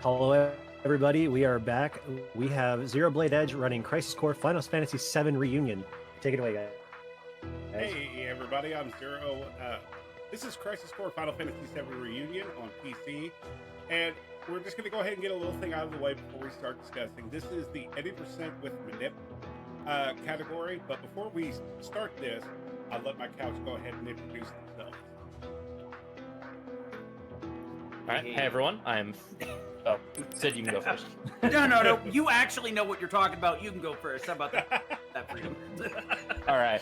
Hello, everybody. We are back. We have xerobladedge running Crisis Core Final Fantasy VII Reunion. Take it away, guys. Hey, everybody. I'm Zero. This is Crisis Core Final Fantasy VII Reunion on PC. And we're just going to go ahead and get a little thing out of the way before we start discussing. This is the 80% with Manip category. But before we start this, I'll let my couch go ahead and introduce themselves. All right. Hey, everyone. Oh, Sid, you can go first. No. You actually know what you're talking about. You can go first. How about that freedom? All right.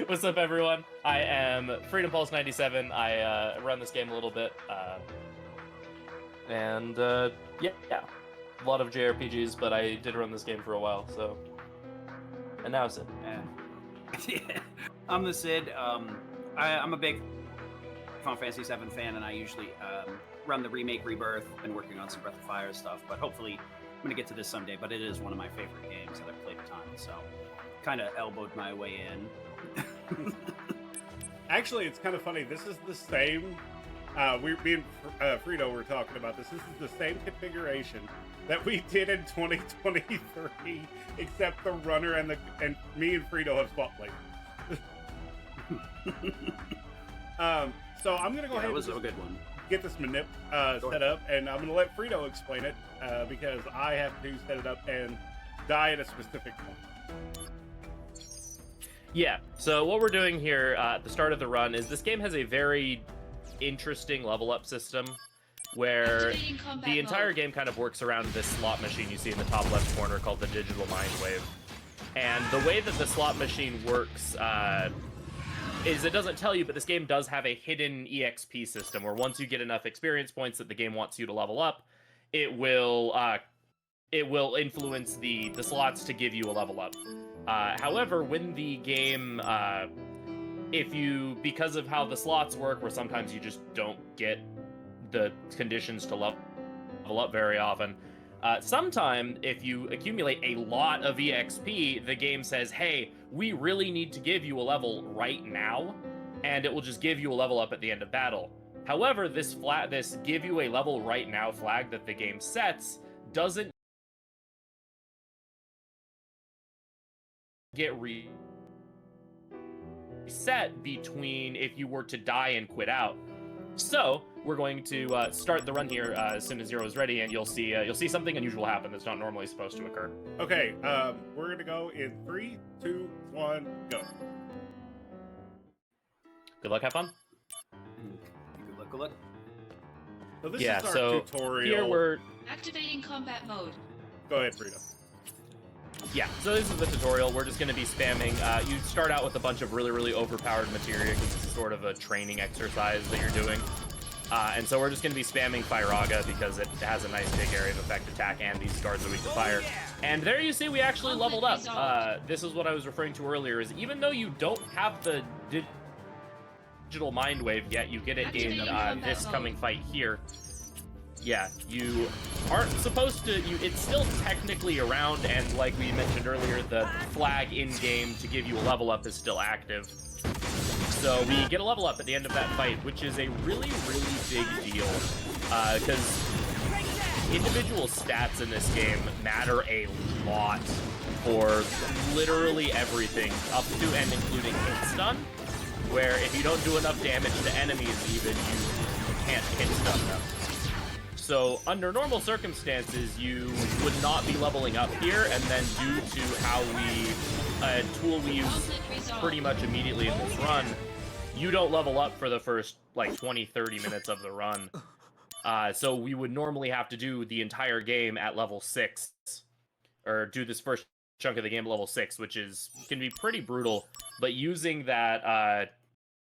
What's up, everyone? I am Freedom Pulse 97. I run this game a little bit. Yeah. A lot of JRPGs, but I did run this game for a while, so. And now Sid. Yeah. I'm the Sid. I'm a big Final Fantasy VII fan, and I usually run the remake Rebirth. Been working on some Breath of Fire stuff, but hopefully I'm going to get to this someday. But it is one of my favorite games that I've played a ton, so kind of elbowed my way in. Actually, it's kind of funny. This is the same. Me and Frito were talking about this. This is the same configuration that we did in 2023, except the runner and me and Frito have swapped later. So I'm gonna go ahead. It was and a good one. Get this manip set up, and I'm gonna let Frito explain it because I have to set it up and die at a specific point. Yeah, so what we're doing here at the start of the run is this game has a very interesting level up system where the entire game kind of works around this slot machine you see in the top left corner called the Digital Mind Wave. And the way that the slot machine works is it doesn't tell you, but this game does have a hidden EXP system where once you get enough experience points that the game wants you to level up, it will influence the slots to give you a level up. However, when the game, because of how the slots work, where sometimes you just don't get the conditions to level up very often, sometime if you accumulate a lot of EXP, the game says, hey, we really need to give you a level right now, and it will just give you a level up at the end of battle. However, this give you a level right now flag that the game sets doesn't get reset between if you were to die and quit out. So we're going to start the run here as soon as Zero is ready, and you'll see something unusual happen that's not normally supposed to occur. Okay, we're gonna go in 3, 2, 1, go. Good luck, have fun. Good luck. So this is our tutorial. Here we're activating combat mode. Go ahead, Frito. Yeah, so this is the tutorial. We're just going to be spamming. You start out with a bunch of really, really overpowered materia because it's sort of a training exercise that you're doing. And so we're just going to be spamming Firaga because it has a nice big area of effect attack and these guards are weak to fire. And there you see we actually leveled up. This is what I was referring to earlier, is even though you don't have the Digital Mind Wave yet, you get it in this coming fight here. Yeah, you aren't supposed to, it's still technically around, and like we mentioned earlier, the flag in-game to give you a level up is still active. So we get a level up at the end of that fight, which is a really, really big deal, because individual stats in this game matter a lot for literally everything, up to and including hit stun, where if you don't do enough damage to enemies even, you can't hit stun them. So under normal circumstances, you would not be leveling up here, and then due to how a tool we use pretty much immediately in this run, you don't level up for the first like 20-30 minutes of the run. So we would normally have to do the entire game at level 6, or do this first chunk of the game at level 6, which can be pretty brutal. But using that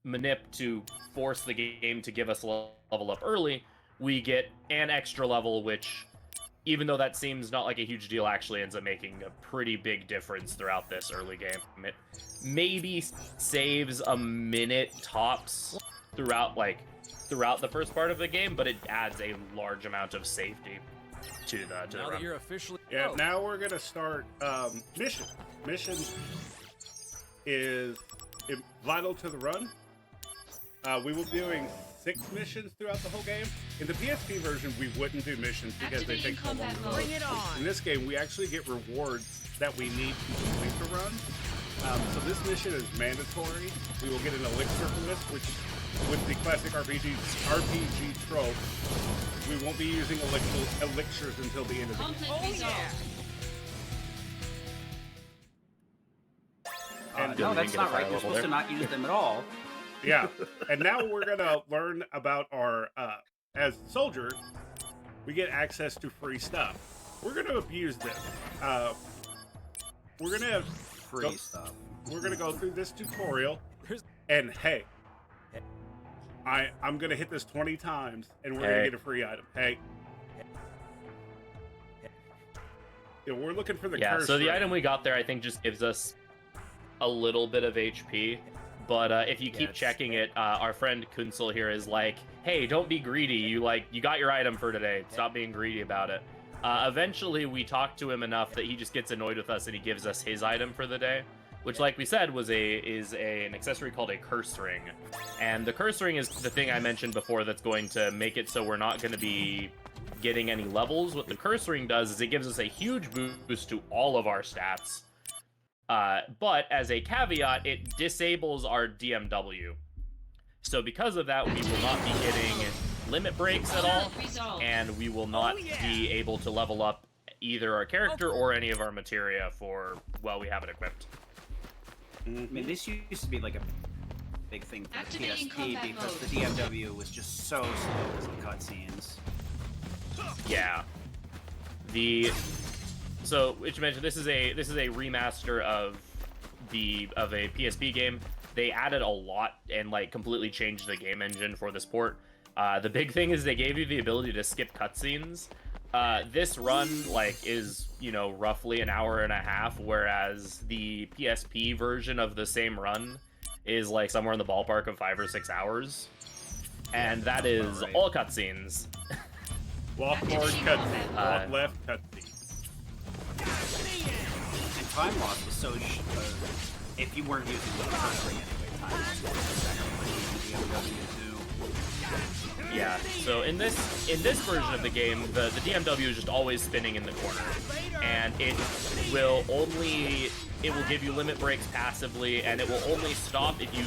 manip to force the game to give us a level up early, we get an extra level, which, even though that seems not like a huge deal, actually ends up making a pretty big difference throughout this early game. It maybe saves a minute tops throughout the first part of the game, but it adds a large amount of safety to the run. You're officially... Yeah, now we're gonna start mission. Mission is vital to the run. We will be doing 6 missions throughout the whole game. In the PSP version, we wouldn't do missions because they take so long to load. Bring it on. In this game, we actually get rewards that we need to complete the run. So this mission is mandatory. We will get an elixir from this, which, with the classic RPG trope, we won't be using elixirs until the end of the game. Conflict resolved. No, that's not right. You're supposed to not use them at all. Yeah, and now we're gonna learn about our as soldiers, we get access to free stuff. We're gonna abuse this. We're gonna Free stuff. We're gonna go through this tutorial, and hey, I'm gonna hit this 20 times, and we're gonna get a free item. Hey, yeah, we're looking for the curse so the ring. item we got there, I think, just gives us a little bit of HP. But if you keep checking it, our friend Kunsel here is like, hey, don't be greedy. You got your item for today. Stop being greedy about it. Eventually, we talk to him enough that he just gets annoyed with us and he gives us his item for the day, which, like we said, is an accessory called a curse ring. And the curse ring is the thing I mentioned before that's going to make it so we're not going to be getting any levels. What the curse ring does is it gives us a huge boost to all of our stats. But as a caveat, it disables our DMW. So because of that, we will not be getting limit breaks at all, and we will not be able to level up either our character or any of our materia for, well, we have it equipped. I mean, this used to be like a big thing for the Activating PSP combat because mode. the DMW was just so slow with the cutscenes. Yeah. So, which you mentioned, this is a remaster of a PSP game. They added a lot and completely changed the game engine for this port. The big thing is they gave you the ability to skip cutscenes. This run is roughly an hour and a half, whereas the PSP version of the same run is somewhere in the ballpark of 5 or 6 hours, and that is all cutscenes. Walk forward, cutscene. Walk left, cutscene. And time loss was so if you weren't using the curse ring anyway, time loss was exactly like the DMW too. Yeah, so in this version of the game, the DMW is just always spinning in the corner, and it will give you limit breaks passively, and it will only stop if you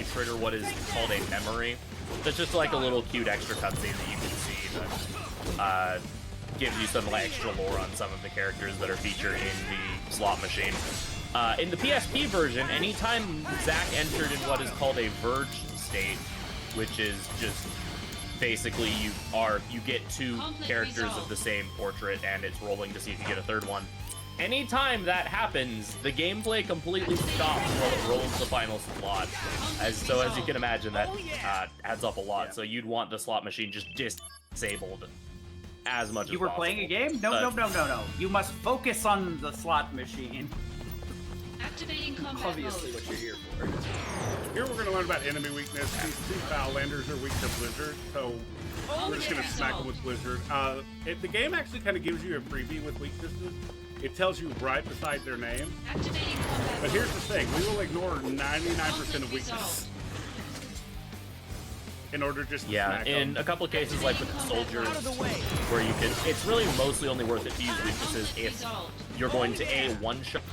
trigger what is called a memory. That's just a little cute extra cutscene that you can see that gives you some extra lore on some of the characters that are featured in the slot machine. In the PSP version, anytime Zack entered in what is called a verge state, which is just basically you get 2 characters of the same portrait and it's rolling to see if you get a third one. Anytime that happens, the gameplay completely stops while it rolls the final slot. As you can imagine, that adds up a lot. So you'd want the slot machine just disabled as much as possible. You were playing a game? No. You must focus on the slot machine. Activating combat Obviously mode. what you're here for. Here we're going to learn about enemy weakness. These 2 Foullanders are weak to Blizzard, so we're just going to smack them with Blizzard. The game actually kind of gives you a freebie with weaknesses. It tells you right beside their name. Activating combat But here's the thing, we will ignore 99% of weakness in order just to smack in them. a couple of cases like with the soldiers, where it's really mostly only worth it to use weaknesses if you're going to one-shot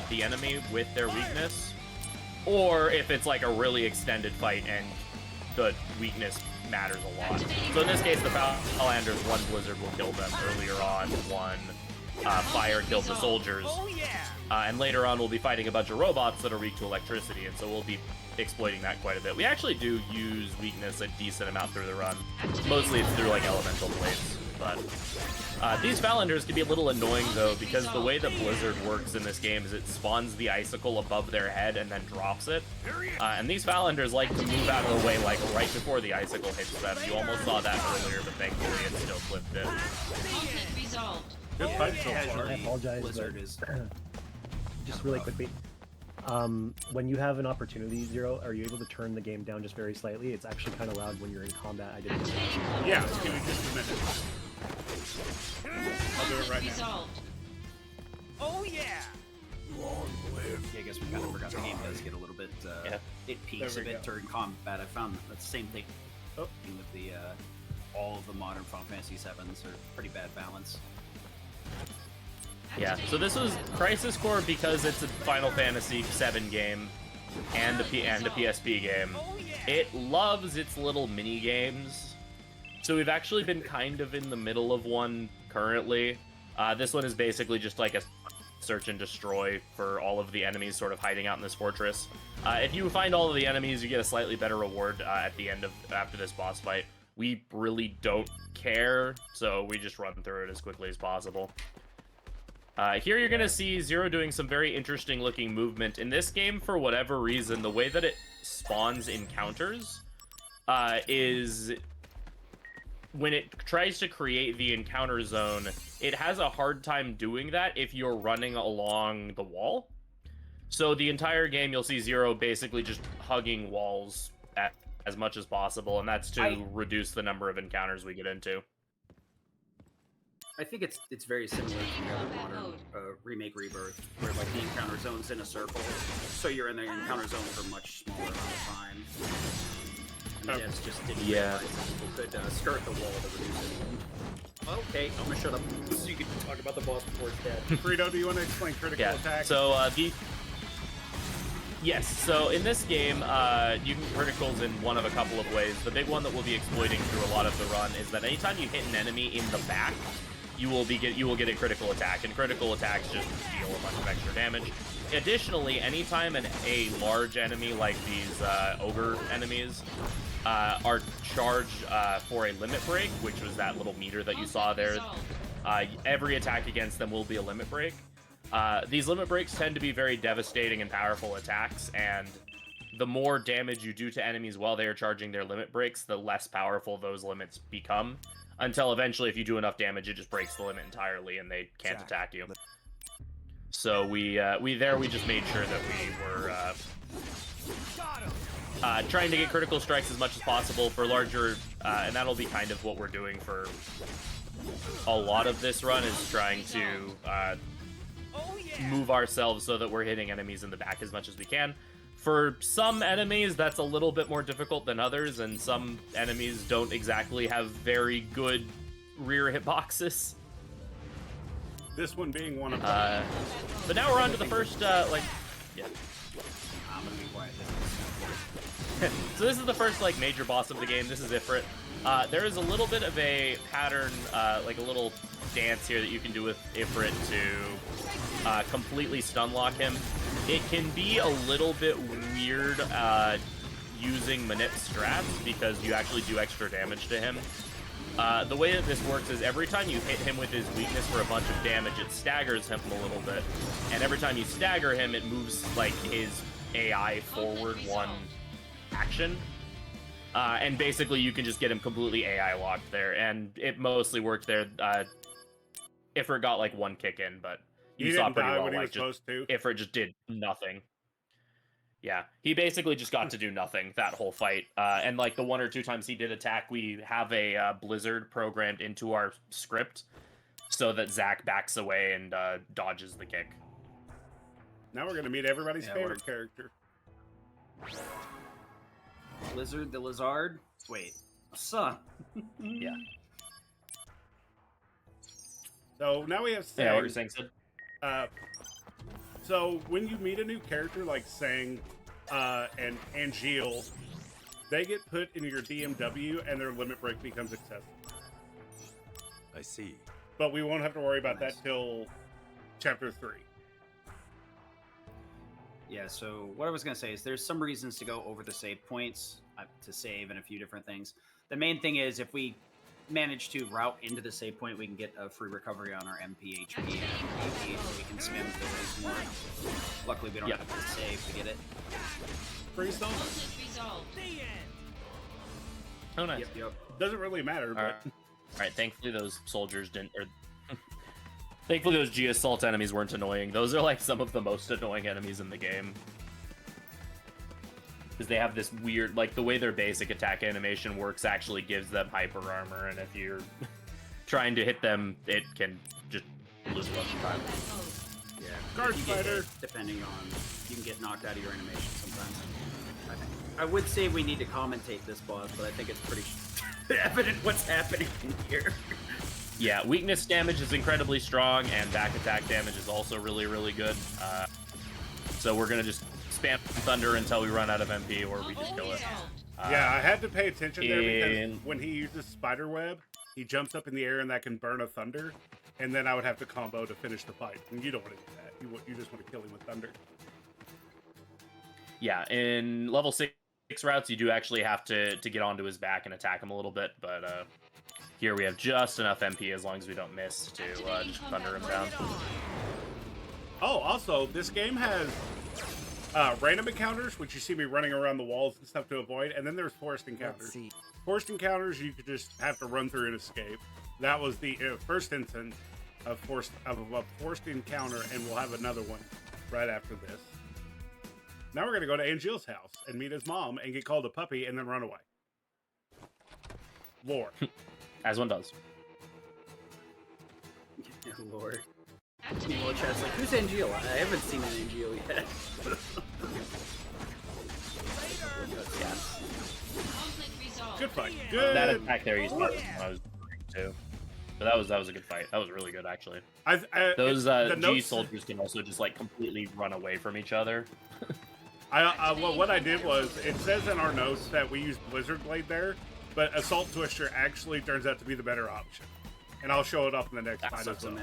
the enemy with their weakness, or if it's a really extended fight and the weakness matters a lot. So in this case, the Foullanders, one Blizzard will kill them earlier on, one fire killed the soldiers, and later on we'll be fighting a bunch of robots that are weak to electricity, and so we'll be exploiting that quite a bit. We actually do use weakness a decent amount through the run. Mostly it's through elemental blades, but these Foullanders can be a little annoying though, because the way that Blizzard works in this game is it spawns the icicle above their head and then drops it. And these Foullanders like to move out of the way right before the icicle hits them. You almost saw that earlier, but thankfully it still clipped it. conflict resolved. Good fight so far. I apologize, Blizzard but is just really quickly. When you have an opportunity, Zero, are you able to turn the game down just very slightly? It's actually kind of loud when you're in combat. I didn't. Yeah, give me just a minute. I'll do it right now. Resolved. I guess we kind of forgot the game does get a little bit, it peaks There a we bit go. during combat. I found that's the same thing Oh. With the all of the modern Final Fantasy 7s are pretty bad balance. Yeah, so this was Crisis Core because it's a Final Fantasy 7 game and a PSP game. It loves its little mini games. So we've actually been kind of in the middle of one currently. This one is basically just like a search and destroy for all of the enemies sort of hiding out in this fortress. If you find all of the enemies, you get a slightly better reward at the end of after this boss fight. We really don't care, so we just run through it as quickly as possible. Here you're going to see Zero doing some very interesting looking movement. In this game, for whatever reason, the way that it spawns encounters is when it tries to create the encounter zone, it has a hard time doing that if you're running along the wall. So the entire game, you'll see Zero basically just hugging walls as much as possible, and that's to reduce the number of encounters we get into. I think it's very similar to the other modern remake Rebirth, where like the encounter zone's in a circle, so you're in the encounter zone for a much smaller amount of time. And the devs just didn't realize that people could skirt the wall to reduce it. Okay, I'm gonna shut up so you can talk about the boss before it's dead. Frito, do you want to explain critical attack? So yes, so in this game, you can criticals in one of a couple of ways. The big one that we'll be exploiting through a lot of the run is that anytime you hit an enemy in the back, you will get a critical attack, and critical attacks just deal a bunch of extra damage. Additionally, anytime a large enemy like these ogre enemies are charged for a limit break, which was that little meter that you saw there, every attack against them will be a limit break. These limit breaks tend to be very devastating and powerful attacks, and the more damage you do to enemies while they are charging their limit breaks, the less powerful those limits become. Until eventually, if you do enough damage, it just breaks the limit entirely, and they can't attack you. So we just made sure that we were trying to get critical strikes as much as possible for larger, and that'll be kind of what we're doing for a lot of this run, is trying to move ourselves so that we're hitting enemies in the back as much as we can. For some enemies, that's a little bit more difficult than others, and some enemies don't exactly have very good rear hitboxes. This one being one of them. But now we're on to the first, yeah. I'm gonna be quiet. So this is the first, major boss of the game. This is Ifrit. There is a little bit of a pattern, like a little dance here that you can do with Ifrit to completely stun lock him. It can be a little bit weird using Manip strats because you actually do extra damage to him. The way that this works is every time you hit him with his weakness for a bunch of damage, it staggers him a little bit. And every time you stagger him, it moves his AI forward one action. And basically you can just get him completely AI locked there. And it mostly worked there. Ifrit got one kick in, but you saw pretty well, Ifrit just did nothing. Yeah, he basically just got to do nothing that whole fight. And the one or two times he did attack, we have a blizzard programmed into our script so that Zack backs away and dodges the kick. Now we're going to meet everybody's favorite character. Blizzard the Lizard? Wait, son. Yeah. So now we have Sang. Yeah, what you're saying, Sid? So when you meet a new character like Sang and Angeal, they get put in your DMW and their limit break becomes accessible. I see. But we won't have to worry about that till Chapter 3. Yeah, so what I was going to say is there's some reasons to go over the save points to save and a few different things. The main thing is if we manage to route into the save point, we can get a free recovery on our MP, HP, and MP, so we can spam abilities more. Luckily, we don't have to save to get it. Free zone? Oh, nice. Yep. Doesn't really matter, but... Alright, thankfully those soldiers didn't... Thankfully those G-Assault enemies weren't annoying. Those are some of the most annoying enemies in the game. Because they have this weird, the way their basic attack animation works actually gives them hyper armor, and if you're trying to hit them, it can just lose a bunch of time. Yeah. Guard fighter! Depending on... You can get knocked out of your animation sometimes. I would say we need to commentate this boss, but I think it's pretty evident what's happening here. Yeah, weakness damage is incredibly strong, and back attack damage is also really, really good. So we're gonna just spam Thunder until we run out of MP, or we just kill it. Yeah, I had to pay attention there because when he uses Spider Web, he jumps up in the air and that can burn a Thunder, and then I would have to combo to finish the fight. And you don't want to do that. You just want to kill him with Thunder. Yeah, in level 6 routes, you do actually have to get onto his back and attack him a little bit, but here we have just enough MP as long as we don't miss to just Thunder him down. Oh, also, this game has random encounters, which you see me running around the walls and stuff to avoid, and then there's forced encounters. Forced encounters, you could just have to run through and escape. That was the first instance of a forced encounter, and we'll have another one right after this. Now we're going to go to Angel's house and meet his mom and get called a puppy and then run away. Lore. As one does. Yeah, Lord. Meanwhile, chat's like, who's Angel? I haven't seen an Angel yet. Good fight. Good. That attack there you saw when I was too. But that was a good fight. That was really good, actually. Those G soldiers can also just like completely run away from each other. Well, what I did was, it says in our notes that we used Blizzard Blade there, but Assault Twister actually turns out to be the better option. And I'll show it up in the next fight as well.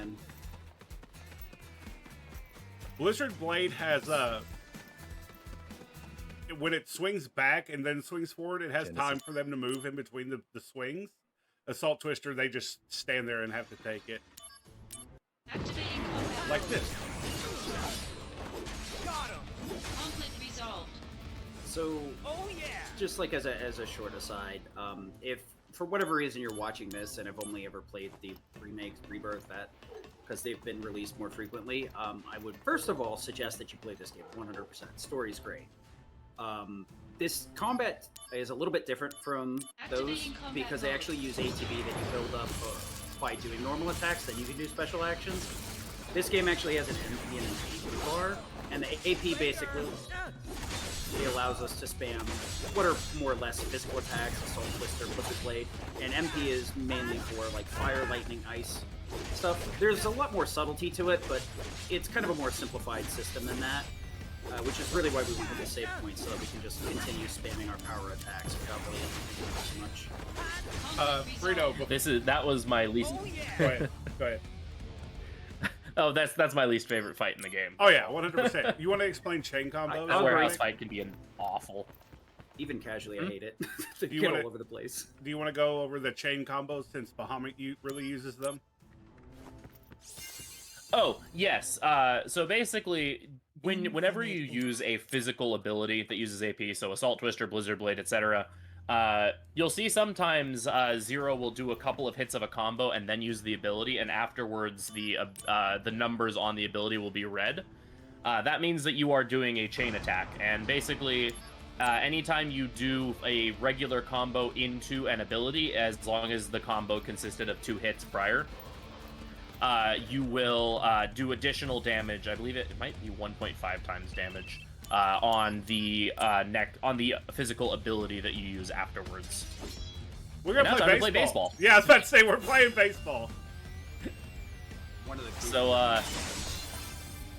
Blizzard Blade has when it swings back and then swings forward, it has time for them to move in between the swings. Assault Twister, they just stand there and have to take it. Like this. So, just like as a short aside, if for whatever reason you're watching this and have only ever played the remakes, Rebirth, that because they've been released more frequently, I would first of all suggest that you play this game 100%. Story's great. This combat is a little bit different from those because they actually use ATB that you build up by doing normal attacks, then you can do special actions. This game actually has an MP and an AP bar, and the AP basically allows us to spam what are more or less physical attacks, Assault Twister, Blizzard Blade, and MP is mainly for like fire, lightning, ice stuff. There's a lot more subtlety to it, but it's kind of a more simplified system than that, which is really why we wanted to save points so that we can just continue spamming our power attacks without really having to do too much. Frito, that was my least. Go ahead. Go ahead. Oh, that's my least favorite fight in the game. Oh yeah, 100%. You want to explain chain combos? Warehouse fight can be an awful. Even casually, I hate it. They get all over the place. Do you want to go over the chain combos since Bahamut really uses them? Oh yes. So basically, whenever you use a physical ability that uses AP, so Assault Twister, Blizzard Blade, etc., you'll see sometimes Zero will do a couple of hits of a combo and then use the ability, and afterwards the numbers on the ability will be red. That means that you are doing a chain attack, and basically anytime you do a regular combo into an ability, as long as the combo consisted of 2 hits prior, you will do additional damage. I believe it might be 1.5 times damage on the physical ability that you use afterwards. We're gonna play baseball. Yeah, I was about to say we're playing baseball. So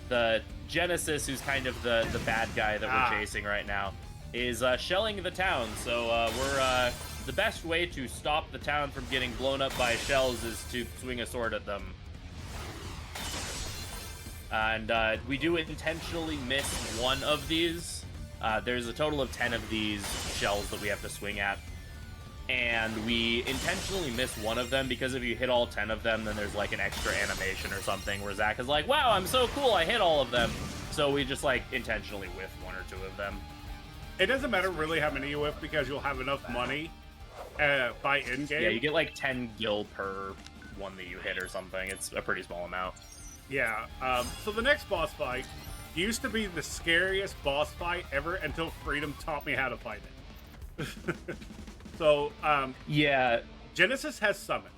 the Genesis, who's kind of the bad guy that we're chasing right now, is shelling the town. So we're the best way to stop the town from getting blown up by shells is to swing a sword at them. And we do intentionally miss one of these. There's a total of 10 of these shells that we have to swing at. And we intentionally miss one of them because if you hit all 10 of them, then there's like an extra animation or something where Zach is like, wow, I'm so cool, I hit all of them. So we just like intentionally whiff 1 or 2 of them. It doesn't matter really how many you whiff because you'll have enough money by in-game. Yeah, you get like 10 gil per one that you hit or something. It's a pretty small amount. Yeah, so the next boss fight used to be the scariest boss fight ever until Freedom taught me how to fight it. So, yeah, Genesis has summons.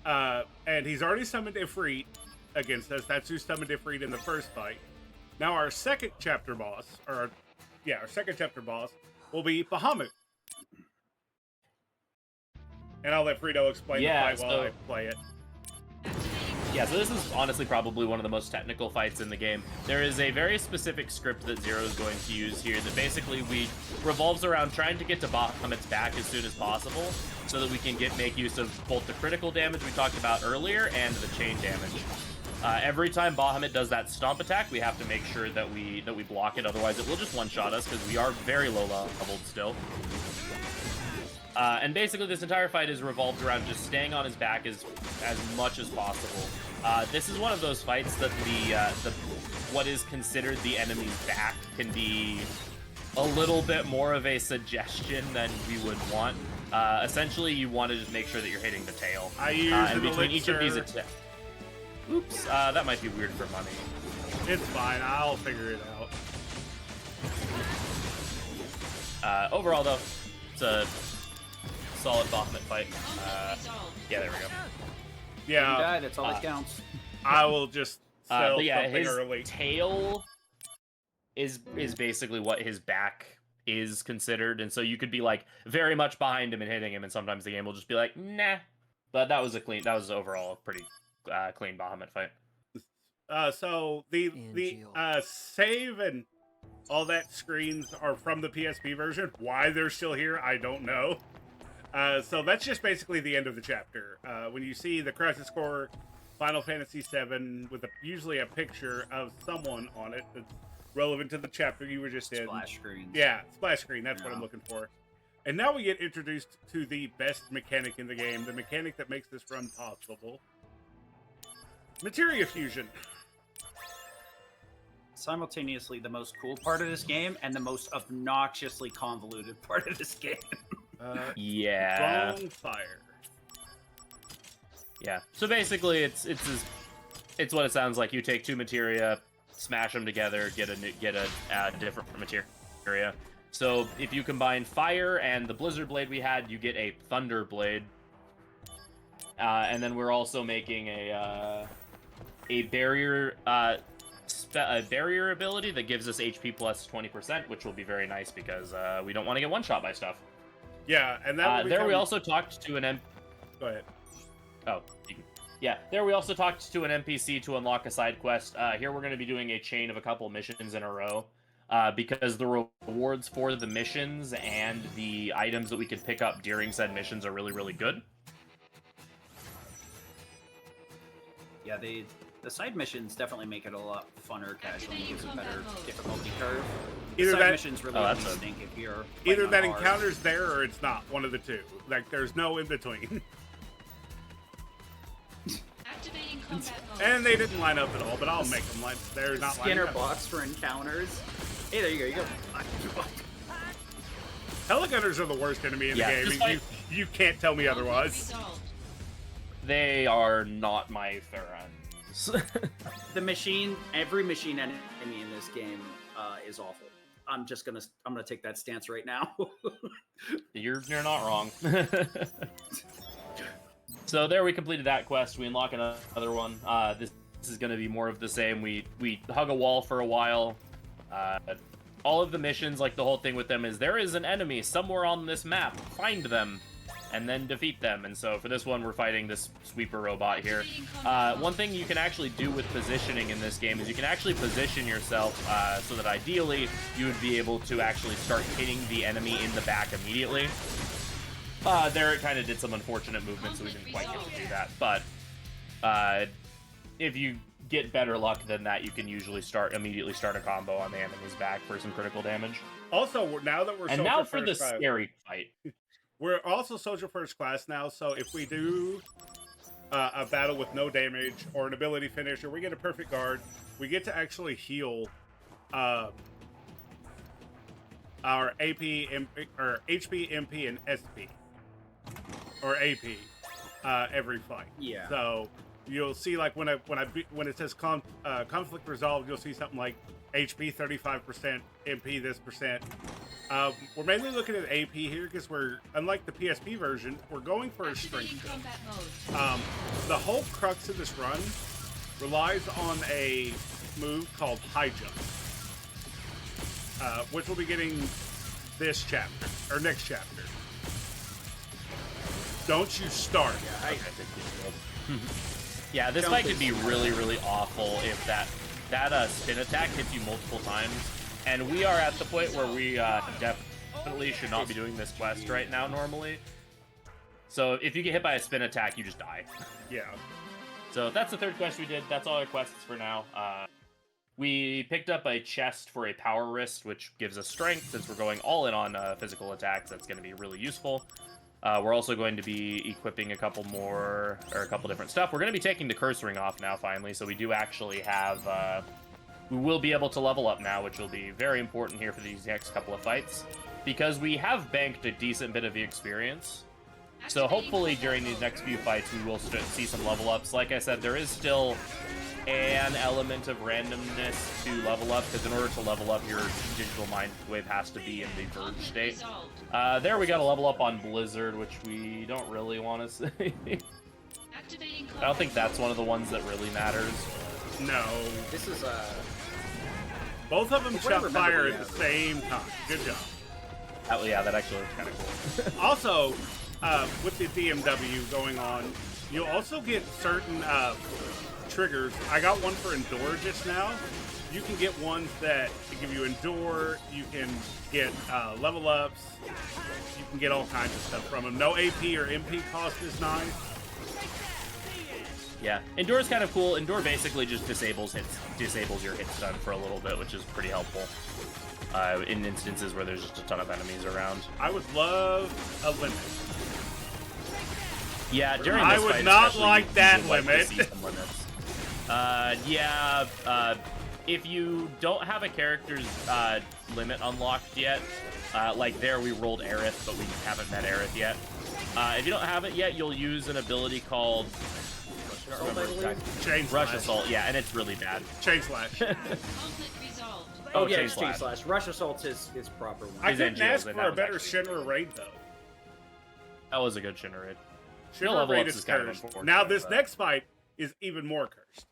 And he's already summoned Ifrit against us. That's who summoned Ifrit in the first fight. Now our second chapter boss, or our second chapter boss will be Bahamut. And I'll let Frito explain the fight while I play it. Yeah, so this is honestly probably one of the most technical fights in the game. There is a very specific script that Zero is going to use here that basically revolves around trying to get to Bahamut's back as soon as possible so that we can make use of both the critical damage we talked about earlier and the chain damage. Every time Bahamut does that stomp attack, we have to make sure that we block it, otherwise it will just one-shot us because we are very low leveled still. And basically this entire fight is revolved around just staying on his back as much as possible. This is one of those fights that what is considered the enemy's back can be a little bit more of a suggestion than we would want. Essentially, you want to just make sure that you're hitting the tail. I use and between each of these attacks. Oops, that might be weird for money. It's fine, I'll figure it out. Overall, though, it's a solid Bahamut fight. Yeah, there we go. Yeah, You died, that's all that counts. I will just sell but yeah, something his early. tail is basically what his back is considered, and so you could be like very much behind him and hitting him, and sometimes the game will just be like, nah. But that was overall a pretty clean Bahamut fight. So the save and all that screens are from the PSP version. Why they're still here, I don't know. So that's just basically the end of the chapter. When you see the Crisis Core Final Fantasy VII with usually a picture of someone on it that's relevant to the chapter you were just in. Splash screens. Yeah, splash screen, that's what I'm looking for. And now we get introduced to the best mechanic in the game, the mechanic that makes this run possible. Materia fusion. Simultaneously the most cool part of this game and the most obnoxiously convoluted part of this game. Yeah. Wrong fire. Yeah. So basically, it's what it sounds like. You take two materia, smash them together, get a different materia. So if you combine fire and the blizzard blade we had, you get a thunder blade. And then we're also making a barrier barrier ability that gives us HP plus 20%, which will be very nice because we don't want to get one shot by stuff. Yeah, and that there we also talked to Go ahead. Oh, yeah. There we also talked to an NPC to unlock a side quest. Here we're going to be doing a chain of a couple missions in a row. Because the rewards for the missions and the items that we can pick up during said missions are really, really good. Yeah, the side missions definitely make it a lot funner casually. It gives a better difficulty curve. Either Side that- missions really only stink if you're Either playing that on hard. encounter's there or it's not. One of the two. Like, there's no in between. Activating combat mode. And they didn't line up at all, but I'll make them line. They're not lining Skinner up. box for encounters. Hey, there you go. Telegunners are the worst enemy in the Yeah, game. just like- You can't tell me Conflict otherwise. resolved. They are not my friends. The machine, every machine enemy in this game is awful. I'm gonna take that stance right now. You're not wrong. So there we completed that quest. We unlock another one. This is going to be more of the same. We hug a wall for a while. All of the missions, like the whole thing with them is there is an enemy somewhere on this map. Find them and then defeat them. And so for this one, we're fighting this sweeper robot here. One thing you can actually do with positioning in this game is you can actually position yourself so that ideally you would be able to actually start hitting the enemy in the back immediately. There it kind of did some unfortunate movement, so we didn't quite get to do that. But if you get better luck than that, you can usually immediately start a combo on the enemy's back for some critical damage. Also, now that we're And now for the scary fight. We're also social first class now, so if we do a battle with no damage or an ability finish, or we get a perfect guard, we get to actually heal our AP, or HP, MP, and SP, or AP every fight. Yeah. So you'll see, like when it says conflict resolved, you'll see something like HP 35%, MP this percent. We're mainly looking at AP here because we're, unlike the PSP version, we're going for a Activating strength combat build. mode. The whole crux of this run relies on a move called high jump. which will be getting this chapter, or next chapter. Don't you start. Yeah, this fight could be really, really awful if that spin attack hits you multiple times. And we are at the point where we definitely should not be doing this quest right now normally. So if you get hit by a spin attack, you just die. Yeah. So that's the third quest we did. That's all our quests for now. We picked up a chest for a power wrist, which gives us strength. Since we're going all in on physical attacks, that's going to be really useful. We're also going to be equipping a couple different stuff. We're going to be taking the curse ring off now, finally. So we do actually have... we will be able to level up now, which will be very important here for these next couple of fights. Because we have banked a decent bit of the experience. So hopefully during these next few fights we will see some level ups. Like I said, there is still an element of randomness to level up, because in order to level up, your digital mind wave has to be in the verge state. There we got a level up on Blizzard, which we don't really want to see. I don't think that's one of the ones that really matters. No. This is Both of them shot fire at the same time. Good job. Yeah, that actually looks kind of cool. Also, with the DMW going on, you'll also get certain triggers. I got one for Endure just now. You can get ones that give you Endure. You can get level ups. You can get all kinds of stuff from them. No AP or MP cost is nice. Yeah, Endure is kind of cool. Endure basically just disables your hit stun for a little bit, which is pretty helpful in instances where there's just a ton of enemies around. I would love a limit. Yeah, during this I would fight, not like that limit. If you don't have a character's limit unlocked yet, like there we rolled Aerith, but we haven't met Aerith yet. If you don't have it yet, you'll use an ability called Chain Rush Slash. Assault. Yeah, and it's really bad. Chain Slash. Oh yeah, Chain it's Chain Slash. Rush Assault's his proper one. I His couldn't NGLs, ask and for that a was better actually Shinra raid, though. That was a good Shinra raid. Shinra level raid ups is is kind of cursed. unfortunate, Now this but- next fight is even more cursed.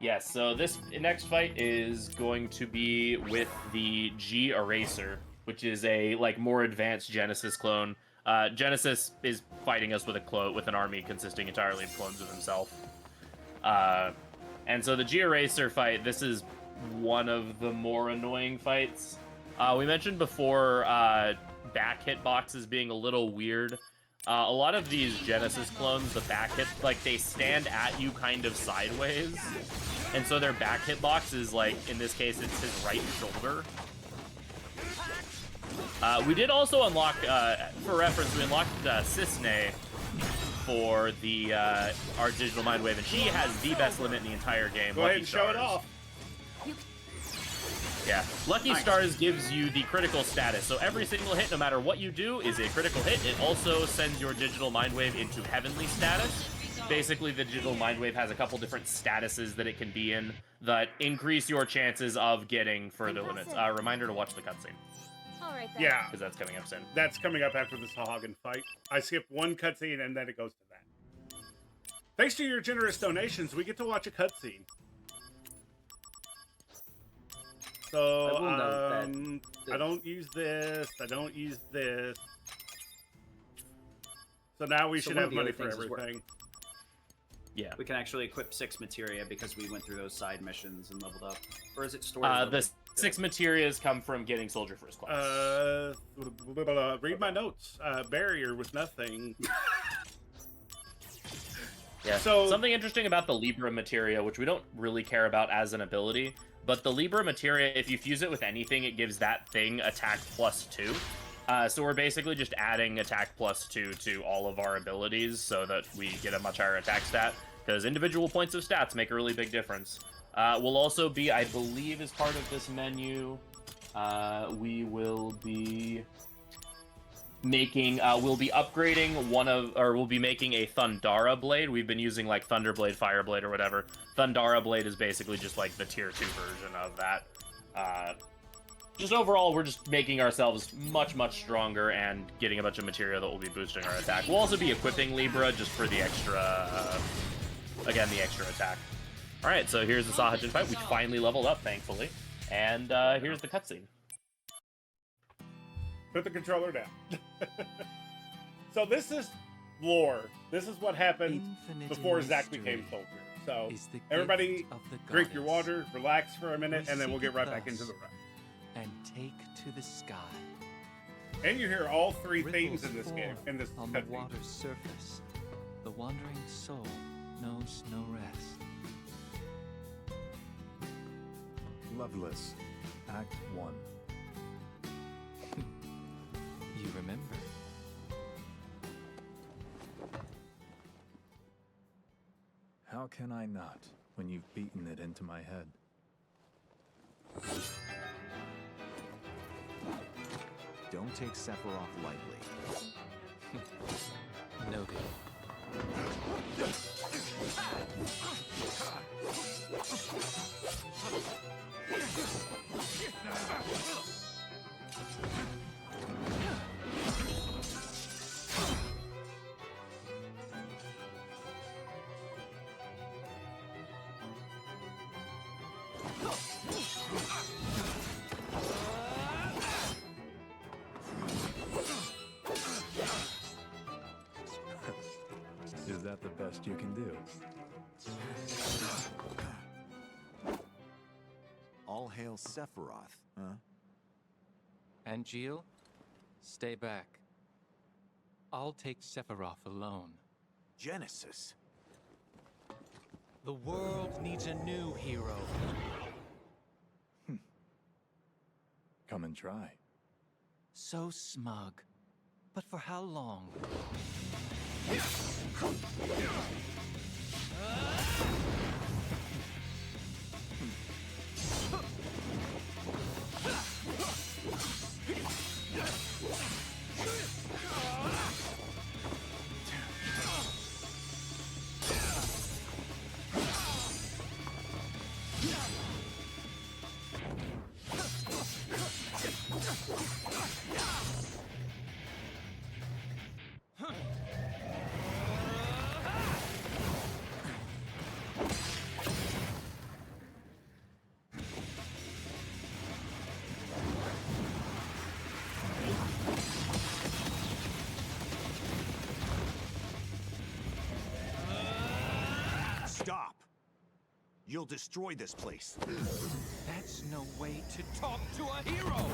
Yes, so this next fight is going to be with the G Eraser, which is a more advanced Genesis clone. Genesis is fighting us with an army consisting entirely of clones of himself. And so the G Eraser fight, this is one of the more annoying fights. We mentioned before back hitboxes being a little weird. A lot of these Genesis clones, the back hit, they stand at you kind of sideways. And so their back hitbox is, in this case, it's his right shoulder. We did also unlock, for reference, we unlocked Cisne for the our digital mind wave, and she has the best limit in the entire game. Go ahead and show it off. Yeah, Lucky Stars gives you the critical status, so every single hit, no matter what you do, is a critical hit. It also sends your digital mind wave into heavenly status. Basically, the digital mind wave has a couple different statuses that it can be in that increase your chances of getting further limits. Reminder to watch the cutscene. All right, then. Yeah, Because that's coming up soon. that's coming up after this Hagen fight. I skip one cutscene and then it goes to that. Thanks to your generous donations, we get to watch a cutscene. So, I will note that I don't use this. I don't use this. So now we should one have of the money other for things is everything. Yeah. We can actually equip 6 materia because we went through those side missions and leveled up. Or is it stored? The 6 materias come from getting Soldier First Class. Read my notes. Barrier was nothing. Yeah. So- something interesting about the Libra materia, which we don't really care about as an ability, but the Libra materia, if you fuse it with anything, it gives that thing attack +2. So we're basically just adding attack +2 to all of our abilities so that we get a much higher attack stat, because individual points of stats make a really big difference. We'll also be, I believe, as part of this menu, we will be making, we'll be upgrading we'll be making a Thundara Blade. We've been using Thunder Blade, Fire Blade, or whatever. Thundara Blade is basically just the tier 2 version of that. Just overall, we're just making ourselves much, much stronger and getting a bunch of material that will be boosting our attack. We'll also be equipping Libra just for the extra, again, the extra attack. Alright, so here's the Sahajin fight. We finally leveled up, thankfully. And here's the cutscene. Put the controller down. So this is lore. This is what happened before Zach became soldier. So everybody drink your water, relax for a minute, and then we'll get right back into the run. And take to the sky. And you hear all three themes in this game, in this on the cutscene. water's surface. The wandering soul knows no rest. Loveless, Act 1. You remember? How can I not, when you've beaten it into my head? Don't take Sephiroth lightly. Noted. Is that the best you can do? All hail Sephiroth, huh? And Jill, stay back. I'll take Sephiroth alone. Genesis. The world needs a new hero. Come and try. So smug. But for how long? Stop! You'll destroy this place. That's no way to talk to a hero!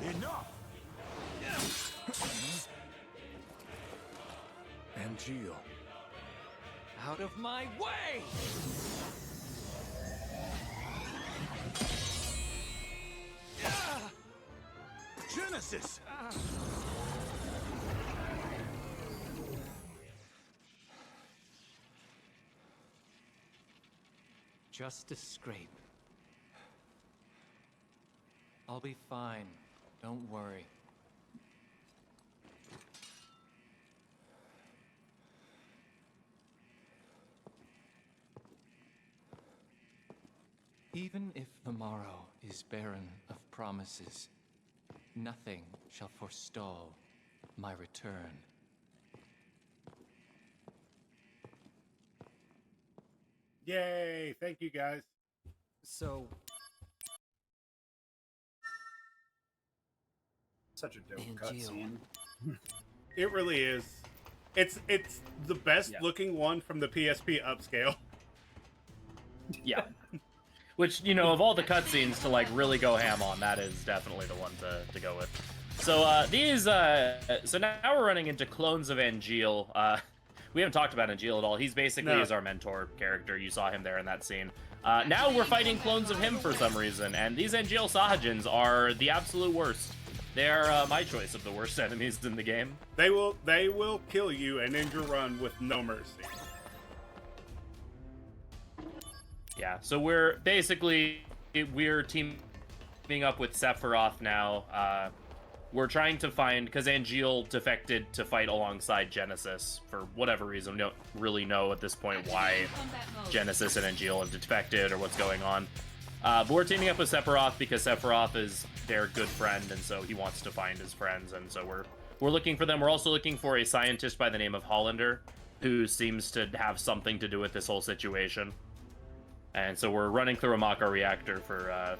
Enough! And Jill. Out of my way! Genesis! Just a scrape. I'll be fine. Don't worry. Even if the morrow is barren of promises, nothing shall forestall my return. Yay! Thank you, guys. So, such a dope cutscene. It really is. It's the best looking one from the PSP upscale. Yeah. Which, you know, of all the cutscenes to like really go ham on, that is definitely the one to go with. So so now we're running into clones of Angeal. We haven't talked about Angeal at all. He's basically is our mentor character. You saw him there in that scene. Now we're fighting clones of him for some reason, and these Angeal Sahajins are the absolute worst. They are my choice of the worst enemies in the game. They will kill you and end your run with no mercy. Yeah, so we're teaming up with Sephiroth now. We're trying to find, because Angeal defected to fight alongside Genesis for whatever reason. We don't really know at this point why Genesis and Angeal have defected or what's going on. But we're teaming up with Sephiroth because Sephiroth is their good friend, and so he wants to find his friends, and so we're looking for them. We're also looking for a scientist by the name of Hollander, who seems to have something to do with this whole situation. And so we're running through a Maka reactor for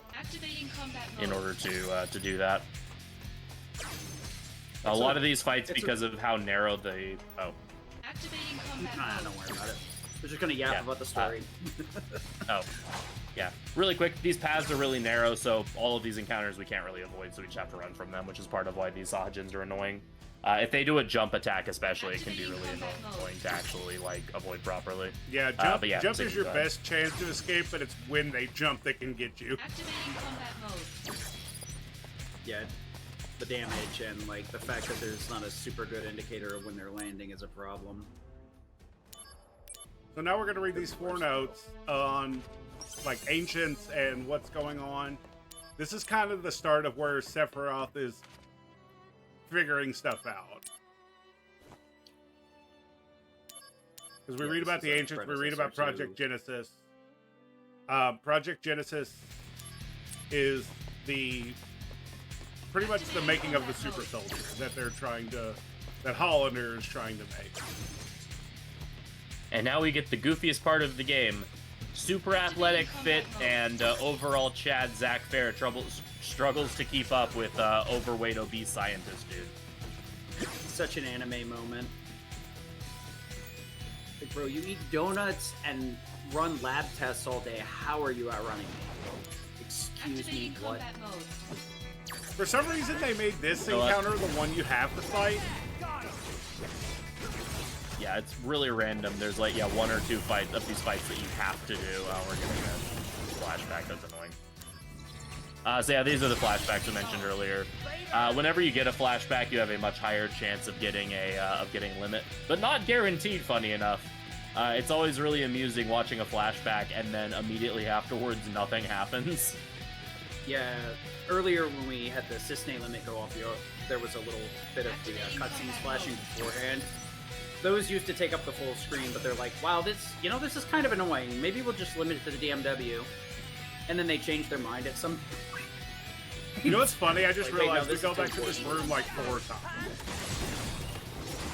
in order to do that. A lot of these fights, because of how narrow the Activating combat don't worry about it. We're just gonna yap about the story. Yeah. Really quick, these paths are really narrow, so all of these encounters we can't really avoid, so we just have to run from them, which is part of why these Sahajins are annoying. If they do a jump attack especially, it can be really annoying to actually, like, avoid properly. Yeah, jump is your best chance to escape, but it's when they jump that can get you. Activating combat mode. Yeah, the damage and, like, the fact that there's not a super good indicator of when they're landing is a problem. So now we're going to read these 4 notes on, like, ancients and what's going on. This is kind of the start of where Sephiroth is figuring stuff out. Because we read about the ancients, we read about Project Genesis. Project Genesis is pretty much the making of the super soldier that that Hollander is trying to make. And now we get the goofiest part of the game. Super athletic, fit, and overall Chad Zach Fair struggles to keep up with overweight, obese scientist dude. Such an anime moment. Like, bro, you eat donuts and run lab tests all day. How are you outrunning me? Excuse me, what? For some reason, they made this encounter the one you have to fight. Yeah, it's really random. There's like, 1 or 2 of these fights that you have to do. We're getting a flashback. That's annoying. So yeah, these are the flashbacks I mentioned earlier. Whenever you get a flashback, you have a much higher chance of getting limit, but not guaranteed. Funny enough, it's always really amusing watching a flashback and then immediately afterwards nothing happens. Yeah, earlier when we had the Cisne limit go off, there was a little bit of the cutscenes flashing beforehand. Those used to take up the full screen, but they're like, wow, this is kind of annoying. Maybe we'll just limit it to the DMW. And then they changed their mind at some point. You know what's funny? I just realized we go back to this room like 4 times.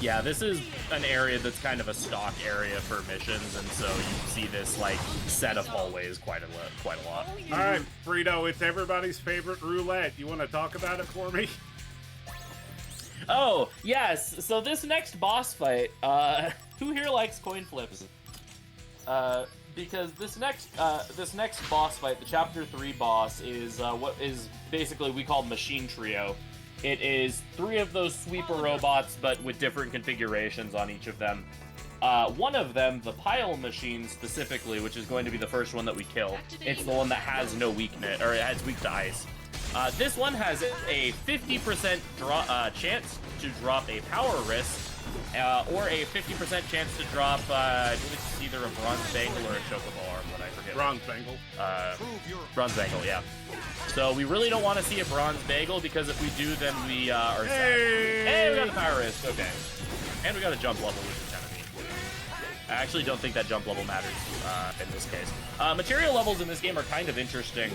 Yeah, this is an area that's kind of a stock area for missions, and so you see this like set of hallways quite a lot. All right, Frito, it's everybody's favorite roulette. You want to talk about it for me? Oh, yes. So this next boss fight, who here likes coin flips? Because this next boss fight, the Chapter 3 boss, is what is basically we call Machine Trio. It is 3 of those sweeper robots, but with different configurations on each of them. One of them, the pile machine specifically, which is going to be the first one that we kill, it's the one that has no weakness, or it has weak to ice. This one has a 50% chance to drop a power wrist, or a 50% chance to drop, I believe it's either a bronze bangle or a chocobo arm, but I forget. Bronze bangle. Bronze bangle, yeah. So we really don't want to see a bronze bagel, because if we do, then we are sad. Hey, we got a power wrist, okay. And we got a jump level, which is kind of neat. I actually don't think that jump level matters in this case. Material levels in this game are kind of interesting.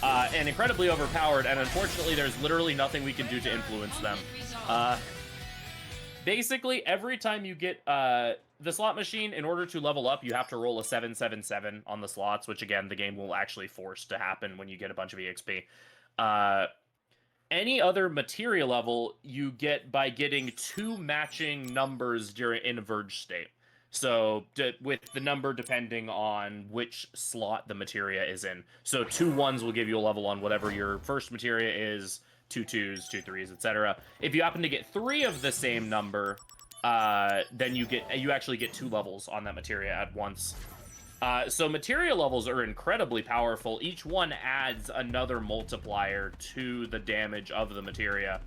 And incredibly overpowered, and unfortunately there's literally nothing we can do to influence them. Basically, every time you get the slot machine, in order to level up, you have to roll a 777 on the slots, which again, the game will actually force to happen when you get a bunch of EXP. Any other material level you get by getting 2 matching numbers in a verge state. So with the number depending on which slot the materia is in. So 2 1s will give you a level on whatever your first materia is, 2 2s, 2 3s, etc. If you happen to get 3 of the same number, then you actually get 2 levels on that materia at once. So materia levels are incredibly powerful. Each one adds another multiplier to the damage of the materia.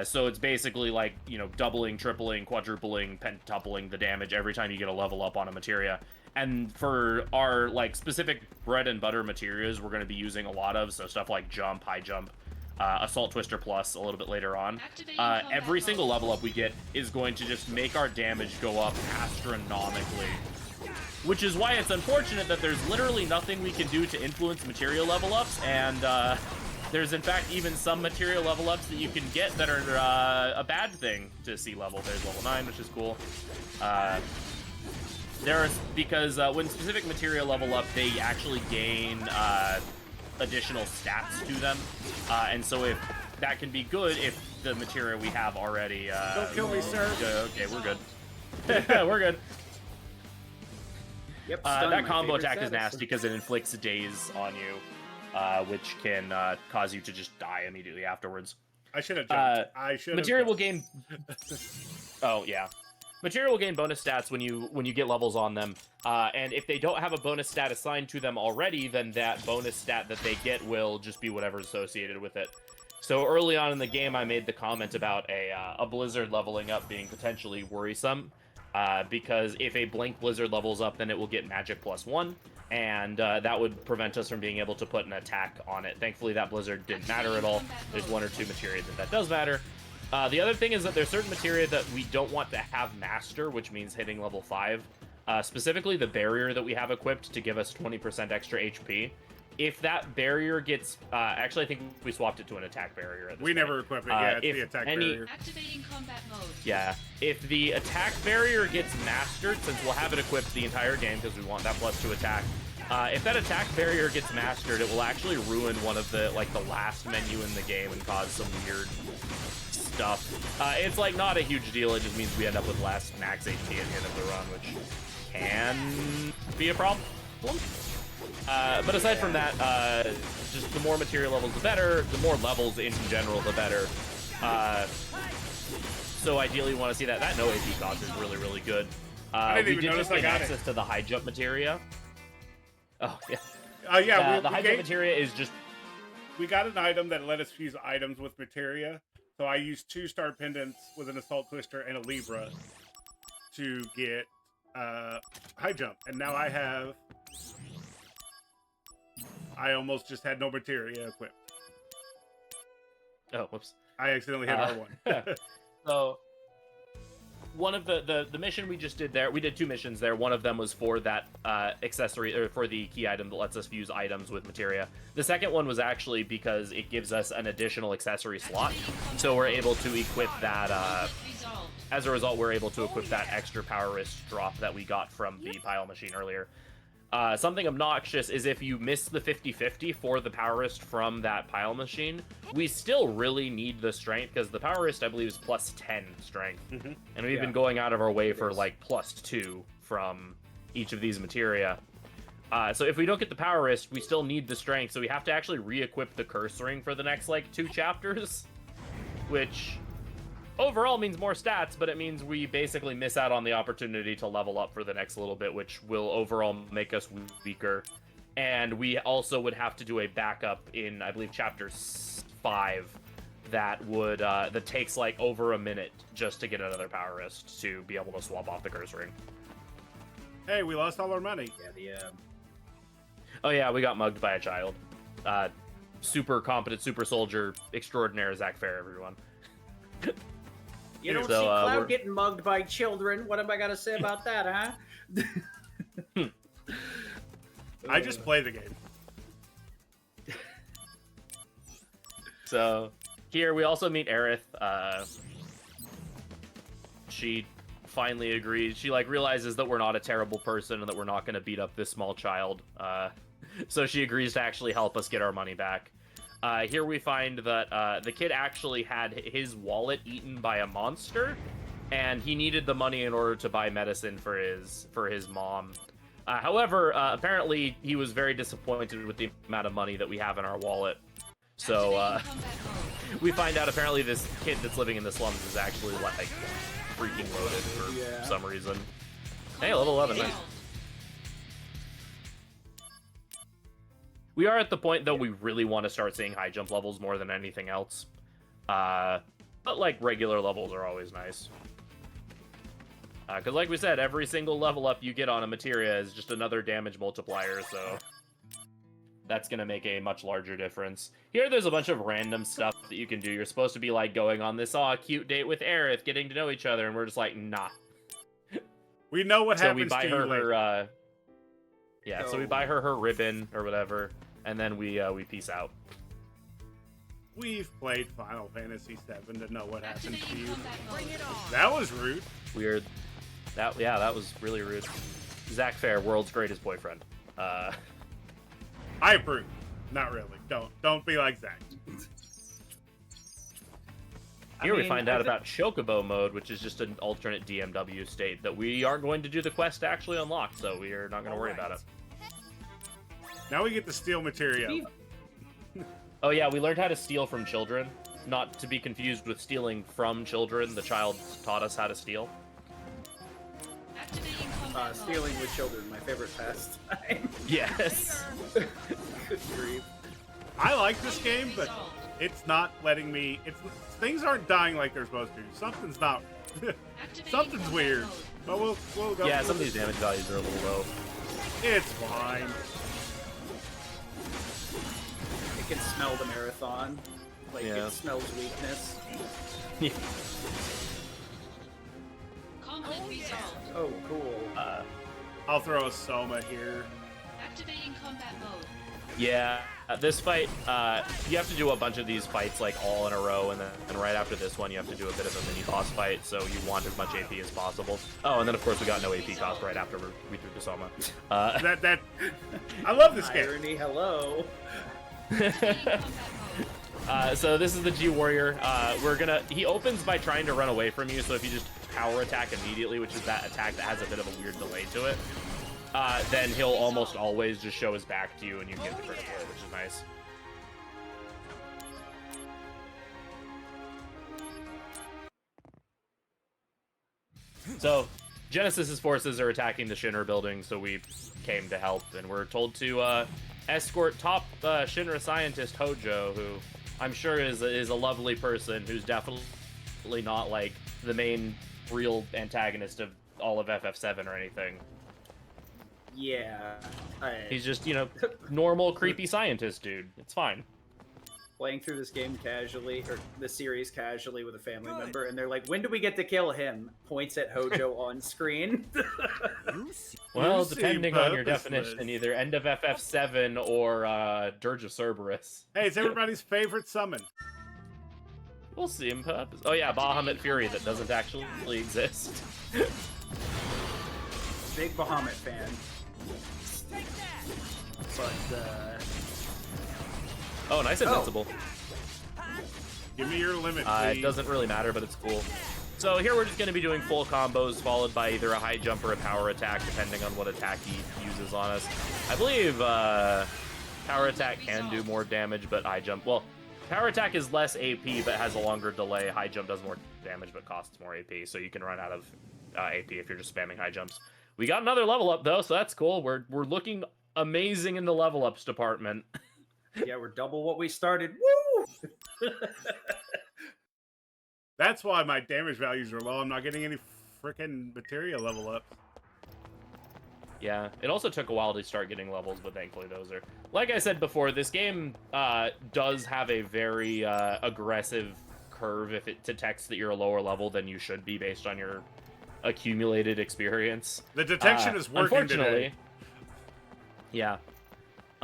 So it's basically like, you know, doubling, tripling, quadrupling, pentupling the damage every time you get a level up on a materia. And for our, like, specific bread and butter materials we're going to be using a lot of, so stuff like jump, high jump, Assault Twister Plus a little bit later on. Every single level up we get is going to just make our damage go up astronomically. Which is why it's unfortunate that there's literally nothing we can do to influence material level ups, and there's in fact even some material level ups that you can get that are a bad thing to see level. There's level 9, which is cool. Because when specific material level up, they actually gain additional stats to them, and so if that can be good if the material we have already. Don't kill me, sir. Okay, we're good. We're good. Yep, that combo attack is nasty because it inflicts daze on you, which can cause you to just die immediately afterwards. I should have jumped. I should have. Material will gain. Oh yeah, material will gain bonus stats when you get levels on them, and if they don't have a bonus stat assigned to them already, then that bonus stat that they get will just be whatever's associated with it. So early on in the game, I made the comment about a blizzard leveling up being potentially worrisome. Because if a Blink Blizzard levels up, then it will get Magic +1, and that would prevent us from being able to put an attack on it. Thankfully, that Blizzard didn't matter at all. There's 1 or 2 materia that does matter. The other thing is that there's certain materia that we don't want to have Master, which means hitting level 5. Specifically, the barrier that we have equipped to give us 20% extra HP. If that barrier gets... actually, I think we swapped it to an attack barrier at this point. never equip it. Yeah, it's the attack barrier. Activating combat mode. Yeah. If the attack barrier gets mastered, since we'll have it equipped the entire game because we want that +2 attack, if that attack barrier gets mastered, it will actually ruin one of the, like, the last menu in the game and cause some weird stuff. It's, like, not a huge deal. It just means we end up with less max HP at the end of the run, which can be a problem. But aside from that, just the more material levels, the better. The more levels in general, the better. So ideally, you want to see that. That no AP cost is really, really good. I didn't we even did notice just I get got access to the high jump materia. Oh, yeah. Yeah, the high jump materia is just... We got an item that let us fuse items with materia. So I used 2 star pendants with an Assault Twister and a Libra to get high jump. And now I almost just had no materia equipped. Oh, whoops. I accidentally hit R1. So, one of the mission we just did there, we did 2 missions there. One of them was for that accessory, or for the key item that lets us fuse items with materia. The second one was actually because it gives us an additional accessory slot. So we're able to equip that, as a result, we're able to equip that extra power wrist drop that we got from the pile machine earlier. Something obnoxious is if you miss the 50-50 for the power wrist from that pile machine, we still really need the strength, because the power wrist, I believe, is +10 strength. Mm-hmm. And we've been going out of our way for, like, +2 from each of these materia. So if we don't get the power wrist, we still need the strength, so we have to actually re-equip the curse ring for the next, like, 2 chapters, which... overall means more stats, but it means we basically miss out on the opportunity to level up for the next little bit, which will overall make us weaker. And we also would have to do a backup in, I believe, chapter 5 that would that takes like over a minute just to get another power wrist to be able to swap off the curse ring. Hey, we lost all our money. Yeah, Oh yeah, we got mugged by a child. Super competent super soldier extraordinaire Zach Fair, everyone. You don't So, see Cloud we're- getting mugged by children. What am I gonna say about that, huh? I just play the game. So here we also meet Aerith. She finally agrees. She like realizes that we're not a terrible person and that we're not going to beat up this small child. So she agrees to actually help us get our money back. Here we find that the kid actually had his wallet eaten by a monster, and he needed the money in order to buy medicine for his mom. However, apparently he was very disappointed with the amount of money that we have in our wallet. So we find out apparently this kid that's living in the slums is actually like freaking loaded for some reason. Hey, level 11, nice. We are at the point though we really want to start seeing high jump levels more than anything else. But like regular levels are always nice. Because like we said, every single level up you get on a materia is just another damage multiplier, so that's going to make a much larger difference. Here, there's a bunch of random stuff that you can do. You're supposed to be like going on this cute date with Aerith, getting to know each other, and we're just like, nah. We know what happens we buy to her you later. So we buy her ribbon or whatever, and then we peace out. We've played Final Fantasy VII to know what happens to you. That was rude. Weird. That was really rude. Zach Fair, world's greatest boyfriend. I approve. Not really. Don't be like Zach. Here we find out about Chocobo mode, which is just an alternate DMW state that we aren't going to do the quest to actually unlock, so we are not going to worry about it. Now we get to steal material. Oh yeah, we learned how to steal from children. Not to be confused with stealing from children. The child taught us how to steal. Stealing with children, my favorite pastime. Yes. Good grief. I like this game, but it's not letting me. Things aren't dying like they're supposed to. Something's not. Something's weird. But we'll go. Yeah, some of these damage values are a little low. It's fine. It can smell the marathon. Like it smells weakness. Yeah. Conflict resolved. Oh, cool. I'll throw a Soma here. Activating combat mode. Yeah, this fight, you have to do a bunch of these fights like all in a row, and then right after this one, you have to do a bit of a mini boss fight. So you want as much AP as possible. Oh, and then of course we got no AP cost right after we threw the Soma. That I love this game. Irony, hello. So this is the G Warrior. He opens by trying to run away from you, so if you just power attack immediately, which is that attack that has a bit of a weird delay to it, then he'll almost always just show his back to you and you get the critical hit, which is nice. So, Genesis's forces are attacking the Shinra building, so we came to help, and we're told to escort top Shinra scientist Hojo, who I'm sure is a lovely person who's definitely not like the main real antagonist of all of FF7 or anything. Yeah. He's just, normal creepy scientist dude. It's fine. Playing through this game casually, or the series casually with a family member, and they're like, when do we get to kill him? Points at Hojo on screen. Well, depending on your definition, either end of FF7 or Dirge of Cerberus. Hey, it's everybody's favorite summon. We'll see him purpose. Oh yeah, Bahamut Fury that doesn't actually exist. Big Bahamut fan. But, Oh, nice invincible. Give me your limit, It doesn't really matter, but it's cool. So here we're just going to be doing full combos followed by either a high jump or a power attack, depending on what attack he uses on us. I believe power attack can do more damage, but high jump... Well, power attack is less AP, but has a longer delay. High jump does more damage, but costs more AP, so you can run out of AP if you're just spamming high jumps. We got another level up, though, so that's cool. We're looking amazing in the level ups department. yeah, we're double what we started. Woo! That's why my damage values are low. I'm not getting any freaking materia level ups. Yeah, it also took a while to start getting levels, but thankfully those are... Like I said before, this game does have a very aggressive curve if it detects that you're a lower level than you should be based on your accumulated experience. The detection is working today. Yeah.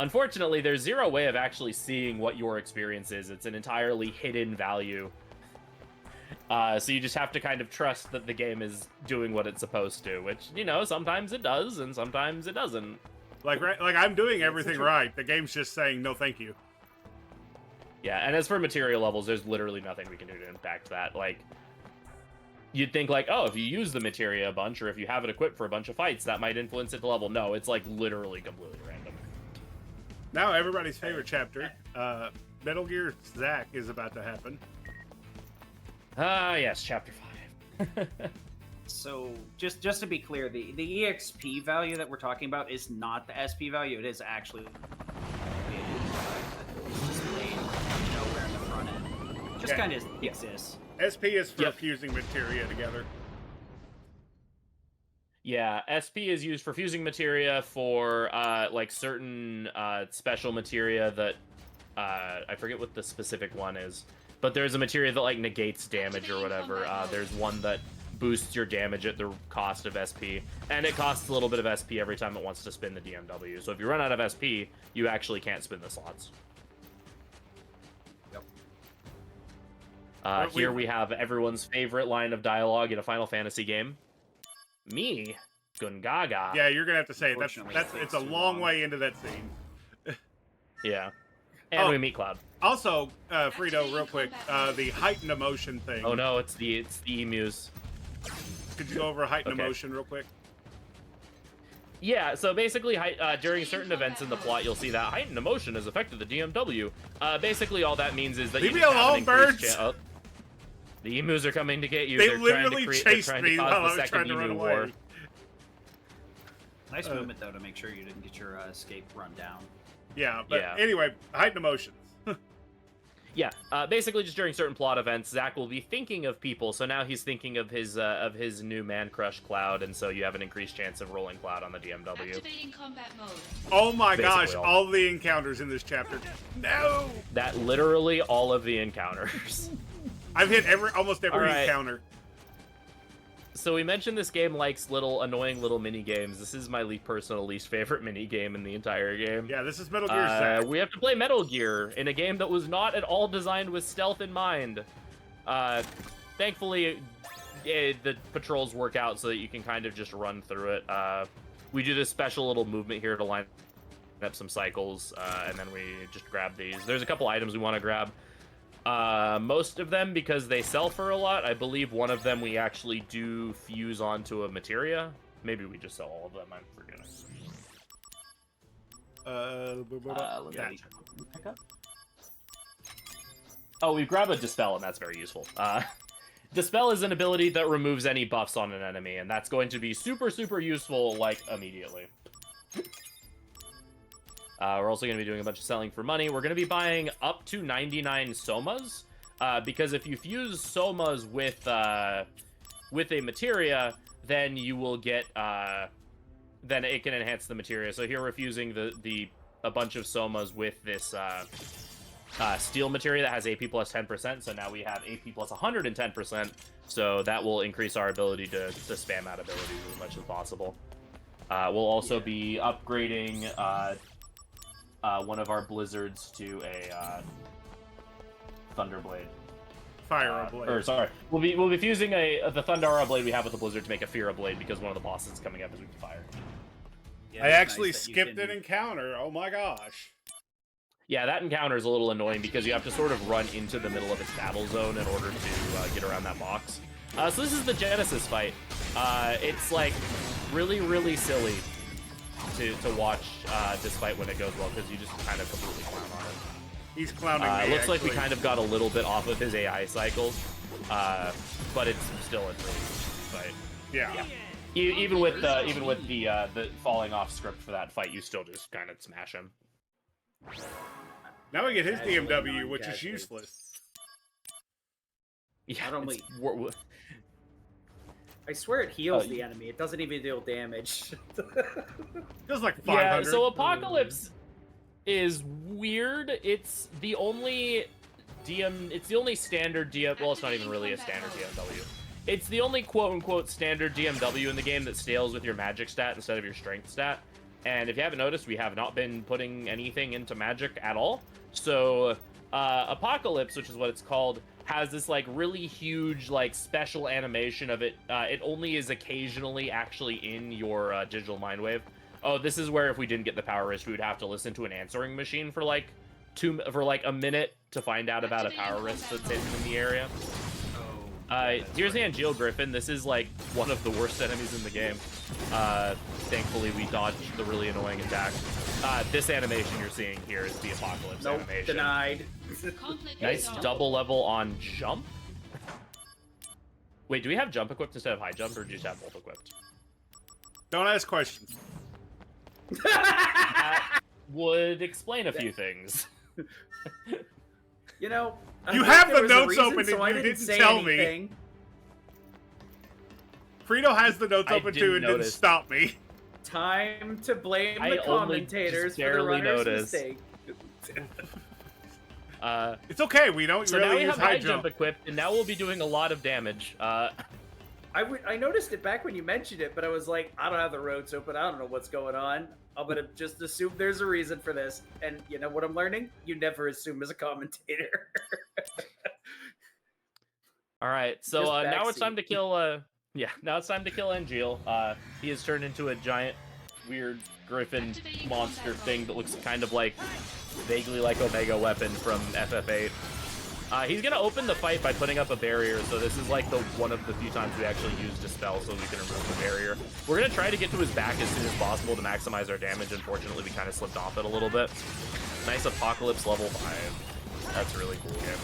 Unfortunately, there's zero way of actually seeing what your experience is. It's an entirely hidden value. So you just have to kind of trust that the game is doing what it's supposed to, which, sometimes it does, and sometimes it doesn't. Like I'm doing everything right. The game's just saying, no thank you. Yeah, and as for material levels, there's literally nothing we can do to impact that. Like, you'd think like, oh, if you use the materia a bunch, or if you have it equipped for a bunch of fights, that might influence it to level. No, it's like literally completely random. Now everybody's favorite chapter, Metal Gear Zack is about to happen. Ah, yes, chapter 5. So just to be clear, the EXP value that we're talking about is not the SP value. It is actually displayed nowhere in the front end. Just kind of exists. SP is for fusing materia together. Yeah, SP is used for fusing materia for like certain special materia that I forget what the specific one is, but there's a materia that like negates damage or whatever. There's one that boosts your damage at the cost of SP, and it costs a little bit of SP every time it wants to spin the DMW. So if you run out of SP, you actually can't spin the slots. Yep. Here we have everyone's favorite line of dialogue in a Final Fantasy game. Me, Gungaga. Yeah, you're gonna have to say it. Unfortunately, It's a long way into that scene. Yeah. And we meet Cloud. Also, Frito, real quick, the heightened emotion thing. Oh no, it's the emus. Could you go over heightened emotion real quick? Yeah, so basically, during certain events in the plot, you'll see that heightened emotion has affected the DMW. Basically, all that means is that Leave you me just have an alone, increased birds! oh, the emus are coming to get you. They They're literally trying to chased they're trying me to while cause I the was second trying to run emu away. war. Nice movement though to make sure you didn't get your escape run down. Yeah, but anyway, heightened emotions. Yeah, basically just during certain plot events, Zack will be thinking of people. So now he's thinking of his new man crush Cloud, and so you have an increased chance of rolling Cloud on the DMW. Activating combat mode. Oh my Basically gosh, all. all the encounters in this chapter. No! That literally all of the encounters. I've hit almost every Alright. encounter. So we mentioned this game likes annoying little mini games. This is my personal least favorite mini game in the entire game. Yeah, this is Metal Gear Zack. We have to play Metal Gear in a game that was not at all designed with stealth in mind. Thankfully, the patrols work out so that you can kind of just run through it. We do this special little movement here to line up some cycles, and then we just grab these. There's a couple items we want to grab. Most of them, because they sell for a lot, I believe one of them we actually do fuse onto a materia. Maybe we just sell all of them, I'm forgetting. Yeah. Pick up. Oh, we grab a Dispel, and that's very useful. Dispel is an ability that removes any buffs on an enemy, and that's going to be super, super useful, like, immediately. We're also going to be doing a bunch of selling for money. We're going to be buying up to 99 Somas, because if you fuse Somas with a materia, then you will get, then it can enhance the materia. So here we're fusing a bunch of Somas with this steel materia that has AP plus 10%, so now we have AP plus 110%, so that will increase our ability to spam out abilities as much as possible. We'll also be upgrading one of our blizzards to a Thunderblade. Fire Blade. Or sorry, we'll be fusing the Thundara blade we have with the blizzard to make a Fira blade because one of the bosses coming up is weak to fire. Yeah, I it's actually nice that you skipped can- an encounter. Oh my gosh. Yeah, that encounter is a little annoying because you have to sort of run into the middle of its battle zone in order to get around that box. So this is the Genesis fight. It's like really, really silly to watch this fight when it goes well because you just kind of completely clown on it. He's clowning me, It looks like we actually. kind of got a little bit off of his AI cycles, but it's still a really good fight. Yeah. Even with the falling off script for that fight, you still just kind of smash him. Now we get his Casually, DMW, which is non-casually. useless. Yeah, Not only- it's- I swear it heals Oh, the enemy. It doesn't even deal damage. Feels like 500. Yeah, so Apocalypse is weird. It's the only it's the only standard DM. Well, it's not even really a standard DMW. It's the only quote-unquote standard DMW in the game that scales with your magic stat instead of your strength stat. And if you haven't noticed, we have not been putting anything into magic at all. So Apocalypse, which is what it's called, has this like really huge like special animation of it. It only is occasionally actually in your digital mind wave. Oh, this is where if we didn't get the power wrist, we would have to listen to an answering machine for like a minute to find out about a power wrist that's hidden in the area. Here's the Angeal Griffin. This is like one of the worst enemies in the game. Thankfully, we dodged the really annoying attack. This animation you're seeing here is the Apocalypse animation. Denied. Conflict Nice resolved. double level on jump. Wait, do we have jump equipped instead of high jump, or do you just have both equipped? Don't ask questions. That would explain a few things. You know, I You think have there the was a notes reason, open so and I you didn't didn't say tell me. anything. Frito has the notes I open didn't too and didn't notice. stop me. Time to blame I the only commentators just for the barely runner's noticed. mistake. It's okay. We don't So really now we use have high high jump. jump equipped, and now we'll be doing a lot of damage. I noticed it back when you mentioned it, but I was like, I don't have the roads open. I don't know what's going on. I'm gonna just assume there's a reason for this. And you know what I'm learning? You never assume as a commentator. All right, so Just now it's time to backseat. kill. Now it's time to kill Angeal. He has turned into a giant, weird griffin monster thing that looks kind of like, vaguely like Omega Weapon from FF8. He's gonna open the fight by putting up a barrier, so this is like one of the few times we actually use Dispel so we can remove the barrier. We're gonna try to get to his back as soon as possible to maximize our damage. Unfortunately, we kind of slipped off it a little bit. Nice Apocalypse level 5. That's a really cool game.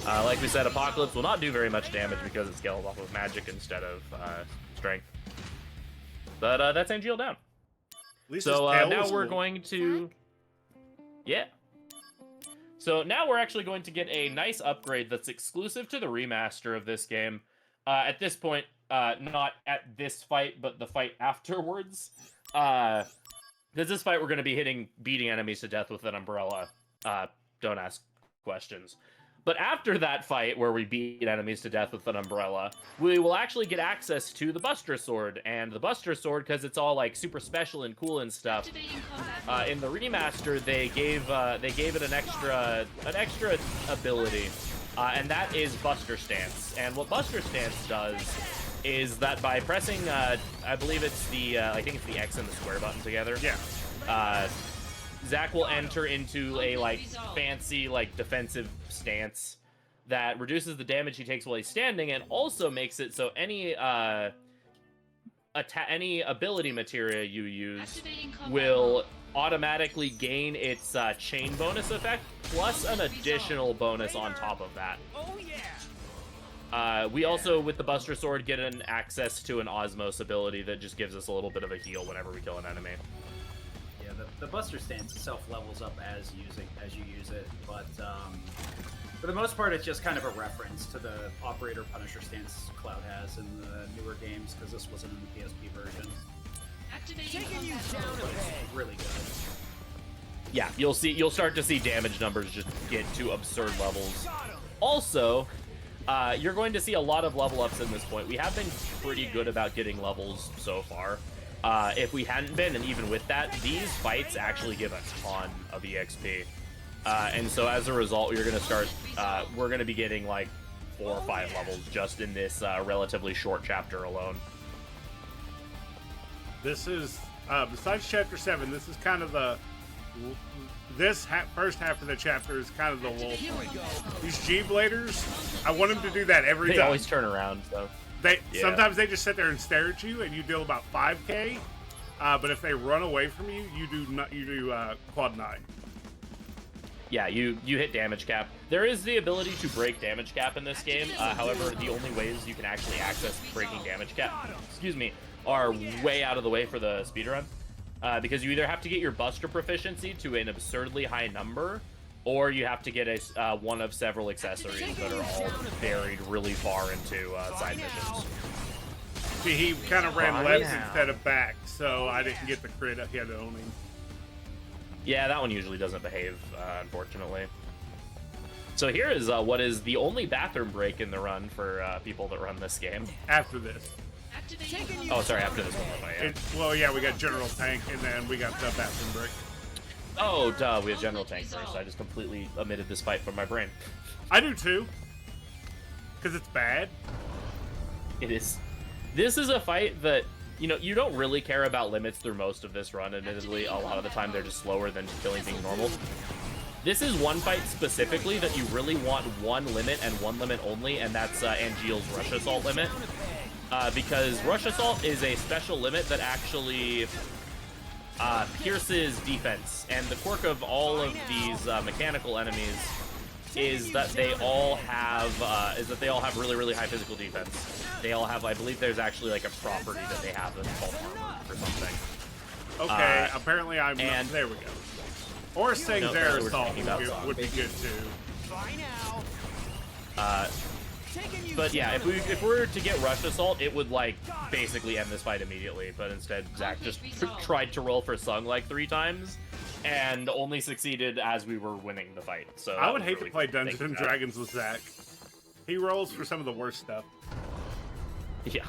Like we said, Apocalypse will not do very much damage because it scales off of magic instead of strength. But that's Angeal down. At least So his tail now was we're cool. going to... Yeah. So now we're actually going to get a nice upgrade that's exclusive to the remaster of this game. At this point, not at this fight, but the fight afterwards. Because this fight we're going to be beating enemies to death with an umbrella. Don't ask questions. But after that fight, where we beat enemies to death with an umbrella, we will actually get access to the Buster Sword. And the Buster Sword, because it's all like super special and cool and stuff, Activating combat mode. in the remaster, they gave it an extra ability, and that is Buster Stance. And what Buster Stance does is that by pressing, I believe it's I think it's the X and the square button together. Yeah. Zach will enter into a like fancy like defensive stance that reduces the damage he takes while he's standing, and also makes it so any ability materia you use Activating combat will mode. automatically gain its chain bonus effect plus an additional bonus on top of that. We also, with the Buster Sword, get an access to an Osmos ability that just gives us a little bit of a heal whenever we kill an enemy. Yeah, the Buster Stance itself levels up as you use it, but for the most part, it's just kind of a reference to the Operator Punisher stance Cloud has in the newer games, because this wasn't in the PSP version. Activating combat mode. But it's really good. Yeah, you'll start to see damage numbers just get to absurd levels. Also, you're going to see a lot of level ups in this point. We have been pretty good about getting levels so far. If we hadn't been, and even with that, these fights actually give a ton of EXP. And so as a result, you're going to start, we're going to be getting like 4 or 5 levels just in this relatively short chapter alone. This is, besides Chapter 7, this is kind of the... First half of the chapter is kind of the lull point. These G-Bladers, I want them to do that every They time. always turn around, so... Yeah. Sometimes they just sit there and stare at you, and you deal about 5k. But if they run away from you, you do quad 9. Yeah, you hit damage cap. There is the ability to break damage cap in this game. However, the only ways you can actually access breaking damage cap, are way out of the way for the speedrun. Because you either have to get your Buster proficiency to an absurdly high number, or you have to get one of several accessories that are all buried really far into side missions. See, he kind of ran left instead of back, so I didn't get the crit. He had to own him. Yeah, that one usually doesn't behave, unfortunately. So here is what is the only bathroom break in the run for people that run this game. After this. Activating Oh, sorry, after this one. Yeah. Well, yeah, we got General Tank, and then we got the bathroom break. Oh, duh, we have General Tank first. I just completely omitted this fight from my brain. I do too. Because it's bad. It is. This is a fight that, you don't really care about limits through most of this run. Admittedly, a lot of the time they're just slower than just killing things normal. This is one fight specifically that you really want one limit and one limit only, and that's Angeal's Rush Assault limit. Because Rush Assault is a special limit that actually pierces defense. And the quirk of all of these mechanical enemies is that they all have really, really high physical defense. They all have, I believe there's actually like a property that they have that's called armor or something. Okay, apparently I'm not. There we go. Or saying No, their we were assault talking about would be good too. But yeah, if we were to get Rush Assault, it would like basically end this fight immediately. But instead, Zach just tried to roll for Sung like 3 times, and only succeeded as we were winning the fight. So I would hate to play Dungeons and Dragons with Zach. He rolls for some of the worst stuff. Yeah.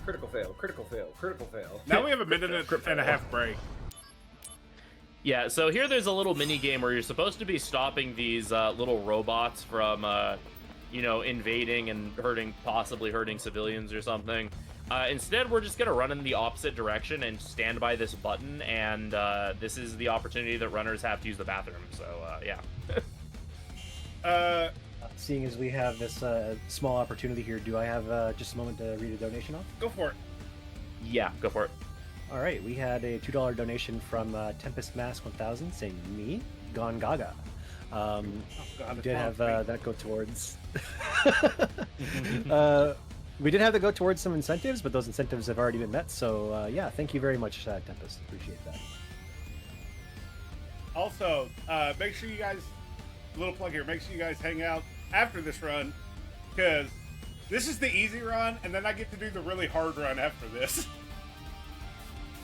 Critical fail, critical fail, critical fail. Now we have a minute and a half break. Yeah, so here there's a little mini game where you're supposed to be stopping these little robots from, you know, invading and possibly hurting civilians or something. Instead, we're just gonna run in the opposite direction and stand by this button, and this is the opportunity that runners have to use the bathroom. So yeah. Seeing as we have this small opportunity here, do I have just a moment to read a donation off? Go for it. Yeah, go for it. All right, we had a $2 donation from Tempest Mask 1000 saying me, Gone Gaga. We did have that go towards. We did have to go towards some incentives, but those incentives have already been met. So yeah, thank you very much, Tempest. Appreciate that. Also, make sure you guys, little plug here, make sure you guys hang out after this run, because this is the easy run, and then I get to do the really hard run after this.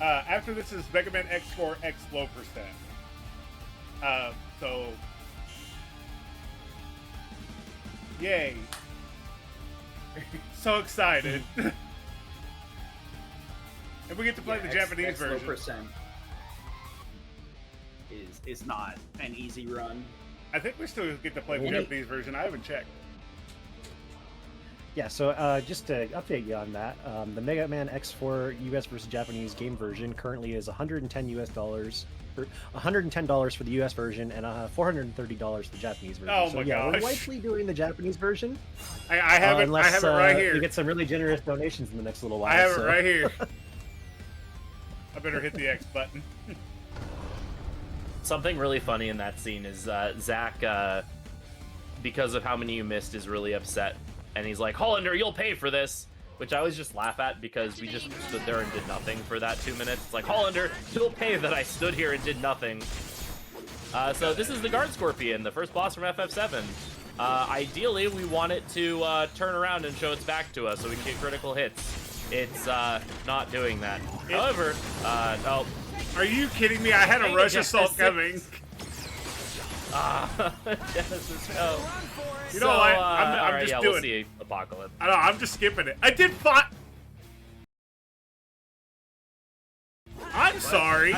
After this is Mega Man X4 X low percent. So, yay. So excited. And we get to play the Japanese version. Percent is not an easy run. I think we still get to play the Japanese version. I haven't checked. Yeah, so just to update you on that, the Mega Man X4 US versus Japanese game version currently is $110 or $110 for the US version and $430 for the Japanese version. Oh so, my yeah, gosh. We're likely doing the Japanese version. I have it. Unless, I have it right here. We get some really generous donations in the next little while. I have it right here. I better hit the X button. Something really funny in that scene is Zach, because of how many you missed, is really upset. And he's like, Hollander, you'll pay for this. Which I always just laugh at because we just stood there and did nothing for that 2 minutes. It's like, Hollander, you'll pay that I stood here and did nothing. So this is the Guard Scorpion, the first boss from FF7. Ideally, we want it to turn around and show its back to us so we can get critical hits. It's not doing that. However, oh. Are you kidding me? I had a rush assault coming. Genesis, no. You know what? I'm right, just yeah, doing we'll see Apocalypse. I know, I'm just skipping it. I did fight. I'm sorry.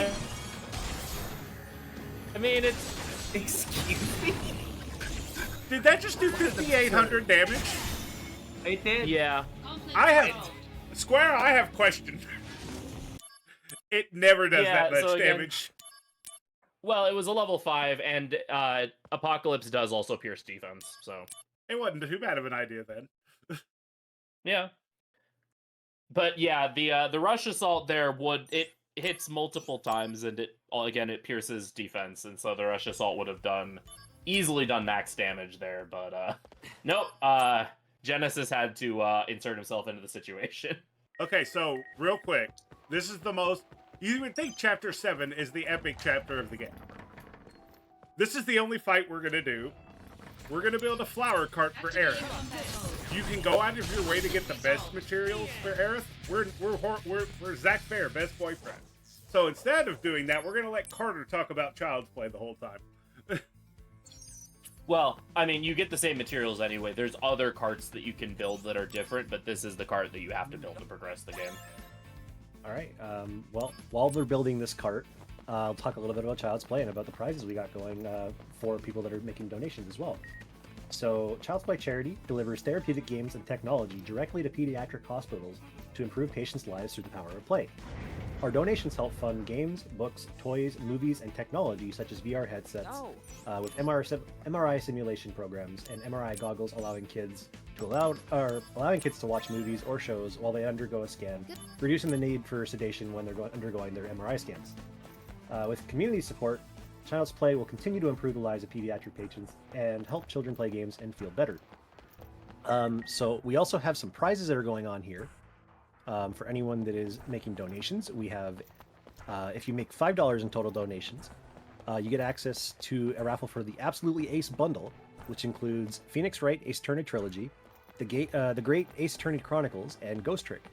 I mean, it's... Excuse me? Did that just do 5,800 damage? It did? Yeah. I have... Square, I have questions. It never does that much so again, damage. Well, it was a level 5, and Apocalypse does also pierce defense, so... It wasn't too bad of an idea then. Yeah. But yeah, the Rush Assault there it hits multiple times, and it pierces defense, and so the Rush Assault would have easily done max damage there, but nope, Genesis had to insert himself into the situation. Okay, so real quick, this is the most... You would think Chapter 7 is the epic chapter of the game. This is the only fight we're gonna do. We're gonna build a flower cart for Aerith. You can go out of your way to get the best materials for Aerith. We're Zach Fair, best boyfriend. So instead of doing that, we're gonna let Carter talk about Child's Play the whole time. Well, I mean, you get the same materials anyway. There's other carts that you can build that are different, but this is the cart that you have to build to progress the game. All right. Well, while we're building this cart, I'll talk a little bit about Child's Play and about the prizes we got going for people that are making donations as well. So, Child's Play Charity delivers therapeutic games and technology directly to pediatric hospitals to improve patients' lives through the power of play. Our donations help fund games, books, toys, movies, and technology such as VR headsets with MRI simulation programs and MRI goggles, allowing kids to watch movies or shows while they undergo a scan, reducing the need for sedation when they're undergoing their MRI scans. With community support, Child's Play will continue to improve the lives of pediatric patrons and help children play games and feel better. So we also have some prizes that are going on here. For anyone that is making donations, we have, if you make $5 in total donations, you get access to a raffle for the Absolutely Ace bundle, which includes Phoenix Wright Ace Attorney Trilogy, the Great Ace Attorney Chronicles, and Ghost Trick.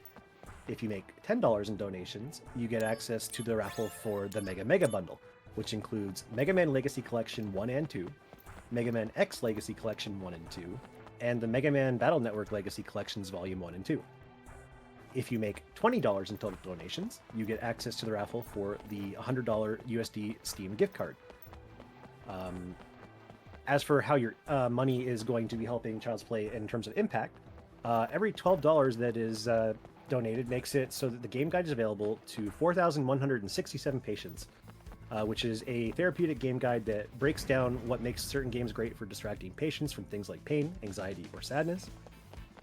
If you make $10 in donations, you get access to the raffle for the Mega bundle, which includes Mega Man Legacy Collection 1 and 2, Mega Man X Legacy Collection 1 and 2, and the Mega Man Battle Network Legacy Collections Volume 1 and 2. If you make $20 in total donations, you get access to the raffle for the $100 USD Steam gift card. As for how your money is going to be helping Child's Play in terms of impact, every $12 that is donated makes it so that the game guide is available to 4,167 patients, which is a therapeutic game guide that breaks down what makes certain games great for distracting patients from things like pain, anxiety, or sadness.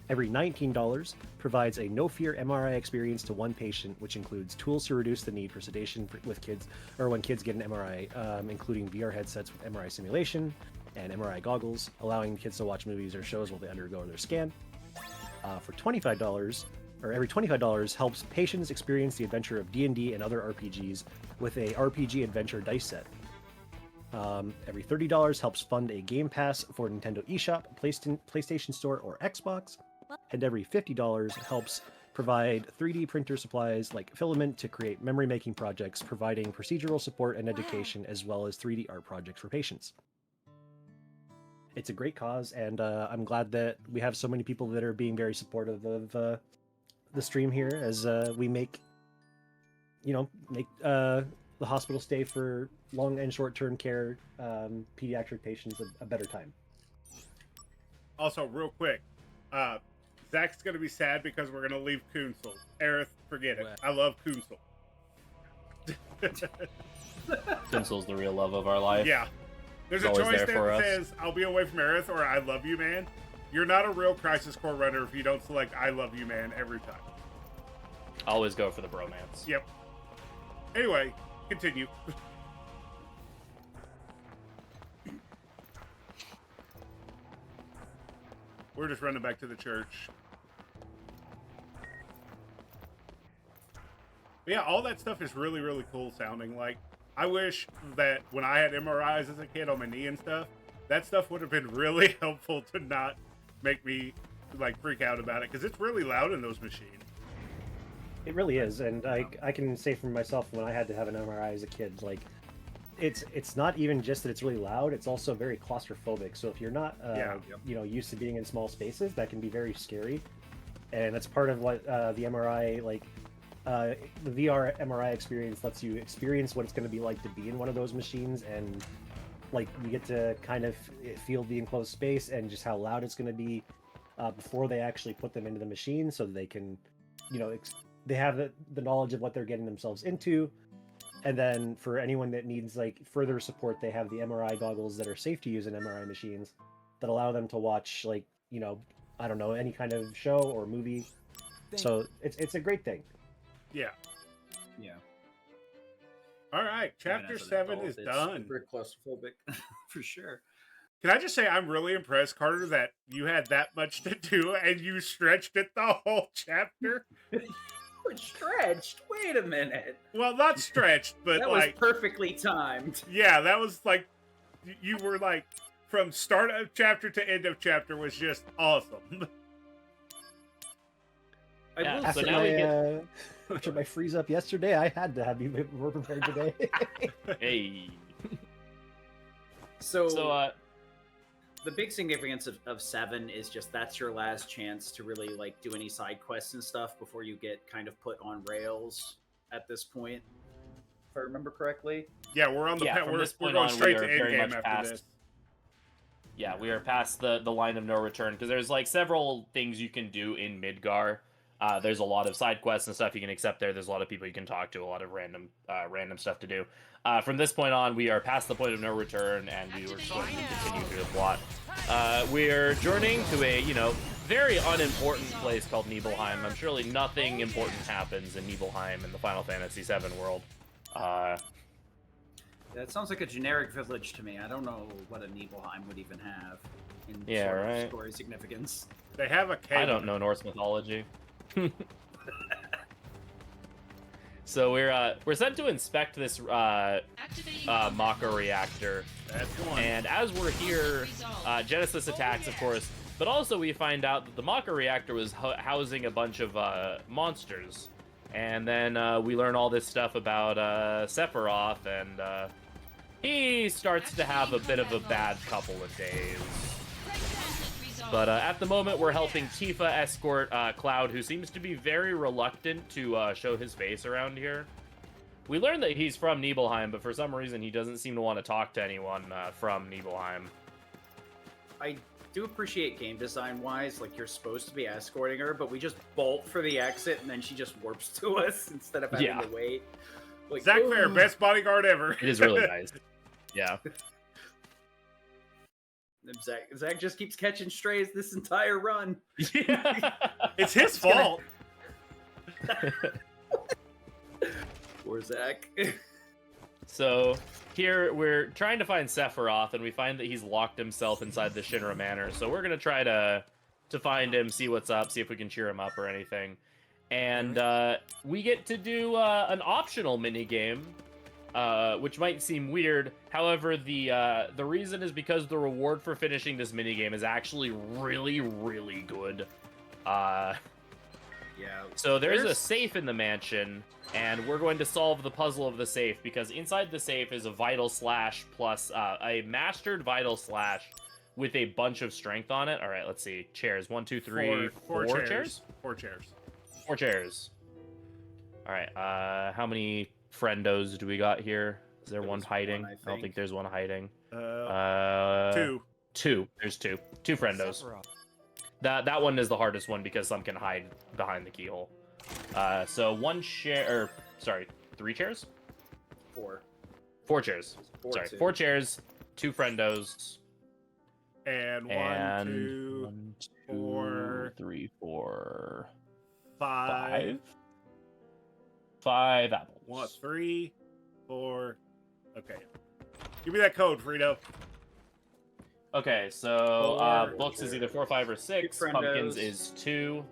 Every $19 provides a no-fear MRI experience to one patient, which includes tools to reduce the need for sedation with kids, or when kids get an MRI, including VR headsets with MRI simulation and MRI goggles, allowing kids to watch movies or shows while they undergo their scan. For $25, or every $25 helps patients experience the adventure of D&D and other RPGs with a RPG adventure dice set. Every $30 helps fund a Game Pass for Nintendo eShop, PlayStation Store, or Xbox. And every $50 helps provide 3D printer supplies like filament to create memory-making projects, providing procedural support and education, as well as 3D art projects for patients. It's a great cause, and I'm glad that we have so many people that are being very supportive of the stream here as we make the hospital stay for long and short-term care pediatric patients a better time. Also, real quick, Zach's going to be sad because we're going to leave Kunsel. Aerith, forget it. I love Kunsel. Kunsel's the real love of our life. Yeah. There's He's a always choice there for that us. says, I'll be away from Aerith, or I love you, man. You're not a real Crisis Core runner if you don't select I love you, man, every time. Always go for the bromance. Yep. Anyway, continue. We're just running back to the church. But yeah, all that stuff is really, really cool sounding. Like, I wish that when I had MRIs as a kid on my knee and stuff, that stuff would have been really helpful to not make me, like, freak out about it. Because it's really loud in those machines. It really is, and I can say for myself, when I had to have an MRI as a kid, like, it's not even just that it's really loud, it's also very claustrophobic. So if you're not used to being in small spaces, that can be very scary. And that's part of what the MRI, like the VR MRI experience lets you experience what it's going to be like to be in one of those machines, and like you get to kind of feel the enclosed space and just how loud it's going to be before they actually put them into the machine, so that they can, they have the knowledge of what they're getting themselves into. And then for anyone that needs like further support, they have the MRI goggles that are safe to use in MRI machines that allow them to watch, like, I don't know, any kind of show or movie. So it's a great thing. Yeah. Yeah. All right, chapter 7 is done. Super claustrophobic, for sure. Can I just say I'm really impressed, Carter, that you had that much to do and you stretched it the whole chapter? We're stretched. Wait a minute. Well, not stretched, but That like was perfectly timed. yeah, that was like you were like from start of chapter to end of chapter was just awesome. I will So After now we get- after my freeze up yesterday, I had to be more prepared today. Hey. So, So, the big significance of 7 is just that's your last chance to really like do any side quests and stuff before you get kind of put on rails at this point, if I remember correctly. Yeah, we're on the from we're this point going on, straight we to are end very game much after past. this. Yeah, we are past the line of no return because there's like several things you can do in Midgar There's a lot of side quests and stuff you can accept there. There's a lot of people you can talk to, a lot of random stuff to do. From this point on, we are past the point of no return, and we were just going to continue through the plot. We're journeying to a, very unimportant place called Nibelheim. I'm surely nothing important happens in Nibelheim in the Final Fantasy VII world. That sounds like a generic village to me. I don't know what a Nibelheim would even have in Yeah, sort of right. story significance. They have a cave. I don't know Norse mythology. So we're sent to inspect this Maka reactor, That's one. and as we're here, Genesis attacks, of course, but also we find out that the Maka reactor was housing a bunch of monsters, and then we learn all this stuff about Sephiroth, and he starts to have a bit of a bad couple of days. But at the moment, we're helping Tifa escort Cloud, who seems to be very reluctant to show his face around here. We learned that he's from Nibelheim, but for some reason, he doesn't seem to want to talk to anyone from Nibelheim. I do appreciate game design-wise, like you're supposed to be escorting her, but we just bolt for the exit, and then she just warps to us instead of having Yeah. to wait. Like, Zach ooh. Fair, best bodyguard ever. It is really nice. Yeah. Zach just keeps catching strays this entire run. Yeah. It's his gonna- fault. Poor Zach. So here we're trying to find Sephiroth, and we find that he's locked himself inside the Shinra Manor. So we're gonna try to find him, see what's up, see if we can cheer him up or anything. And we get to do an optional mini game, which might seem weird. However, the reason is because the reward for finishing this mini game is actually really, really good. Yeah. So there's a safe in the mansion, and we're going to solve the puzzle of the safe, because inside the safe is a Vital Slash plus a mastered Vital Slash with a bunch of strength on it. All right, let's see. Chairs. 1, 2, 3, Four chairs? chairs. 4 chairs. 4 chairs. All right, how many friendos do we got here? Is there one was hiding? one, I I don't think. think there's one hiding. 2. 2. There's 2. 2 friendos. That one is the hardest one because some can hide behind the keyhole. So 1 chair, or sorry, 3 chairs? 4. 4 chairs. Four, Sorry, two. 4 chairs, 2 friendos, And 1, and 2, 1, 2, four, 3, 4, 5. 5 apples. 1, 3, 4. Okay. Give me that code, Frito. Okay, so Four, books is either 4, 5, or 6. friendos. Pumpkins is 2.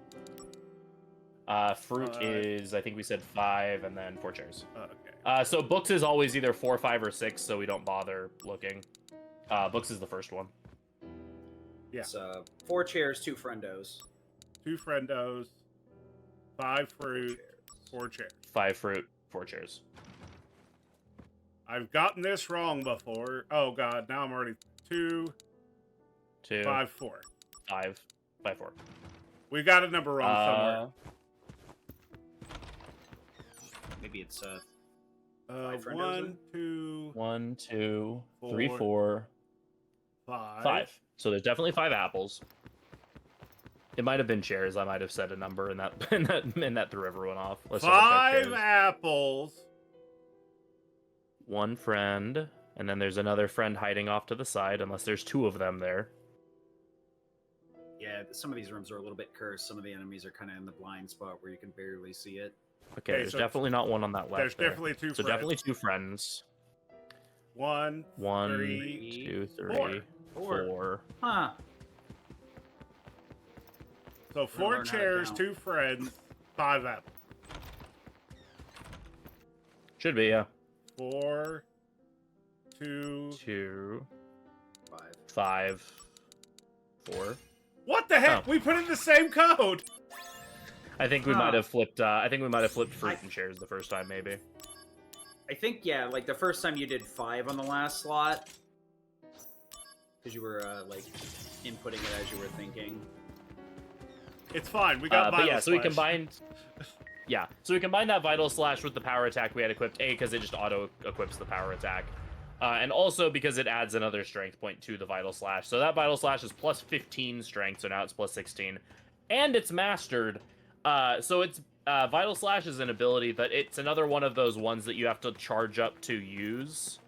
Fruit is, I think we said 5, and then 4 chairs. Okay. So books is always either 4, 5, or 6, so we don't bother looking. Books is the first one. Yeah. It's 4 chairs, 2 friendos. 2 friendos, 5 fruit, 4 chairs. 5 fruit, 4 chairs. I've gotten this wrong before. Oh god, now I'm already 2, 2, 5, 4. 5, 5, 4. We got a number wrong somewhere. Maybe it's 1, friendos 2, 1, 2, 3, 4, 4, 5. 5. So there's definitely 5 apples. It might have been chairs. I might have said a number, and that threw everyone off. Let's double check 5 chairs. apples. 1 friend, and then there's another friend hiding off to the side, unless there's 2 of them there. yeah. Some of these rooms are a little bit cursed. Some of the enemies are kind of in the blind spot where you can barely see it. Okay, Okay, there's so definitely not one on that left. There's there. definitely 2 So friends. definitely 2 friends. 1, 1, 3, 2, 3, 4. 4. Huh. So 4 learn how to chairs, count. 2 friends, 5 apples. Should be, yeah. 4, 2. 2, 5. 5, 4. What the heck? Oh. We put in the same code. I think we Huh. might have flipped. I think we might have flipped fruit and chairs the first time, maybe. I think, yeah, like the first time you did 5 on the last slot. Because you were, like, inputting it as you were thinking. It's fine. We got But yeah, Vital so we Slash. combined. Yeah, so we combined that Vital Slash with the power attack we had equipped. A, because it just auto equips the power attack, and also because it adds another strength point to the Vital Slash. So that Vital Slash is plus 15 strength, so now it's plus 16, and it's mastered. So it's Vital Slash is an ability, but it's another one of those ones that you have to charge up to use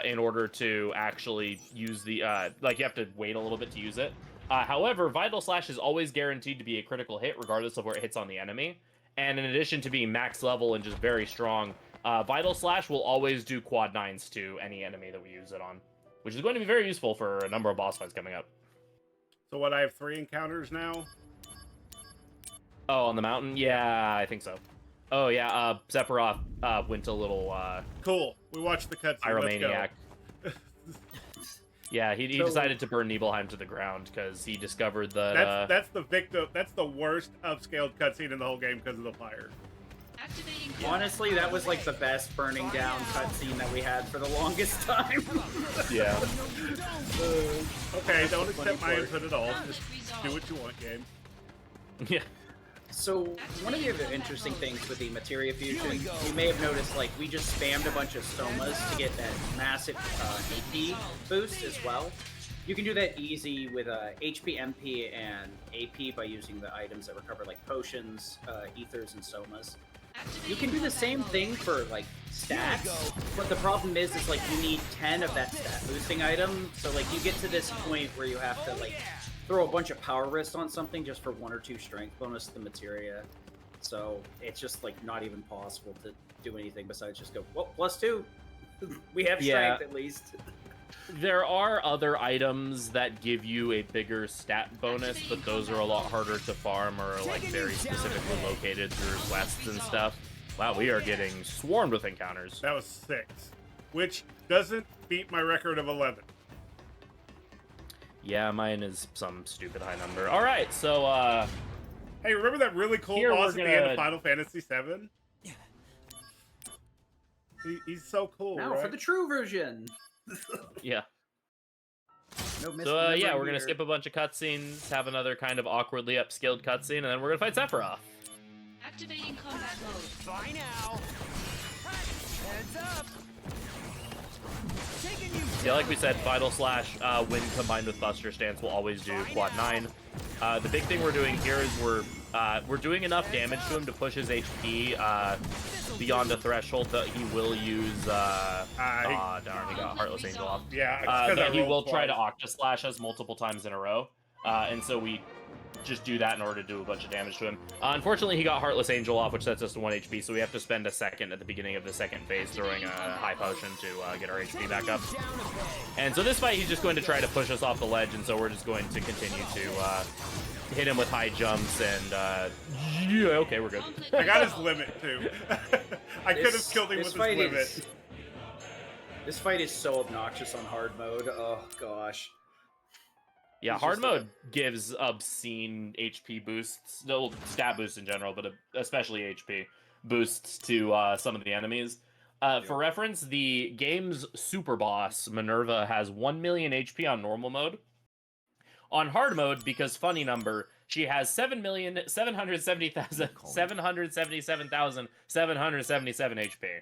in order to actually use the like you have to wait a little bit to use it. However, Vital Slash is always guaranteed to be a critical hit regardless of where it hits on the enemy. And in addition to being max level and just very strong, Vital Slash will always do quad 9s to any enemy that we use it on, which is going to be very useful for a number of boss fights coming up. So what? I have 3 encounters now. Oh, on the mountain? Yeah, I think so. Oh, yeah, Sephiroth went a little Cool. We watched the cutscene. pyromaniac. Yeah, he So- decided to burn Nibelheim to the ground because he discovered that... That's the victim. That's the worst upscaled cutscene in the whole game because of the fire. Activating Honestly, that was like the best burning down cutscene that we had for the longest time. yeah. Okay, don't accept my part. input at all. Just Resolved. do what you want, game. Yeah. So one of the other interesting things with the materia fusion, you may have noticed, like, we just spammed a bunch of somas to get that massive AP boost as well. You can do that easy with HP, MP, and AP by using the items that recover, like potions, ethers, and somas. You can do the same thing for like stats, but the problem is like you need 10 of that stat boosting item. So like you get to this point where you have to like throw a bunch of power wrist on something just for 1 or 2 strength bonus to the materia. So it's just like not even possible to do anything besides just go, well, +2. We have Yeah. strength at least. There are other items that give you a bigger stat bonus, but those are a lot harder to farm or like very specifically located through quests and stuff. Wow, we are getting swarmed with encounters. That was 6, which doesn't beat my record of 11. Yeah, mine is some stupid high number. All right, so Hey, remember that really cool Here boss we're at the end gonna- of Final Fantasy VII? He's so cool, Now right? for the true version. yeah. No So yeah, we're gonna skip a bunch of cutscenes, have another kind of awkwardly upskilled cutscene, and then we're gonna fight Sephiroth. Activating combat mode. Bye now. Heads up. Taking you. Yeah, like we said, Vital Slash, when combined with Buster Stance, will always do quad 9. The big thing we're doing here is we're doing enough damage to him to push his HP beyond a threshold that he will use. Darn, he got Heartless Angel off. Yeah, it's 'cause I That he rolled will try to twice. Octa Slash us multiple times in a row, and so we just do that in order to do a bunch of damage to him. Unfortunately, he got Heartless Angel off, which sets us to 1 HP, so we have to spend a second at the beginning of the second phase throwing a high potion to get our HP back up. And so this fight, he's just going to try to push us off the ledge, and so we're just going to continue to hit him with high jumps, and yeah, okay, we're good. I got his limit, too. I could have killed him with his limit. This fight is so obnoxious on hard mode. Oh gosh. Yeah, He's hard just mode gives obscene HP boosts, no stat boosts in general, but especially HP boosts to some of the enemies. For reference, the game's super boss, Minerva, has 1 million HP on normal mode. On hard mode, because funny number, she has 777,777 HP.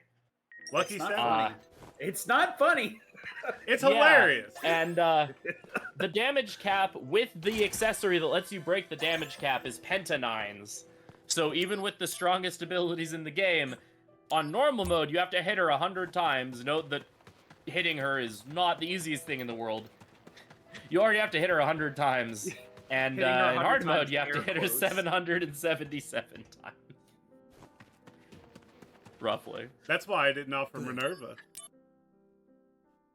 Lucky It's not 7. funny. It's not funny. It's Yeah, hilarious. And the damage cap with the accessory that lets you break the damage cap is Penta-9s. So even with the strongest abilities in the game, on normal mode, you have to hit her 100 times. Note that hitting her is not the easiest thing in the world. You already have to hit her 100 times. And in Hitting her 100 hard mode, times, you have to air hit her quotes. 777 times. Roughly. That's why I didn't offer Minerva.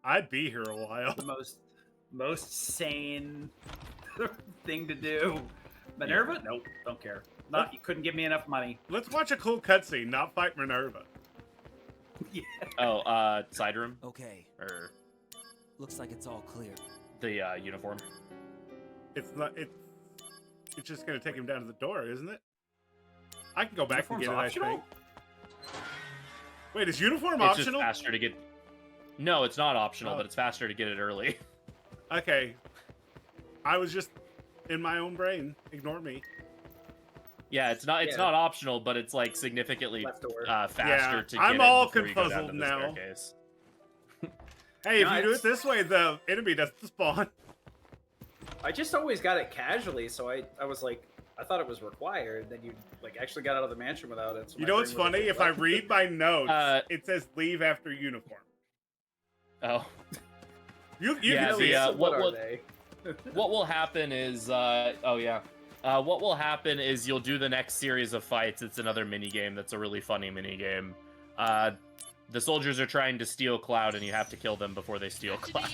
I'd be here a while. The most sane thing to do. Minerva? Nope, don't care. Not you couldn't give me enough money. Let's watch a cool cutscene, not fight Minerva. Yeah. Oh, side room? Okay, Or looks like it's all clear. the uniform? It's not. It's just gonna take him down to the door, isn't it? I can go back and Uniform's get it. I optional? think. Wait, is uniform It's optional? just faster to get. No, it's not optional, Oh. but it's faster to get it early. Okay. I was just in my own brain. Ignore me. Yeah, it's not. It's Yeah. not optional, but it's like significantly Left door. faster Yeah, to get I'm it all before you go down confuzzled to the now. staircase. Hey, if No, you do it it's- this way, the enemy doesn't spawn. I just always got it casually, so I was like, I thought it was required. Then you like actually got out of the mansion without it. So You my know what's brain was funny? like, If I what? read my notes, it says leave after uniform. Oh. You Yeah, can see the, it. What are they? what will happen is what will happen is you'll do the next series of fights. It's another mini game that's a really funny mini game. The soldiers are trying to steal Cloud, and you have to kill them before they steal Cloud.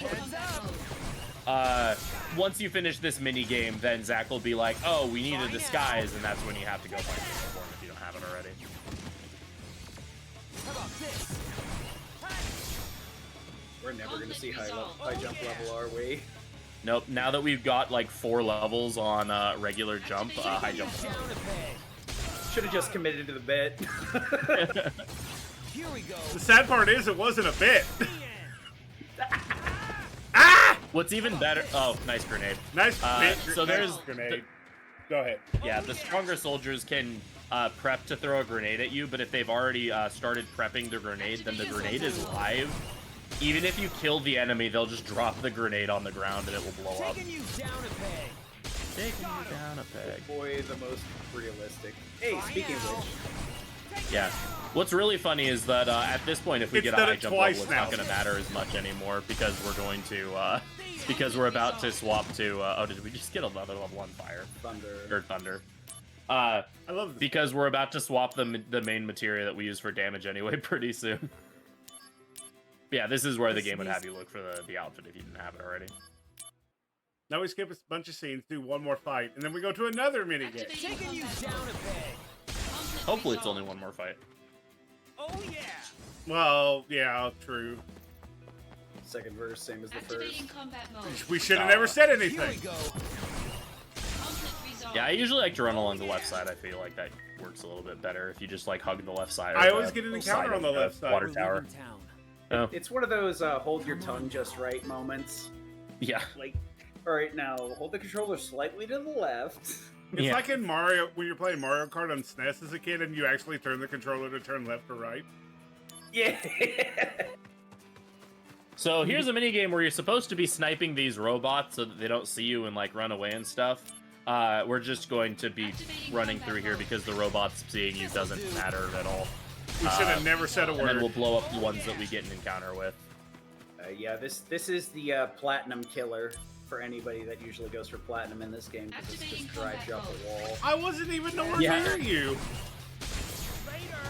Once you finish this mini game, then Zach will be like, "Oh, we need a disguise," and that's when you have to go find the uniform if you don't have it already. How about this? We're never gonna see high jump level, are we? Nope. Now that we've got like 4 levels on regular jump, high jump. Should have just committed to the bit. Here we go. The sad part is it wasn't a bit. What's even better? Oh, nice grenade. Nice bit. So there's grenade. Go ahead. Yeah, the stronger soldiers can prep to throw a grenade at you, but if they've already started prepping the grenade, then the grenade is live. Even if you kill the enemy, they'll just drop the grenade on the ground and it will blow up. Taking you down a peg. Taking you down a peg. Boy, the most realistic. Hey, speaking of which, Yeah. What's really funny is that at this point, if we It's get a done high it jump twice level, it's now. not going to matter as much anymore because we're going to because we're about to swap to. Oh, did we just get another level on fire? Thunder. I love this. Because we're about to swap the main materia that we use for damage anyway pretty soon. Yeah, this is where the game would have you look for the outfit if you didn't have it already. Now we skip a bunch of scenes, do one more fight, and then we go to another minigame. Taking you down a peg. Hopefully it's only one more fight. Oh yeah. Well, yeah, true. second verse, same as the Activating first. combat mode. We should have never said Here we anything. go. Conflict resolved. Yeah, I usually like to run along the left side. I feel like that works a little bit better if you just like hug the left side. I or always the get an side encounter of on the left side. Water We're tower. leaving town. Oh, It's one of those hold your tongue just right moments. yeah. Like, all right, now hold the controller slightly to the left. It's Yeah. like in Mario, when you're playing Mario Kart on SNES as a kid and you actually turn the controller to turn left or right. Yeah. So here's a mini game where you're supposed to be sniping these robots so that they don't see you and like run away and stuff. We're just going to be running through here because the robots seeing you doesn't matter at all. We should have never said a And then we'll word. blow up the ones that we get an encounter with. Yeah, this is the platinum killer for anybody that usually goes for platinum in this game because it just drives you up a wall. I wasn't even nowhere Yeah. near you.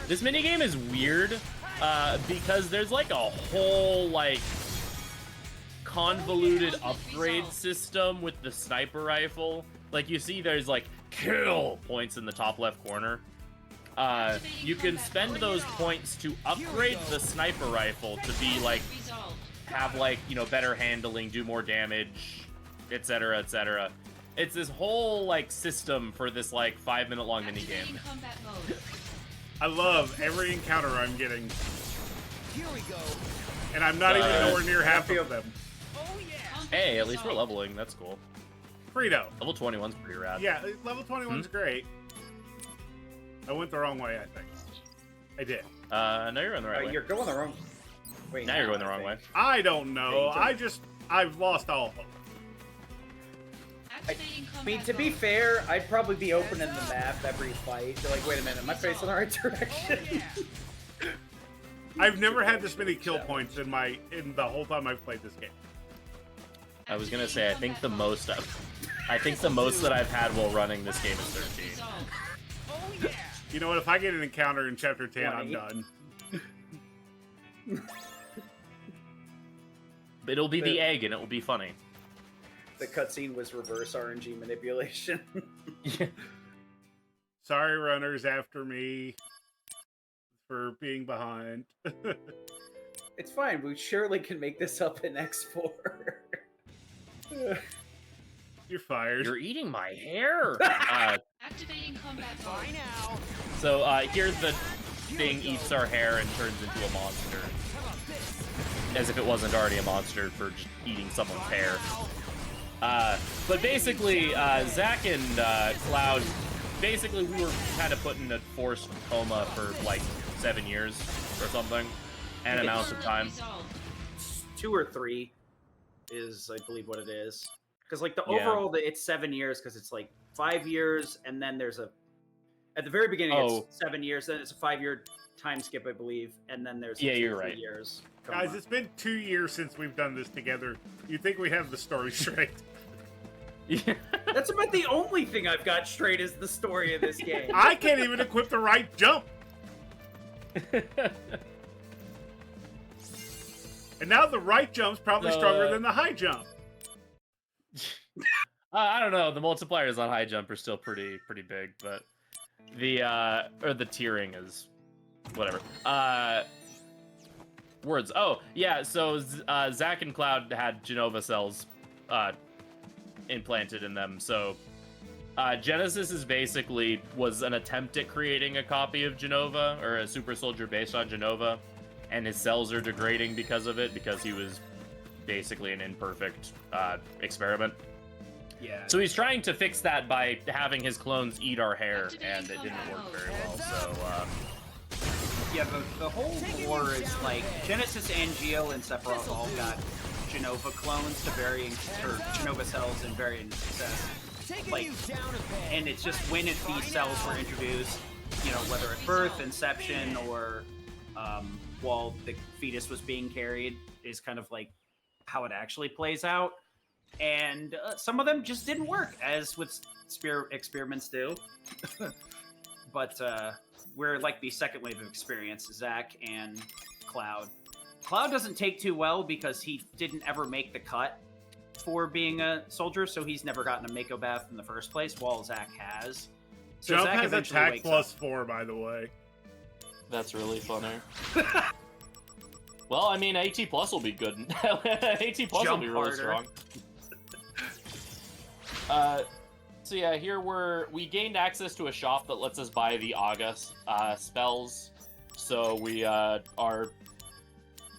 This mini game is weird because there's like a whole like convoluted upgrade system with the sniper rifle. Like you see there's like kill points in the top left corner. You can spend those points to upgrade the sniper rifle to be like Resolved. have like, you know, better handling, do more damage, etc., etc. It's this whole like system for this like 5-minute long mini Activating game. combat mode. I love every encounter I'm getting, Here we go. and I'm not even nowhere near half of them. Oh yeah. Conflict Hey, at least we're resolved. leveling. That's cool. Frito. Level 21's pretty rad. Yeah, level 21's great. I went the wrong way, I think. I did. No, you're in the right way. You're going the wrong. Wait, Now you're going the I wrong way. think. I don't know. Hey, I've lost all hope. Activating I mean, combat to be mode. fair, I'd probably be opening the map every fight. Be like, wait a minute, am I facing the right direction? I've never had this many kill points in the whole time I've played this game. I was gonna say, I think the most that I've had while running this game is 13. Resolved. Oh yeah. You know what? If I get an encounter in Chapter 10, I'm 20. done. But it'll be the egg, and it will be funny. The cutscene was reverse RNG manipulation. Sorry, runners after me for being behind. It's fine. We surely can make this up in X4. You're fired. You're eating my hair. Activating combat mode. Bye now. So here the thing eats our hair and turns into a monster, How about this? as if it wasn't already a monster for just eating someone's hair. But basically, Zach and Cloud, basically we were kind of put in a forced coma for like 7 years or something, an amount of time. Resolved. 2 or 3 is, I believe, what it is. Because like the Yeah. overall, it's 7 years because it's like 5 years, and then there's at the very beginning Oh. it's 7 years, then it's a 5-year time skip, I believe, and then there's Yeah, 2 you're 3 right. years. Guys, it's been 2 years since we've done this together. You think we have the story straight? Yeah. That's about the only thing I've got straight is the story of this game. I can't even equip the right jump. And now the right jump's probably So, stronger than the high jump. I don't know. The multipliers on high jump are still pretty big, but the tiering is whatever. Words. Oh yeah. So Zach and Cloud had Genova cells implanted in them. So Genesis is basically was an attempt at creating a copy of Genova or a super soldier based on Genova, and his cells are degrading because of it because he was basically an imperfect experiment. Yeah. So he's trying to fix that by having his clones eat our hair, and it didn't work very well. So Yeah, the whole lore is like Genesis and Geo and Sephiroth all got Genova clones to varying, or Genova cells in varying success. Like, and it's just when these cells were introduced, you know, whether at birth, inception, or while the fetus was being carried, is kind of like how it actually plays out. And some of them just didn't work, as with experiments do. But we're like the second wave of experience, Zach and Cloud. Cloud doesn't take too well because he didn't ever make the cut for being a soldier, so he's never gotten a Mako bath in the first place, while Zach has. So Jump Zach has eventually attack wakes plus up. 4, by the way. that's really funny. Well, I mean, AT plus will be good. AT plus will Jump be really harder. strong. So yeah, here we gained access to a shop that lets us buy the August spells. So we are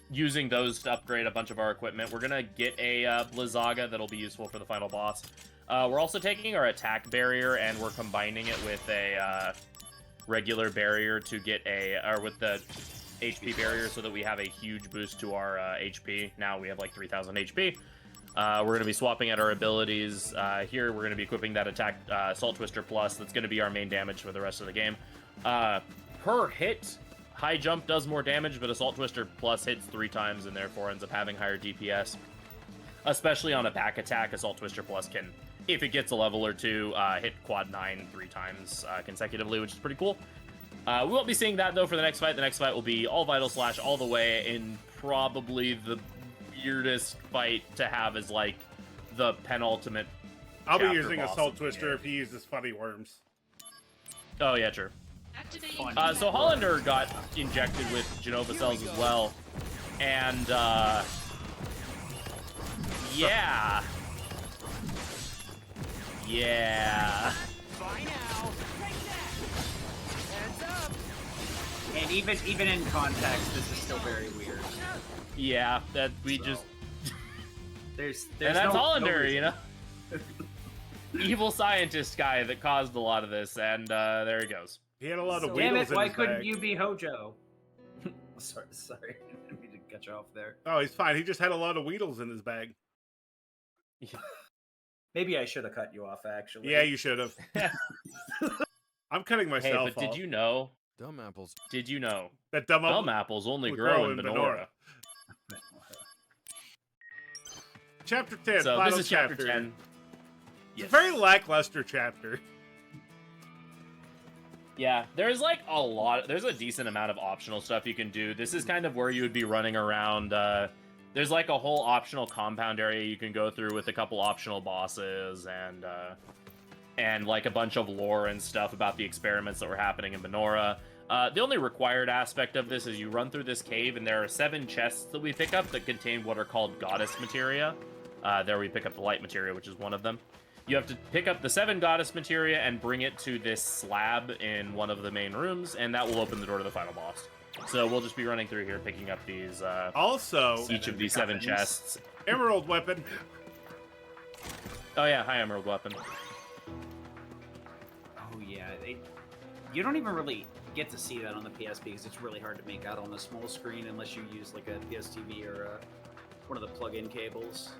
using those to upgrade a bunch of our equipment. We're gonna get a Blizzaga that'll be useful for the final boss. We're also taking our attack barrier and we're combining it with a regular barrier to get with the HP barrier so that we have a huge boost to our HP. Now we have like 3,000 HP. We're going to be swapping out our abilities. Here, we're going to be equipping that attack Salt Twister Plus. That's going to be our main damage for the rest of the game. Per hit, high jump does more damage, but Assault Twister Plus hits 3 times and therefore ends up having higher DPS. Especially on a back attack, Assault Twister Plus can, if it gets a level or 2, hit quad 9 3 times consecutively, which is pretty cool. We won't be seeing that, though, for the next fight. The next fight will be all Vital Slash all the way in probably the weirdest fight to have as, like, the penultimate I'll be chapter using boss Assault of the Twister game. if he uses Funny Worms. Oh, yeah, true. Activating So Hollander got injected with Genova cells as well. And, yeah. Yeah. Bye now. Take that. Hands up. And even in context, this is still very weird. Yeah, that we So, just... There's And that's no Hollander, reason. you know? Evil scientist guy that caused a lot of this, and there he goes. He had a lot of Damn Weedles it! Why in his couldn't bag. you be Hojo? sorry, I didn't mean to cut you off there. Oh, he's fine. He just had a lot of Weedles in his bag. Maybe I should have cut you off. Actually, Yeah, you should have. I'm cutting Hey, myself but off. did you know Dumb apples. That dumb Dumb apples only will grow in Benora? Chapter 10, So final this is chapter 10. It's a very lackluster chapter. Yeah, there's like a lot. There's a decent amount of optional stuff you can do. This is kind of where you would be running around. There's like a whole optional compound area you can go through with a couple optional bosses and like a bunch of lore and stuff about the experiments that were happening in Benora. The only required aspect of this is you run through this cave and there are 7 chests that we pick up that contain what are called goddess materia. There we pick up the light materia, which is one of them. You have to pick up the 7 goddess materia and bring it to this slab in one of the main rooms, and that will open the door to the final boss. So we'll just be running through here, picking up these, Also, each of these 7 chests. Emerald Weapon. Oh yeah, hi Emerald Weapon. Oh yeah, you don't even really get to see that on the PSP because it's really hard to make out on the small screen unless you use like a PSTV or one of the plug-in cables.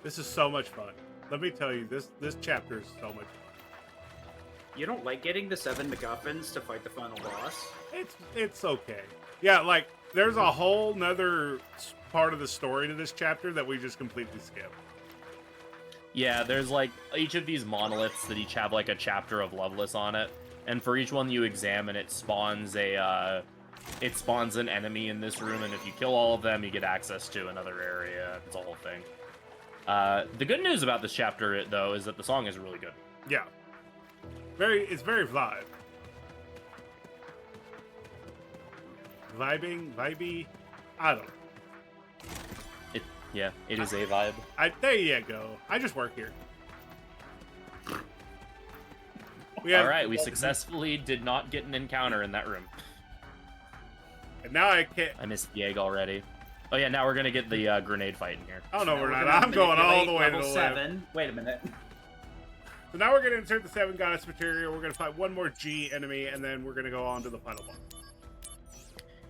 This is so much fun. Let me tell you, this chapter is so much fun. You don't like getting the 7 MacGuffins to fight the final boss? It's okay. Yeah, like there's a whole nother part of the story to this chapter that we just completely skipped. Yeah, there's like each of these monoliths that each have like a chapter of Loveless on it, and for each one you examine, it spawns an enemy in this room, and if you kill all of them, you get access to another area. It's a whole thing. The good news about this chapter, though, is that the song is really good. Yeah, it's very vibey. I don't know. It is a vibe. There you go. I just work here. All right, we successfully did not get an encounter in that room. And now I can't. I missed the egg already. Oh yeah, now we're gonna get the grenade fight in here. Oh no, Now we're not. gonna I'm going all the way to level the 7. left. Wait a minute. So now we're gonna insert the 7 goddess material. We're gonna fight one more G enemy, and then we're gonna go on to the final boss.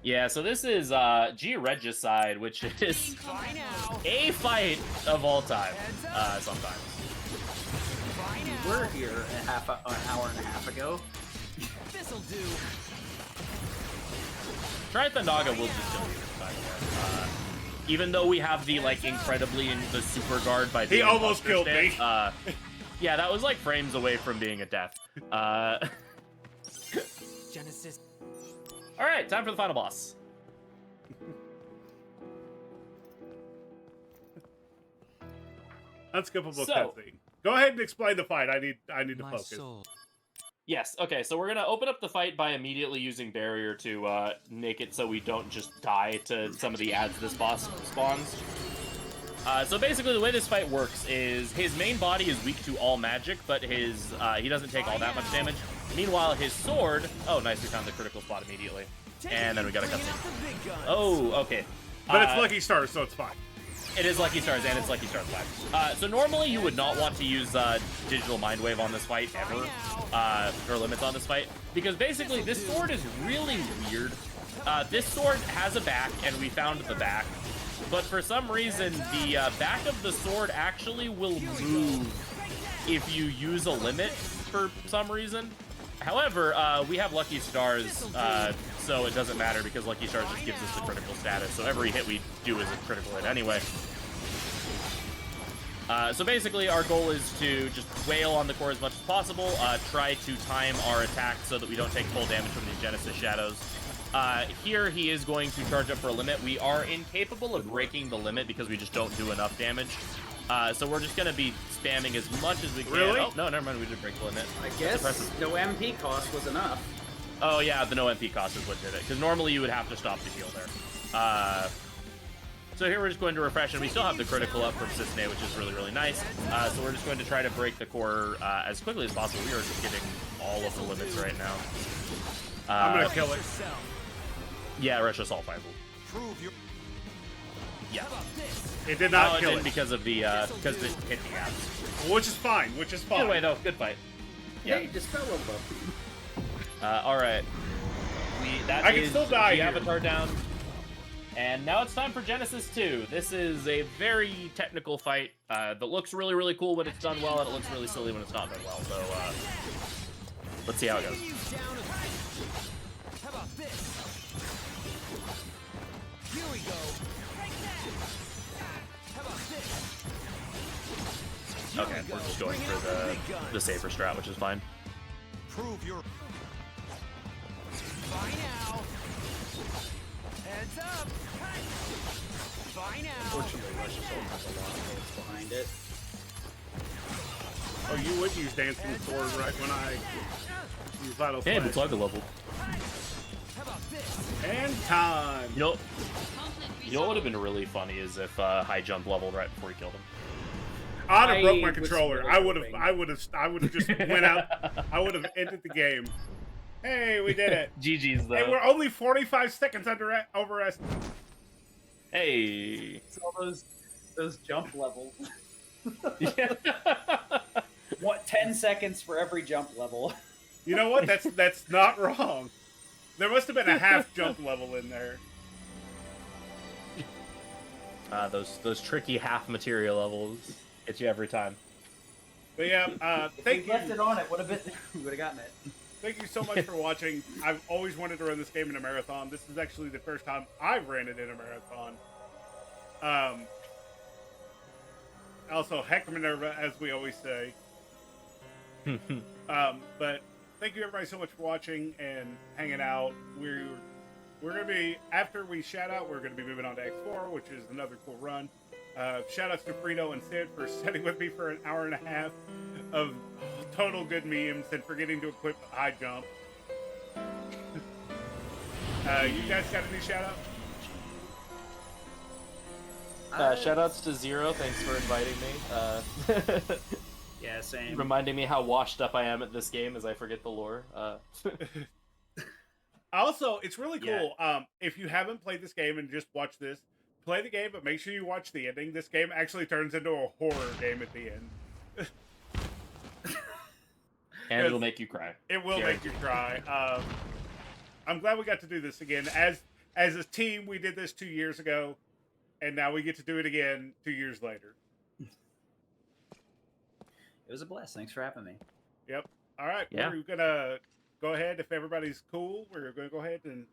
Yeah, so this is G Regicide, which is a fight of all time. Sometimes. We were here an hour and a half ago. This'll do. Naga will just kill you by the way. Even though we have the like incredibly the super guard by He almost killed me. Yeah, that was like frames away from being a death. Genesis. All right, time for the final boss. Unskippable So- cutscene. Go ahead and explain the fight. I need to My focus. soul. Yes, okay, so we're gonna open up the fight by immediately using barrier to make it so we don't just die to some of the ads this boss spawns. So basically the way this fight works is his main body is weak to all magic, but his he doesn't take all that much damage. Meanwhile, his sword... Oh, nice, we found the critical spot immediately. And then we got a cutscene. Oh, okay. But it's Lucky Stars, so it's fine. It is Lucky Stars, and it's Lucky Stars 5. So normally you would not want to use Digital Mind Wave on this fight, ever. Or limits on this fight. Because basically, this sword is really weird. This sword has a back, and we found the back. But for some reason, the back of the sword actually will move if you use a limit for some reason. However, we have Lucky Stars, so it doesn't matter because Lucky Stars just gives us the critical status. So every hit we do is a critical hit anyway. So basically, our goal is to just wail on the core as much as possible, try to time our attack so that we don't take full damage from these Genesis Shadows. Here, he is going to charge up for a limit. We are incapable of breaking the limit because we just don't do enough damage. So we're just going to be spamming as much as we can. Really? Oh, no, never mind. We did break the limit. I guess no MP cost was enough. Oh, yeah, the no MP cost is what did it. Because normally you would have to stop the heal there. So here we're just going to refresh, and we still have the critical up from Sisney, which is really, really nice. So we're just going to try to break the core as quickly as possible. We are just getting all of the limits right now. I'm gonna kill it. Yeah, Rush Assault Rifle. Yeah. It did not It kill didn't it. because of the because it hit the abs. Which is fine. Either way, though, good fight. Yeah. Hey, dispel above. All right. I can still die the here. Avatar down. And now it's time for Genesis 2. This is a very technical fight that looks really, really cool when it's done well, and it looks really silly when it's not done well. So let's see how it goes. How about this? Here we go. Take that. How about this? Okay, we're just going for the safer strat, which is fine. Prove your. Bye now. Heads up. Bye now. Fortunately, Rush Assault has a lot of hits behind it. Oh, you would use Dancing Sword right when I use Vital Hey, Flash. but the level. How about this? And time. You know Conflict what would have resolved. been really funny is if High Jump leveled right before he killed him. I'd have broke my I was controller. really I would have just went out. I would have ended the game. Hey, we did it. GG's, though. Hey, we're only 45 seconds over us. Hey. All those jump levels. Yeah. What? 10 seconds for every jump level. You know what? That's not wrong. There must have been a half jump level in there. Those tricky half material levels hit you every time. But yeah, If thank we you. left it on, it would have been. We would have gotten it. Thank you so much for watching. I've always wanted to run this game in a marathon. This is actually the first time I've ran it in a marathon. Also, heck Minerva, as we always say. But thank you everybody so much for watching and hanging out. We're gonna be, after we shout out, we're gonna be moving on to X4, which is another cool run. Shout outs to Frito and Sid for sitting with me for an hour and a half of total good memes and forgetting to equip high jump. You guys got any shout out? Shout outs to Zero. Thanks for inviting me. Yeah, same. Reminding me how washed up I am at this game as I forget the lore. Also, it's really cool. If you haven't played this game and just watch this, play the game, but make sure you watch the ending. This game actually turns into a horror game at the end. And it'll make you cry. It will make you cry. I'm glad we got to do this again. As a team, we did this 2 years ago, and now we get to do it again 2 years later. It was a blast. Thanks for having me. Yep. All right. Yeah. We're going to go ahead. If everybody's cool, we're going to go ahead and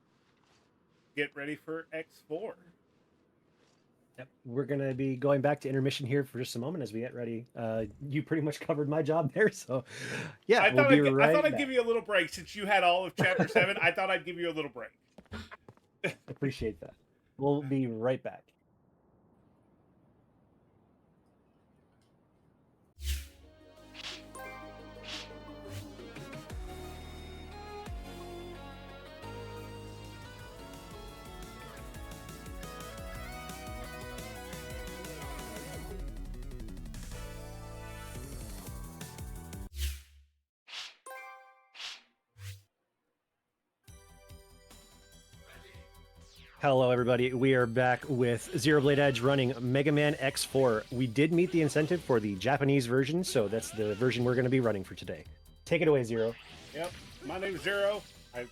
get ready for X4. Yep. We're going to be going back to intermission here for just a moment as we get ready. You pretty much covered my job there, so yeah, I thought right I'd give you a little break since you had all of Chapter 7. I thought I'd give you a little break. Appreciate that. We'll be right back. Hello, everybody. We are back with xerobladedge running Mega Man X4. We did meet the incentive for the Japanese version, so that's the version we're going to be running for today. Take it away, Zero. Yep. My name's Zero. I'm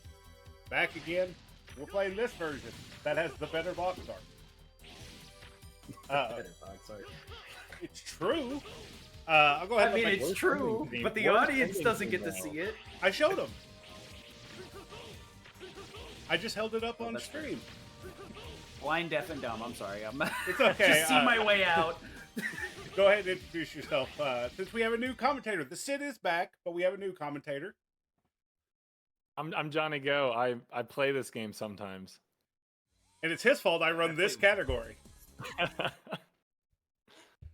back again. We're playing this version that has the better box art. It's true. I'll go ahead. I mean, it's true, but the audience doesn't get to see it. I showed them. I just held it up on stream. Blind, deaf, and dumb. I'm sorry. I'm It's okay. just see my way out. Go ahead and introduce yourself. Since we have a new commentator, the Sid is back, but we have a new commentator. I'm Johnny Go. I play this game sometimes. And it's his fault I run this category.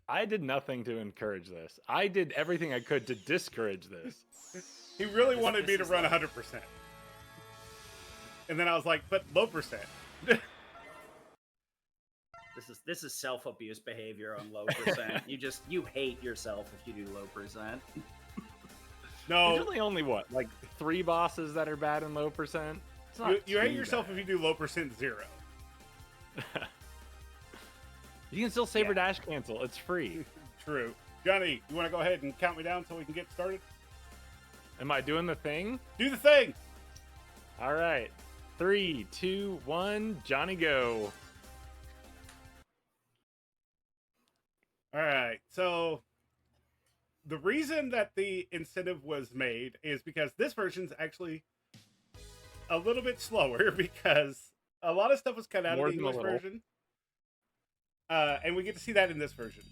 I did nothing to encourage this. I did everything I could to discourage this. He really wanted me to run 100%. And then I was like, but low percent. This is self-abuse behavior on low percent. You hate yourself if you do low percent. No. There's really only what, like 3 bosses that are bad in low percent? You hate yourself if you do low percent 0. You can still saber dash cancel. It's free. True. Johnny, you want to go ahead and count me down so we can get started? Am I doing the thing? Do the thing. All right. 3, 2, 1, Johnny Go. All right. So the reason that the incentive was made is because this version's actually a little bit slower because a lot of stuff was cut out of the English version. And we get to see that in this version.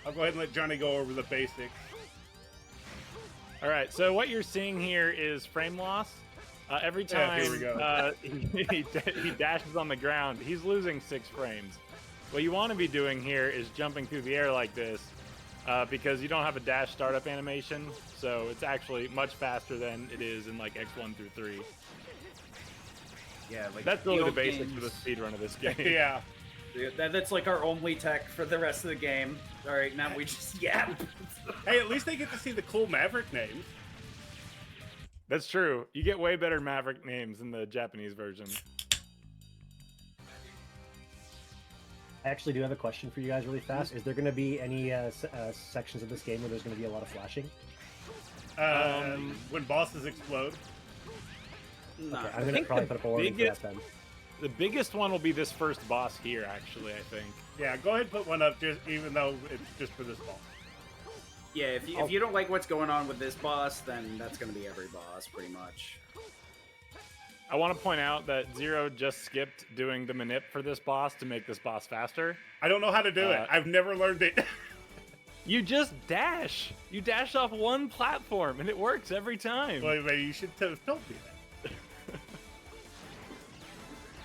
I'll go ahead and let Johnny go over the basics. All right, so what you're seeing here is frame loss. Every time here we go. He dashes on the ground, he's losing 6 frames. What you want to be doing here is jumping through the air like this because you don't have a dash startup animation, so it's actually much faster than it is in like X1 through 3. Yeah, like that's really the basics for the speedrun of this game. Yeah. That's like our only tech for the rest of the game. All right, now we just yap. Hey, at least they get to see the cool Maverick names. That's true. You get way better Maverick names in the Japanese version. I actually do have a question for you guys really fast. Is there going to be any sections of this game where there's going to be a lot of flashing? When bosses explode. No, Okay, I'm going to probably put up a warning for that then. The biggest one will be this first boss here, actually, I think. Yeah, go ahead and put one up, just even though it's just for this boss. Yeah, if you don't like what's going on with this boss, then that's going to be every boss, pretty much. I want to point out that Zero just skipped doing the manip for this boss to make this boss faster. I don't know how to do it. I've never learned it. You just dash. You dash off one platform, and it works every time. Well, maybe you should have told me that.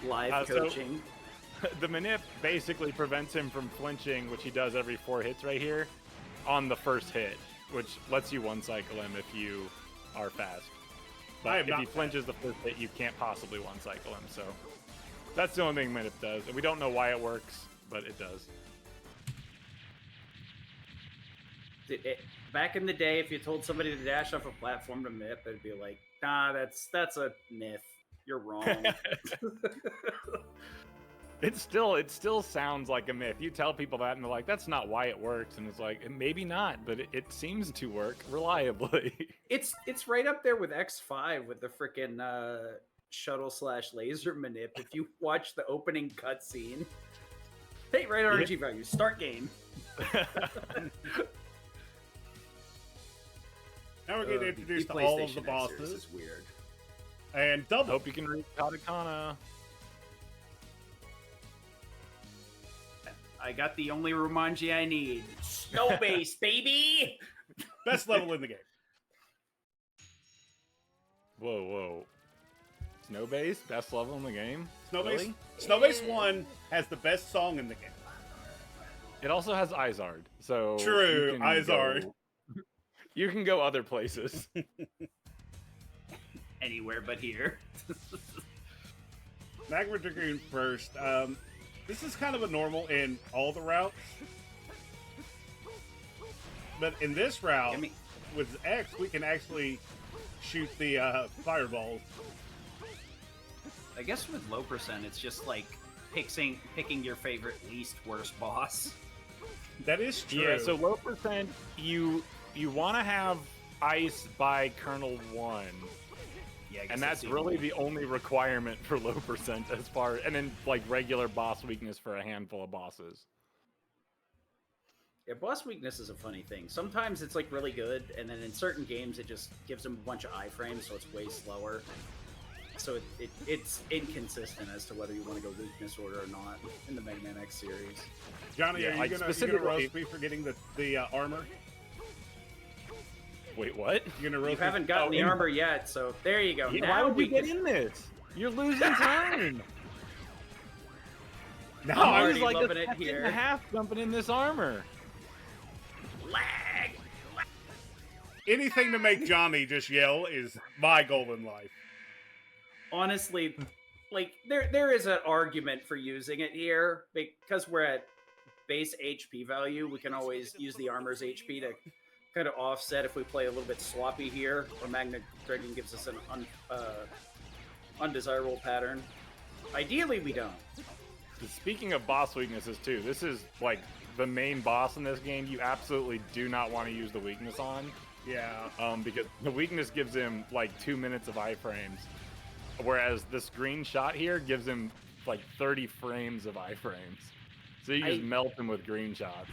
Live coaching. So, the manip basically prevents him from flinching, which he does every 4 hits right here, on the first hit, which lets you one-cycle him if you are fast. But if he flinches the first hit, you can't possibly one-cycle him, so that's the only thing manip does. And we don't know why it works, but it does. Back in the day, if you told somebody to dash off a platform to myth, they'd be like, nah, that's a myth. You're wrong. It still sounds like a myth. You tell people that and they're like, that's not why it works. And it's like, maybe not, but it seems to work reliably. It's right up there with X5 with the freaking shuttle/laser manip. If you watch the opening cutscene, hey, right RNG value, start game. Now we're getting introduced to all of the bosses. This is weird. And double. Hope you can read katakana. I got the only Romanji I need. Snow base, baby! Best level in the game. Whoa. Snow base, best level in the game? Really? Snow base 1 has the best song in the game. It also has Izard, so... True, Izard. You can go other places. Anywhere but here. Magma Dragoon first. This is kind of a normal in all the routes. But in this route, with X, we can actually shoot the fireballs. I guess with low percent, it's just like picking your favorite least worst boss. That is true. Yeah, so low percent, you want to have ice by Kernel 1. Yeah, and that's really the only requirement for low percent as far, and then like regular boss weakness for a handful of bosses. Yeah, boss weakness is a funny thing. Sometimes it's like really good, and then in certain games it just gives them a bunch of iframes, so it's way slower. So it's inconsistent as to whether you want to go weakness order or not in the Mega Man X series. Johnny, are you gonna roast me for getting the armor? Wait, what? You haven't gotten the armor yet, so there you go. Yeah, why would you get in this? You're losing time. No, I I'm was like loving a it second here. and a half jumping in this armor. Lag! Anything to make Johnny just yell is my goal in life. Honestly, like there is an argument for using it here because we're at base HP value. We can always use the armor's HP to kind of offset if we play a little bit sloppy here, or Magna Dragon gives us an undesirable pattern. Ideally, we don't. Speaking of boss weaknesses too, this is like the main boss in this game. You absolutely do not want to use the weakness on. Yeah. Because the weakness gives him like 2 minutes of iframes, whereas this green shot here gives him like 30 frames of iframes. So you just melt him with green shots.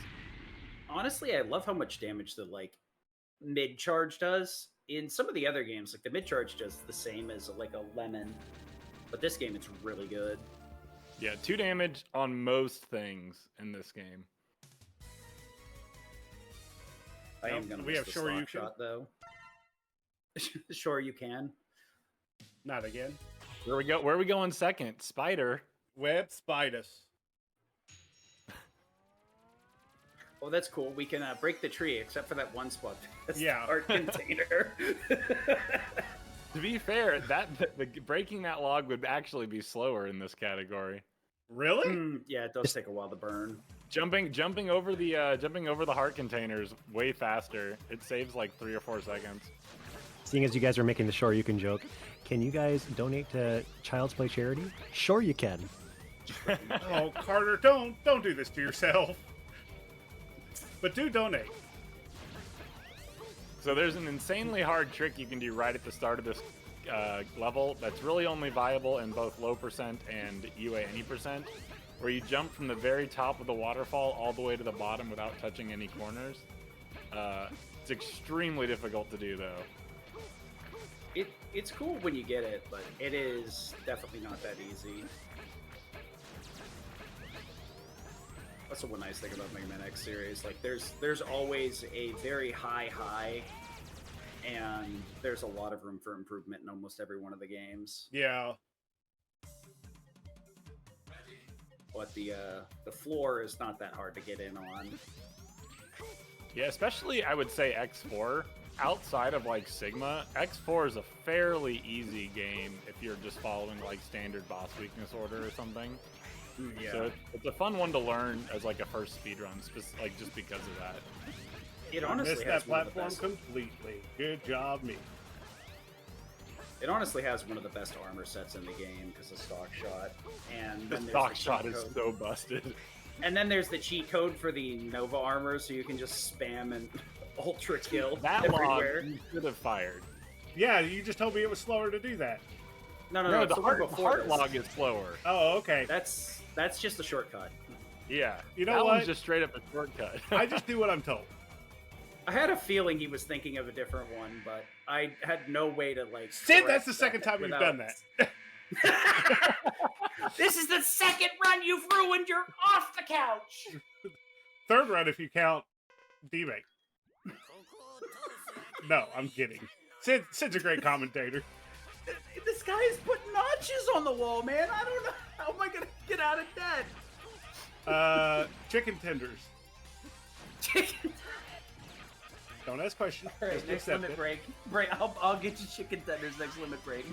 Honestly, I love how much damage the like mid charge does. In some of the other games, like the mid charge does the same as like a lemon, but this game it's really good. Yeah, 2 damage on most things in this game. I am gonna miss the stock shot though. Sure you can. Not again. Where we go? Where are we going second? Spider. Web Spidus. Oh, that's cool. We can break the tree, except for that one spot. Yeah. Art container. To be fair, the breaking that log would actually be slower in this category. Really? Yeah, it does take a while to burn. Jumping over the heart containers way faster. It saves like 3 or 4 seconds. Seeing as you guys are making the Sure You Can joke, can you guys donate to Child's Play charity? Sure you can. Oh, Carter, don't do this to yourself. But do donate. So there's an insanely hard trick you can do right at the start of this level that's really only viable in both low percent and UA any percent, where you jump from the very top of the waterfall all the way to the bottom without touching any corners. It's extremely difficult to do, though. It's cool when you get it, but it is definitely not that easy. That's the one nice thing about Mega Man X series. Like, there's always a very high, and there's a lot of room for improvement in almost every one of the games. Yeah. But the floor is not that hard to get in on. Yeah, especially I would say X4. Outside of like Sigma, X4 is a fairly easy game if you're just following like standard boss weakness order or something. Yeah. So it's a fun one to learn as like a first speedrun, like just because of that. It I honestly missed has that one of the platform best. completely. Good job, me. It honestly has one of the best armor sets in the game because of stock shot. And The then there's stock the shot cheat is code. so busted. And then there's the cheat code for the Nova armor, so you can just spam and ultra kill That log everywhere. you should have fired. Yeah, you just told me it was slower to do that. No, No, it's the one heart before this. log is slower. Oh, okay. That's just a shortcut. Yeah, You know that what? one's just straight up a shortcut. I just do what I'm told. I had a feeling he was thinking of a different one, but I had no way to like. Sid, correct that's the second time you've without- done that. This is the second run you've ruined. You're off the couch. Third run if you count Demake. No, I'm kidding. Sid's a great commentator. This guy is putting notches on the wall, man. I don't know how am I gonna get out of debt. Chicken tenders. Chicken. Don't ask questions. All right, Just next accept limit it. break. I'll get you chicken tenders next limit break.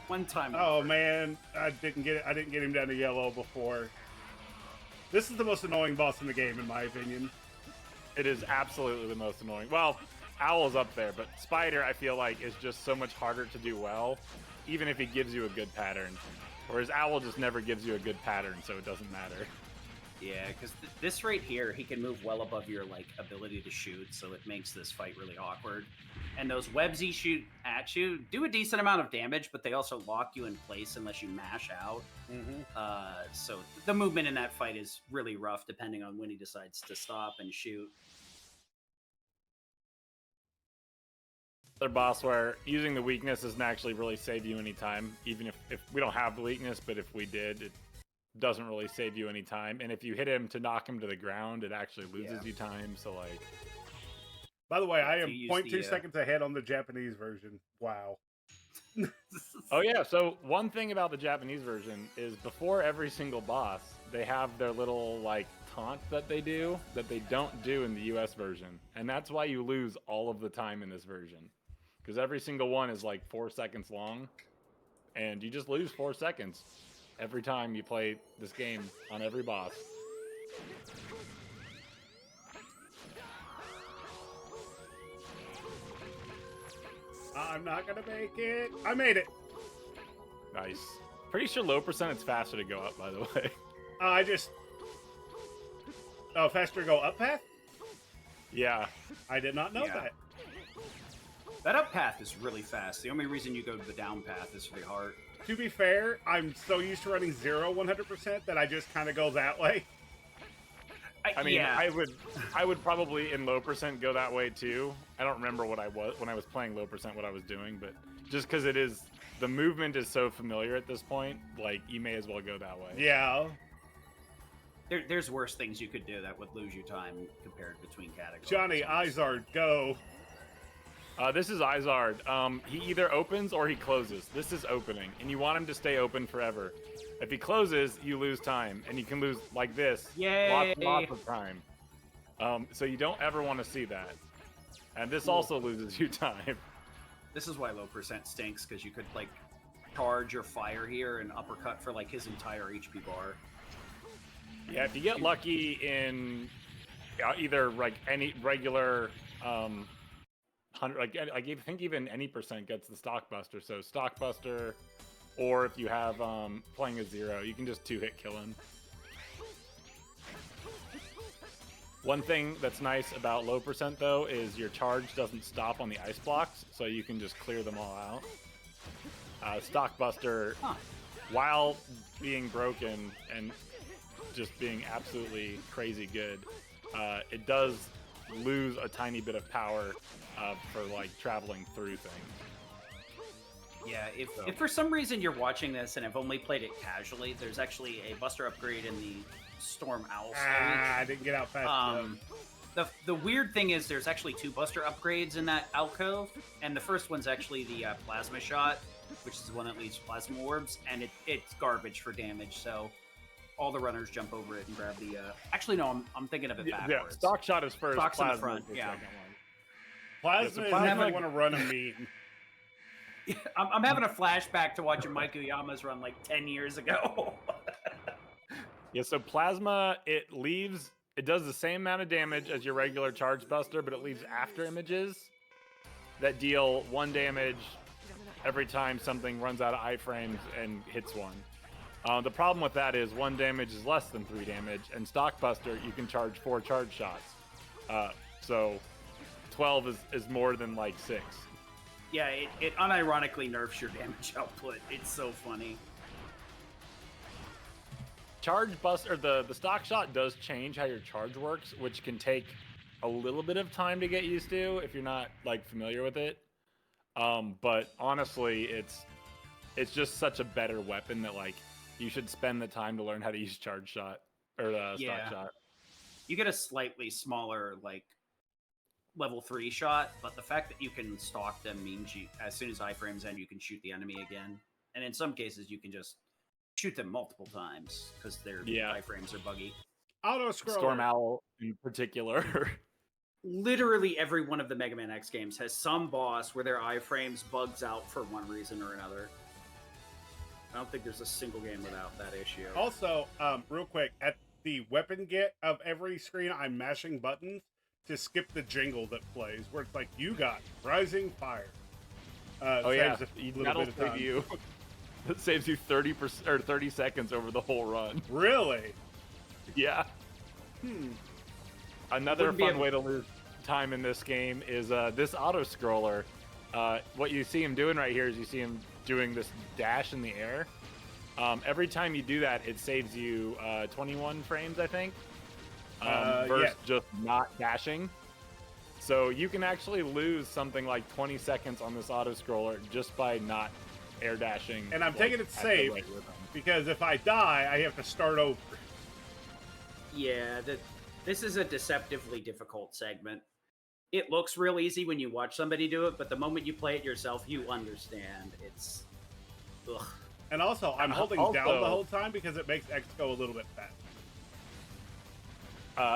One time. Oh man, I didn't get him down to yellow before. This is the most annoying boss in the game, in my opinion. It is absolutely the most annoying. Well, Owl's up there, but Spider, I feel like, is just so much harder to do well, even if he gives you a good pattern. Whereas Owl just never gives you a good pattern, so it doesn't matter. Yeah, because this right here, he can move well above your like ability to shoot, so it makes this fight really awkward. And those webs he shoot at you do a decent amount of damage, but they also lock you in place unless you mash out. So the movement in that fight is really rough, depending on when he decides to stop and shoot. Another boss where using the weakness doesn't actually really save you any time, even if we don't have the weakness, but if we did, it doesn't really save you any time. And if you hit him to knock him to the ground, it actually loses you time. So like, By the way, I am you use 0.2 the, seconds ahead on the Japanese version. Wow. oh yeah, so one thing about the Japanese version is before every single boss, they have their little like taunt that they do that they don't do in the US version. And that's why you lose all of the time in this version. Because every single one is like 4 seconds long, and you just lose 4 seconds every time you play this game on every boss. I'm not gonna make it. I made it. Nice. Pretty sure low percent it's faster to go up, by the way. Oh, faster to go up path? Yeah. I did not know Yeah. that. That up path is really fast. The only reason you go to the down path is for the heart. To be fair, I'm so used to running 100% that I just kind of go that way. I mean, yeah. I would probably in low percent go that way too. I don't remember what I was when I was playing low percent what I was doing, but just because it is the movement is so familiar at this point, like you may as well go that way. Yeah. There's worse things you could do that would lose you time compared between categories. Johnny Izard, go. This is Izard. He either opens or he closes. This is opening, and you want him to stay open forever. If he closes, you lose time, and you can lose like this. Yay! Lots of time. So you don't ever want to see that. And this also loses you time. This is why low percent stinks, because you could like charge or fire here and uppercut for like his entire HP bar. Yeah, if you get lucky in either like any regular 100, like I think even any percent gets the stock buster. So stock buster, or if you have playing a 0, you can just 2-hit kill him. One thing that's nice about low percent though is your charge doesn't stop on the ice blocks, so you can just clear them all out. Stockbuster, while being broken and just being absolutely crazy good, it does lose a tiny bit of power for like traveling through things. Yeah, if for some reason you're watching this and have only played it casually, there's actually a Buster upgrade in the Storm Owl stage. I didn't get out fast enough. The weird thing is there's actually 2 Buster upgrades in that alcove, and the first one's actually the Plasma Shot, which is the one that leaves Plasma Orbs, and it's garbage for damage, so all the runners jump over it and grab the... Actually, no, I'm thinking of it backwards. Yeah, Stock Shot is first, Stock's in the Plasma front, is the yeah. second one. Plasma Yeah, is so never Plasma- want to run a meme. I'm having a flashback to watching Mike Uyama's run like 10 years ago. Yeah, so Plasma, it does the same amount of damage as your regular Charge Buster, but it leaves after images that deal 1 damage every time something runs out of iframes and hits one. The problem with that is 1 damage is less than 3 damage, and Stock Buster, you can charge 4 charge shots. So 12 is more than like 6. Yeah, it unironically nerfs your damage output. It's so funny. Charge Buster, the Stock Shot does change how your charge works, which can take a little bit of time to get used to if you're not like familiar with it. But honestly, it's just such a better weapon that like you should spend the time to learn how to use Charge Shot or Stock Shot. You get a slightly smaller like level 3 shot, but the fact that you can stalk them means you, as soon as iframes end, you can shoot the enemy again. And in some cases, you can just shoot them multiple times because their iframes are buggy. Auto scroller. Storm Owl in particular. Literally every one of the Mega Man X games has some boss where their iframes bugs out for one reason or another. I don't think there's a single game without that issue. Also, real quick, at the weapon get of every screen, I'm mashing buttons to skip the jingle that plays, where it's like, you got Rising Fire. That'll bit of save time. you. It saves you 30% or 30 seconds over the whole run. Really? Yeah. Another Wouldn't be fun able- way to lose time in this game is this auto scroller. What you see him doing right here is you see him doing this dash in the air. Every time you do that, it saves you 21 frames, I think, versus just not dashing. So you can actually lose something like 20 seconds on this auto scroller just by not air dashing. And I'm taking it at the safe right rhythm. because if I die, I have to start over. Yeah, this is a deceptively difficult segment. It looks real easy when you watch somebody do it, but the moment you play it yourself, you understand. It's... Ugh. And also, I'm holding down the Also- whole time because it makes X go a little bit fast.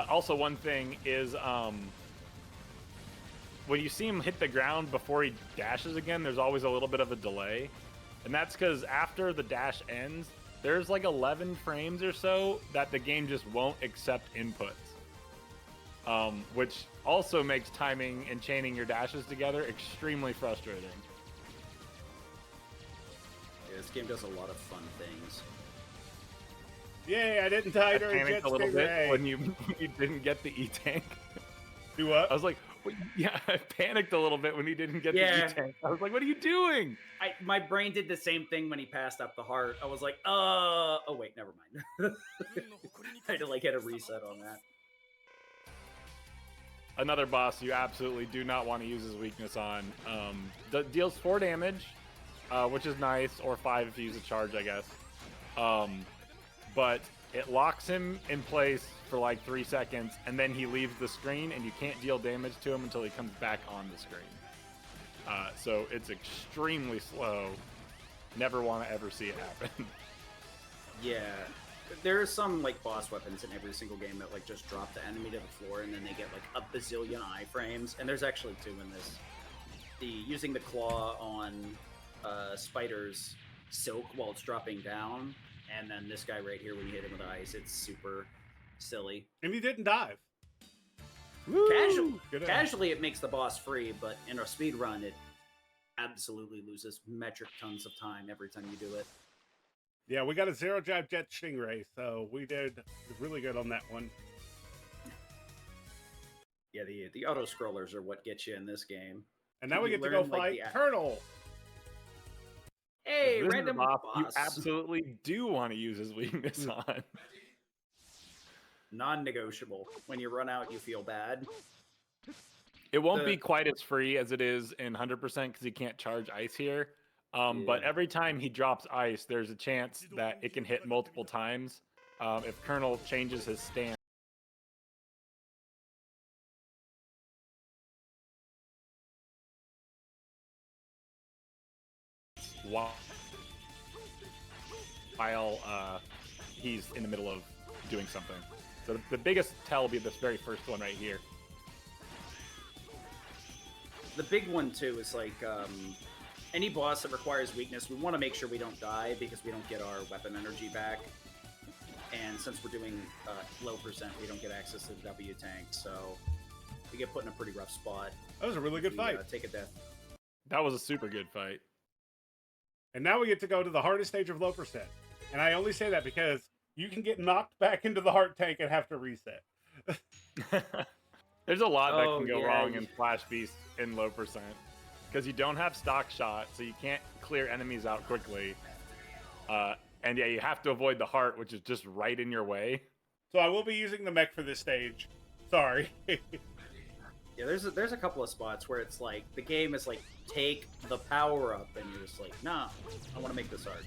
Also, one thing is when you see him hit the ground before he dashes again, there's always a little bit of a delay. And that's because after the dash ends, there's like 11 frames or so that the game just won't accept inputs. Which also makes timing and chaining your dashes together extremely frustrating. Yeah, this game does a lot of fun things. Yay, I didn't die I during Jet panicked a little bit Stingray. when you didn't get the E-Tank. Do what? I was like, "Wait," yeah, I panicked a little bit when he didn't get Yeah. the E-Tank. I was like, what are you doing? My brain did the same thing when he passed up the heart. I was like, oh wait, never mind. I had to like hit a reset on that. Another boss you absolutely do not want to use his weakness on. Deals 4 damage, which is nice, or 5 if you use a charge, I guess. But it locks him in place for like 3 seconds, and then he leaves the screen, and you can't deal damage to him until he comes back on the screen. So it's extremely slow. Never want to ever see it happen. Yeah. There are some like boss weapons in every single game that like just drop the enemy to the floor and then they get like a bazillion iframes. And there's actually 2 in this. Using the claw on Spider's silk while it's dropping down, and then this guy right here when you hit him with ice, it's super silly. And he didn't dive. Casually, it makes the boss free, but in a speed run, it absolutely loses metric tons of time every time you do it. Yeah, we got a 0 jab Jet Stingray, so we did really good on that one. Yeah, the auto scrollers are what get you in this game. And now we You get to go learn, like, fight the- Colonel. Hey, If this is random off, boss. you absolutely do want to use his weakness on. Non-negotiable. When you run out, you feel bad. It won't The- be quite as free as it is in 100% because he can't charge ice here. But Yeah. every time he drops ice, there's a chance that it can hit multiple times. If Colonel changes his stance. While he's in the middle of doing something. So the biggest tell will be this very first one right here. The big one too is like any boss that requires weakness, we want to make sure we don't die because we don't get our weapon energy back. And since we're doing low percent, we don't get access to the W tank, so we get put in a pretty rough spot. That was a really good if we, fight. take a death. That was a super good fight. And now we get to go to the hardest stage of low percent. And I only say that because you can get knocked back into the heart tank and have to reset. There's a lot that Oh, can go yeah, wrong you- in Flash Beast in low percent. Because you don't have stock shot, so you can't clear enemies out quickly. And yeah, you have to avoid the heart, which is just right in your way. So I will be using the mech for this stage. Sorry. Yeah, there's a couple of spots where it's like the game is like take the power up, and you're just like, nah, I want to make this hard.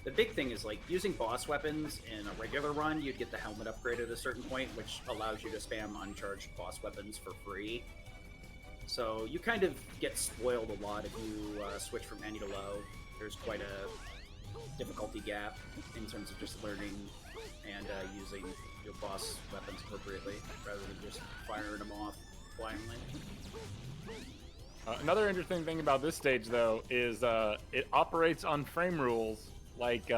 The big thing is like using boss weapons in a regular run, you'd get the helmet upgrade at a certain point, which allows you to spam uncharged boss weapons for free. So you kind of get spoiled a lot if you switch from any to low. There's quite a difficulty gap in terms of just learning and using your boss weapons appropriately, rather than just firing them off blindly. Another interesting thing about this stage, though, is it operates on frame rules like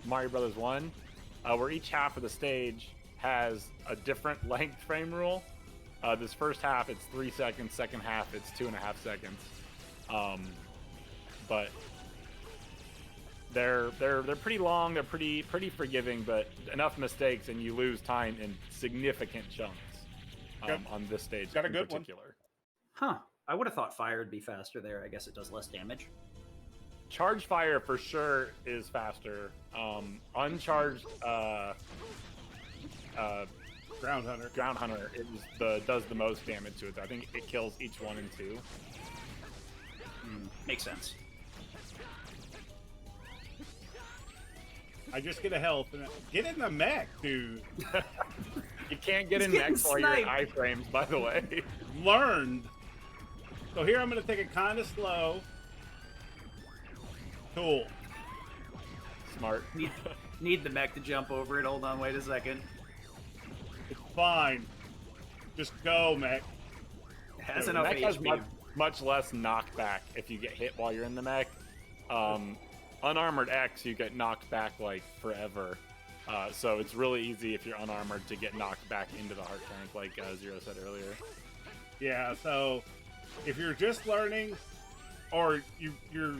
Mario Brothers 1, where each half of the stage has a different length frame rule. This first half, it's 3 seconds. Second half, it's 2.5 seconds. But they're pretty long. They're pretty forgiving, but enough mistakes and you lose time in significant chunks on this stage Got a in good one. particular. Huh. I would have thought fire would be faster there. I guess it does less damage. Charge fire for sure is faster. Uncharged Ground Hunter. Ground Hunter does the most damage to it. I think it kills each 1 and 2. Makes sense. I just get a health. And get in the mech, dude. You can't get He's in getting next while you're in sniped. iframes, by the way. Learned. So here I'm going to take it kind of slow. Cool. Smart. Need the mech to jump over it. Hold on, wait a second. It's fine. Just go, mech. It has The enough mech has HP. much less knockback if you get hit while you're in the mech. Unarmored X, you get knocked back like forever. So it's really easy if you're unarmored to get knocked back into the heart tank, like Zero said earlier. Yeah, so if you're just learning or you're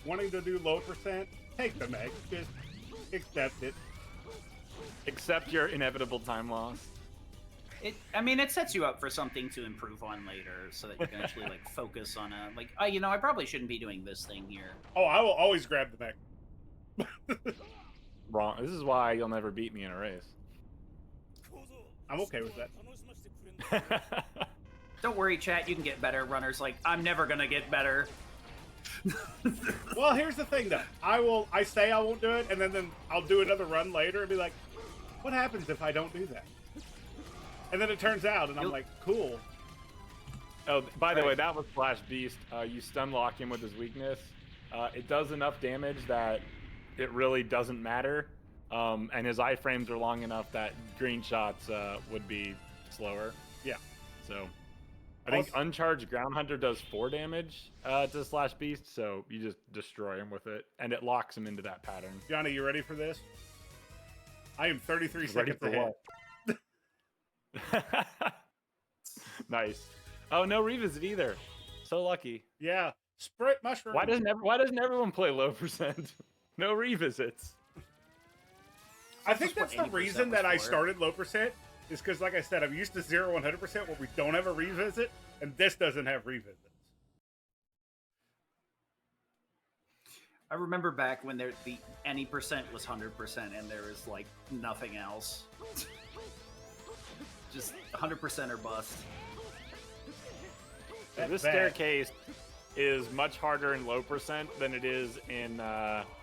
wanting to do low percent, take the mech. Just accept it. Except your inevitable time loss. I mean, it sets you up for something to improve on later, so that you can actually like focus on a like. You know, I probably shouldn't be doing this thing here. Oh, I will always grab the mech. Wrong. This is why you'll never beat me in a race. I'm okay with that. Don't worry, chat. You can get better. Runners like I'm never gonna get better. Well, here's the thing, though. I say I won't do it, and then I'll do another run later and be like, what happens if I don't do that? And then it turns out, and I'm like, cool. Oh, by the way, that was Flash Beast. You stun lock him with his weakness. It does enough damage that it really doesn't matter. And his iframes are long enough that green shots would be slower. Yeah. So I think Uncharged Ground Hunter does 4 damage to Slash Beast, so you just destroy him with it, and it locks him into that pattern. Johnny, you ready for this? I am 33 Ready seconds for ahead. what? Nice. Oh, no revisit either. So lucky. Yeah. Sprite mushroom. Why doesn't everyone play low percent? No revisits. I think what that's the 80% reason was that I for. started low percent, is because, like I said, I'm used to 0 100% where we don't have a revisit, and this doesn't have revisits. I remember back when the any percent was 100% and there was like nothing else. Just 100% or bust. So this bad. staircase is much harder in low percent than it is in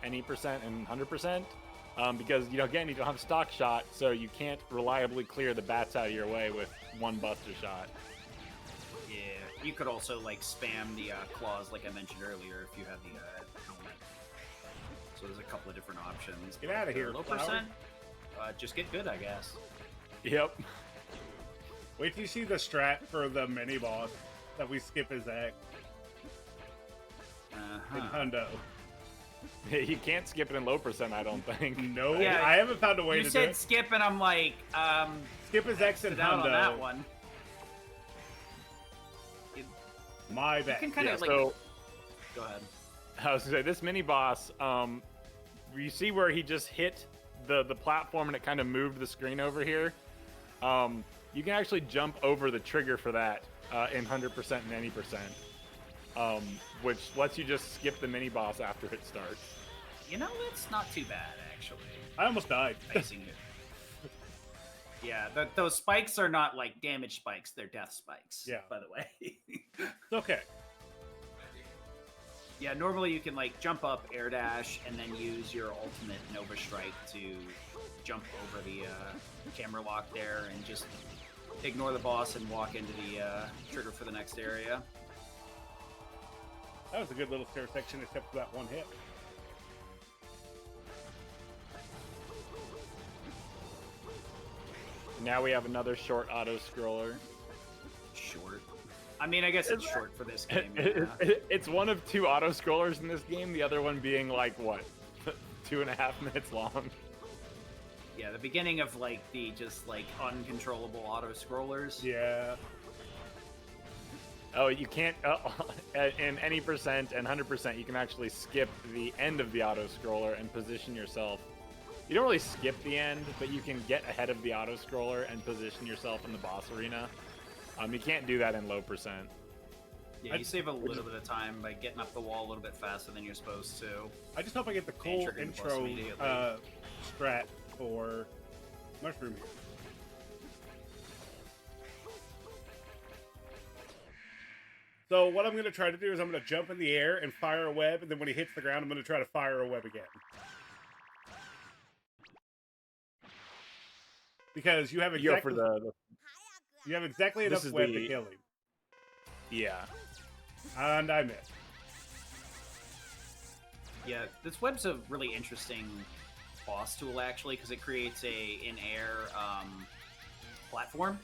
any percent and 100%. Because, you know, again, you don't have stock shot, so you can't reliably clear the bats out of your way with one buster shot. Yeah, you could also like spam the claws like I mentioned earlier if you have the helmet. So there's a couple of different options. Get out of here, Low Flower. percent, just get good, I guess. Yep. Wait till you see the strat for the mini boss that we skip his egg in Hundo. You can't skip it in low percent, I don't think. No, Yeah, I haven't found a way You to do said it. skip, and I'm like, Skip his X and sit down Hundo. on that one. My You bad. can kind Yeah, of like. so Go ahead. I was gonna say this mini boss. You see where he just hit the platform and it kind of moved the screen over here. You can actually jump over the trigger for that in 100% and any percent, which lets you just skip the mini boss after it starts. You know, that's not too bad actually. I almost died. Facing it. Yeah, those spikes are not like damage spikes; they're death spikes. Yeah. By the way. It's okay. Yeah, normally you can like jump up, air dash, and then use your ultimate Nova Strike to jump over the camera lock there and just ignore the boss and walk into the trigger for the next area. That was a good little stair section, except for that one hit. Now we have another short auto scroller. Short. I mean, I guess it's short for this game. Yeah. It's one of two auto scrollers in this game. The other one being like what, 2.5 minutes long. Yeah, the beginning of like the just like uncontrollable auto scrollers. Yeah. Oh, you can't in any percent and 100%. You can actually skip the end of the auto scroller and position yourself. You don't really skip the end, but you can get ahead of the auto scroller and position yourself in the boss arena. You can't do that in low percent. Yeah, you save a little bit of time by getting up the wall a little bit faster than you're supposed to. I just hope I get the cool triggering the boss intro immediately. strat for Mushroom here. So what I'm going to try to do is I'm going to jump in the air and fire a web, and then when he hits the ground, I'm going to try to fire a web again. Because you have exactly, you have exactly enough web to kill him. Yeah. And I missed. Yeah, this web's a really interesting boss tool actually because it creates a in-air platform.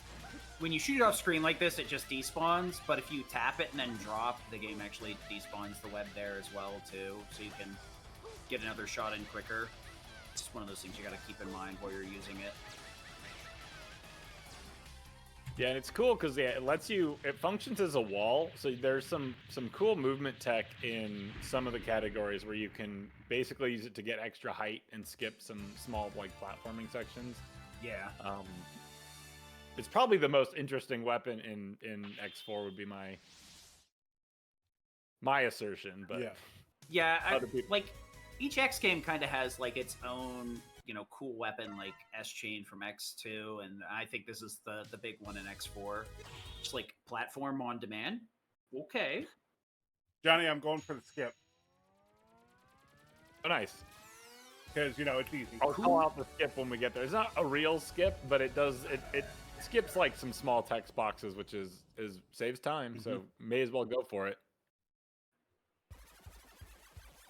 When you shoot it off screen like this, it just despawns, but if you tap it and then drop, the game actually despawns the web there as well too, so you can get another shot in quicker. It's just one of those things you gotta keep in mind while you're using it. Yeah, and it's cool because it lets you. It functions as a wall, so there's some cool movement tech in some of the categories where you can basically use it to get extra height and skip some small like platforming sections. Yeah. It's probably the most interesting weapon in X4 would be my assertion, but yeah, like each X game kind of has like its own, you know, cool weapon like S-Chain from X2, and I think this is the big one in X4. Just like platform on demand. Okay. Johnny, I'm going for the skip. Oh, nice. Because, you know, it's easy. I'll call out the skip when we get there. It's not a real skip, but it does it skips like some small text boxes, which is saves time, so may as well go for it.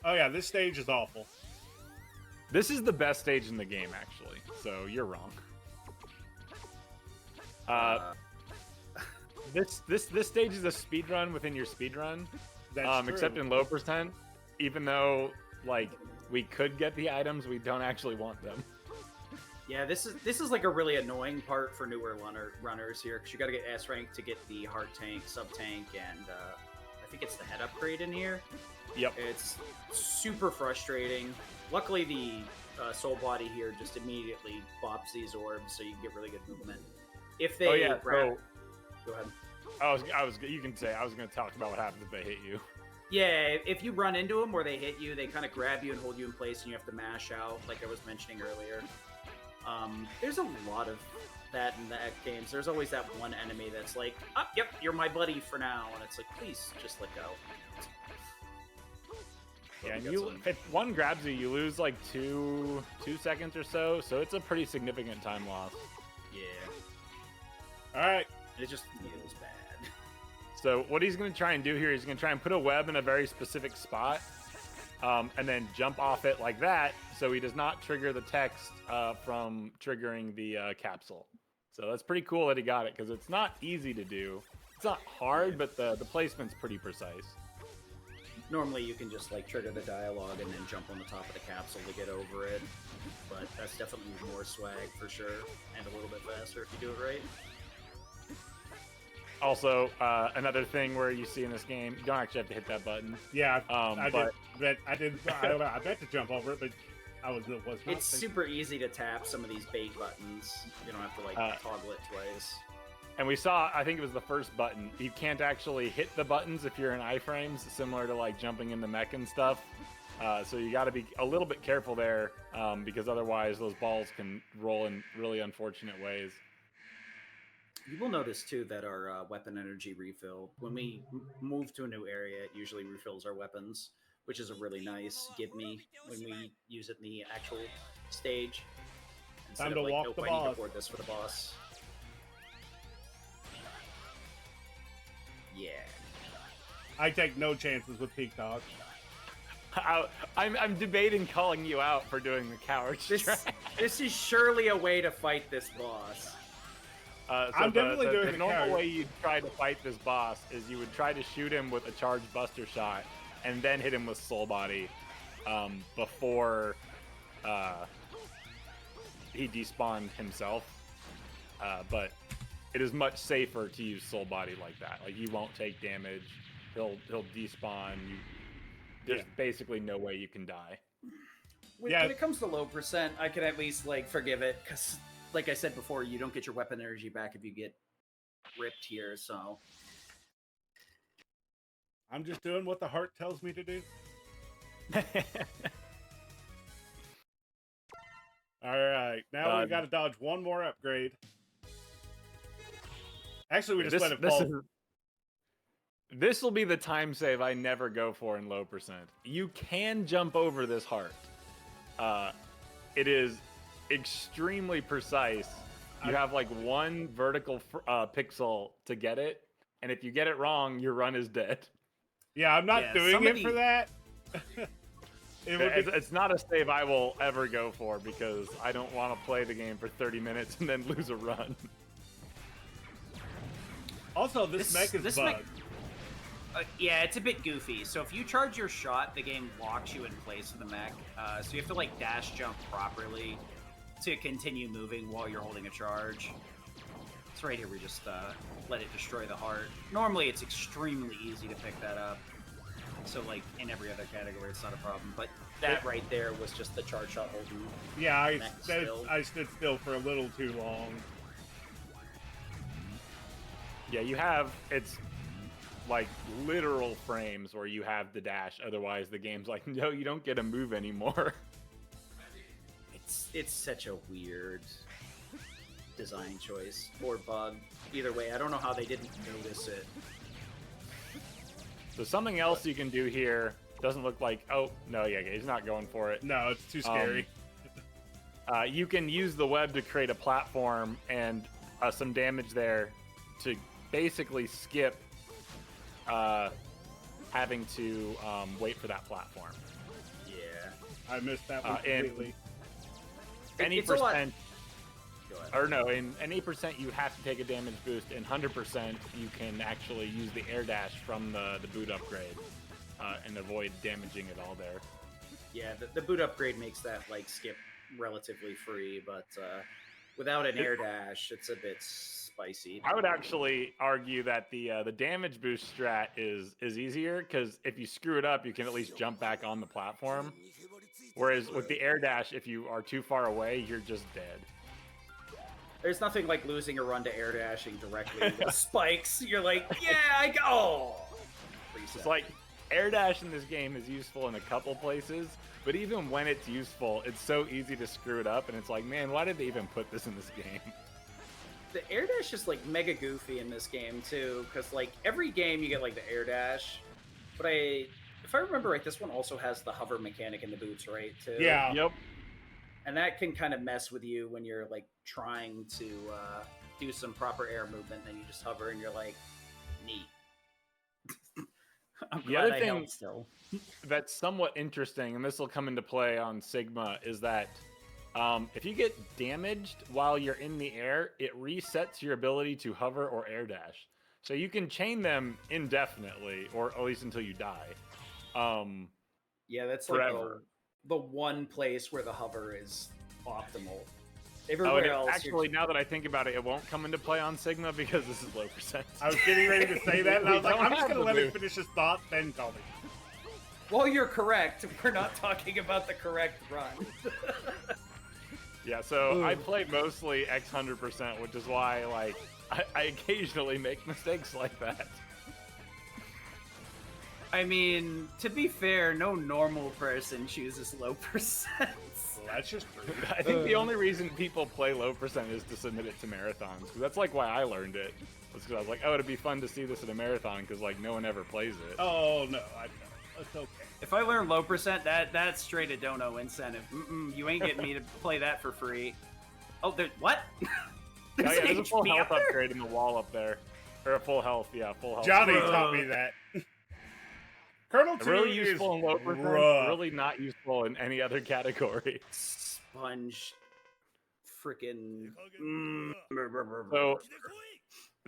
Oh yeah, this stage is awful. This is the best stage in the game, actually. So you're wrong. This stage is a speed run within your speed run. That's true. Except in low percent. Even though like we could get the items, we don't actually want them. Yeah, this is like a really annoying part for newer runners here because you got to get S rank to get the heart tank, sub tank, and I think it's the head upgrade in here. Yep. It's super frustrating. Luckily, the Soul Body here just immediately bops these orbs, so you can get really good movement. If they Oh yeah, grab, so go ahead. you can say I was going to talk about what happens if they hit you. Yeah, if you run into them or they hit you, they kind of grab you and hold you in place, and you have to mash out, like I was mentioning earlier. There's a lot of that in the X games. There's always that one enemy that's like, oh, yep, you're my buddy for now, and it's like, please just let go. Yeah, and if one grabs you, you lose like two seconds or so it's a pretty significant time loss. Yeah. All right. It just feels bad. So what he's going to try and do here is he's going to try and put a web in a very specific spot, and then jump off it like that, so he does not trigger the text from triggering the capsule. So that's pretty cool that he got it, because it's not easy to do. It's not hard, but the placement's pretty precise. Normally you can just like trigger the dialogue and then jump on the top of the capsule to get over it, but that's definitely more swag for sure, and a little bit faster if you do it right. Also, another thing where you see in this game, you don't actually have to hit that button. Yeah, I but meant to jump over it, but I was not. It's super easy to tap some of these bait buttons. You don't have to like toggle it twice. And we saw, I think it was the first button, you can't actually hit the buttons if you're in iframes, similar to like jumping in the mech and stuff. So you got to be a little bit careful there, because otherwise those balls can roll in really unfortunate ways. You will notice too that our weapon energy refill, when we move to a new area, it usually refills our weapons, which is a really nice give me when we use it in the actual stage. Instead Time to of like, walk nope, the I need to boss. board this for the boss. Yeah. I take no chances with Peacock. I'm debating calling you out for doing the coward strat. This is surely a way to fight this boss. I'm definitely doing the the normal coward. way you'd try to fight this boss is you would try to shoot him with a charged buster shot and then hit him with soul body before he despawned himself. But it is much safer to use soul body like that. Like, you won't take damage. He'll despawn. There's basically no way you can die. When it comes to low percent, I can at least like forgive it, because like I said before, you don't get your weapon energy back if you get ripped here, so I'm just doing what the heart tells me to do. All right, now we got to dodge one more upgrade. Actually, we just let it fall. This will be the time save I never go for in low percent. You can jump over this heart. It is extremely precise. You have like one vertical pixel to get it, and if you get it wrong, your run is dead. Yeah, I'm not doing it for that. It's not a save I will ever go for, because I don't want to play the game for 30 minutes and then lose a run. Also, this mech is bugged. Yeah, it's a bit goofy. So if you charge your shot, the game locks you in place with the mech. So you have to like dash jump properly to continue moving while you're holding a charge. So right here, we just let it destroy the heart. Normally, it's extremely easy to pick that up. So like in every other category, it's not a problem. But that right there was just the charge shot holding. Yeah, I stood still for a little too long. Yeah, it's like literal frames where you have the dash, otherwise the game's like, no, you don't get a move anymore. It's such a weird design choice or bug. Either way, I don't know how they didn't notice it. So something else you can do here doesn't look like, oh no, yeah, he's not going for it. No, it's too scary. You can use the web to create a platform and some damage there to basically skip having to wait for that platform. Yeah, I missed that one completely. Any percent, or no, in any percent you have to take a damage boost. In 100%, you can actually use the air dash from the boot upgrade and avoid damaging it all there. Yeah, the boot upgrade makes that like skip relatively free, but without an air dash, it's a bit spicy. I would actually argue that the damage boost strat is easier, because if you screw it up, you can at least jump back on the platform. Whereas with the air dash, if you are too far away, you're just dead. There's nothing like losing a run to air dashing directly into the spikes. You're like, yeah, I go. Oh. It's like air dash in this game is useful in a couple places, but even when it's useful, it's so easy to screw it up, and it's like, man, why did they even put this in this game? The air dash is like mega goofy in this game too, because like every game you get like the air dash, but if I remember right, this one also has the hover mechanic in the boots, right? Too. Yeah. Yep. And that can kind of mess with you when you're like trying to do some proper air movement, and you just hover, and you're like, neat. I'm The glad other I thing helped still. that's somewhat interesting, and this will come into play on Sigma, is that if you get damaged while you're in the air, it resets your ability to hover or air dash. So you can chain them indefinitely, or at least until you die. Yeah, that's forever. like the one place where the hover is optimal. Oh, Everywhere and else, actually, now that I think about it, it won't come into play on Sigma because this is low percent. I was getting ready to say that, and I was like, We I'm just don't going to have let to him finish his thought, then call me. well, you're correct. We're not talking about the correct run. Yeah, so I play mostly X 100%, which is why, like, I occasionally make mistakes like that. I mean, to be fair, no normal person chooses low percent. Well, that's just true. I think the only reason people play low percent is to submit it to marathons, because that's like why I learned it. Was because I was like, oh, it'd be fun to see this at a marathon, because like no one ever plays it. Oh, no, I know. It's okay. If I learn low percent, that's straight a dono incentive. You ain't getting me to play that for free. Oh, what? Oh, yeah, there's a full HP health up there? upgrade in the wall up there. Or a full health, yeah, full health. Johnny taught me that. Colonel 2 Really is useful in low percent, rough. really not useful in any other category. Sponge. Freaking. So,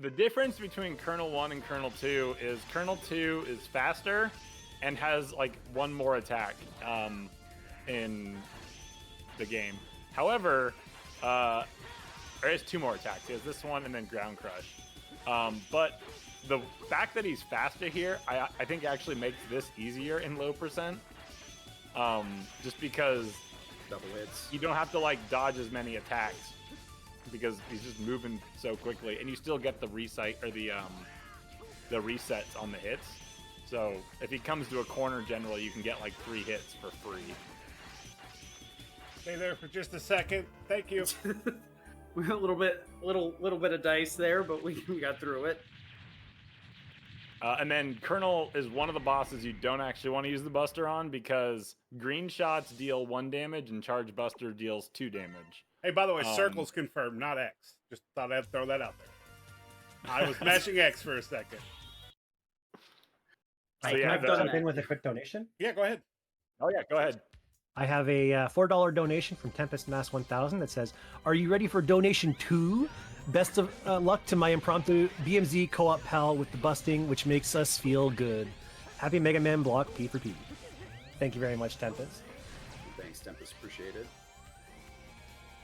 the difference between Kernel 1 and Kernel 2 is Kernel 2 is faster and has like one more attack in the game. However, or it has two more attacks. He has this one and then Ground Crush. But the fact that he's faster here, I think actually makes this easier in low percent. Just because Double hits. you don't have to like dodge as many attacks because he's just moving so quickly, and you still get the recite or the resets on the hits. So if he comes to a corner, generally you can get like 3 hits for free. Stay there for just a second. Thank you. We had a little bit of dice there, but we got through it. And then Colonel is one of the bosses you don't actually want to use the Buster on because green shots deal 1 damage and Charge Buster deals 2 damage. Hey, by the way, circle's confirmed, not X. Just thought I'd throw that out there. I was mashing X for a second. So Can yeah, I jump in with a quick donation? Yeah, go ahead. Oh yeah, go ahead. I have a $4 donation from Tempest Mass 1000 that says, "Are you ready for donation 2? Best of luck to my impromptu BMZ co-op pal with the busting, which makes us feel good. Happy Mega Man block P for P." Thank you very much, Tempest. Thanks, Tempest. Appreciate it.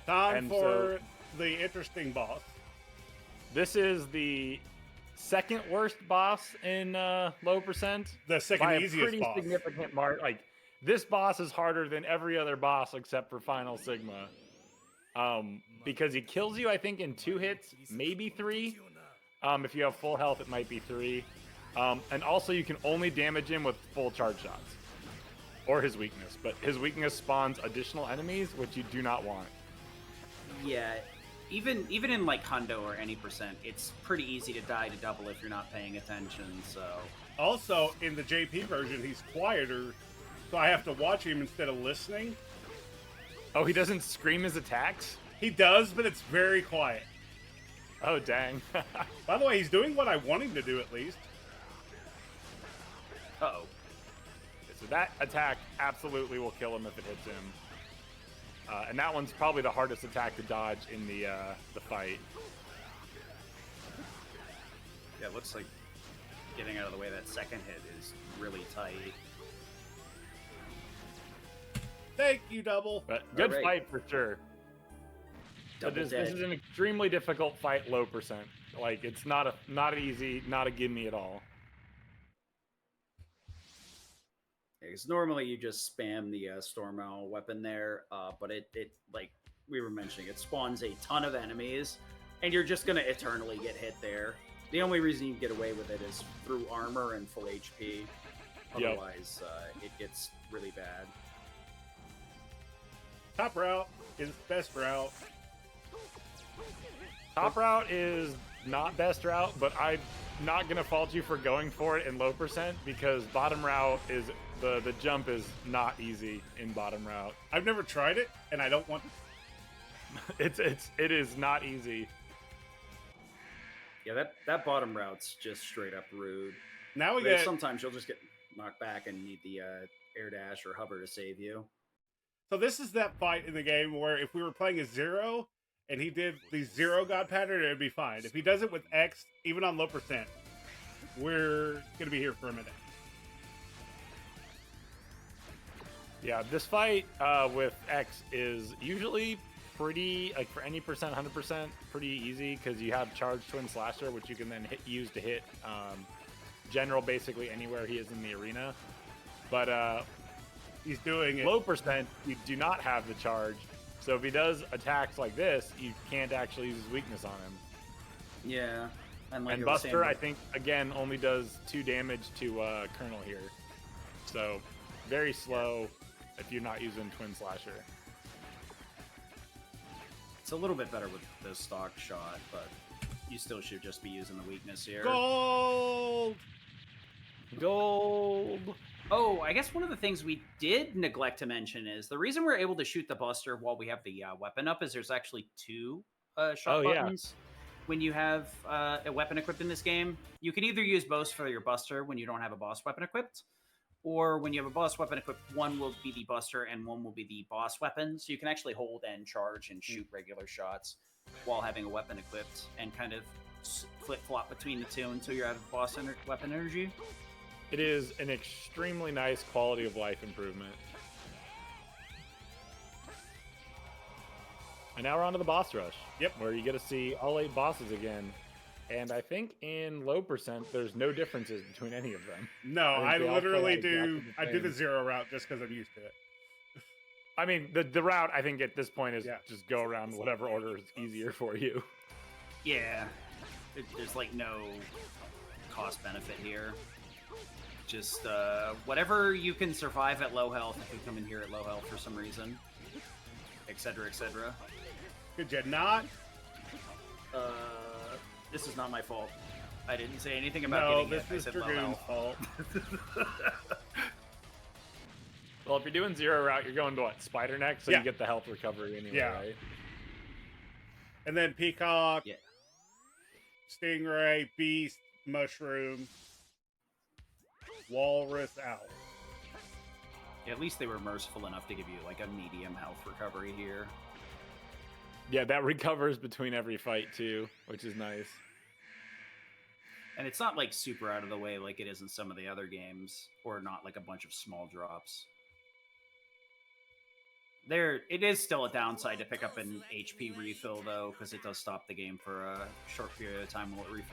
Time And for the interesting boss. This is the second worst boss in low percent. The second by a easiest pretty boss. significant mark. Like this boss is harder than every other boss except for Final Sigma. Because he kills you, I think, in 2 hits, maybe 3. If you have full health, it might be 3. And also, you can only damage him with full charge shots, or his weakness. But his weakness spawns additional enemies, which you do not want. Yeah, even in like Hundo or any percent, it's pretty easy to die to double if you're not paying attention. So Also, in the JP version, he's quieter, so I have to watch him instead of listening. Oh, he doesn't scream his attacks? He does, but it's very quiet. Oh, dang. By the way, he's doing what I want him to do, at least. uh-oh. So that attack absolutely will kill him if it hits him. And that one's probably the hardest attack to dodge in the fight. Yeah, it looks like getting out of the way of that second hit is really tight. Thank you, Double. But good Alright. fight for sure. But Double this is an extremely difficult fight, low percent. Like it's not easy, not a gimme at all. Because normally you just spam the storm owl weapon there, but it like we were mentioning, it spawns a ton of enemies, and you're just gonna eternally get hit there. The only reason you can get away with it is through armor and full HP. Otherwise, it gets really bad. Top route is best route. Top route is not best route, but I'm not gonna fault you for going for it in low percent because bottom route is the jump is not easy in bottom route. I've never tried it, and I don't want. It is not easy. Yeah, that bottom route's just straight up rude. Now we But get. sometimes you'll just get knocked back and need the air dash or hover to save you. So this is that fight in the game where if we were playing as Zero and he did the Zero God pattern, it'd be fine. If he does it with X, even on low percent, we're gonna be here for a minute. Yeah, this fight with X is usually pretty, like for any percent, 100%, pretty easy because you have charge twin slasher, which you can then use to hit general basically anywhere he is in the arena. But He's doing it. low percent, you do not have the charge. So if he does attacks like this, you can't actually use his weakness on him. Yeah. Like And you were saying, Buster, I think, again, only does 2 damage to Colonel here. So very slow if you're not using Twin Slasher. it's a little bit better with the stock shot, but you still should just be using the weakness here. Gold. Gold! Oh, I guess one of the things we did neglect to mention is the reason we're able to shoot the Buster while we have the weapon up is there's actually 2 shot buttons. When you have a weapon equipped in this game, you can either use both for your Buster when you don't have a boss weapon equipped, or when you have a boss weapon equipped, one will be the Buster and one will be the boss weapon. So you can actually hold and charge and shoot regular shots while having a weapon equipped and kind of flip-flop between the two until you're out of boss weapon energy. It is an extremely nice quality of life improvement. And now we're on to the boss rush. Yep. Where you get to see all 8 bosses again. And I think in low percent, there's no differences between any of them. No, I I think they all literally play do. exactly the I do the same. Zero route just because I'm used to it. I mean, the route, I think, at this point is just go around whatever order is easier for you. Yeah. There's like no cost benefit here. Just whatever you can survive at low health if you come in here at low health for some reason, etc., etc. Could you not? This is not my fault. I didn't say anything about No, getting this it. I is said low Dragoon's health. fault. Well, if you're doing Zero route, you're going to what? Spider neck, so Yeah. you get the health recovery anyway, Yeah. right? And then Peacock, Yeah. Stingray, Beast, Mushroom, Walrus, Owl. Yeah, at least they were merciful enough to give you like a medium health recovery here. Yeah, that recovers between every fight too, which is nice. And it's not like super out of the way like it is in some of the other games, or not like a bunch of small drops. It is still a downside to pick up an HP refill though, because it does stop the game for a short period of time while it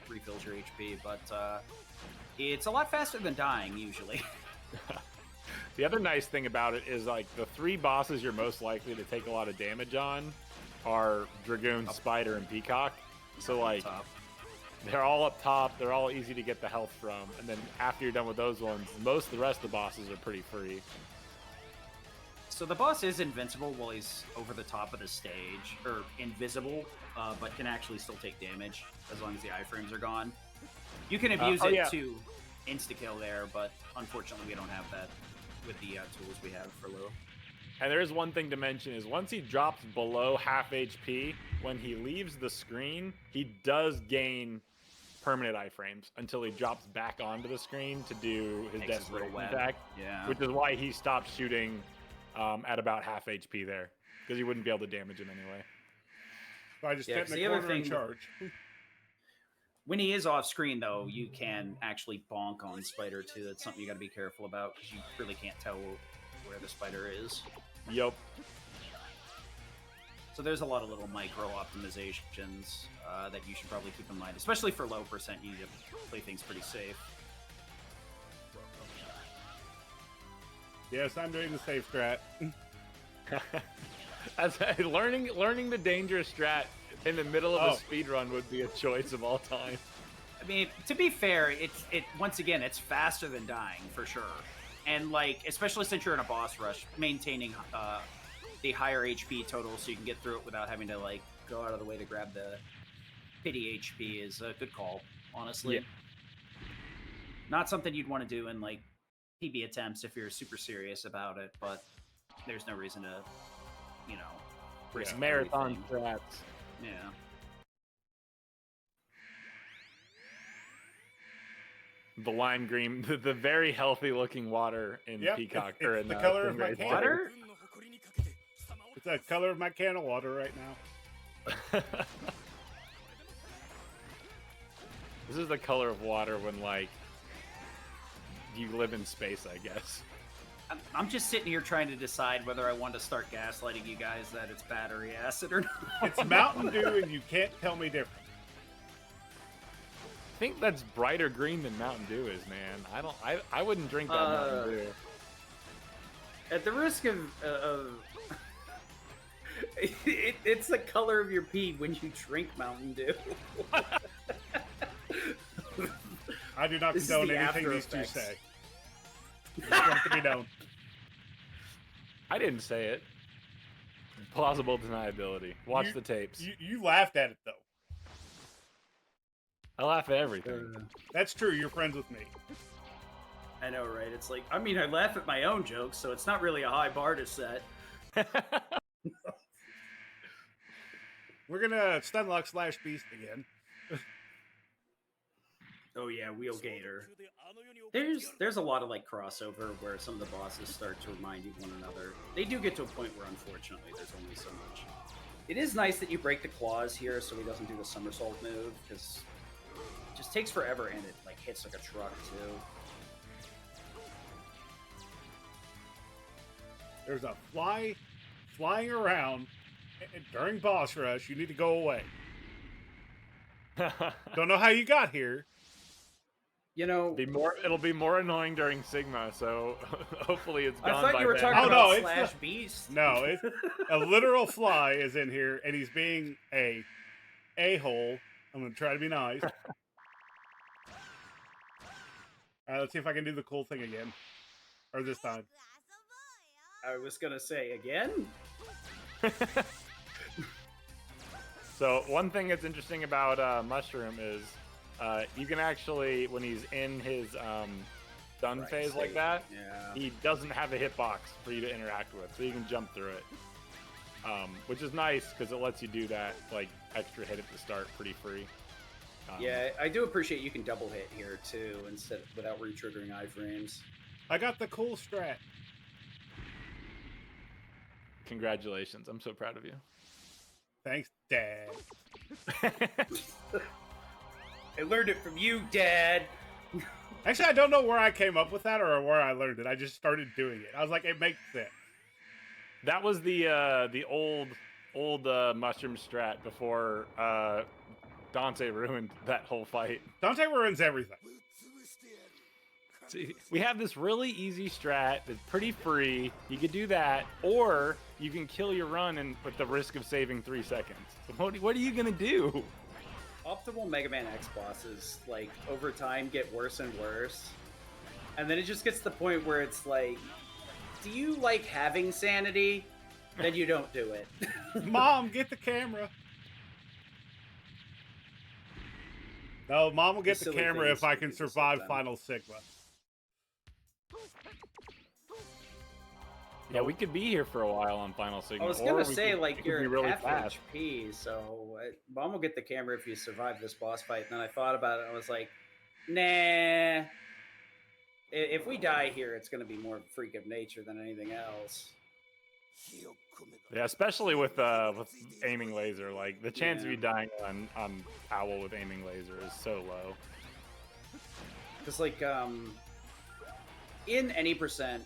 refills your HP. But it's a lot faster than dying usually. The other nice thing about it is like the 3 bosses you're most likely to take a lot of damage on are Dragoon, Spider, and Peacock. So like they're all up top, they're all easy to get the health from, and then after you're done with those ones, most of the rest of the bosses are pretty free. So the boss is invincible while he's over the top of the stage, or invisible, but can actually still take damage as long as the iframes are gone. You can abuse it to insta-kill there, but unfortunately we don't have that with the tools we have for low. And there is one thing to mention is once he drops below half HP, when he leaves the screen, he does gain permanent iframes until he drops back onto the screen to do his Makes his little desperation web. attack, Yeah. which is why he stopped shooting at about half HP there, because he wouldn't be able to damage him anyway. So I just Yeah, get 'cause in the the other corner and thing- charge. When he is off screen, though, you can actually bonk on Spider too. That's something you got to be careful about because you really can't tell where the Spider is. Yup. So there's a lot of little micro optimizations that you should probably keep in mind, especially for low percent. You need to play things pretty safe. Yes, I'm doing the safe strat. Learning the dangerous strat in the middle of a speed run would be a choice of all time. I mean, to be fair, once again, it's faster than dying for sure, and like especially since you're in a boss rush, maintaining the higher HP total so you can get through it without having to like go out of the way to grab the pity HP is a good call. Honestly, Yeah. Not something you'd want to do in like PB attempts if you're super serious about it, but there's no reason to, risk Marathon everything. strats. Yeah. The lime green, the very healthy looking water in Yep, Peacock. it's or in the color of my Stingray's can. Water? It's the color of my can of water right now. This is the color of water when, like, you live in space, I guess. I'm just sitting here trying to decide whether I want to start gaslighting you guys that it's battery acid or not. It's Mountain Dew, and you can't tell me different. I think that's brighter green than Mountain Dew is, man. I wouldn't drink that Mountain Dew. At the risk of it's the color of your pee when you drink Mountain Dew. I do not This is condone the anything after these two effects. say. Just want it to be known. I didn't say it. Plausible deniability. Watch You- the tapes. You laughed at it, though. I laugh at everything. That's true. You're friends with me. I know, right? It's like, I mean, I laugh at my own jokes, so it's not really a high bar to set. We're gonna Stunlock / Beast again. Oh yeah, Wheelgator. There's a lot of like crossover where some of the bosses start to remind you of one another. They do get to a point where unfortunately there's only so much. It is nice that you break the claws here so he doesn't do the somersault move, because it just takes forever and it like hits like a truck too. There's a fly flying around during boss rush. You need to go away. Don't know how you got here. You know, It'll be more annoying during Sigma, so hopefully it's I gone thought by you were then. talking Oh, about no, it's Slash the- Beast. No, it's a literal fly is in here, and he's being a-hole. I'm gonna try to be nice. All right, let's see if I can do the cool thing again, or this time. I was gonna say again. So one thing that's interesting about Mushroom is you can actually, when he's in his stun Right, phase like save. that, Yeah. he doesn't have a hitbox for you to interact with, so you can jump through it. Which is nice because it lets you do that like extra hit at the start pretty free. Yeah, I do appreciate you can double hit here too, instead without re-triggering iframes. I got the cool strat. Congratulations, I'm so proud of you. Thanks, Dad. I learned it from you, Dad. Actually, I don't know where I came up with that or where I learned it. I just started doing it. I was like, it makes sense. That was the old Mushroom strat before Dante ruined that whole fight. Dante ruins everything. See, we have this really easy strat that's pretty free. You could do that, or you can kill your run and with the risk of saving 3 seconds. What are you gonna do? Optimal Mega Man X bosses, like, over time get worse and worse. And then it just gets to the point where it's like, do you like having sanity? Then you don't do it. Mom, get the camera. No, Mom will get the Silly camera things if I to can do this survive sometimes. Final Sigma. Yeah, we could be here for a while on Final Sigma. I was or gonna we say, could- like, it could you're be at really half fast. HP, so Mom will get the camera if you survive this boss fight. And then I thought about it, and I was like, nah. If we die here, it's gonna be more of a freak of nature than anything else. Yeah, especially with aiming laser. Like the chance of you dying on Owl with aiming laser is so low. Because, like, in any percent,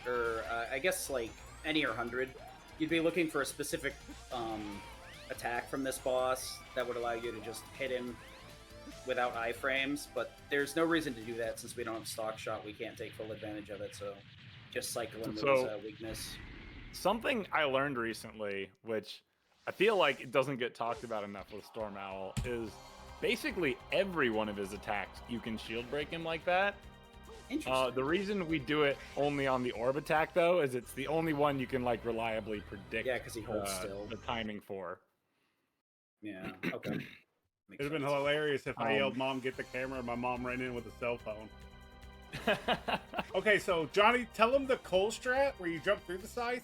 or I guess, like, any or 100, you'd be looking for a specific attack from this boss that would allow you to just hit him without iframes, but there's no reason to do that since we don't have stock shot. We can't take full advantage of it, so just cycling So- with his weakness. Something I learned recently, which I feel like it doesn't get talked about enough with Storm Owl, is basically every one of his attacks you can shield break him like that. Interesting. The reason we do it only on the orb attack though is it's the only one you can like reliably predict. Yeah, 'cause he holds still. The timing for. Yeah. Okay. It'd Makes have been sense. hilarious if I yelled, "Mom, get the camera," and my mom ran in with a cell phone. Okay, so Johnny, tell him the coal strat where you jump through the scythe,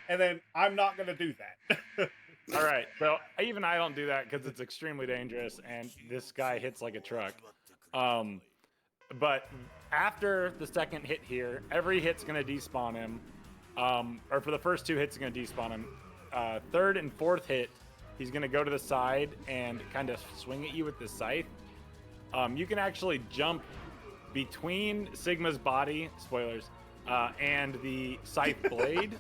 and then I'm not gonna do that. All right, so even I don't do that because it's extremely dangerous, and this guy hits like a truck. But after the second hit here, every hit's gonna despawn him. Or for the first 2 hits, it's gonna despawn him. Third and fourth hit, he's gonna go to the side and kind of swing at you with the scythe. You can actually jump between Sigma's body, spoilers, and the scythe blade,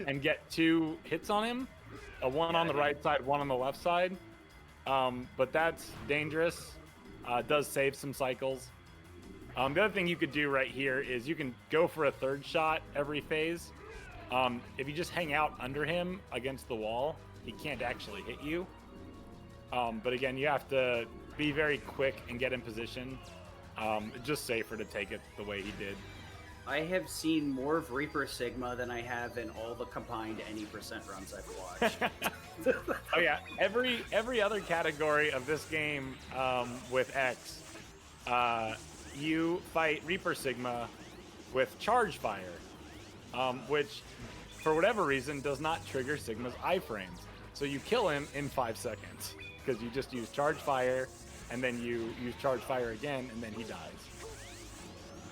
and get 2 hits on him. One on the right side, one on the left side. But that's dangerous. Does save some cycles. The other thing you could do right here is you can go for a 3rd shot every phase. If you just hang out under him against the wall, he can't actually hit you. But again, you have to be very quick and get in position. It's just safer to take it the way he did. I have seen more of Reaper Sigma than I have in all the combined any percent runs I've watched. Oh yeah, every other category of this game with X, you fight Reaper Sigma with Charge Fire, which for whatever reason does not trigger Sigma's iframes. So you kill him in 5 seconds because you just use Charge Fire, and then you use Charge Fire again, and then he dies.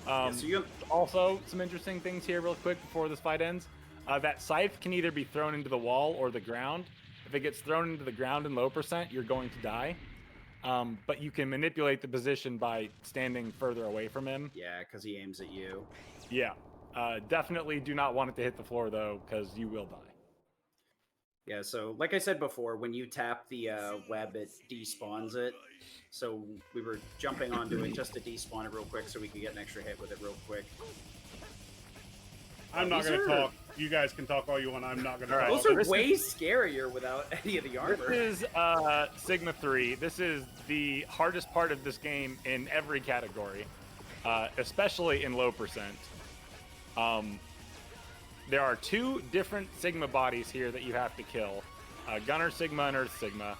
So you Also, some interesting things here real quick before this fight ends. That scythe can either be thrown into the wall or the ground. If it gets thrown into the ground in low percent, you're going to die. But you can manipulate the position by standing further away from him. Yeah, because he aims at you. Yeah. Definitely do not want it to hit the floor, though, because you will die. Yeah, so like I said before, when you tap the web, it despawns it. So we were jumping onto it just to despawn it real quick so we could get an extra hit with it real quick. I'm not These gonna are- talk. You guys can talk all you want. I'm not gonna All right. talk. Those are this way scarier without any of the armor. This is Sigma 3. This is the hardest part of this game in every category, especially in low percent. There are 2 different Sigma bodies here that you have to kill. Gunner Sigma and Earth Sigma.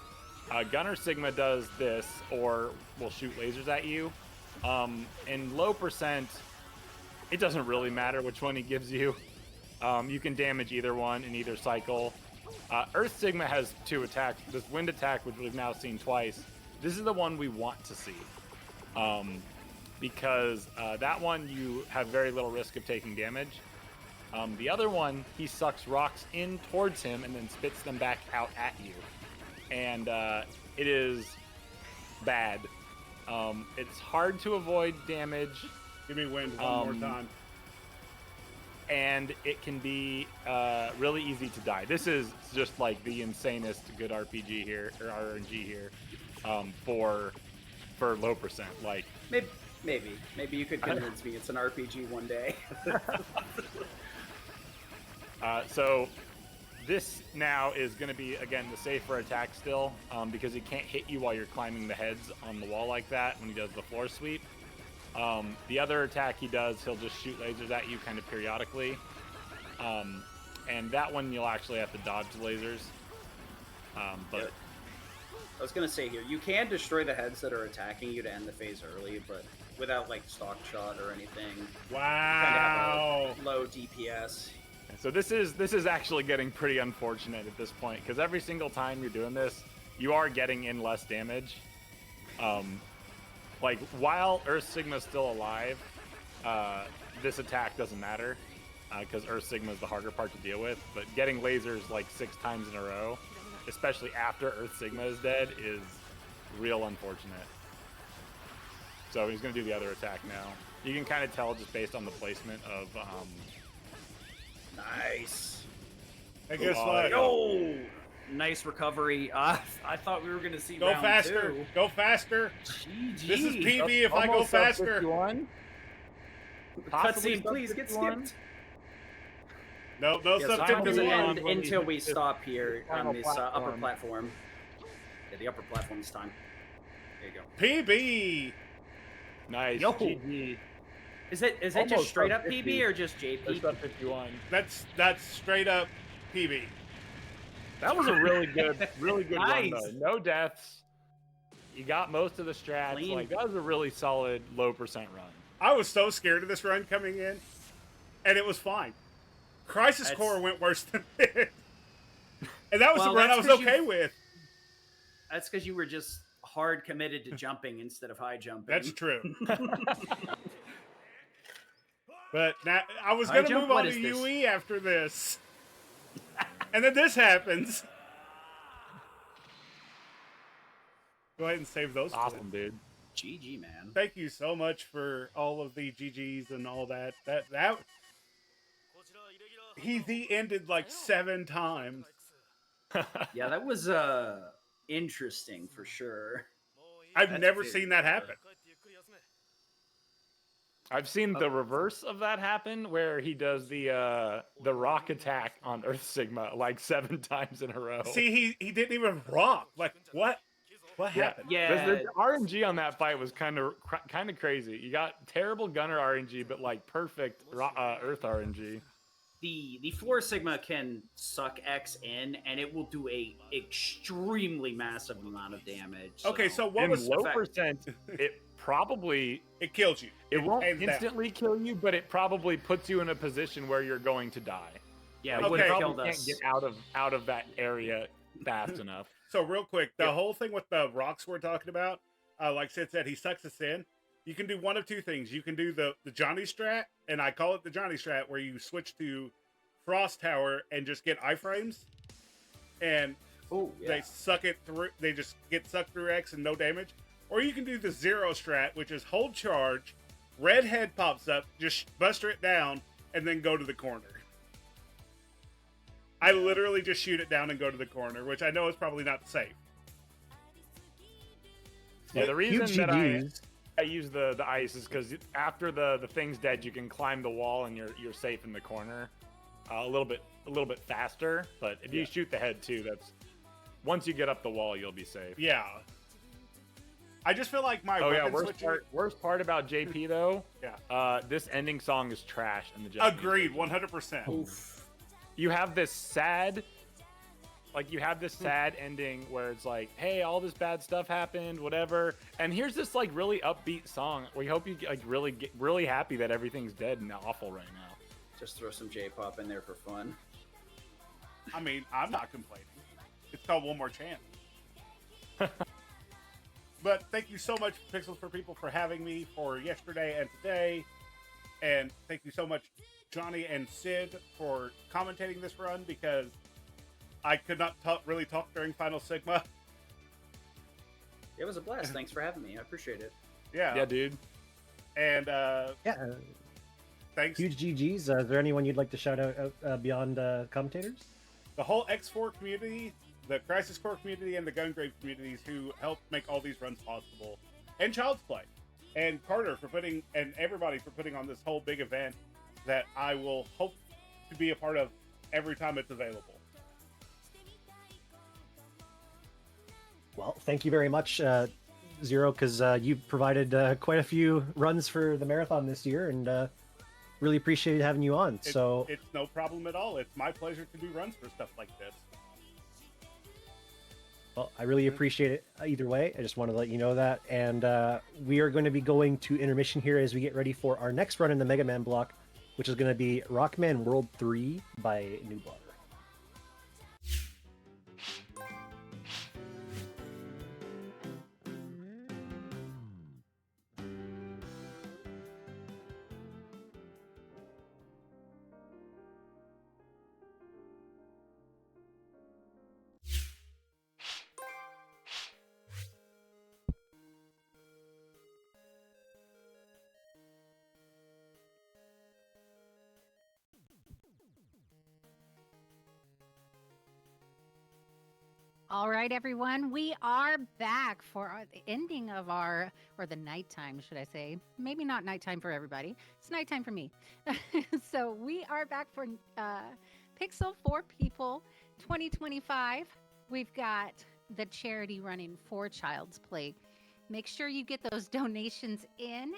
Gunner Sigma does this, or will shoot lasers at you. In low percent, it doesn't really matter which one he gives you. You can damage either one in either cycle. Earth Sigma has 2 attacks. This wind attack, which we've now seen twice, this is the one we want to see. Because that one, you have very little risk of taking damage. The other one, he sucks rocks in towards him and then spits them back out at you. And it is bad. It's hard to avoid damage. Give me wind one more time. And it can be really easy to die. This is just like the insanest good RPG here, or RNG here, for low percent. Like Maybe you could convince me it's an RPG one day. So this now is going to be, again, the safer attack still, because he can't hit you while you're climbing the heads on the wall like that when he does the floor sweep. The other attack he does, he'll just shoot lasers at you kind of periodically. And that one you'll actually have to dodge the lasers. But Yep. I was going to say here, you can destroy the heads that are attacking you to end the phase early, but without like stock shot or anything. Wow. Kind of have a low DPS. so this is actually getting pretty unfortunate at this point, because every single time you're doing this, you are getting in less damage. Like, while Earth Sigma's still alive, this attack doesn't matter, because Earth Sigma is the harder part to deal with, but getting lasers like 6 times in a row, especially after Earth Sigma is dead, is real unfortunate. So he's going to do the other attack now. You can kind of tell just based on the placement of... Nice. Hey, guess Oh, what? Oh, nice recovery. I thought we were going to see Go round faster. 2. Go faster. GG. This is PB if I go Almost sub faster. 51. Possibly Cutscene, sub please get 51. skipped. No, no Yeah, so sub time doesn't 51. end until we stop here final on this upper platform. platform. Yeah, the upper platform this time. There you go. PB. Nice. Yo. GG. Is it just Almost straight sub up 50. PB or just JP? Or sub 51. That's straight up PB. That was a really good run Nice. though. No deaths. You got most of the strats. Clean. Like that was a really solid low percent run. I was so scared of this run coming in, and it was fine. Crisis That's- Core went worse than this. And that was Well, the run I that's was 'cause okay you- with. That's because you were just hard committed to jumping instead of high jumping. That's true. But now I was High going to jump? move What on is to this? UE after this. And then this happens. Go ahead and save those. Awesome, dude. GG, man. Thank you so much for all of the GGs and all that. That he ended like 7 times. Yeah, that was interesting for sure. I've That's never very seen that happen. I've seen the reverse of that happen, where he does the rock attack on Earth Sigma like 7 times in a row. See, he didn't even rock. Like what? What yeah, happened? Yeah. The RNG on that fight was kind of crazy. You got terrible gunner RNG, but like perfect Earth RNG. The floor sigma can suck X in, and it will do a extremely massive amount of damage. Okay, so what In was low fact- percent, it probably it kills you? it won't hands down. instantly kill you, but it probably puts you in a position where you're going to die. yeah, Like, it would Okay. have you killed probably us. can't get out of that area fast enough. So real quick, the whole thing with the rocks we're talking about, like Sid said, he sucks us in. You can do one of two things. You can do the Johnny strat, and I call it the Johnny strat, where you switch to Frost Tower and just get iframes, and Oh, yeah. they suck it through. They just get sucked through X and no damage. Or you can do the zero strat, which is hold charge, red head pops up, just buster it down, and then go to the corner. I literally just shoot it down and go to the corner, which I know is probably not safe. Yeah, the reason Huge that GGs. I use the ice is because after the thing's dead, you can climb the wall and you're safe in the corner a little bit faster. But if you shoot the head too, that's once you get up the wall, you'll be safe. Yeah. I just feel like my Oh yeah, weapon switching. worst part about JP though. Yeah. This ending song is trash in the Japanese Agreed, version. 100%. Oof. You have this sad ending where it's like, hey, all this bad stuff happened, whatever, and here's this like really upbeat song. We hope you like really happy that everything's dead and awful right now. Just throw some J-pop in there for fun. I mean, I'm not complaining. It's called One More Chance. But thank you so much, Pixels for People, for having me for yesterday and today. And thank you so much, Johnny and Sid, for commentating this run, because I could not really talk during Final Sigma. It was a blast. Thanks for having me. I appreciate it. Yeah, dude. And Yeah, thanks. huge GGs. Is there anyone you'd like to shout out beyond commentators? The whole X4 community, the Crisis Core community, and the Gungrave communities who helped make all these runs possible, and Child's Play, and Carter and everybody for putting on this whole big event that I will hope to be a part of every time it's available. Well, thank you very much, Zero, because you provided quite a few runs for the marathon this year, and really appreciated having you on. It's no problem at all. It's my pleasure to do runs for stuff like this. Well, I really appreciate it either way. I just want to let you know that. And we are going to be going to intermission here as we get ready for our next run in the Mega Man block, which is going to be Rockman World 3 by Nooblar. All right, everyone, we are back for the ending of our, or the nighttime, should I say? Maybe not nighttime for everybody. It's nighttime for me. So we are back for Pixel for People 2025. We've got the charity running for Child's Play. Make sure you get those donations in.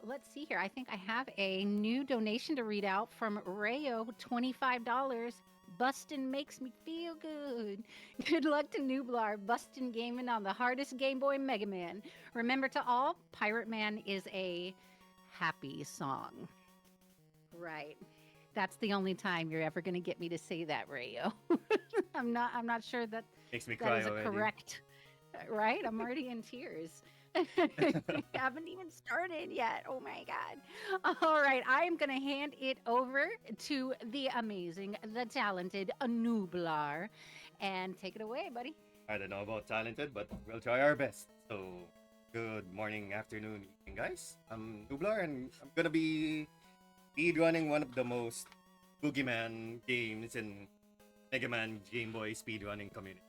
Let's see here. I think I have a new donation to read out from Rayo, $25. Bustin' makes me feel good. Good luck to Nooblar, bustin' gaming on the hardest Game Boy Mega Man. Remember to all, Pirate Man is a happy song. Right. That's the only time you're ever going to get me to say that, Rayo. I'm not sure that Makes me that cry is a already. correct. Right? I'm already in tears. Haven't even started yet. Oh my God. All right. I am going to hand it over to the amazing, the talented Nooblar. And take it away, buddy. I don't know about talented, but we'll try our best. So, good morning, afternoon, evening, guys. I'm Nooblar, and I'm gonna be speedrunning one of the most boogeyman games in Mega Man Game Boy speedrunning community,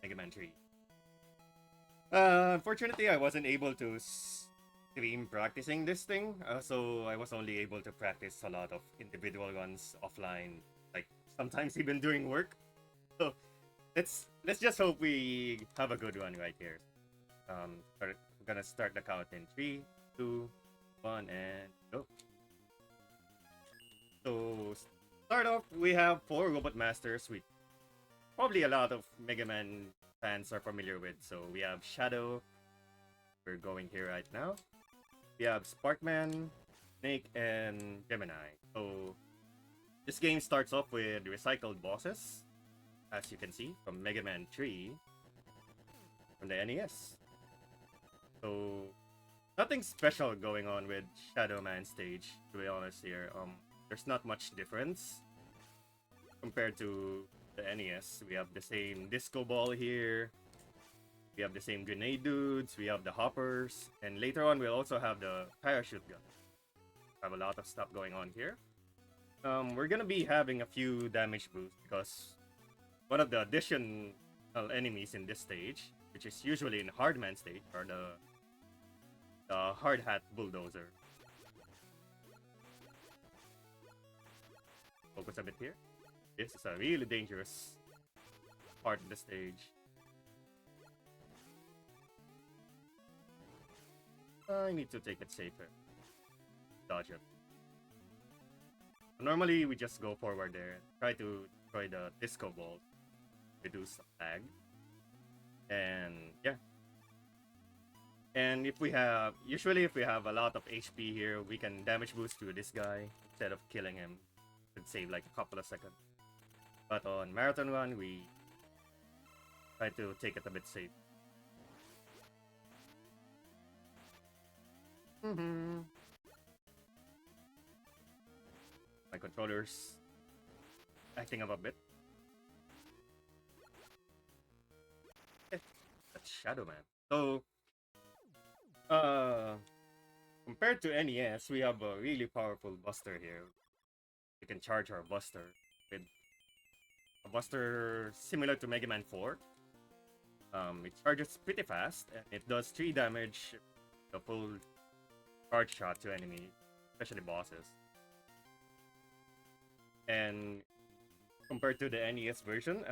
Mega Man 3. Unfortunately, I wasn't able to stream practicing this thing, so I was only able to practice a lot of individual runs offline, like sometimes even during work. So let's just hope we have a good run right here. We're gonna start the count in 3, 2, 1, and go. So start off, we have 4 Robot Masters, which probably a lot of Mega Man fans are familiar with. So we have Shadow, we're going here right now. We have Sparkman, Snake, and Gemini. So this game starts off with recycled bosses, as you can see from Mega Man 3 from the NES. So nothing special going on with Shadow Man stage, to be honest here. There's not much difference compared to the NES. We have the same disco ball here. We have the same grenade dudes. We have the hoppers. And later on, we'll also have the parachute gun. Have a lot of stuff going on here. We're gonna be having a few damage boosts because one of the additional enemies in this stage, which is usually in Hardman stage, are the Hard Hat Bulldozer. Focus a bit here. This is a really dangerous part of the stage. I need to take it safer. Dodge it. Normally, we just go forward there and try to destroy the disco ball, reduce the lag. And yeah. And if we have, usually if we have a lot of HP here, we can damage boost to this guy instead of killing him. Could save like a couple of seconds. But on Marathon Run, we try to take it a bit safe. My controller's acting up a bit. That's Shadow Man. So, compared to NES, we have a really powerful Buster here. We can charge our Buster with a Buster similar to Mega Man 4. It charges pretty fast and it does 3 damage, the full charge shot to enemies, especially bosses. And compared to the NES version,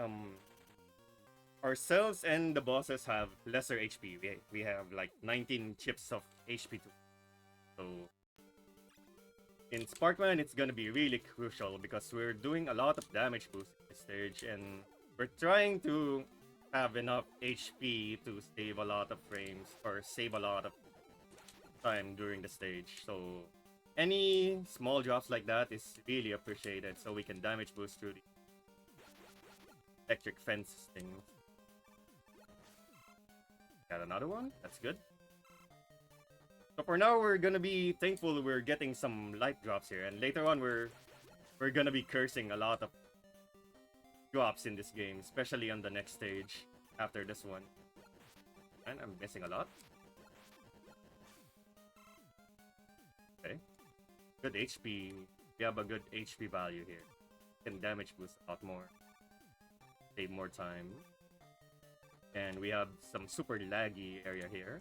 ourselves and the bosses have lesser HP. We have like 19 chips of HP too. So in Sparkman, it's gonna be really crucial because we're doing a lot of damage boost in this stage, and we're trying to have enough HP to save a lot of frames or save a lot of time during the stage. So any small drops like that is really appreciated, so we can damage boost through the electric fence thing. Got another one. That's good. So for now, we're gonna be thankful we're getting some light drops here, and later on we're gonna be cursing a lot of drops in this game, especially on the next stage after this one. And I'm missing a lot. Okay. Good HP. We have a good HP value here. Can damage boost a lot more. Save more time. And we have some super laggy area here.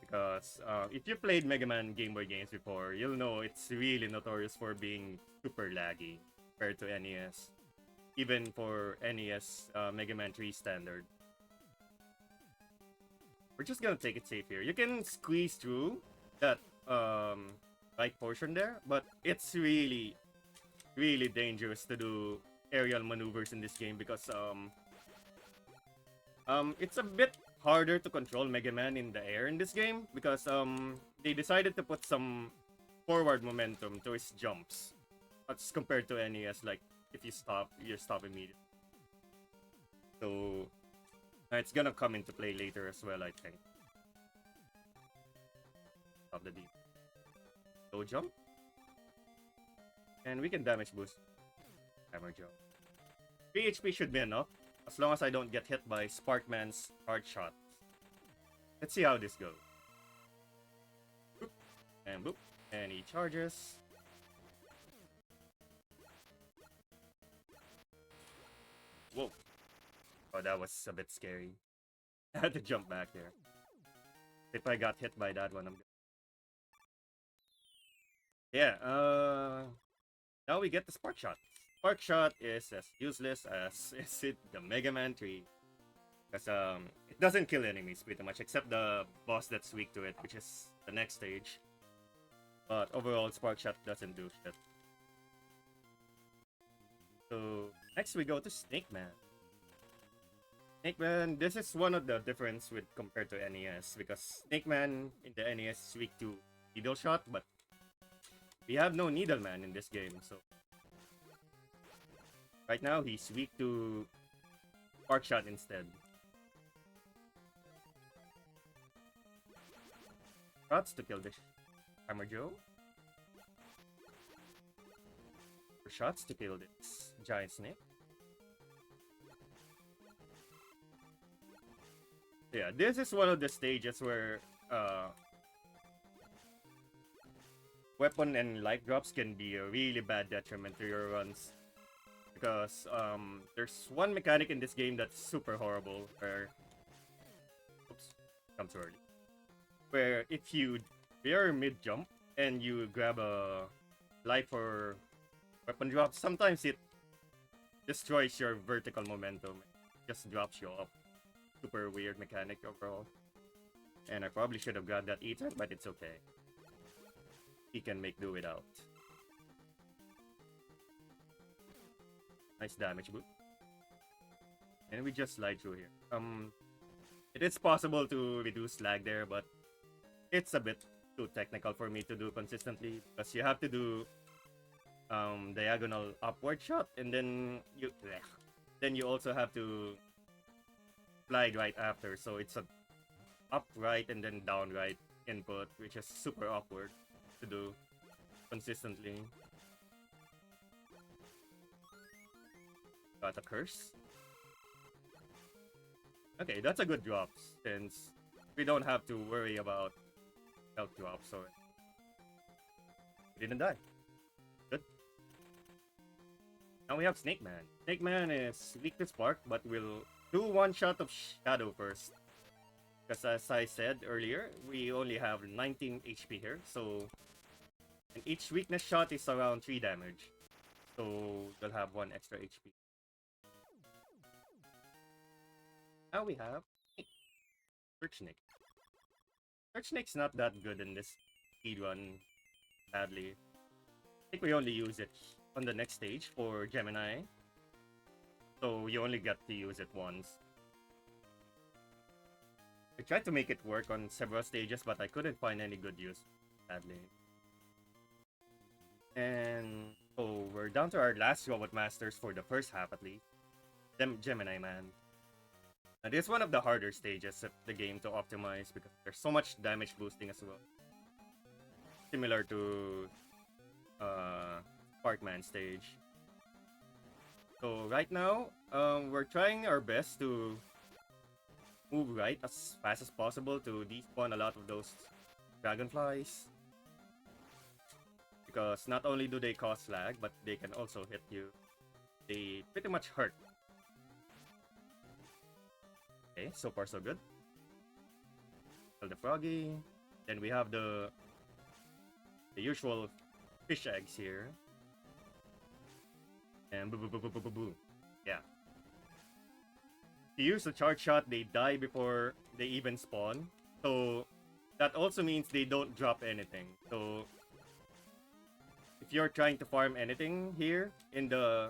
Because if you played Mega Man Game Boy games before, you'll know it's really notorious for being super laggy compared to NES. Even for NES Mega Man 3 standard. We're just gonna take it safe here. You can squeeze through that right portion there, but it's really dangerous to do aerial maneuvers in this game because it's a bit harder to control Mega Man in the air in this game because they decided to put some forward momentum to his jumps as compared to NES. Like if you stop immediately. So it's gonna come into play later as well, I think. Stop the deep. Low jump. And we can damage boost. Hammer jump. 3 HP should be enough, as long as I don't get hit by Sparkman's hard shot. Let's see how this goes. Boop. And boop. And he charges. Whoa. Oh, that was a bit scary. I had to jump back there. If I got hit by that one, I'm good. Yeah, now we get the Spark Shot. Spark Shot is as useless as is it the Mega Man 3. Because it doesn't kill enemies pretty much, except the boss that's weak to it, which is the next stage. But overall, Spark Shot doesn't do shit. So next we go to Snake Man. Snake Man, this is one of the difference with compared to NES, because Snake Man in the NES is weak to Needle Shot, but we have no Needle Man in this game, so right now he's weak to Spark Shot instead. Shots to kill this Hammer Joe. Shots to kill this giant snake. Yeah, this is one of the stages where weapon and light drops can be a really bad detriment to your runs. Because there's one mechanic in this game that's super horrible where... Oops, come too early. Where if you're mid-jump and you grab a life or weapon drop, sometimes it destroys your vertical momentum. It just drops you up. Super weird mechanic overall. And I probably should have grabbed that Ether, but it's okay. He can make do without. Nice damage boost. And we just slide through here. It is possible to reduce lag there, but it's a bit too technical for me to do consistently, because you have to do diagonal upward shot, and then you also have to slide right after, so it's a up right and then down right input, which is super awkward to do consistently. Got a curse. Okay, that's a good drop, since we don't have to worry about health drops, so we didn't die. Good. Now we have Snake Man. Snake Man is weak to Spark, but will do one shot of Shadow first. Because as I said earlier, we only have 19 HP here, so and each weakness shot is around 3 damage. So you'll have 1 extra HP. Now we have Search Snake. Search Snake's not that good in this speedrun, sadly. I think we only use it on the next stage for Gemini. So you only get to use it once. I tried to make it work on several stages, but I couldn't find any good use, sadly. And so we're down to our last Robot Masters for the first half at least. Gemini Man. Now, this is one of the harder stages of the game to optimize because there's so much damage boosting as well. Similar to Sparkman stage. So right now, we're trying our best to move right as fast as possible to despawn a lot of those dragonflies. Because not only do they cause lag, but they can also hit you. They pretty much hurt. Okay, so far so good. Kill the froggy. Then we have the usual fish eggs here. And boo boo boo boo boo boo boo. Yeah. To use the charge shot, they die before they even spawn. So that also means they don't drop anything. So if you're trying to farm anything here in the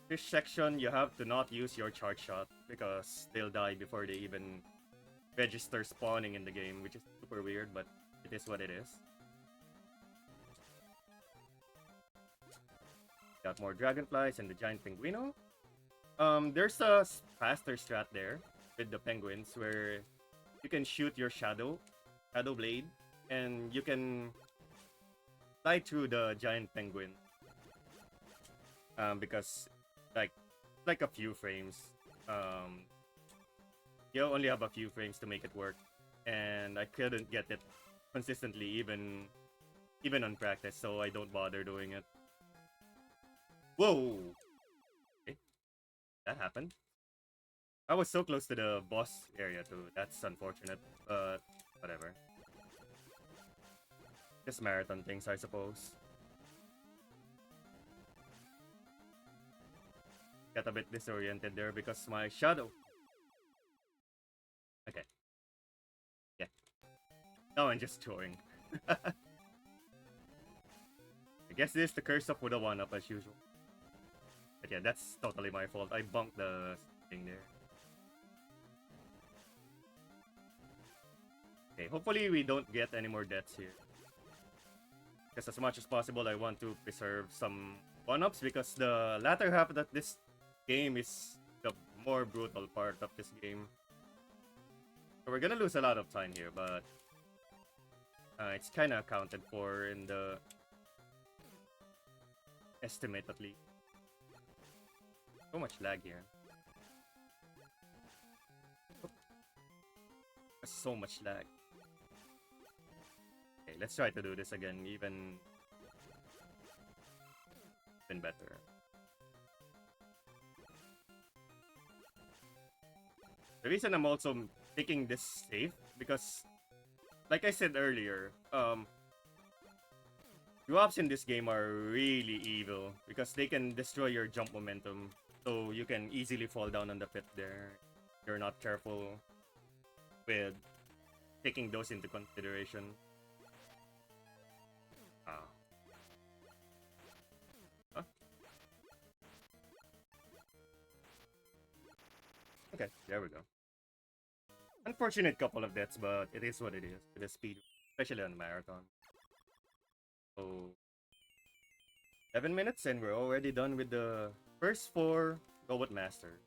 fish section, you have to not use your charge shot because they'll die before they even register spawning in the game, which is super weird, but it is what it is. Got more dragonflies and the giant penguino. There's a faster strat there with the penguins where you can shoot your shadow blade, and you can fly through the giant penguin. Because like a few frames. You only have a few frames to make it work, and I couldn't get it consistently even on practice, so I don't bother doing it. Whoa! Okay. That happened. I was so close to the boss area too. That's unfortunate, but whatever. Just marathon things, I suppose. Got a bit disoriented there because my shadow. Okay. Yeah. Now I'm just throwing. I guess this is the curse of Buddha 1-up as usual. But yeah, that's totally my fault. I bunked the thing there. Okay, hopefully we don't get any more deaths here. Because as much as possible, I want to preserve some 1-ups because the latter half of this game is the more brutal part of this game. So we're gonna lose a lot of time here, but it's kind of accounted for in the estimate at least. So much lag here. Oh. So much lag. Okay, let's try to do this again, even better. The reason I'm also taking this safe because, like I said earlier, drops in this game are really evil because they can destroy your jump momentum, so you can easily fall down on the pit there. You're not careful with taking those into consideration. Huh? Okay, there we go. Unfortunate couple of deaths, but it is what it is with the speed, especially on marathon. So 7 minutes and we're already done with the first 4 Robot Master.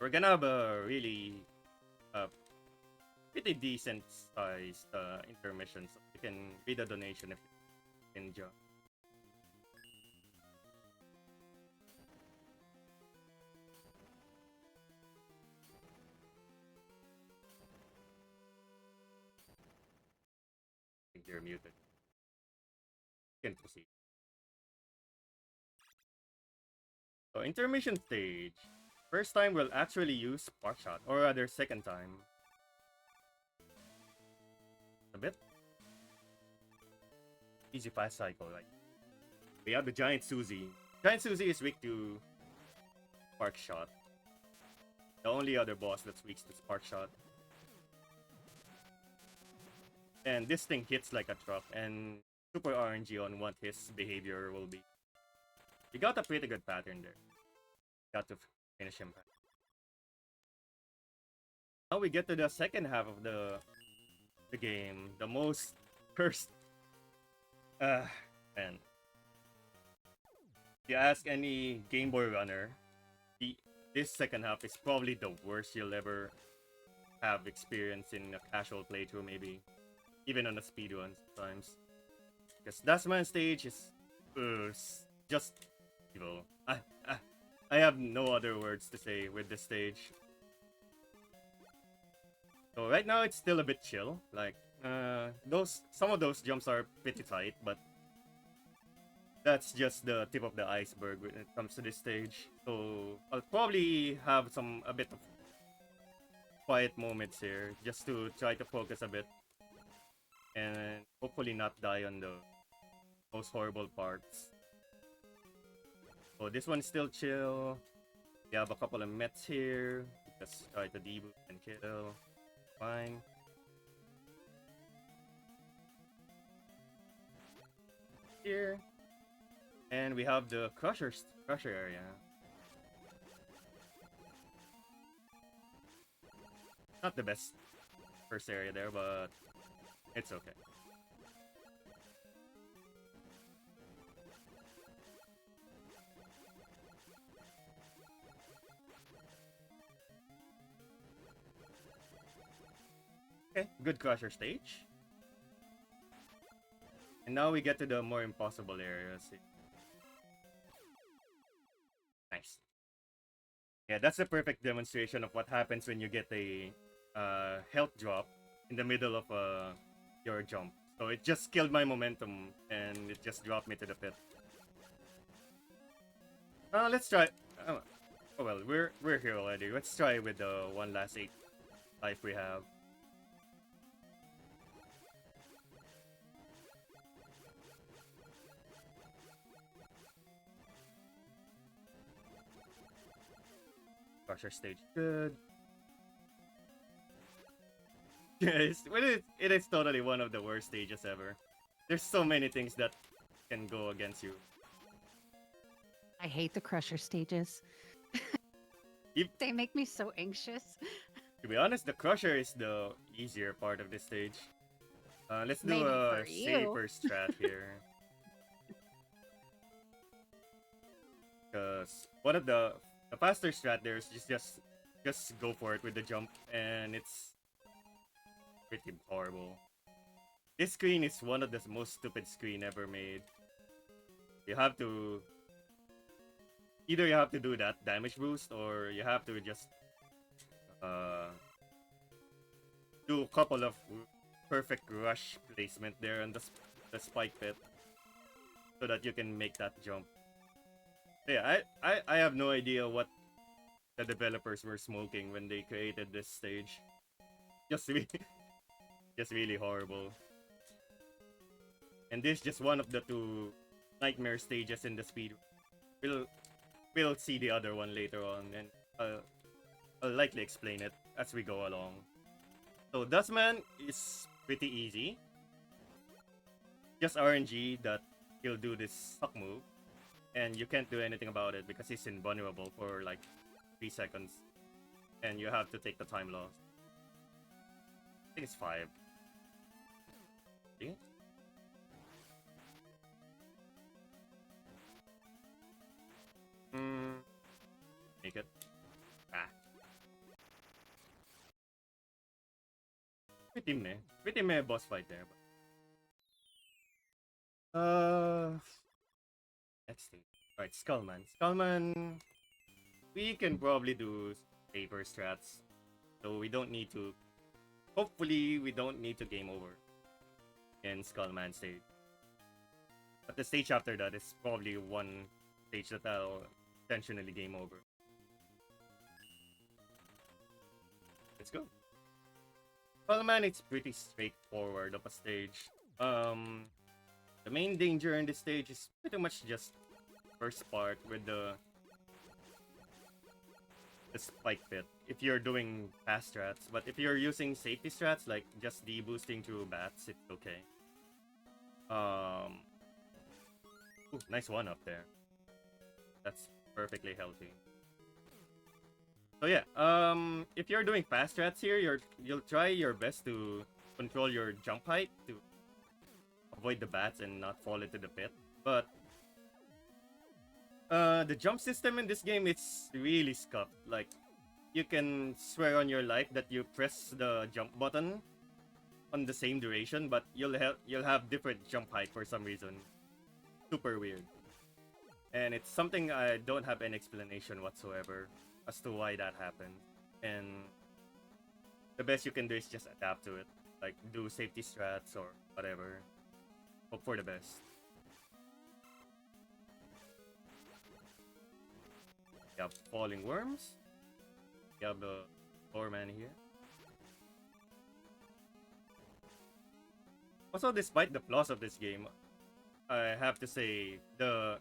We're gonna have a really pretty decent sized intermission, so you can read a donation if you enjoy. I think you're muted. You can proceed. So intermission stage. First time we'll actually use Spark Shot, or rather second time. A bit easy fast cycle, like we have the giant Susie. Giant Susie is weak to Spark Shot. The only other boss that's weak to Spark Shot. And this thing hits like a truck, and super RNG on what his behavior will be. You got a pretty good pattern there. Got to finish him. Now we get to the second half of the game, the most cursed. Man, if you ask any Game Boy runner, this second half is probably the worst you'll ever have experienced in a casual playthrough, maybe even on a speedrun sometimes. Because Dasman stage is just evil. I have no other words to say with this stage. So right now it's still a bit chill. Like some of those jumps are pretty tight, but that's just the tip of the iceberg when it comes to this stage. So I'll probably have a bit of quiet moments here just to try to focus a bit and hopefully not die on the most horrible parts. So this one's still chill. We have a couple of mets here. Just try to deboost and kill. Fine. Here. And we have the crusher area. Not the best first area there, but it's okay. Okay, good crusher stage. And now we get to the more impossible areas. Nice. Yeah, that's a perfect demonstration of what happens when you get a health drop in the middle of your jump. So it just killed my momentum and it just dropped me to the pit. Let's try. Oh well, we're here already. Let's try with the one last 8 life we have. Crusher stage good. Yes, it is totally one of the worst stages ever. There's so many things that can go against you. I hate the crusher stages. They make me so anxious. To be honest, the crusher is the easier part of this stage. Let's do Maybe a for you. safer strat here. Because one of the faster strat there is just go for it with the jump, and it's pretty horrible. This screen is one of the most stupid screen ever made. You have to either you have to do that damage boost, or you have to just do a couple of perfect rush placement there on the spike pit so that you can make that jump. Yeah, I have no idea what the developers were smoking when they created this stage. Just really horrible. And this is just one of the 2 nightmare stages in the speed. We'll see the other one later on, and I'll likely explain it as we go along. So Dustman is pretty easy. Just RNG that he'll do this suck move, and you can't do anything about it because he's invulnerable for like 3 seconds, and you have to take the time loss. I think it's 5. See? Make it. Pretty meh boss fight there. But... next stage. Alright, Skullman. Skullman, we can probably do safer strats. So we don't need to... hopefully, we don't need to game over in Skullman stage. But the stage after that is probably one stage that I'll intentionally game over. Let's go. Skullman, it's pretty straightforward of a stage. The main danger in this stage is pretty much just first part with the spike pit if you're doing fast strats, but if you're using safety strats like just deboosting through bats, it's okay. Ooh, nice one up there. That's perfectly healthy. So yeah, if you're doing fast strats here, you'll try your best to control your jump height to avoid the bats and not fall into the pit. But the jump system in this game, it's really scuffed. Like, you can swear on your life that you press the jump button on the same duration, but you'll have different jump height for some reason. Super weird. And it's something I don't have any explanation whatsoever as to why that happened. And the best you can do is just adapt to it. Like, do safety strats or whatever. Hope for the best. You have falling worms. You have the Doorman here. Also, despite the flaws of this game, I have to say the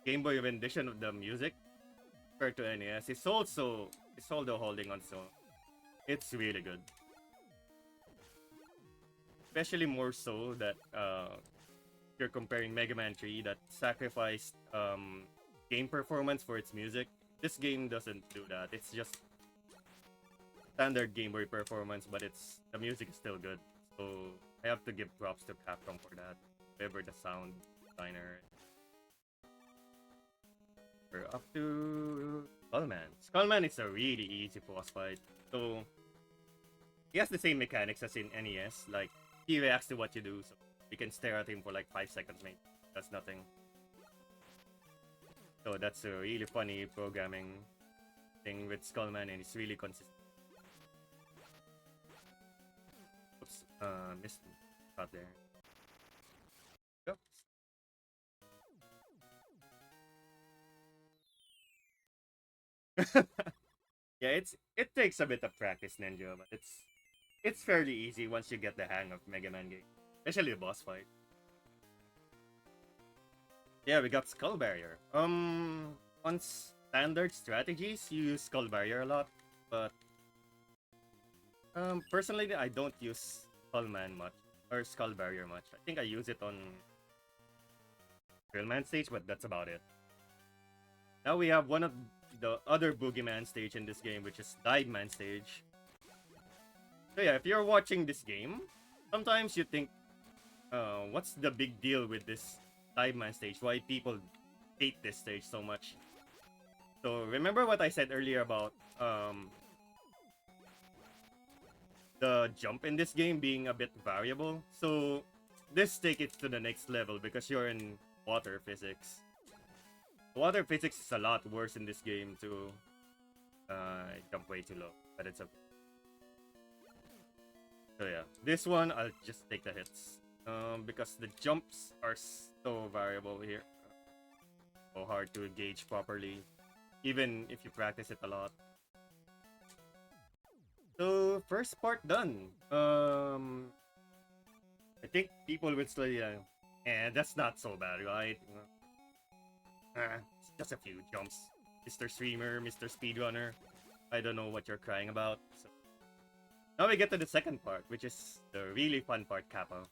Game Boy rendition of the music compared to NES is also holding on, so it's really good. Especially more so that you're comparing Mega Man 3 that sacrificed game performance for its music. This game doesn't do that. It's just standard Game Boy performance, but the music is still good. So I have to give props to Capcom for that. Whoever the sound designer. We're up to Skullman. Skullman is a really easy boss fight. So he has the same mechanics as in NES. Like he reacts to what you do, so you can stare at him for like 5 seconds, maybe. That's nothing. So that's a really funny programming thing with Skullman, and it's really consistent. Oops, missed shot there. Oops. Yeah, it takes a bit of practice, Ninja, but it's fairly easy once you get the hang of Mega Man game, especially the boss fight. Yeah, we got Skull Barrier. On standard strategies, you use Skull Barrier a lot, but personally, I don't use Skullman much or Skull Barrier much. I think I use it on Grillman stage, but that's about it. Now we have one of the other Boogeyman stage in this game, which is Dive Man stage. So yeah, if you're watching this game, sometimes you think, what's the big deal with this Dive Man stage? Why people hate this stage so much? So remember what I said earlier about the jump in this game being a bit variable? So this takes it to the next level because you're in water physics. Water physics is a lot worse in this game to jump way too low, but it's okay. So yeah, this one I'll just take the hits because the jumps are so variable here, so hard to gauge properly, even if you practice it a lot. So first part done. I think people would say, that's not so bad, right? It's just a few jumps. Mr. Streamer, Mr. Speedrunner. I don't know what you're crying about. So. Now we get to the second part, which is the really fun part, Kappa.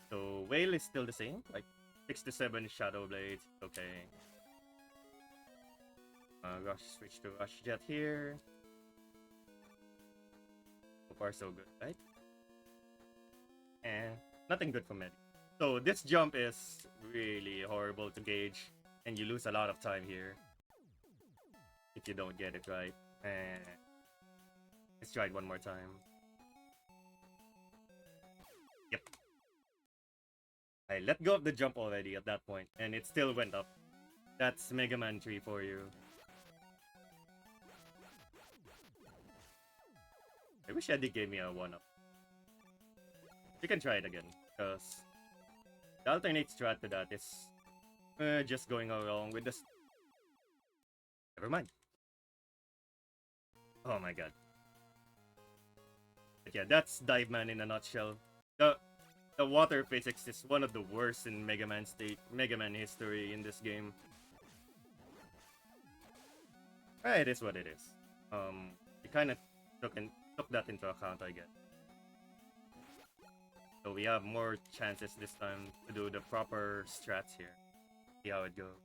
So Whale is still the same, like 6 to 7 Shadow Blades, okay. Rush, switch to Rush Jet here. So far so good, right? And nothing good for Medi. So this jump is really horrible to gauge, and you lose a lot of time here if you don't get it right. And let's try it one more time. Yep. I let go of the jump already at that point, and it still went up. That's Mega Man 3 for you. I wish Eddie gave me a 1-up. You can try it again, because the alternate strat to that is just going along with this. Never mind. Oh my god. But yeah, that's Dive Man in a nutshell. The water physics is one of the worst in Mega Man history in this game. It is what it is. We kind of took that into account, I guess. So we have more chances this time to do the proper strats here. See how it goes.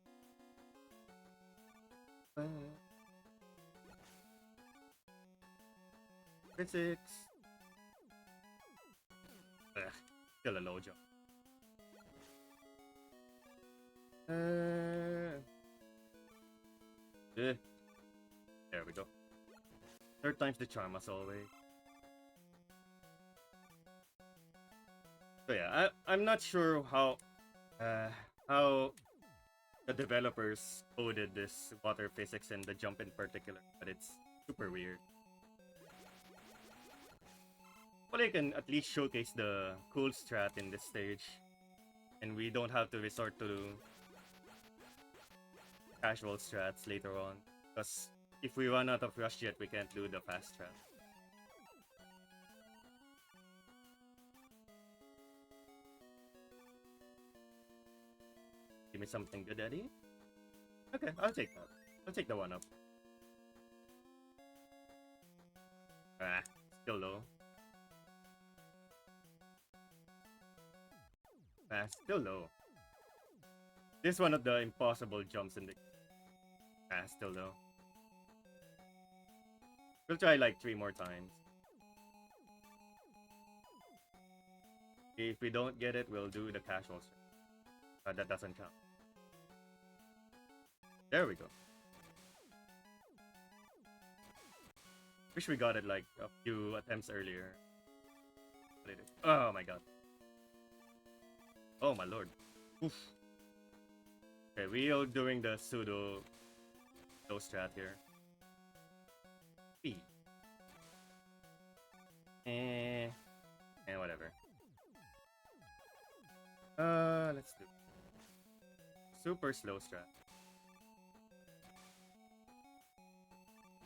Physics. Ugh, still a low jump. There we go. Third time's the charm as always. So yeah, I'm not sure how the developers coded this water physics and the jump in particular, but it's super weird. Well, I can at least showcase the cool strat in this stage, and we don't have to resort to casual strats later on, because if we run out of rush jet, we can't do the fast strat. me something good, Eddie. Okay, I'll take that. I'll take the 1-up. Ah, still low. Ah, still low. This is one of the impossible jumps in the... Ah, still low. We'll try like 3 more times. If we don't get it, we'll do the casual strat. That doesn't count. There we go. Wish we got it like a few attempts earlier. Oh my god. Oh my lord. Oof. Okay, we are doing the pseudo low strat here. Speed. And whatever. Let's do super slow strat.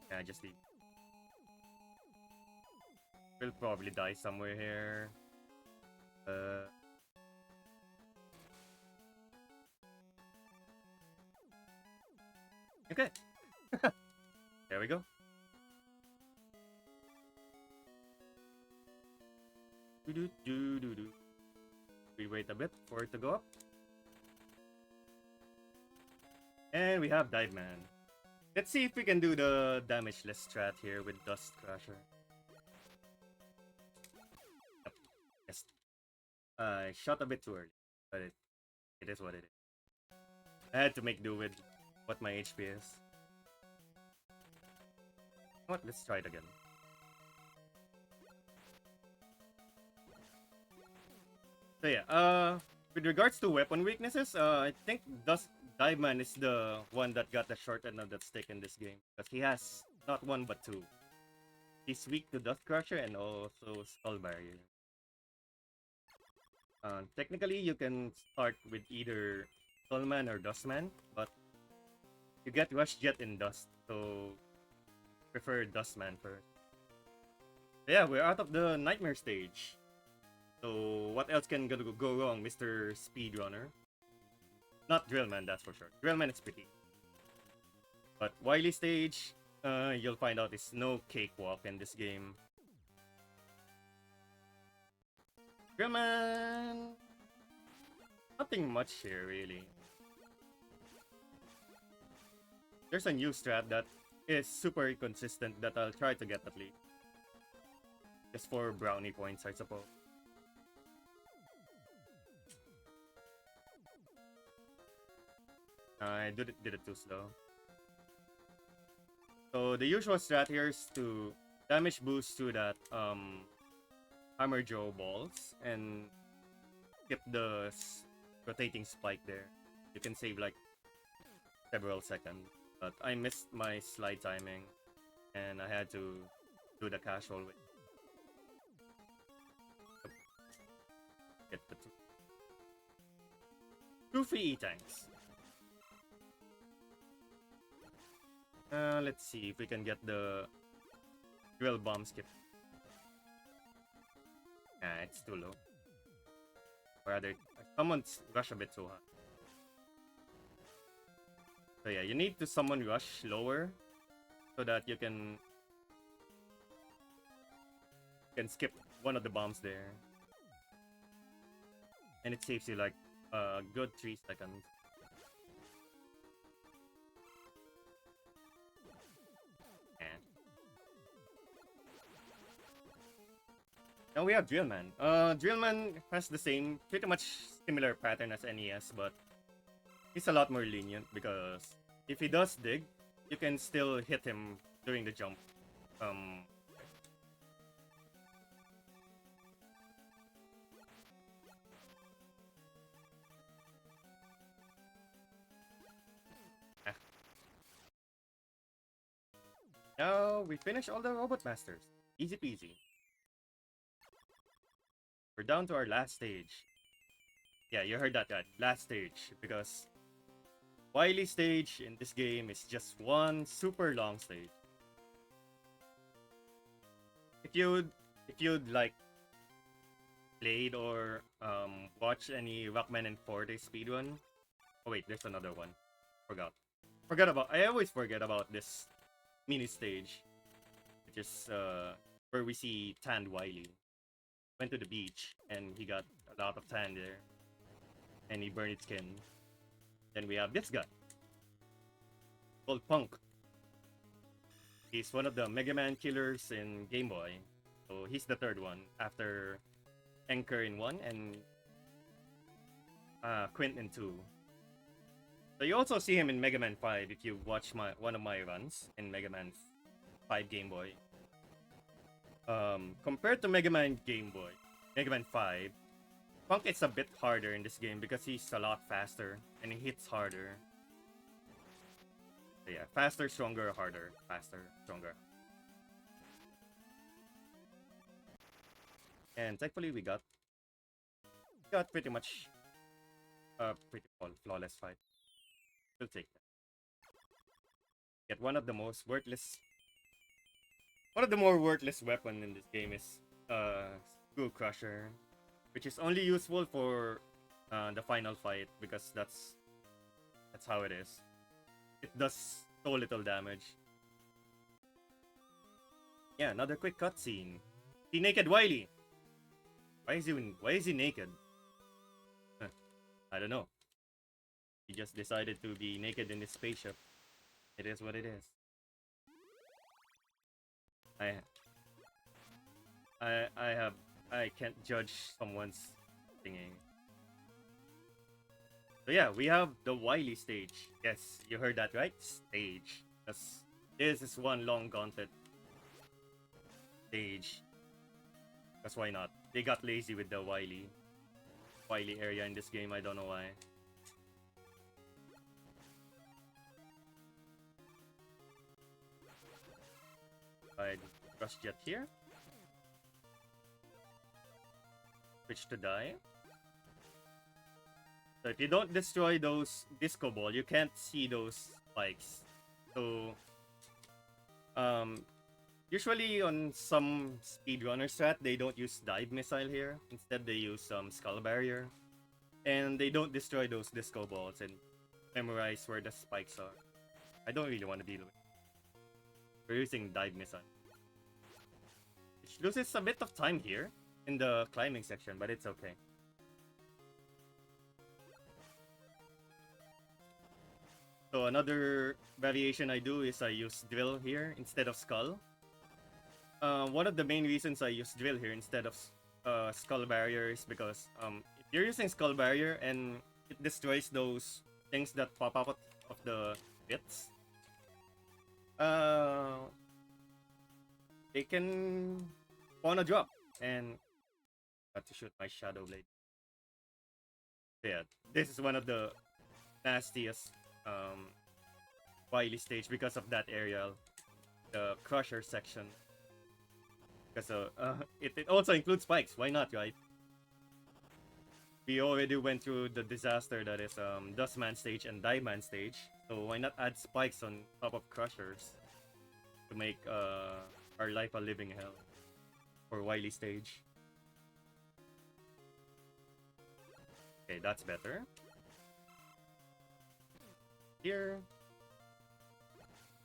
Yeah, just leave. We'll probably die somewhere here. Okay. There we go. Do. We wait a bit for it to go up. And we have Dive Man. Let's see if we can do the damage-less strat here with Dust Crusher. Yep. Yes. I shot a bit too early, but it is what it is. I had to make do with what my HP is. What? Let's try it again. So yeah, with regards to weapon weaknesses, I think Dive Man is the one that got the short end of the stick in this game. Because he has not one but two. He's weak to Dust Crusher and also Skull Barrier. Technically, you can start with either Skullman or Dustman, but you get Rush Jet in Dust, so prefer Dustman first. But yeah, we're out of the Nightmare stage. So what else can go wrong, Mr. Speedrunner? Not Drillman, that's for sure. Drillman is pretty. But Wily stage, you'll find out is no cakewalk in this game. Drillman... nothing much here, really. There's a new strat that is super consistent that I'll try to get at least. Just for brownie points, I suppose. I did it too slow. So the usual strat here is to damage boost to that Hammer Jaw balls and skip the rotating spike there. You can save like several seconds. But I missed my slide timing and I had to do the casual with get the two free E-tanks. Let's see if we can get the drill bomb skip. Ah, it's too low. Or rather, someone's rush a bit too high. So yeah, you need to summon rush lower so that you can skip one of the bombs there. And it saves you like a good 3 seconds. Now we have Drillman. Drillman has the same, pretty much similar pattern as NES, but he's a lot more lenient because if he does dig, you can still hit him during the jump. Now we finish all the Robot Masters. Easy peasy. We're down to our last stage. Yeah, you heard that right. Last stage. Because Wily stage in this game is just one super long stage. If you'd like played or watched any Rockman and Forte speedrun, Oh wait, there's another one. Forgot about. I always forget about this mini stage, which is where we see tanned Wily. Went to the beach and he got a lot of tan there, and he burned his skin. Then we have this guy called Punk. He's one of the Mega Man killers in Game Boy. So he's the third one after Anchor in 1 and Quint in 2. So you also see him in Mega Man 5 if you watch one of my runs in Mega Man 5 Game Boy. Compared to Mega Man 5, Punk is a bit harder in this game because he's a lot faster and he hits harder. So yeah, faster, stronger, harder. Faster, stronger. And thankfully we got pretty much pretty flawless fight. We'll take that. Yet one of the more worthless weapon in this game is Skull Crusher, which is only useful for the final fight because that's how it is. It does so little damage. Yeah, another quick cutscene. See naked Wily. Why is he naked? I don't know. He just decided to be naked in his spaceship. It is what it is. I can't judge someone's singing. So yeah, we have the Wily stage. Yes, you heard that right? Stage. This is one long gauntlet stage. Because why not? They got lazy with the Wily area in this game. I don't know why. I'd rush jet here. Switch to die. So if you don't destroy those disco ball, you can't see those spikes. So usually on some speedrunner strat, they don't use dive missile here. Instead, they use skull barrier, and they don't destroy those disco balls and memorize where the spikes are. I don't really want to be doing. We're using dive missile, which loses a bit of time here in the climbing section, but it's okay. So another variation I do is I use drill here instead of skull. One of the main reasons I use drill here instead of skull barrier is because if you're using skull barrier and it destroys those things that pop out of the bits, they can spawn a drop and have to shoot my shadow blade. So yeah, this is one of the nastiest Wily stage because of that area, the crusher section. Because it also includes spikes. Why not, right? We already went through the disaster that is Dustman stage and Dieman stage, so why not add spikes on top of crushers to make our life a living hell for Wily stage. Okay, that's better. Here,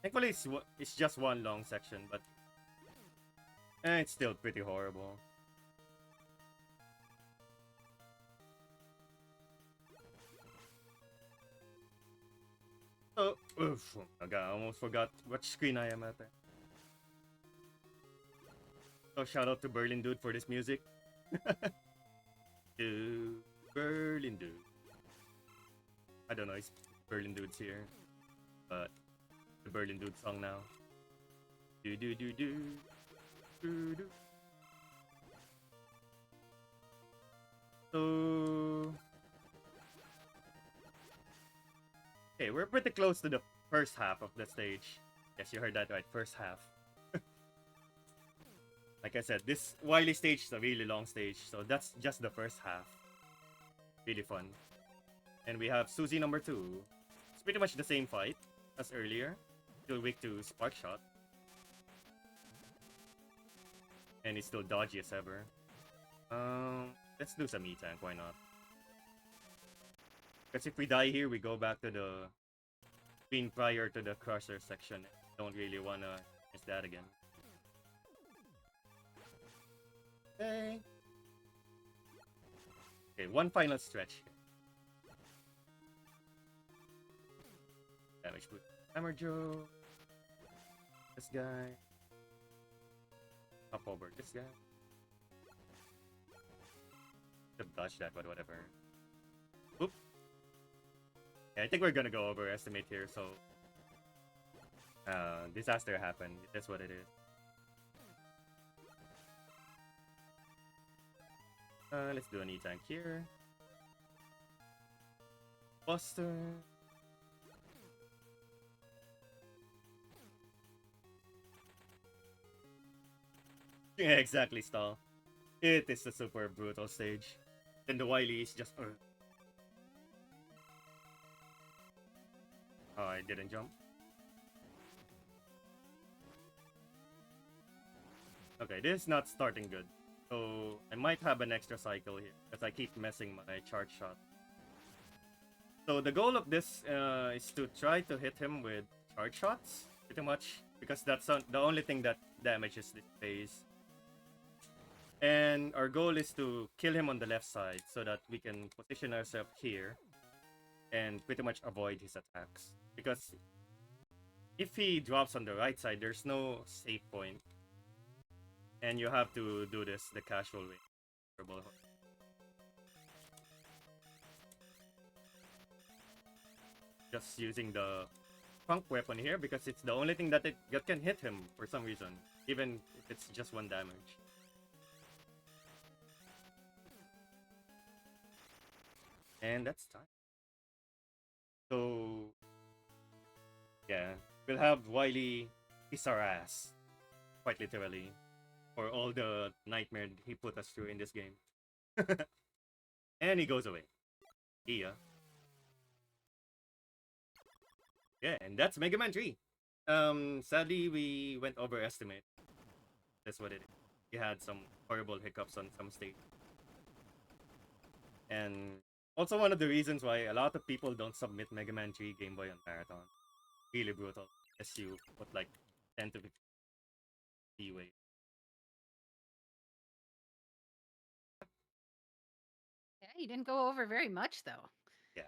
thankfully it's just one long section, but it's still pretty horrible. Oh, oof, I almost forgot what screen I am at there. So shout out to Berlin Dude for this music. To Berlin Dude. I don't know, it's Berlin Dude's here, but the Berlin Dude song now. Do do do do do do. So okay, we're pretty close to the first half of the stage. Yes, you heard that right, first half. Like I said, this Wily stage is a really long stage, so that's just the first half. Really fun. And we have Susie number 2. It's pretty much the same fight as earlier. Still weak to Spark Shot. And he's still dodgy as ever. Let's do some E-Tank, why not? Because if we die here, we go back to the screen prior to the crusher section. Don't really wanna miss that again. Okay. Okay, one final stretch. Damage boost. Hammer Joe. This guy. Hop over this guy. Should dodge that, but whatever. Oop. Yeah, I think we're gonna go overestimate here, so disaster happened. That's what it is. Let's do an E-tank here. Buster. Yeah, exactly, Stall. It is a super brutal stage. Then the Wily is just... Oh, I didn't jump. Okay, this is not starting good. So, I might have an extra cycle here, because I keep messing my charge shot. So, the goal of this is to try to hit him with charge shots, pretty much, because that's the only thing that damages this phase. And our goal is to kill him on the left side, so that we can position ourselves here, and pretty much avoid his attacks. Because if he drops on the right side, there's no safe point. And you have to do this the casual way. Just using the funk weapon here because it's the only thing that can hit him for some reason, even if it's just 1 damage. And that's time. So yeah, we'll have Wily kiss our ass, quite literally, for all the nightmare he put us through in this game. And he goes away. Yeah. Yeah, and that's Mega Man 3. Sadly, we went overestimate. That's what it is. We had some horrible hiccups on some stage. And also one of the reasons why a lot of people don't submit Mega Man 3 Game Boy on Marathon. Really brutal. As you put like 10 to 50 leeway. Yeah, you didn't go over very much though. Yeah.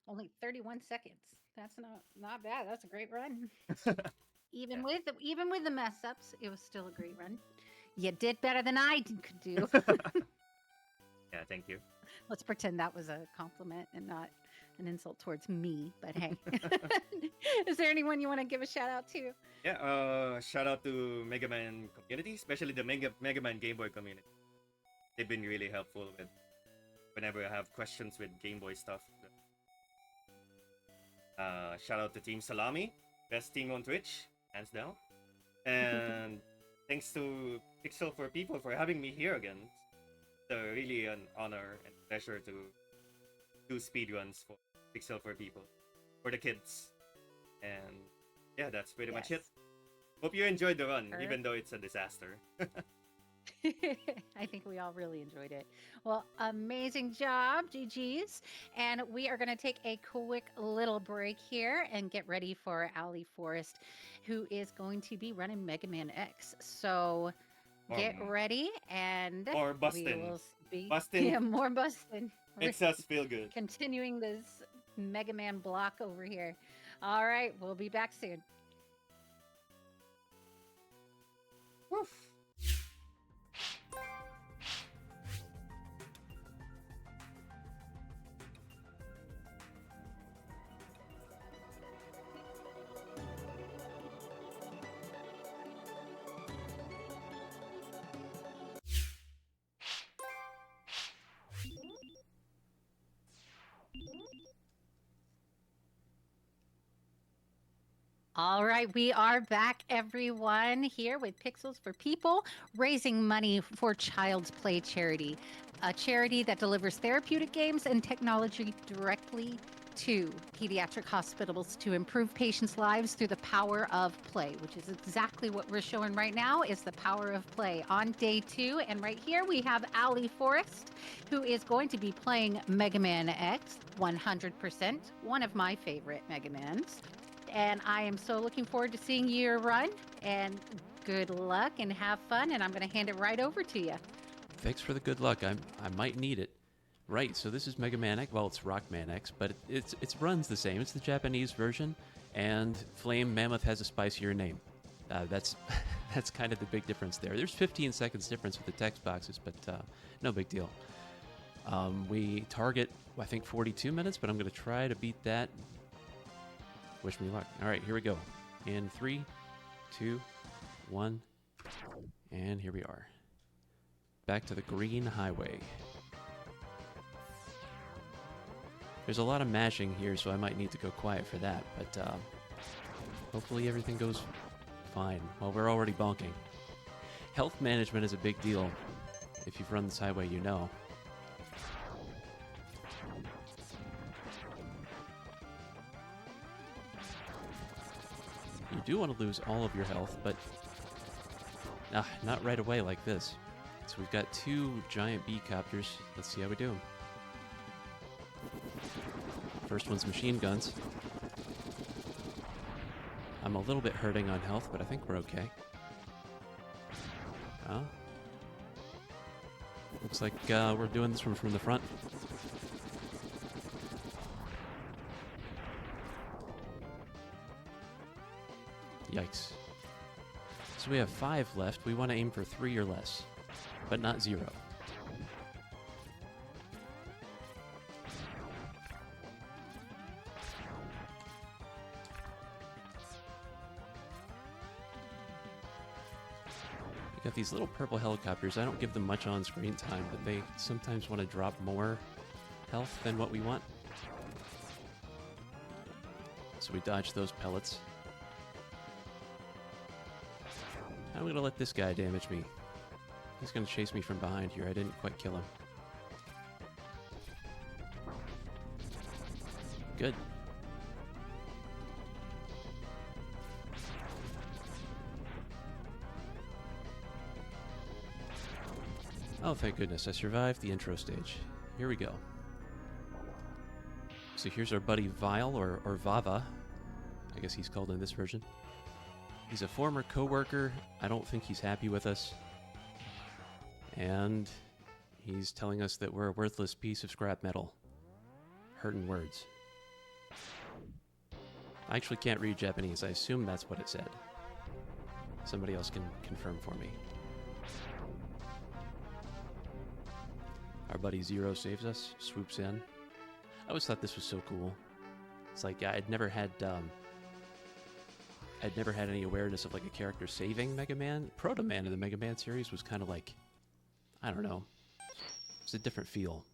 Only 31 seconds. That's not bad. That's a great run. Even with the mess ups, it was still a great run. You did better than I could do. Yeah, thank you. Let's pretend that was a compliment and not an insult towards me. But hey, is there anyone you want to give a shout out to? Yeah, shout out to Mega Man community, especially the Mega Man Game Boy community. They've been really helpful with whenever I have questions with Game Boy stuff. Shout out to Team Salami, best team on Twitch, hands down. And thanks to Pixel for People for having me here again. It's really an honor and pleasure to do speedruns for Pixel for People, for the kids. And yeah, that's pretty much it. Hope you enjoyed the run, even though it's a disaster. I think we all really enjoyed it. Well, amazing job, GG's. And we are going to take a quick little break here and get ready for OwlyForest, who is going to be running Mega Man X. So get ready and more bustin'. We will be Bustin'. Yeah, more bustin'. Makes us feel good. Continuing this Mega Man block over here. All right, we'll be back soon. Woof. All right, we are back, everyone, here with Pixels for People, raising money for Child's Play Charity, a charity that delivers therapeutic games and technology directly 2 pediatric hospitals to improve patients' lives through the power of play, which is exactly what we're showing right now is the power of play on day 2. And right here we have OwlyForest, who is going to be playing Mega Man X 100%, one of my favorite Mega Mans. And I am so looking forward to seeing your run, and good luck and have fun, and I'm going to hand it right over to you. Thanks for the good luck. I might need it. Right, so this is Mega Man X. Well, it's Rockman X, but it runs the same. It's the Japanese version, and Flame Mammoth has a spicier name. That's kind of the big difference there. There's 15 seconds difference with the text boxes, but no big deal. We target, I think, 42 minutes, but I'm going to try to beat that. Wish me luck. All right, here we go. In 3, 2, 1, and here we are. Back to the Green Highway. There's a lot of mashing here, so I might need to go quiet for that, but hopefully everything goes fine. Well, we're already bonking. Health management is a big deal. If you've run this highway, you know. You do want to lose all of your health, but not right away like this. So we've got 2 giant bee copters. Let's see how we do. First one's machine guns. I'm a little bit hurting on health, but I think we're okay. Looks like we're doing this from the front. Yikes. So we have 5 left. We want to aim for 3 or less, but not 0. Got these little purple helicopters. I don't give them much on-screen time, but they sometimes want to drop more health than what we want. So we dodge those pellets. I'm going to let this guy damage me. He's going to chase me from behind here. I didn't quite kill him. Good. Oh, thank goodness, I survived the intro stage. Here we go. So here's our buddy Vile, or Vava. I guess he's called in this version. He's a former co-worker. I don't think he's happy with us. And he's telling us that we're a worthless piece of scrap metal. Hurtin' words. I actually can't read Japanese. I assume that's what it said. Somebody else can confirm for me. Our buddy Zero saves us, swoops in. I always thought this was so cool. It's like I'd never had any awareness of like a character saving Mega Man. Proto Man in the Mega Man series was kind of like, I don't know, it's a different feel.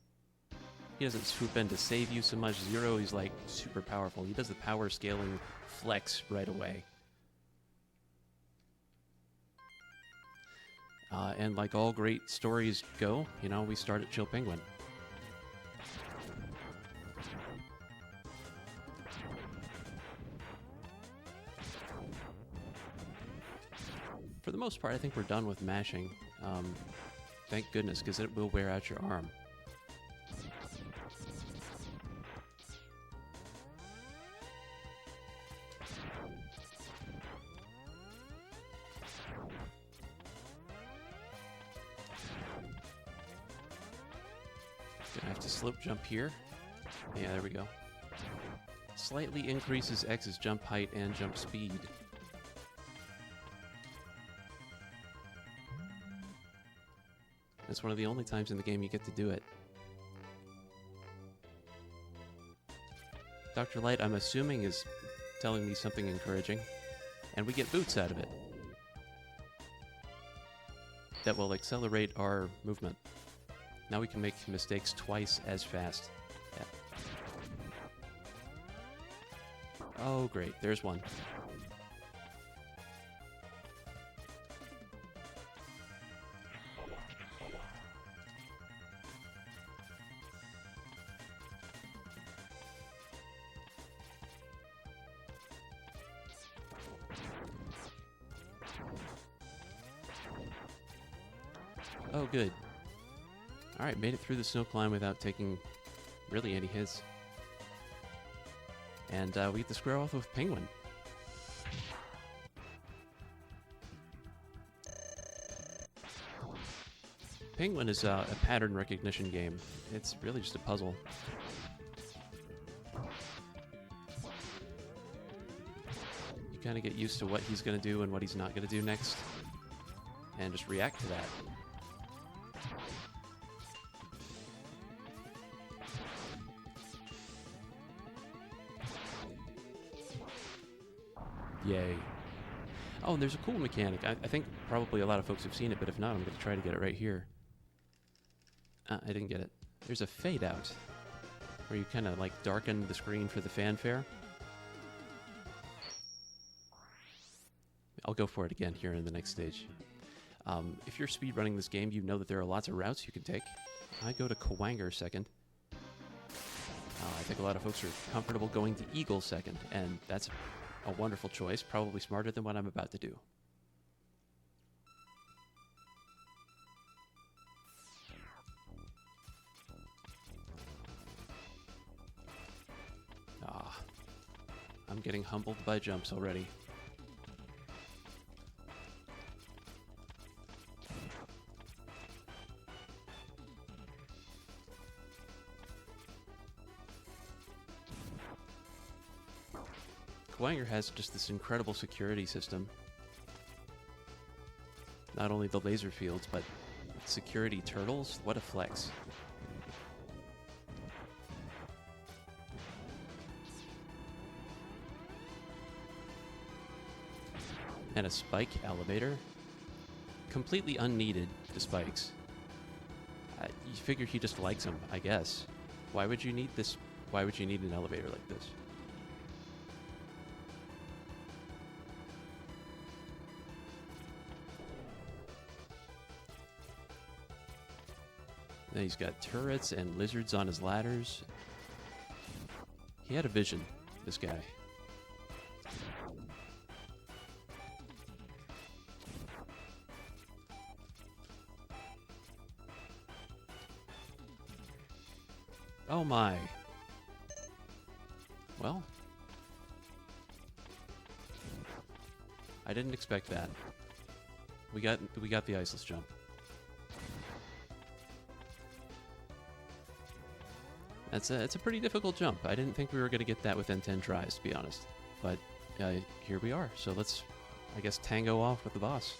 He doesn't swoop in to save you so much. Zero, he's like super powerful. He does the power scaling flex right away. And like all great stories go, you know, we start at Chill Penguin. For the most part, I think we're done with mashing. Thank goodness, because it will wear out your arm. Gonna have to slope jump here. Yeah, there we go. Slightly increases X's jump height and jump speed. It's one of the only times in the game you get to do it. Dr. Light, I'm assuming, is telling me something encouraging. And we get boots out of it. That will accelerate our movement. Now we can make mistakes twice as fast. Yeah. Oh, great. There's one. Oh, good. Alright, made it through the snow climb without taking really any hits. And we get to square off with Penguin. Penguin is a pattern recognition game. It's really just a puzzle. You kind of get used to what he's going to do and what he's not going to do next, and just react to that. Yay. Oh, and there's a cool mechanic. I think probably a lot of folks have seen it, but if not, I'm going to try to get it right here. I didn't get it. There's a fade out, where you kind of like darken the screen for the fanfare. I'll go for it again here in the next stage. If you're speedrunning this game, you know that there are lots of routes you can take. I go to Kwanger second. I think a lot of folks are comfortable going to Eagle second, and that's a wonderful choice, probably smarter than what I'm about to do. I'm getting humbled by jumps already. Kwanger has just this incredible security system. Not only the laser fields, but security turtles. What a flex. And a spike elevator. Completely unneeded, the spikes. You figure he just likes them, I guess. Why would you need this? Why would you need an elevator like this? Then he's got turrets and lizards on his ladders. He had a vision, this guy. Oh my. Well, I didn't expect that. We got the iceless jump. It's a pretty difficult jump. I didn't think we were going to get that within 10 tries, to be honest. But here we are. So let's, I guess, tango off with the boss.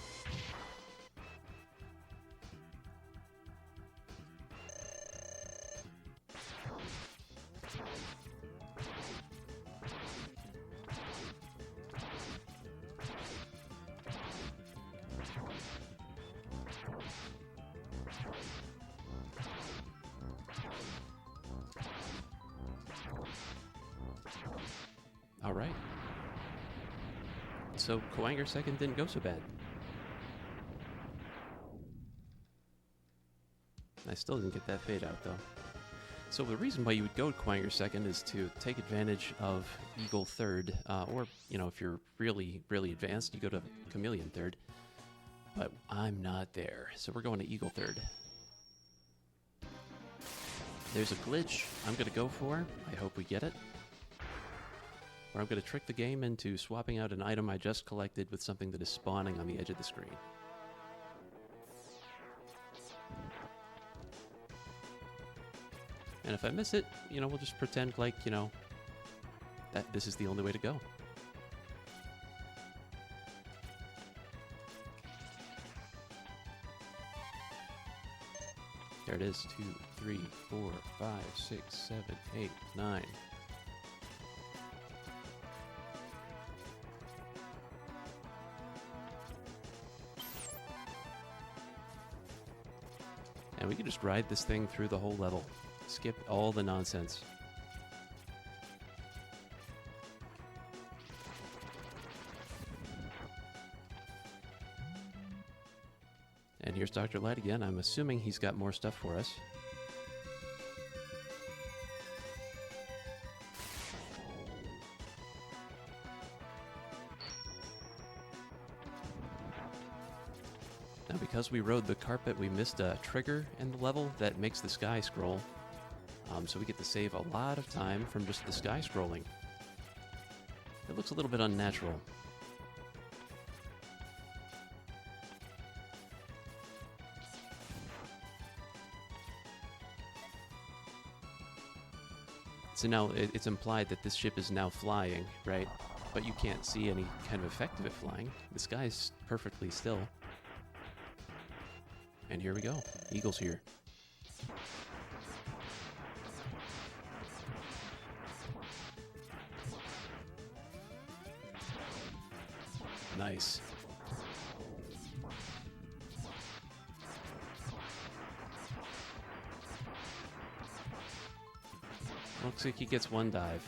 Alright. So Kwanger second didn't go so bad. I still didn't get that fade out though. So the reason why you would go to Kwanger second is to take advantage of Eagle third, or, you know, if you're really, really advanced, you go to Chameleon third. But I'm not there, so we're going to Eagle third. There's a glitch I'm going to go for. I hope we get it. Where I'm going to trick the game into swapping out an item I just collected with something that is spawning on the edge of the screen. And if I miss it, you know, we'll just pretend like, you know, that this is the only way to go. There it is. 2, 3, 4, 5, 6, 7, 8, 9. And we can just ride this thing through the whole level. Skip all the nonsense. And here's Dr. Light again. I'm assuming he's got more stuff for us. Now, because we rode the carpet, we missed a trigger in the level that makes the sky scroll. So we get to save a lot of time from just the sky scrolling. It looks a little bit unnatural. So now it's implied that this ship is now flying, right? But you can't see any kind of effect of it flying. The sky's perfectly still. And here we go. Eagle's here. Nice. Looks like he gets one dive.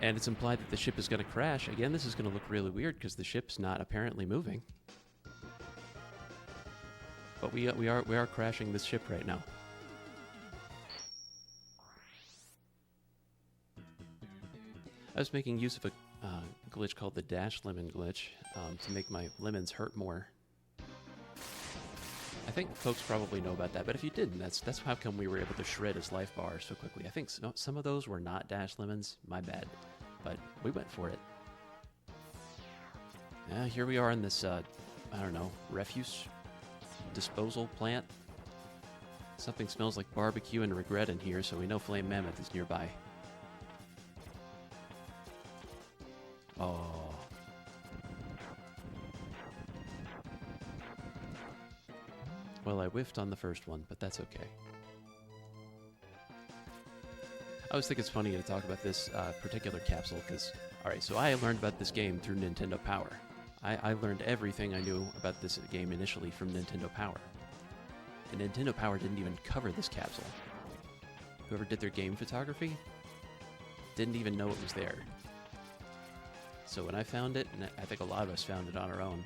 And it's implied that the ship is going to crash. Again, this is going to look really weird because the ship's not apparently moving. But we are crashing this ship right now. I was making use of a glitch called the dash lemon glitch to make my lemons hurt more. I think folks probably know about that, but if you didn't, that's how come we were able to shred his life bar so quickly. I think some of those were not dash lemons, my bad, but we went for it. Here we are in this, I don't know, refuse disposal plant. Something smells like barbecue and regret in here, so we know Flame Mammoth is nearby. Oh. Well, I whiffed on the first one, but that's okay. I always think it's funny to talk about this particular capsule, because, alright, so I learned about this game through Nintendo Power. I learned everything I knew about this game initially from Nintendo Power. And Nintendo Power didn't even cover this capsule. Whoever did their game photography didn't even know it was there. So when I found it, and I think a lot of us found it on our own,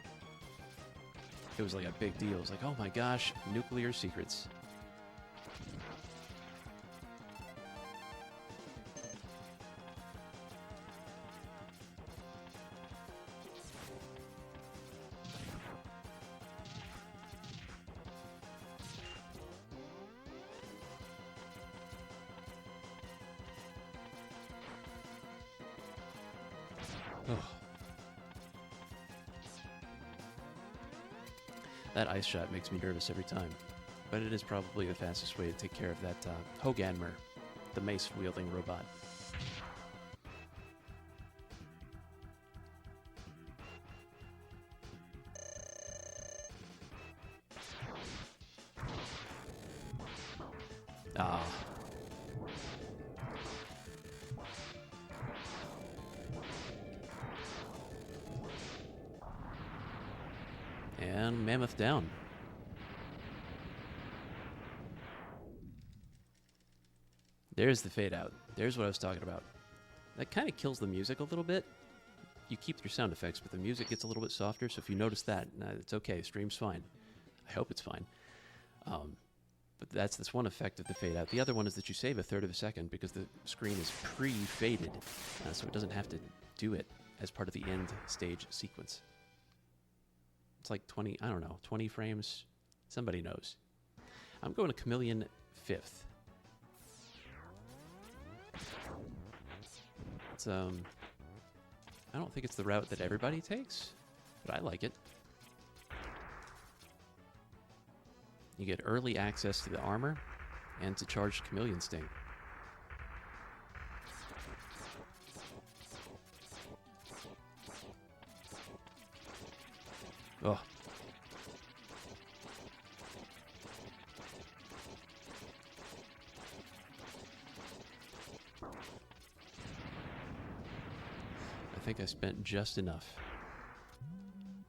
it was like a big deal. It was like, oh my gosh, nuclear secrets. That ice shot makes me nervous every time, but it is probably the fastest way to take care of that Hoganmer, the mace-wielding robot. Ah. And Mammoth down. There's the fade out. There's what I was talking about. That kind of kills the music a little bit. You keep your sound effects, but the music gets a little bit softer, so if you notice that, it's okay. Stream's fine. I hope it's fine. But that's one effect of the fade out. The other one is that you save a third of a second because the screen is pre-faded, so it doesn't have to do it as part of the end stage sequence. It's like 20, I don't know, 20 frames. Somebody knows. I'm going to Chameleon 5th. It's, I don't think it's the route that everybody takes, but I like it. You get early access to the armor and to charged Chameleon Sting. Oh. I think I spent just enough.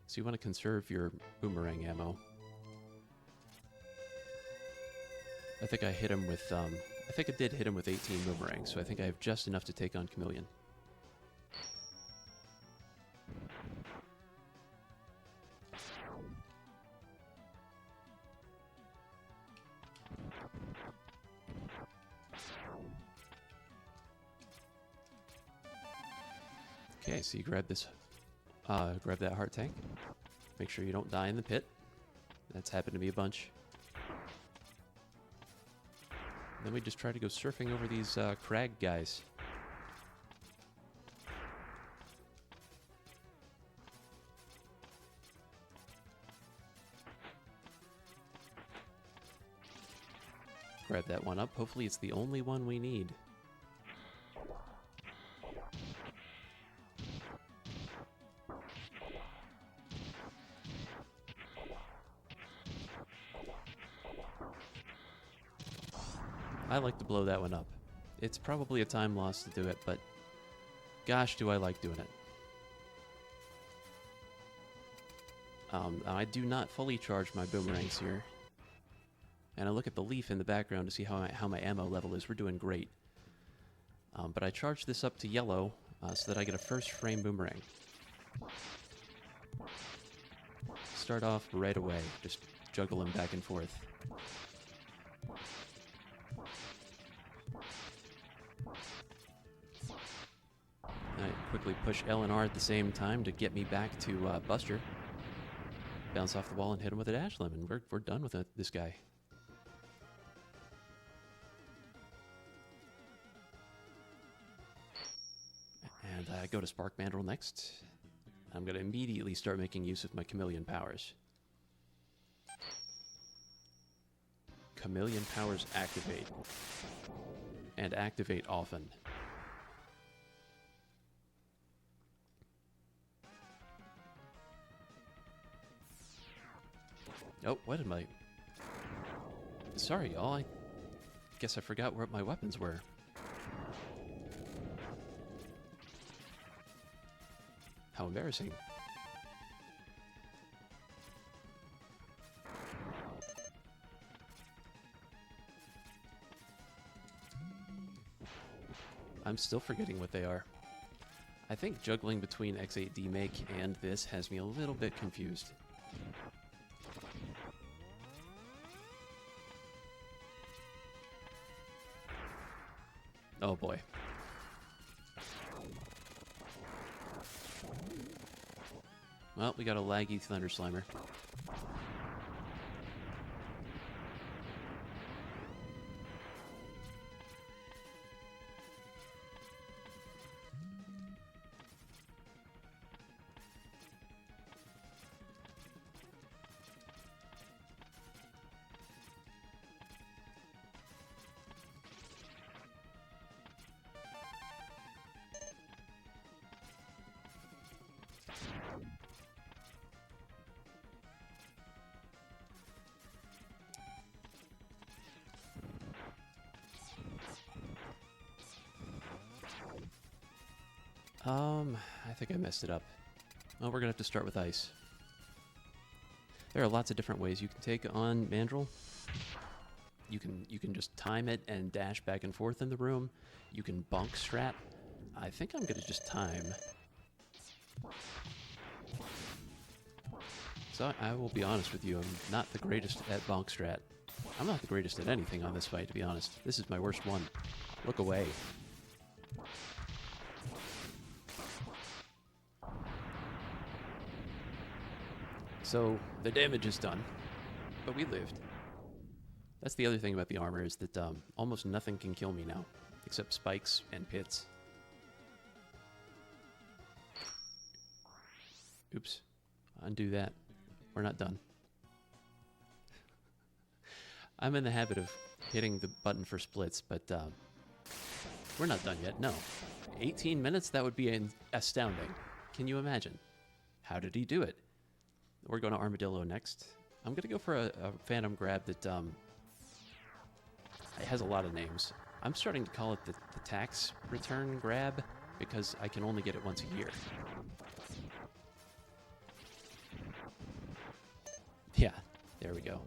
So you want to conserve your boomerang ammo. I think I hit him with, I think I did hit him with 18 boomerangs, so I think I have just enough to take on Chameleon. Okay, so you grab this Grab that heart tank. Make sure you don't die in the pit. That's happened to me a bunch. Then we just try to go surfing over these crag guys. Grab that one up. Hopefully it's the only one we need. I like to blow that one up. It's probably a time loss to do it, but gosh, do I like doing it. I do not fully charge my boomerangs here. And I look at the leaf in the background to see how my ammo level is. We're doing great. But I charge this up to yellow so that I get a first frame boomerang. Start off right away, just juggling back and forth. I quickly push L and R at the same time to get me back to Buster. Bounce off the wall and hit him with a dash lemon. We're done with this guy. And I go to Spark Mandrill next. I'm going to immediately start making use of my chameleon powers. Chameleon powers activate. And activate often. Oh, what am I... Sorry, y'all. I guess I forgot where my weapons were. How embarrassing. I'm still forgetting what they are. I think juggling between X8 Demake and this has me a little bit confused. Oh boy. Well, we got a laggy Thunder Slimer. I think I messed it up. Well, we're gonna have to start with ice. There are lots of different ways you can take on Mandrill. You can just time it and dash back and forth in the room. You can bonk strat. I think I'm gonna just time. So I will be honest with you, I'm not the greatest at bonk strat. I'm not the greatest at anything on this fight, to be honest. This is my worst one. Look away. So, the damage is done, but we lived. That's the other thing about the armor, is that almost nothing can kill me now, except spikes and pits. Oops. Undo that. We're not done. I'm in the habit of hitting the button for splits, but we're not done yet, no. 18 minutes? That would be astounding. Can you imagine? How did he do it? We're going to Armadillo next. I'm going to go for a Phantom Grab that it has a lot of names. I'm starting to call it the tax return grab because I can only get it once a year. Yeah, there we go.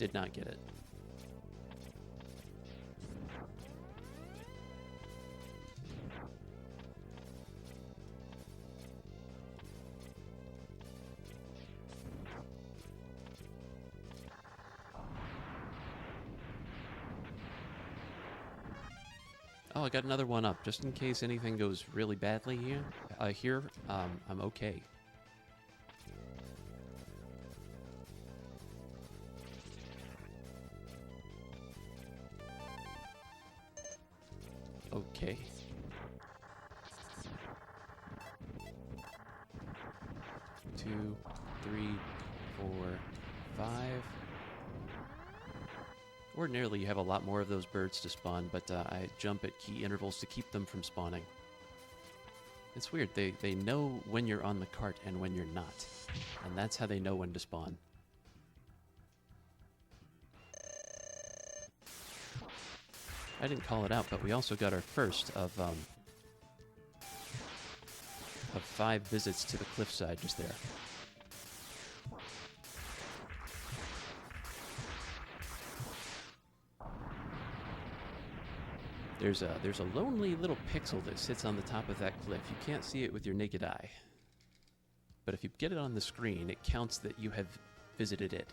Did not get it. Oh, I got another one up, just in case anything goes really badly here. I'm okay. Okay. Two, three, 4, 5. Ordinarily, you have a lot more of those birds to spawn, but I jump at key intervals to keep them from spawning. It's weird. They know when you're on the cart and when you're not. And that's how they know when to spawn. I didn't call it out, but we also got our first of 5 visits to the cliffside just there. There's a lonely little pixel that sits on the top of that cliff. You can't see it with your naked eye. But if you get it on the screen, it counts that you have visited it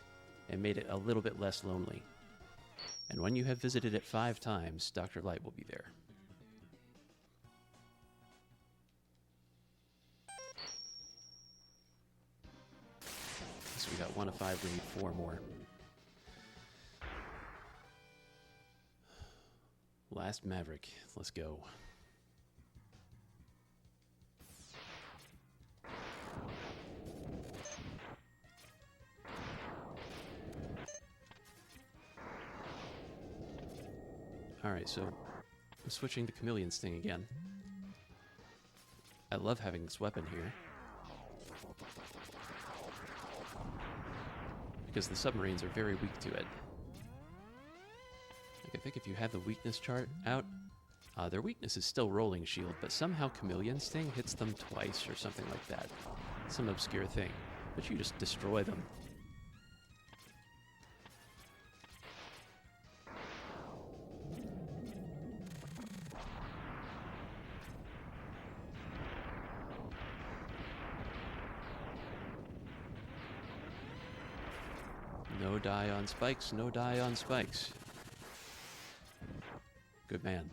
and made it a little bit less lonely. And when you have visited it 5 times, Dr. Light will be there. So we got 1 of 5, we need 4 more. Last Maverick, let's go. Alright, so I'm switching to Chameleon Sting again. I love having this weapon here. Because the submarines are very weak to it. I think if you have the weakness chart out, their weakness is still Rolling Shield, but somehow Chameleon Sting hits them twice or something like that. Some obscure thing. But you just destroy them. No die on spikes, no die on spikes. Good man.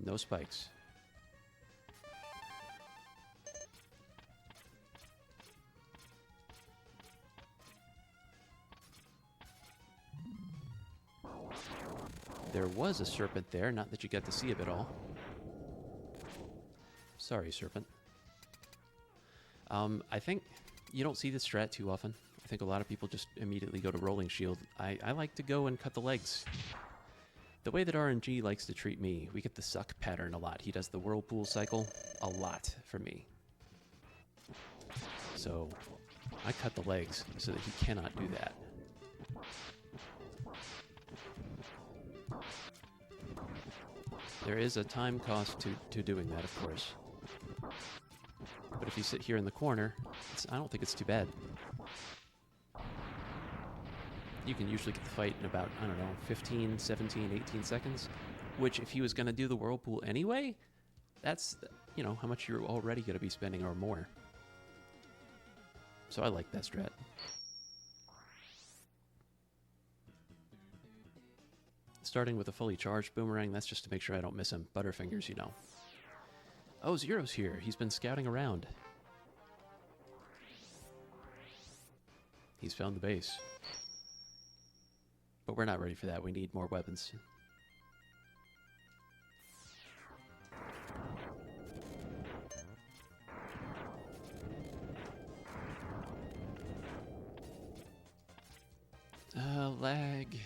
No spikes. There was a serpent there, not that you got to see it at all. Sorry, serpent. I think you don't see this strat too often. I think a lot of people just immediately go to Rolling Shield. I like to go and cut the legs. The way that RNG likes to treat me, we get the suck pattern a lot. He does the whirlpool cycle a lot for me. So I cut the legs so that he cannot do that. There is a time cost to doing that, of course. But if you sit here in the corner, I don't think it's too bad. You can usually get the fight in about, I don't know, 15, 17, 18 seconds. Which, if he was going to do the whirlpool anyway, that's, you know, how much you're already going to be spending or more. So I like that strat. Starting with a fully charged boomerang, that's just to make sure I don't miss him. Butterfingers, you know. Oh, Zero's here. He's been scouting around. He's found the base. But we're not ready for that. We need more weapons. Lag.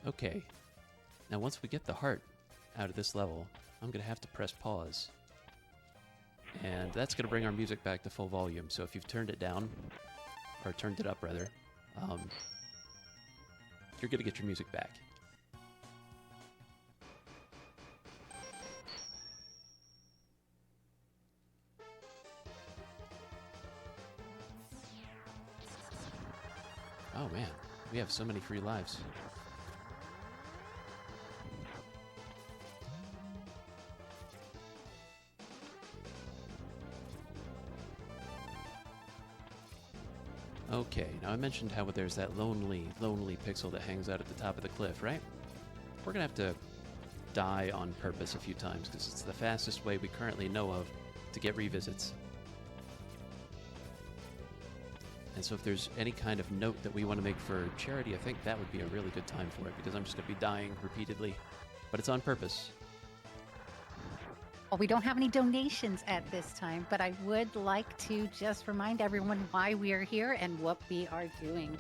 Okay, now once we get the heart out of this level, I'm going to have to press pause. And that's going to bring our music back to full volume, so if you've turned it down, or turned it up rather, you're going to get your music back. Oh man. We have so many free lives. Okay, now I mentioned how there's that lonely pixel that hangs out at the top of the cliff, right? We're gonna have to die on purpose a few times, because it's the fastest way we currently know of to get revisits. And so if there's any kind of note that we want to make for charity, I think that would be a really good time for it, because I'm just going to be dying repeatedly. But it's on purpose. Well, we don't have any donations at this time, but I would like to just remind everyone why we are here and what we are doing.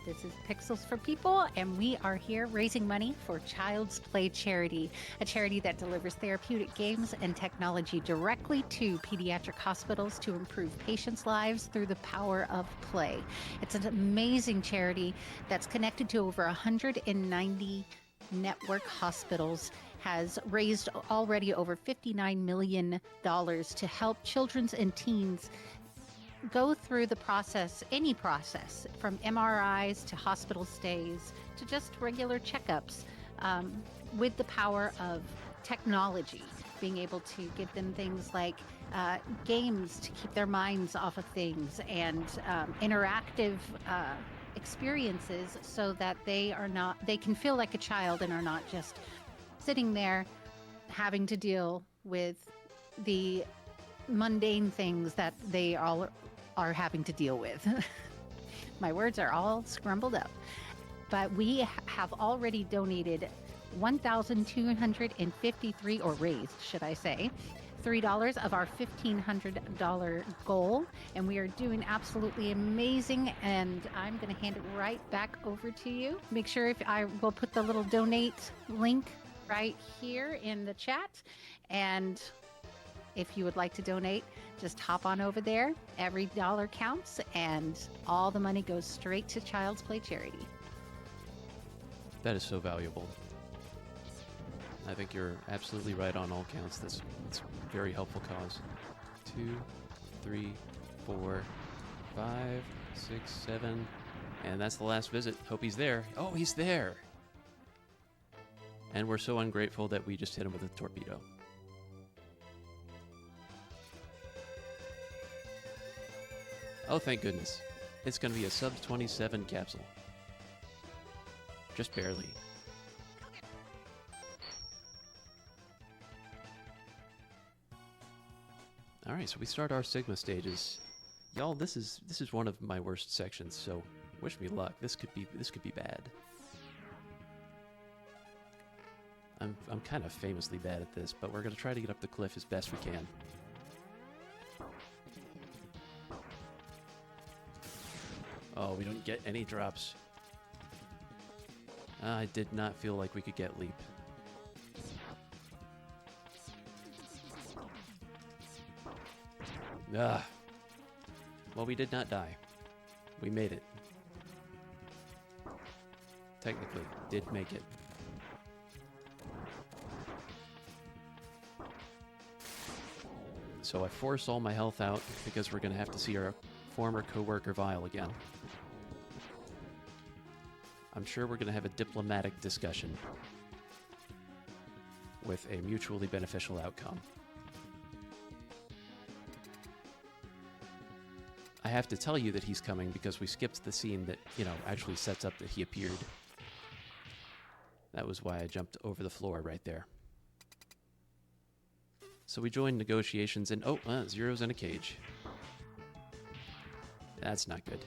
This is Pixels for People, and we are here raising money for Child's Play Charity, a charity that delivers therapeutic games and technology directly to pediatric hospitals to improve patients' lives through the power of play. It's an amazing charity that's connected to over 190 network hospitals, has raised already over $59 million to help children and teens go through the process, any process, from MRIs to hospital stays to just regular checkups, with the power of technology, being able to give them things like games to keep their minds off of things, and interactive experiences so that they can feel like a child and are not just sitting there having to deal with the mundane things that they all are having to deal with. My words are all scrambled up. But we have already donated 1,253, or raised, should I say, $3 of our $1,500 goal, and we are doing absolutely amazing. And I'm going to hand it right back over to you. Make sure if I will put the little donate link right here in the chat, and if you would like to donate, just hop on over there. Every dollar counts, and all the money goes straight to Child's Play Charity. That is so valuable. I think you're absolutely right on all counts. It's a very helpful cause. 2, 3, 4, 5, 6, 7, and that's the last visit. Hope he's there. Oh, he's there! And we're so ungrateful that we just hit him with a torpedo. Oh, thank goodness. It's going to be a sub 27 capsule. Just barely. Alright, so we start our Sigma stages. Y'all, this is one of my worst sections, so wish me luck. This could be bad. I'm kind of famously bad at this, but we're going to try to get up the cliff as best we can. Oh, we don't get any drops. I did not feel like we could get leap. Ah. Well, we did not die. We made it. Technically, did make it. So I force all my health out because we're going to have to see our former co-worker Vile again. I'm sure we're going to have a diplomatic discussion with a mutually beneficial outcome. I have to tell you that he's coming because we skipped the scene that, actually sets up that he appeared. That was why I jumped over the floor right there. So we joined negotiations and Zero's in a cage. That's not good.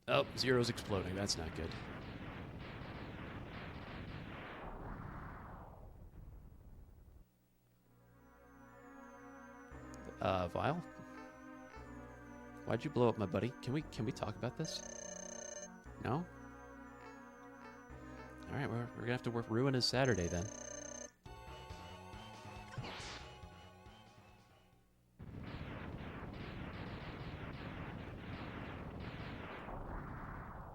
Oh, Zero's exploding. That's not good. Vile? Why'd you blow up my buddy? Can we talk about this? No? Alright, we're gonna have to ruin his Saturday then.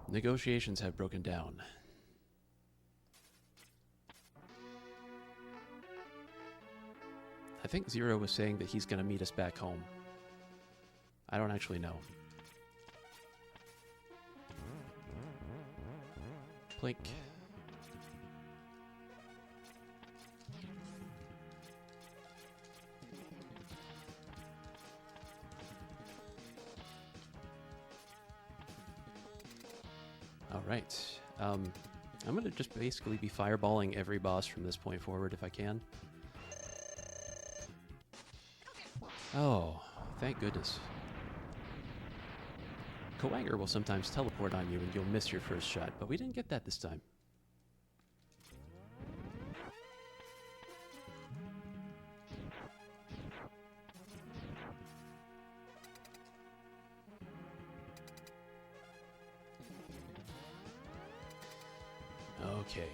Negotiations have broken down. I think Zero was saying that he's gonna meet us back home. I don't actually know. Plink. All right. I'm going to just basically be fireballing every boss from this point forward if I can. Oh, thank goodness. Coanger will sometimes teleport on you and you'll miss your first shot, but we didn't get that this time. Okay.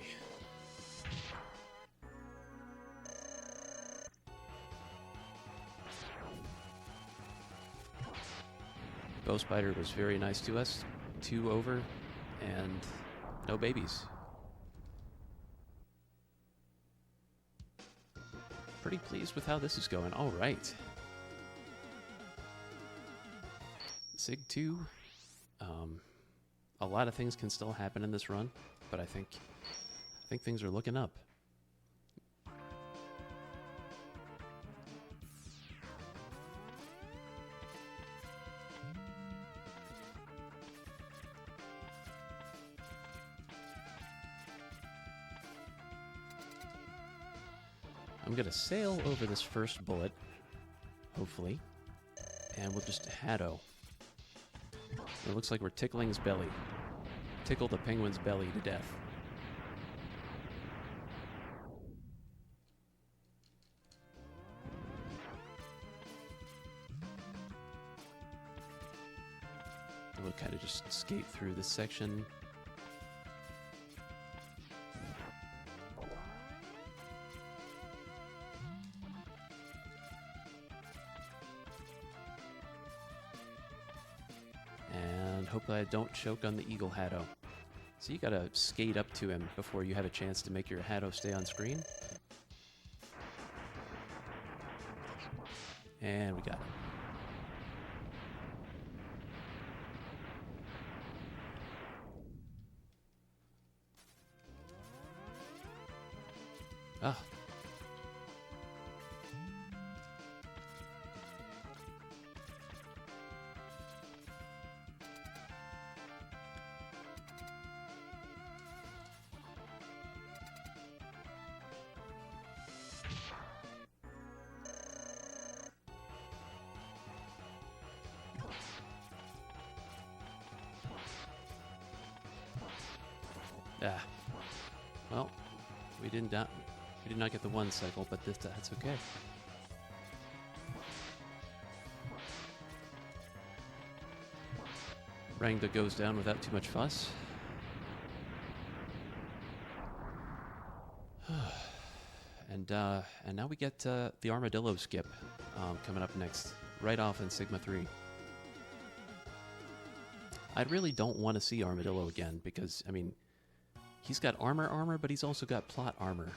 Bow Spider was very nice to us. 2 over and no babies. Pretty pleased with how this is going. All right. Sig 2. A lot of things can still happen in this run, but I think things are looking up. I'm gonna sail over this first bullet, hopefully, and we'll just Haddo. It looks like we're tickling his belly. Tickle the penguin's belly to death. We'll kind of just skate through this section. Hopefully I don't choke on the Eagle Haddo. So you gotta skate up to him before you have a chance to make your Haddo stay on screen. And we got him. Ah. Ah. Well, we did not get the 1 cycle, but that's okay. Rangda goes down without too much fuss. And now we get the Armadillo skip coming up next, right off in Sigma 3. I really don't want to see Armadillo again because, I mean, he's got armor, but he's also got plot armor.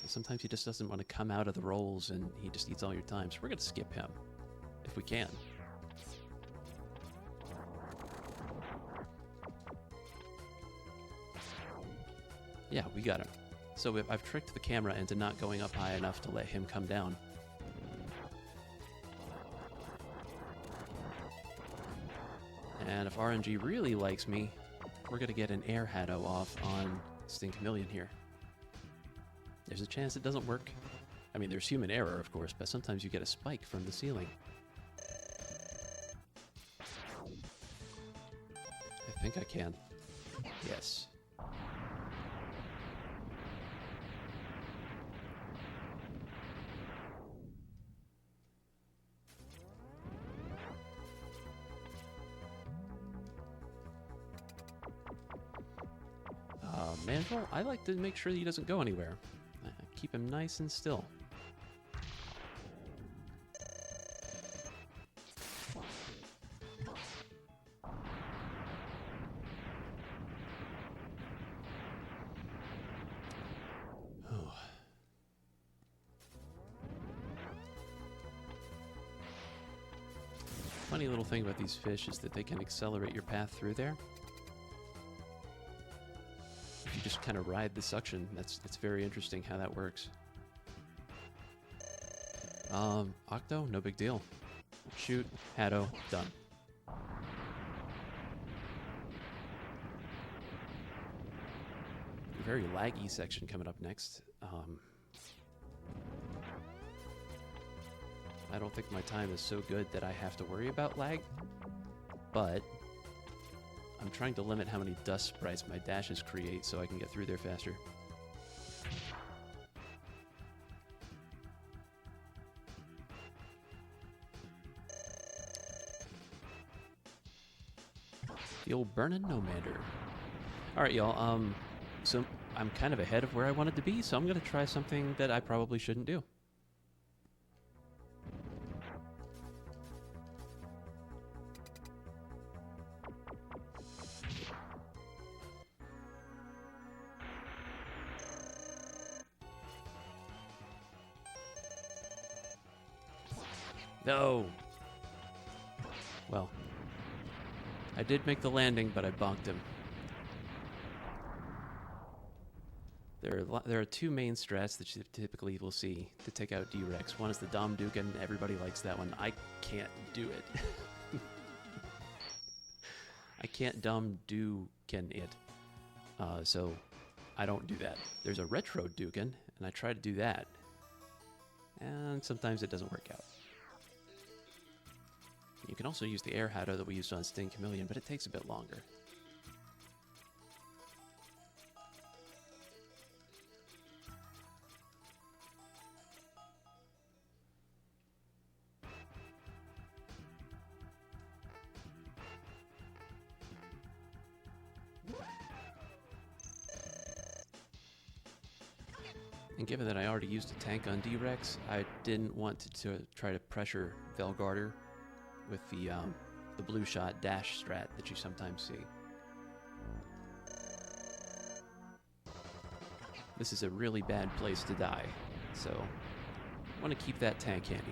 Sometimes he just doesn't want to come out of the rolls and he just eats all your time. So we're going to skip him, if we can. Yeah, we got him. So I've tricked the camera into not going up high enough to let him come down. And if RNG really likes me, we're going to get an air Haddo off on Sting Chameleon here. There's a chance it doesn't work. I mean, there's human error, of course, but sometimes you get a spike from the ceiling. I think I can. Yes. Mandrill, I like to make sure that he doesn't go anywhere. Keep him nice and still. Funny little thing about these fish is that they can accelerate your path through there. if you just kind of ride the suction, that's very interesting how that works. Octo, no big deal. Shoot, Haddo, done. Very laggy section coming up next. I don't think my time is so good that I have to worry about lag, but I'm trying to limit how many dust sprites my dashes create so I can get through there faster. The old burnin' Nomander. Alright, y'all, so I'm kind of ahead of where I wanted to be, so I'm gonna try something that I probably shouldn't do. No! Well, I did make the landing, but I bonked him. There are two main strats that you typically will see to take out D-Rex. One is the Dom Dukin. Everybody likes that one. I can't do it. I can't Dom Dukin it. So I don't do that. There's a Retro Dukin, and I try to do that. And sometimes it doesn't work out. You can also use the air Haddo that we used on Sting Chameleon, but it takes a bit longer. And given that I already used a tank on D-Rex, I didn't want to try to pressure Velgarder with the blue shot dash strat that you sometimes see. This is a really bad place to die, so I want to keep that tank handy.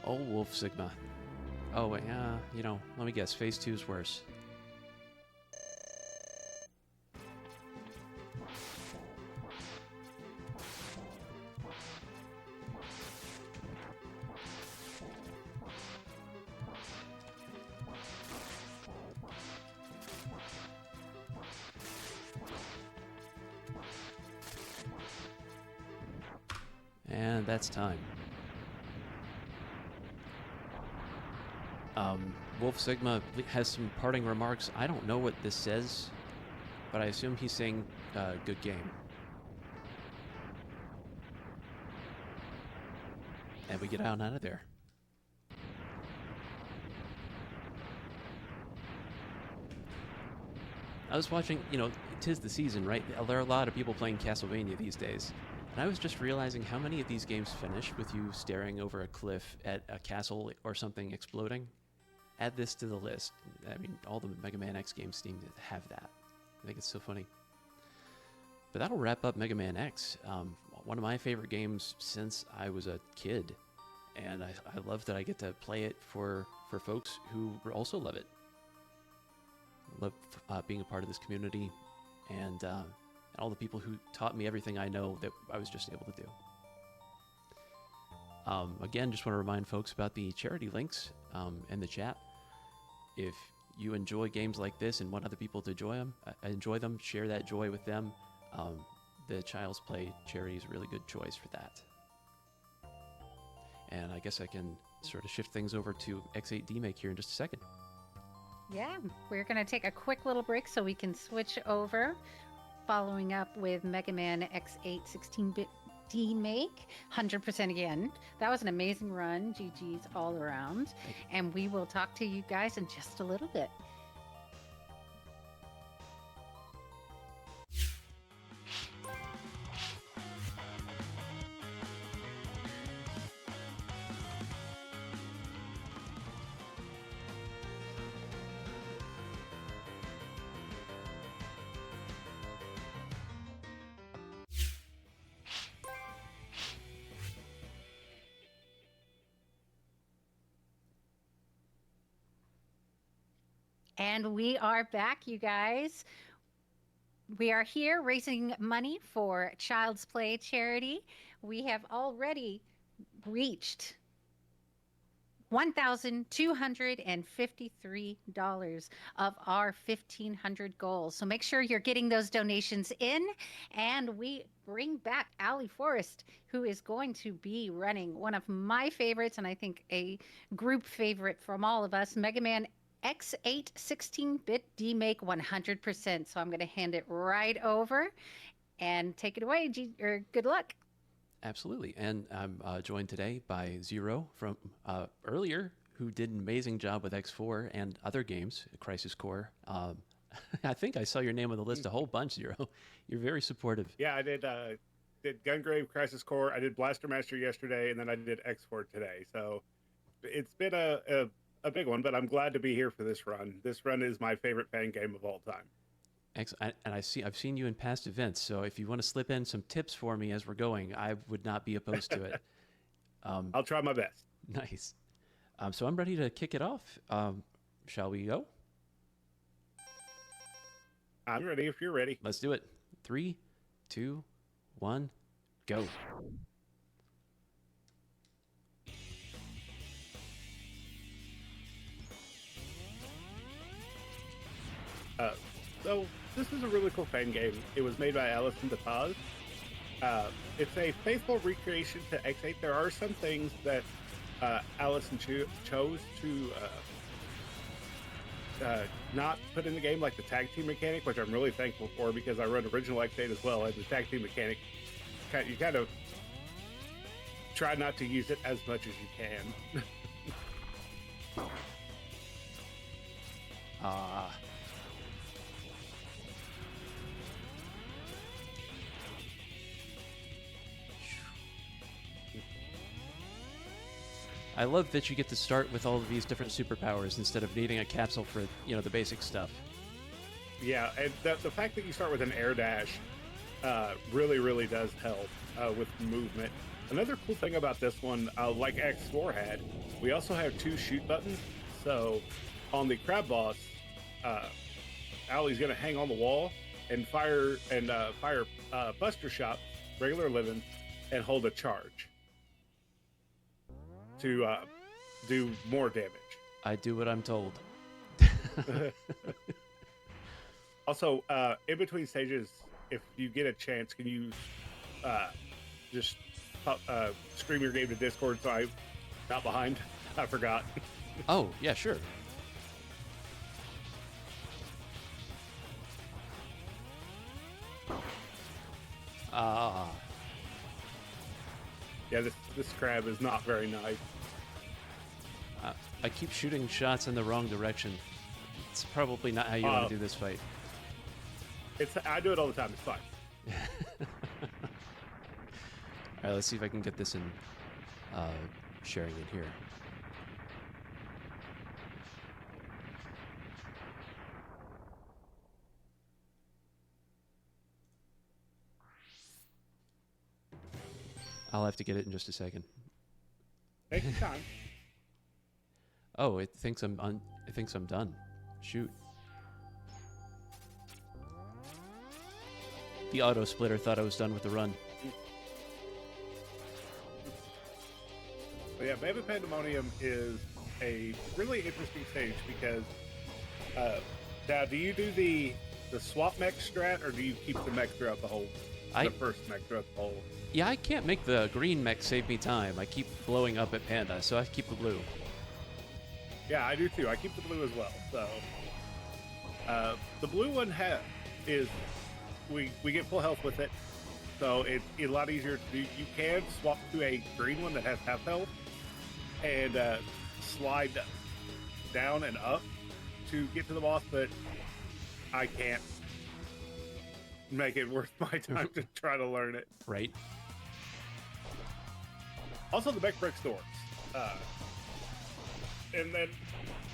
Oh, Wolf Sigma. Oh, wait, you know, let me guess, phase 2's worse. And that's time. Wolf Sigma has some parting remarks. I don't know what this says, but I assume he's saying good game. And we get out of there. I was watching, you know, 'tis the season, right? There are a lot of people playing Castlevania these days. And I was just realizing how many of these games finish with you staring over a cliff at a castle or something exploding. Add this to the list. I mean, all the Mega Man X games seem to have that. I think it's so funny. But that'll wrap up Mega Man X. One of my favorite games since I was a kid. And I love that I get to play it for folks who also love it. I love being a part of this community and all the people who taught me everything I know that I was just able to do. Again, just want to remind folks about the charity links in the chat. If you enjoy games like this and want other people to enjoy them, share that joy with them. The Child's Play charity is a really good choice for that. And I guess I can sort of shift things over to X8 Demake here in just a second. Yeah, we're going to take a quick little break so we can switch over, following up with Mega Man X8 16-bit Demake, 100% again. That was an amazing run. GG's all around. And we will talk to you guys in just a little bit. And we are back, you guys. We are here raising money for Child's Play charity. We have already reached $1,253 of our 1,500 goals. So make sure you're getting those donations in. And we bring back OwlyForest, who is going to be running one of my favorites, and I think a group favorite from all of us, Mega Man X8 16-bit Demake 100%. So I'm going to hand it right over and take it away. Good luck. Absolutely. And I'm joined today by Zero from earlier, who did an amazing job with X4 and other games, Crisis Core. I think I saw your name on the list a whole bunch, Zero. You're very supportive. Yeah, I did Gungrave, Crisis Core. I did Blaster Master yesterday, and then I did X4 today. So it's been a big one, but I'm glad to be here for this run. This run is my favorite fan game of all time. Excellent. And I've seen you in past events, so if you want to slip in some tips for me as we're going, I would not be opposed to it. I'll try my best. Nice. So I'm ready to kick it off. Shall we go? I'm ready if you're ready. Let's do it. 3, 2, 1, go. So this is a really cool fan game. It was made by Alison DePaz. It's a faithful recreation to X8. There are some things that Alison chose to not put in the game, like the tag team mechanic, which I'm really thankful for because I run original X8 as well, and the tag team mechanic, you kind of try not to use it as much as you can. I love that you get to start with all of these different superpowers instead of needing a capsule for, the basic stuff. Yeah, and the fact that you start with an air dash really, really does help with movement. Another cool thing about this one, like X4 had, we also have 2 shoot buttons. So on the crab boss, Owly's going to hang on the wall and fire Buster Shot, regular living, and hold a charge to do more damage. I do what I'm told. Also, in between stages, if you get a chance, can you just scream your game to Discord so I'm not behind? I forgot. Oh, yeah, sure. Yeah, this crab is not very nice. I keep shooting shots in the wrong direction. It's probably not how you want to do this fight. I do it all the time. It's fine. All right, let's see if I can get this in sharing it here. I'll have to get it in just a second. Take your time. Oh, it thinks I'm done. Shoot. The auto splitter thought I was done with the run. But yeah, Mammoth Pandemonium is a really interesting stage because now, do you do the swap mech strat, or do you keep the mech throughout the whole the first mech throughout the whole? Yeah, I can't make the green mech save me time. I keep blowing up at Panda, so I keep the blue. Yeah, I do too. I keep the blue as well. So the blue one is we get full health with it, so it's a lot easier to do. You can swap to a green one that has half health and slide down and up to get to the boss, but I can't make it worth my time to try to learn it. Right. Also, the mech breaks doors. And then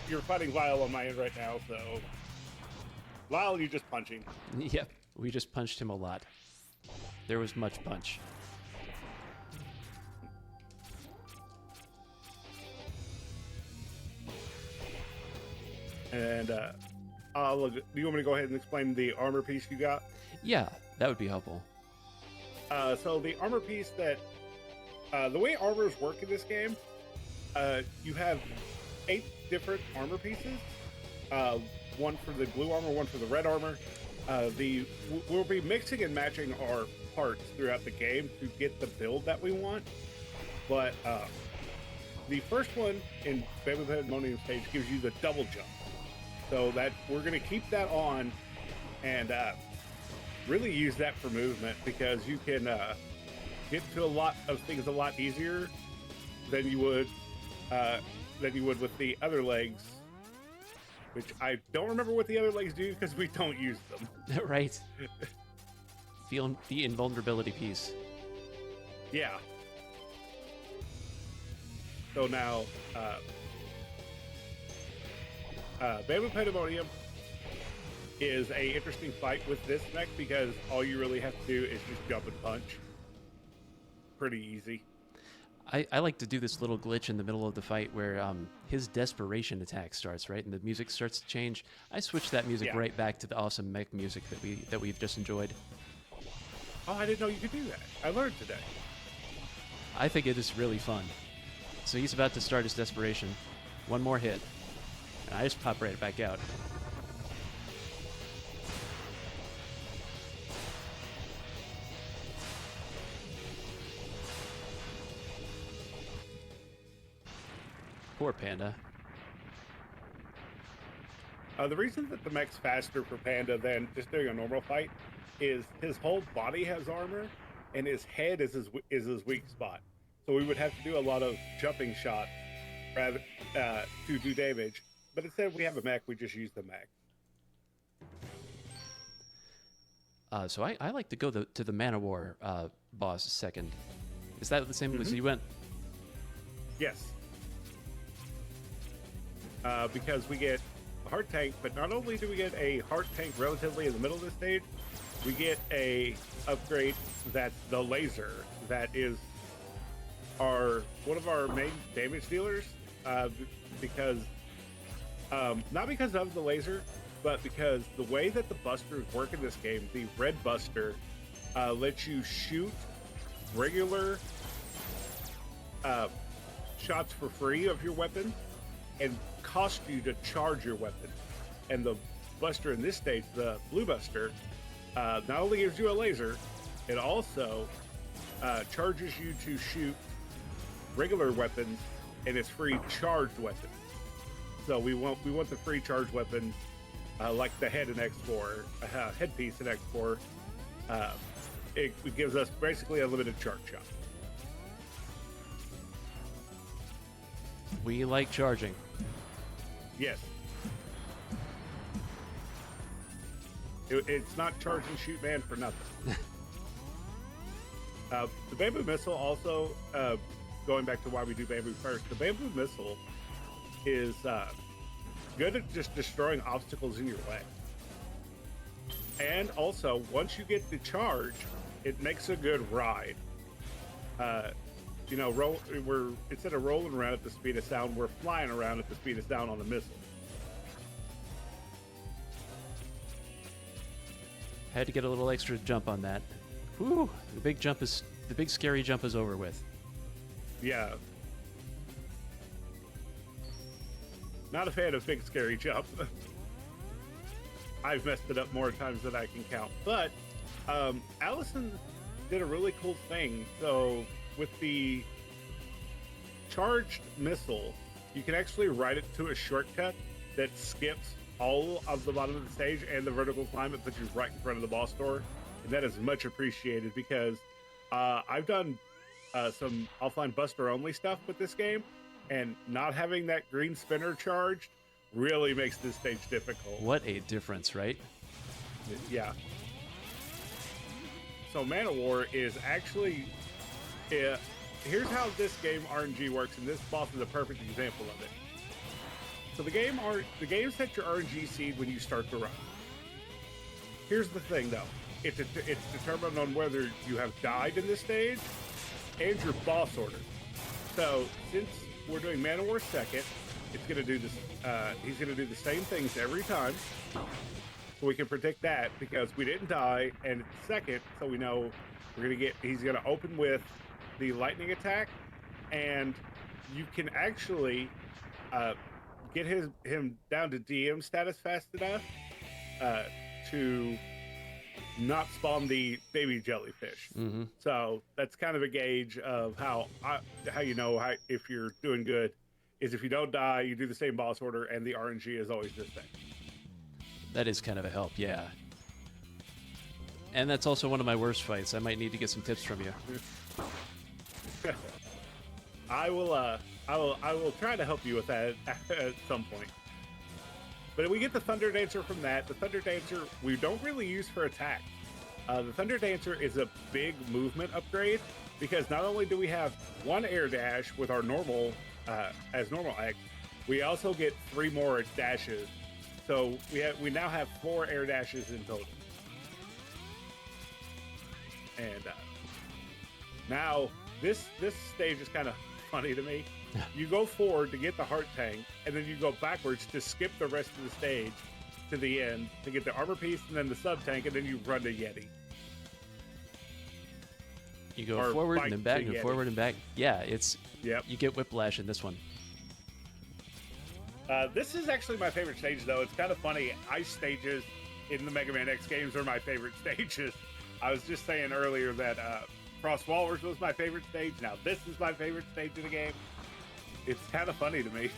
you're fighting Lyle on my end right now, so Lyle, you're just punching. Yep, we just punched him a lot. There was much punch. And do you want me to go ahead and explain the armor piece you got? Yeah, that would be helpful. So the armor piece that, the way armors work in this game, you have 8 different armor pieces. One for the blue armor, one for the red armor. We'll be mixing and matching our parts throughout the game to get the build that we want. But the first one in Bamboo Pandemonium stage gives you the double jump. So that we're going to keep that on and really use that for movement, because you can get to a lot of things a lot easier than you would with the other legs, which I don't remember what the other legs do because we don't use them. Right. Feel the invulnerability piece. Yeah. So now, Bamboo Pandemonium is a interesting fight with this mech because all you really have to do is just jump and punch. Pretty easy. I like to do this little glitch in the middle of the fight where his desperation attack starts, right? And the music starts to change. I switch that music right back to the awesome mech music that we've just enjoyed. Oh, I didn't know you could do that. I learned today. I think it is really fun. So he's about to start his desperation. One more hit. And I just pop right back out. Poor Panda. The reason that the mech's faster for Panda than just doing a normal fight is his whole body has armor, and his head is his weak spot. So we would have to do a lot of jumping shots rather to do damage. But instead, we have a mech. We just use the mech. So I like to go to the Man of War boss second. Is that the same as you went? Yes. Because we get a heart tank, but not only do we get a heart tank relatively in the middle of the stage, we get a upgrade that's the laser. That is one of our main damage dealers, because not because of the laser, but because the way that the busters work in this game, the red buster lets you shoot regular shots for free of your weapon and cost you to charge your weapon. And the buster in this stage, the blue buster, not only gives you a laser, it also charges you to shoot regular weapons, and it's free charged weapons. So we want the free charged weapons, like the head in X4, headpiece in X4. It gives us basically a limited charge shot. We like charging. Yes. It's not charge and shoot man for nothing. The bamboo missile also, going back to why we do bamboo first, the bamboo missile is good at just destroying obstacles in your way. And also, once you get the charge, it makes a good ride. Instead of rolling around at the speed of sound, we're flying around at the speed of sound on a missile. Had to get a little extra jump on that. Whew, the big scary jump is over with. Yeah. Not a fan of big scary jump. I've messed it up more times than I can count. But Allison did a really cool thing. So with the charged missile, you can actually write it to a shortcut that skips all of the bottom of the stage and the vertical climb. It puts you right in front of the boss door. And that is much appreciated because I've done some offline buster only stuff with this game, and not having that green spinner charged really makes this stage difficult. What a difference, right? Yeah. So Man of War is actually, here's how this game RNG works, and this boss is a perfect example of it. So the game sets your RNG seed when you start to run. Here's the thing though, it's determined on whether you have died in this stage and your boss order. So since we're doing Man of War second, it's gonna do this. He's gonna do the same things every time, so we can predict that because we didn't die, and it's second, so we know we're gonna get. He's gonna open with the lightning attack, and you can actually get him down to DM status fast enough to not spawn the baby jellyfish. Mm-hmm. So that's kind of a gauge of how you know if you're doing good is if you don't die, you do the same boss order, and the RNG is always the same. That is kind of a help, yeah. And that's also one of my worst fights. I might need to get some tips from you. I will try to help you with that at some point. But we get the Thunder Dancer from that. The Thunder Dancer we don't really use for attack. The Thunder Dancer is a big movement upgrade because not only do we have one air dash with our normal as normal X, we also get 3 more dashes. So we now have 4 air dashes in total. And now this stage is kind of funny to me. You go forward to get the heart tank, and then you go backwards to skip the rest of the stage to the end to get the armor piece and then the sub tank, and then you run to Yeti. You go Or forward bike and then back to and Yeti. forward and back. Yeah, it's Yep. you get whiplash in this one. This is actually my favorite stage, though. It's kind of funny. Ice stages in the Mega Man X games are my favorite stages. I was just saying earlier that Frost Walrus was my favorite stage. Now this is my favorite stage in the game. It's kind of funny to me.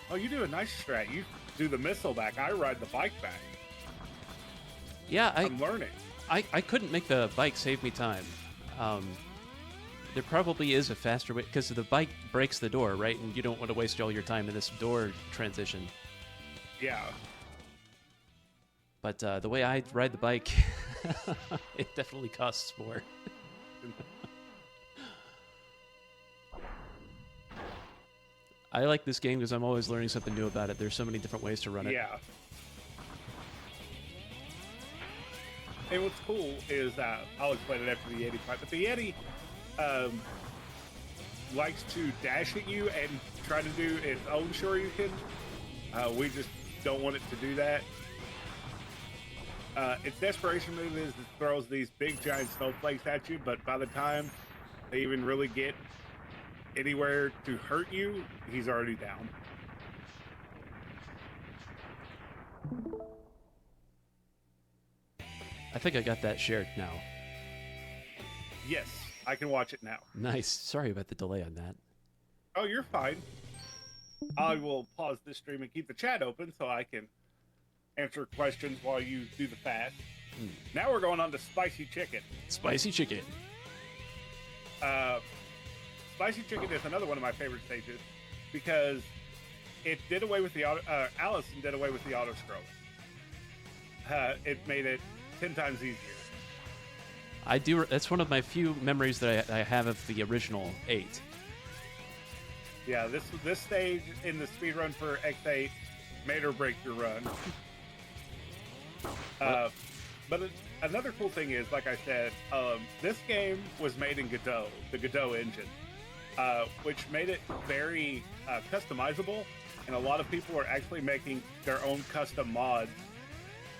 Oh, you do a nice strat. You do the missile back. I ride the bike back. Yeah, I'm learning. I couldn't make the bike save me time. There probably is a faster way because the bike breaks the door, right? And you don't want to waste all your time in this door transition. Yeah. But the way I ride the bike, it definitely costs more. I like this game because I'm always learning something new about it. There's so many different ways to run it. Yeah. And what's cool is I'll explain it after the Yeti fight, but the Yeti likes to dash at you and try to do its own Shoryuken. We just don't want it to do that. Its desperation move is it throws these big giant snowflakes at you, but by the time they even really get anywhere to hurt you, he's already down. I think I got that shared now. Yes, I can watch it now. Nice. Sorry about the delay on that. Oh, you're fine. I will pause this stream and keep the chat open so I can answer questions while you do the fast. Now we're going on to Spicy Chicken. Spicy Chicken. Spicy Chicken is another one of my favorite stages because it did away with the auto, Allison did away with the auto scrolling. It made it 10 times easier. I do. That's one of my few memories that I have of the original 8. Yeah, this stage in the speedrun for X8 made or break your run. But another cool thing is, like I said, this game was made in Godot, the Godot engine, which made it very customizable, and a lot of people are actually making their own custom mods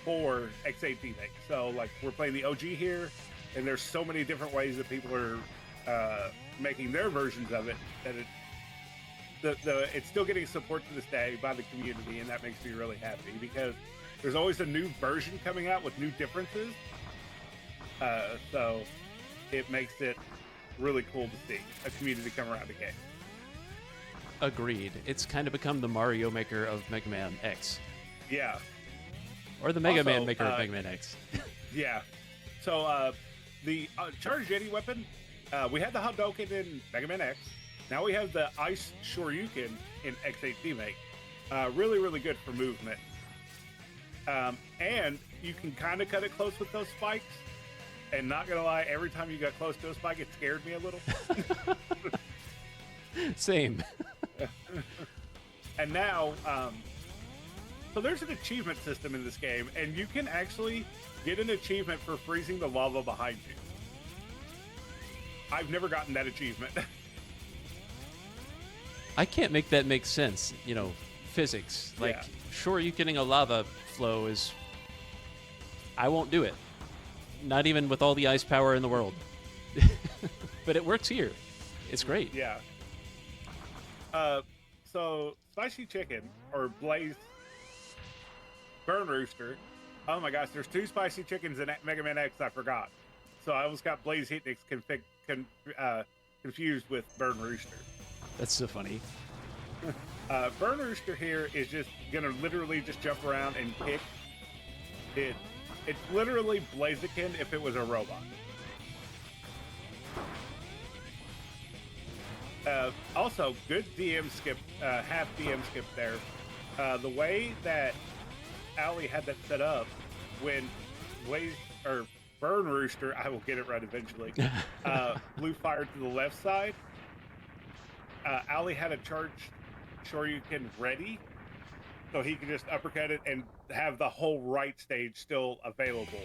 for X8 Demake. So, like, we're playing the OG here, and there's so many different ways that people are making their versions of it that it's still getting support to this day by the community, and that makes me really happy because there's always a new version coming out with new differences. So it makes it really cool to see a community come around the game. Agreed. It's kind of become the Mario Maker of Mega Man X. Yeah. Or the Mega Also, Man Maker of Mega Man X. Yeah. So the Charged Yeti weapon, we had the Hadouken in Mega Man X. Now we have the Ice Shoryuken in X8 Demake. Really, really good for movement. And you can kind of cut it close with those spikes. And not gonna lie, every time you got close to a spike, it scared me a little. Same. And now, so there's an achievement system in this game, and you can actually get an achievement for freezing the lava behind you. I've never gotten that achievement. I can't make that make sense. You know, physics. Like, Yeah. sure, you getting a lava flow is. I won't do it. Not even with all the ice power in the world. But it works here. It's great. Yeah. So spicy chicken or blaze burn rooster. Oh my gosh, there's 2 spicy chickens in Mega Man X. I forgot. So I almost got Blaze Hitnix confused with Burn Rooster. That's so funny. Burn Rooster here is just gonna literally just jump around and kick. It's literally Blaziken if it was a robot. Also, good DM skip, half DM skip there. The way that Owly had that set up, when Blaze or Burn Rooster, I will get it right eventually, blew fire to the left side, Owly had a charge Shoryuken ready, so he could just uppercut it and have the whole right stage still available.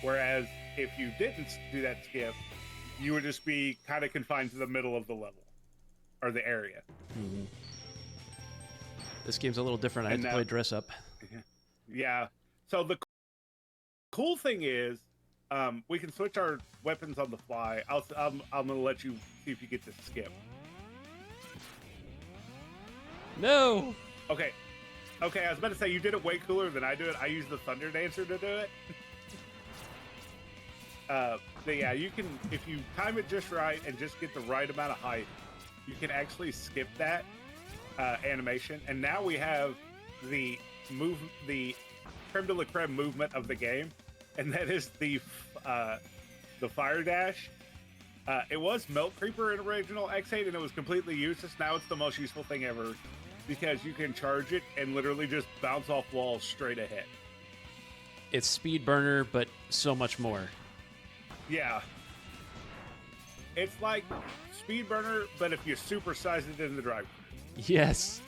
Whereas if you didn't do that skip, you would just be kind of confined to the middle of the level or the area. Mm-hmm. This game's a little different. I had to play dress up. Yeah. So the cool thing is, we can switch our weapons on the fly. I'm gonna let you see if you get to skip. No. Okay. I was about to say you did it way cooler than I do it. I use the Thunder Dancer to do it. But yeah, you can, if you time it just right and just get the right amount of height, you can actually skip that animation. And now we have the creme de la creme movement of the game, and that is the fire dash. It was Melt Creeper in original X8, and it was completely useless. Now it's the most useful thing ever, because you can charge it and literally just bounce off walls straight ahead. It's Speed Burner, but so much more. Yeah. It's like Speed Burner, but if you supersize it in the drive. Yes.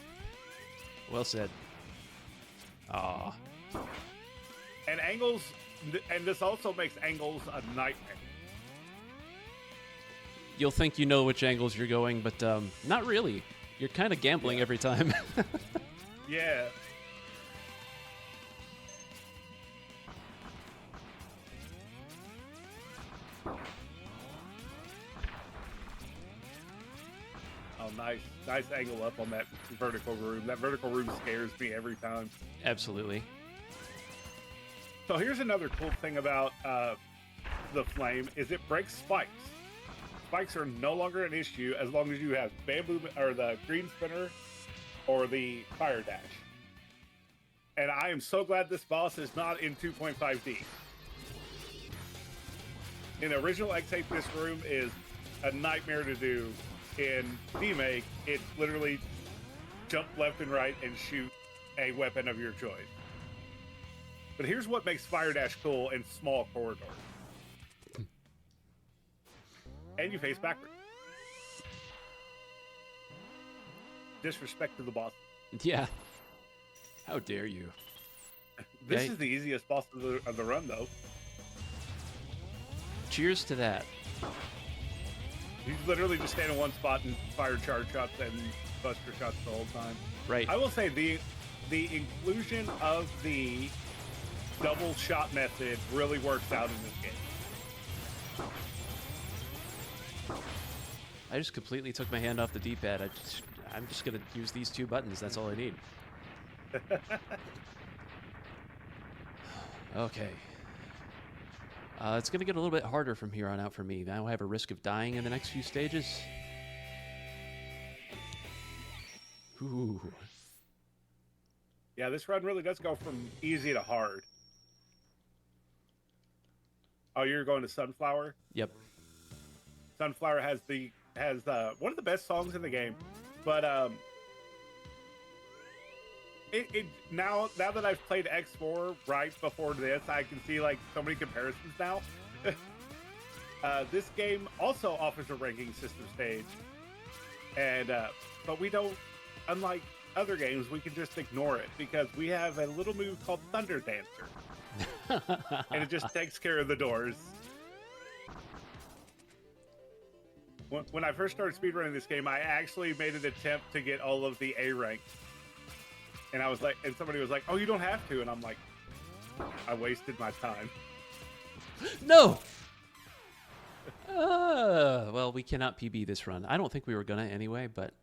Well said. Aw. And angles, and this also makes angles a nightmare. You'll think you know which angles you're going, but not really. You're kind of gambling every time. Yeah. Oh, nice angle up on that vertical room. That vertical room scares me every time. Absolutely. So here's another cool thing about the flame is it breaks spikes. Spikes are no longer an issue as long as you have bamboo or the green spinner or the fire dash. And I am so glad this boss is not in 2.5D. In the original X8, this room is a nightmare to do. In Demake, it's literally jump left and right and shoot a weapon of your choice. But here's what makes Fire Dash cool in small corridors. And you face backwards. Disrespect to the boss. Yeah. How dare you? This is the easiest boss of the run, though. Cheers to that. You literally just stand in one spot and fire charge shots and buster shots the whole time. Right. I will say the inclusion of the double shot method really works out in this game. I just completely took my hand off the D-pad. I'm just gonna use these 2 buttons. That's all I need. Okay. It's gonna get a little bit harder from here on out for me. Now I have a risk of dying in the next few stages. Ooh. Yeah, this run really does go from easy to hard. Oh, you're going to Sunflower? Yep. Sunflower has one of the best songs in the game, but now that I've played X4 right before this, I can see like so many comparisons now. This game also offers a ranking system stage, and but we don't, unlike other games, we can just ignore it because we have a little move called Thunder Dancer, and it just takes care of the doors. when I first started speedrunning this game, I actually made an attempt to get all of the A ranks. And I was like, and somebody was like, "Oh, you don't have to," and I'm like, I wasted my time. No. Well, we cannot PB this run. I don't think we were gonna anyway, but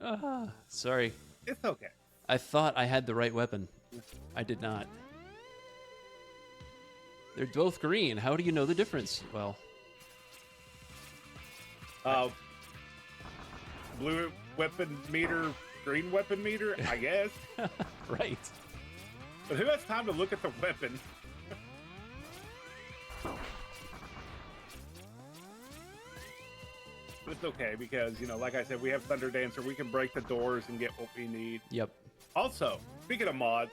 sorry. It's okay. I thought I had the right weapon. I did not. They're both green. How do you know the difference? Well, blue weapon meter, green weapon meter, I guess. right. But who has time to look at the weapon? It's okay because, you know, like I said, we have Thunder Dancer. We can break the doors and get what we need. Yep. Also, speaking of mods,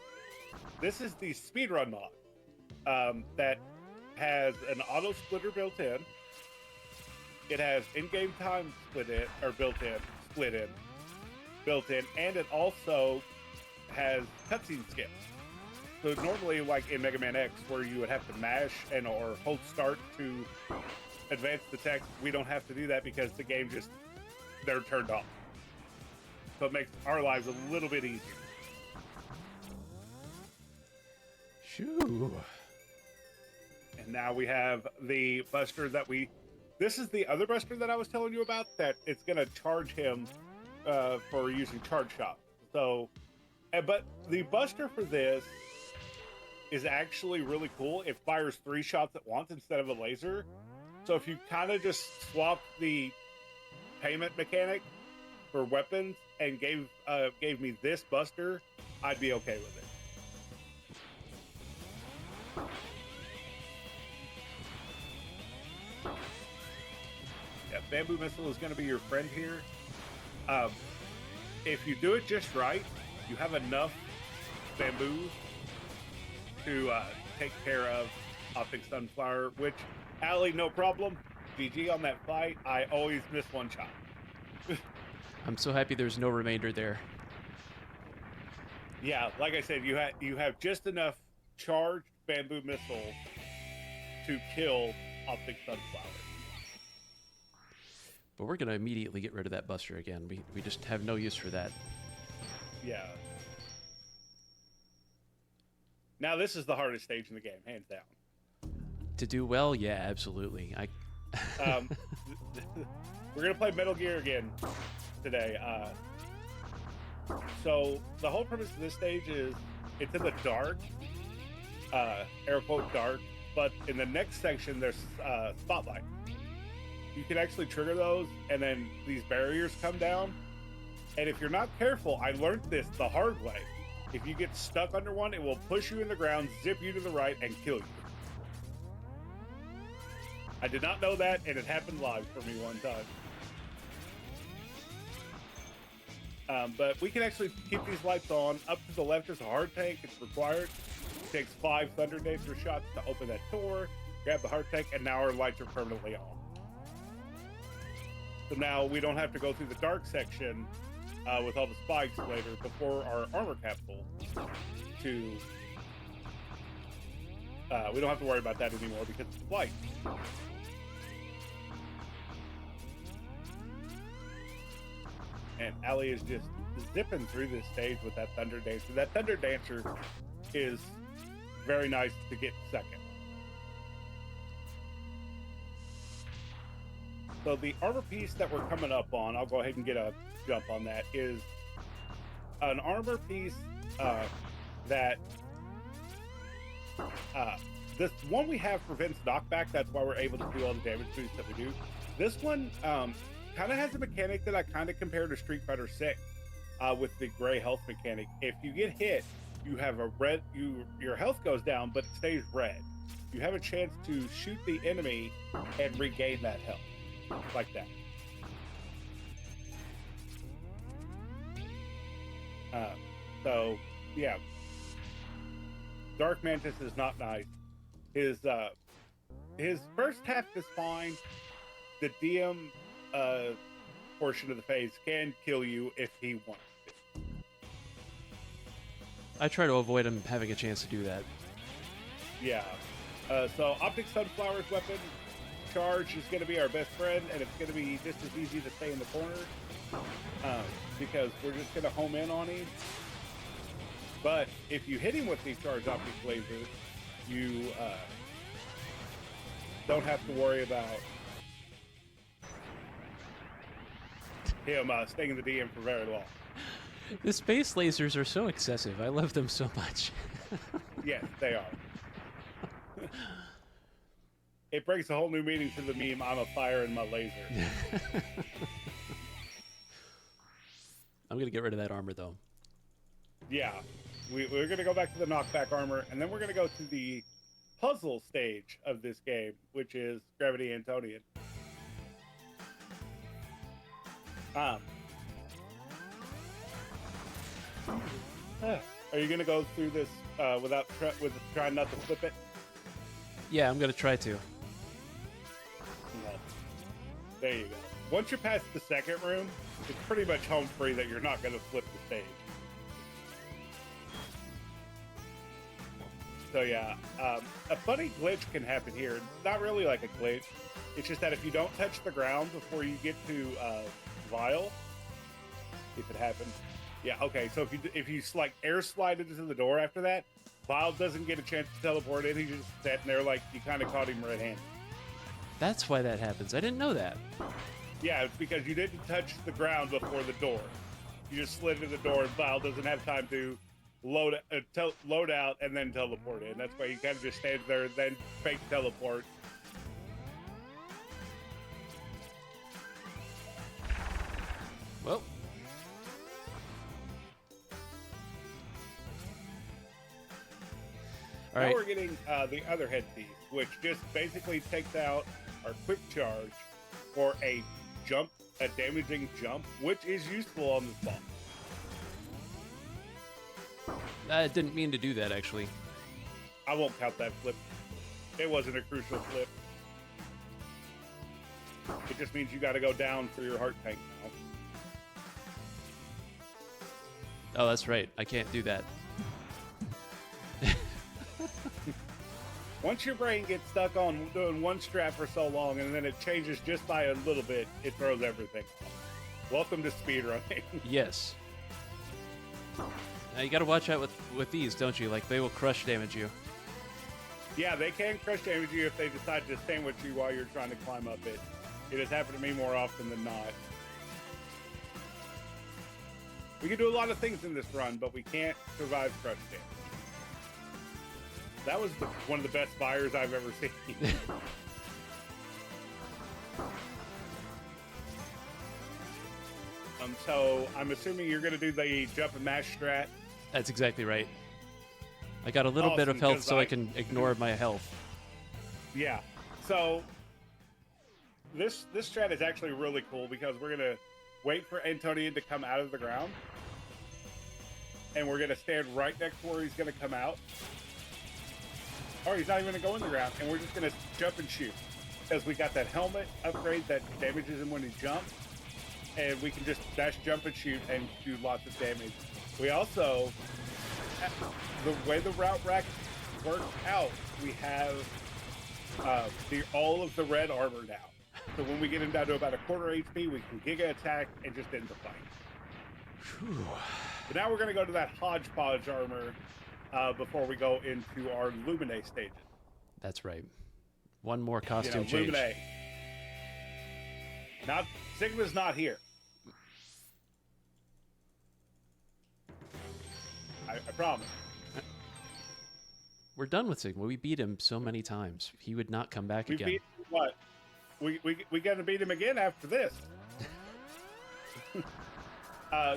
this is the speedrun mod that has an auto splitter built in. It has in-game time split in, and it also has cutscene skips. So normally, like in Mega Man X, where you would have to mash and or hold start to advance the text, we don't have to do that because the game they're turned off. So it makes our lives a little bit easier. Shoo. And now we have the Buster this is the other Buster that I was telling you about, that it's going to charge him for using Charge Shot. So, but the Buster for this is actually really cool. It fires 3 shots at once instead of a laser. So if you kind of just swap the payment mechanic for weapons and gave me this Buster, I'd be okay with it. Yeah, Bamboo Missile is going to be your friend here. If you do it just right, you have enough bamboo to take care of Optic Sunflower, which, Allie, no problem. GG on that fight. I always miss one shot. I'm so happy there's no remainder there. Yeah, like I said, you have just enough charged bamboo missiles to kill Optic Sunflower. But we're going to immediately get rid of that Buster again. We just have no use for that. Yeah. Now this is the hardest stage in the game, hands down. To do well, yeah, absolutely. We're gonna play Metal Gear again today. So the whole premise of this stage is it's in the dark, air quote dark, but in the next section there's spotlight. You can actually trigger those, and then these barriers come down. And if you're not careful, I learned this the hard way. If you get stuck under one, it will push you in the ground, zip you to the right, and kill you. I did not know that, and it happened live for me one time. But we can actually keep these lights on. Up to the left is a hard tank. It's required. It takes 5 Thunder Dancer shots to open that door, grab the hard tank, and now our lights are permanently on. So now we don't have to go through the dark section with all the spikes later before our armor capsule we don't have to worry about that anymore because it's light. And Allie is just zipping through this stage with that Thunder Dancer. That Thunder Dancer is very nice to get second. So the armor piece that we're coming up on, I'll go ahead and get a jump on that, is an armor piece that this one we have prevents knockback. That's why we're able to do all the damage boosts that we do. This one kind of has a mechanic that I kind of compare to Street Fighter 6 with the gray health mechanic. If you get hit, you have a red, your health goes down, but it stays red. You have a chance to shoot the enemy and regain that health. Like that. So yeah, Dark Mantis is not nice. His first half is fine. The DM portion of the phase can kill you if he wants to. I try to avoid him having a chance to do that. Yeah. So Optic Sunflower's weapon charge is going to be our best friend, and it's going to be just as easy to stay in the corner because we're just going to home in on him. But if you hit him with these charge optic lasers, you don't have to worry about him staying in the DM for very long. The space lasers are so excessive. I love them so much. Yes, they are. It brings a whole new meaning to the meme, I'm a fire in my laser. I'm going to get rid of that armor, though. Yeah, we're going to go back to the knockback armor, and then we're going to go to the puzzle stage of this game, which is Gravity Antonian. Are you going to go through this without trying not to flip it? Yeah, I'm going to try to. No. There you go. Once you're past the second room, it's pretty much home free that you're not going to flip the stage. So yeah, a funny glitch can happen here. Not really like a glitch. It's just that if you don't touch the ground before you get to Vial, if it happens, yeah, okay. So if you like air slide into the door after that, Vial doesn't get a chance to teleport in. He's just sitting there like you kind of caught him red-handed. That's why that happens. I didn't know that. Yeah, it's because you didn't touch the ground before the door. You just slid into the door, and Vial doesn't have time to load out and then teleport in. That's why he kind of just stands there and then fake teleport. Well. All now right. we're getting the other headpiece, which just basically takes out our quick charge for a damaging jump, which is useful on this boss. I didn't mean to do that, actually. I won't count that flip. It wasn't a crucial flip. It just means you got to go down for your heart tank now. Oh, that's right. I can't do that. Once your brain gets stuck on doing one strap for so long and then it changes just by a little bit, it throws everything off. Welcome to speedrunning. Yes. Now you gotta watch out with these, don't you? Like, they will crush damage you. Yeah, they can crush damage you if they decide to sandwich you while you're trying to climb up it. It has happened to me more often than not. We can do a lot of things in this run, but we can't survive crush damage. That was one of the best fires I've ever seen. So I'm assuming you're going to do the jump and mash strat. That's exactly right. I got a little bit of Awesome, health 'cause so I can ignore my health. Yeah. So this strat is actually really cool because we're going to wait for Antonian to come out of the ground. And we're going to stand right next to where he's going to come out. Or he's not even going to go in the ground. And we're just going to jump and shoot. Because we got that helmet upgrade that damages him when he jumps. And we can just dash, jump, and shoot and do lots of damage. We also, the way the route rack works out, we have all of the red armor now. So when we get him down to about a quarter HP, we can giga attack and just end the fight. Whew. But now we're going to go to that hodgepodge armor before we go into our Lumine stages. That's right. One more costume change. Lumine. Not Sigma's not here. I promise. We're done with Sigma. We beat him so many times. He would not come back We again. beat what? We got to beat him again after this.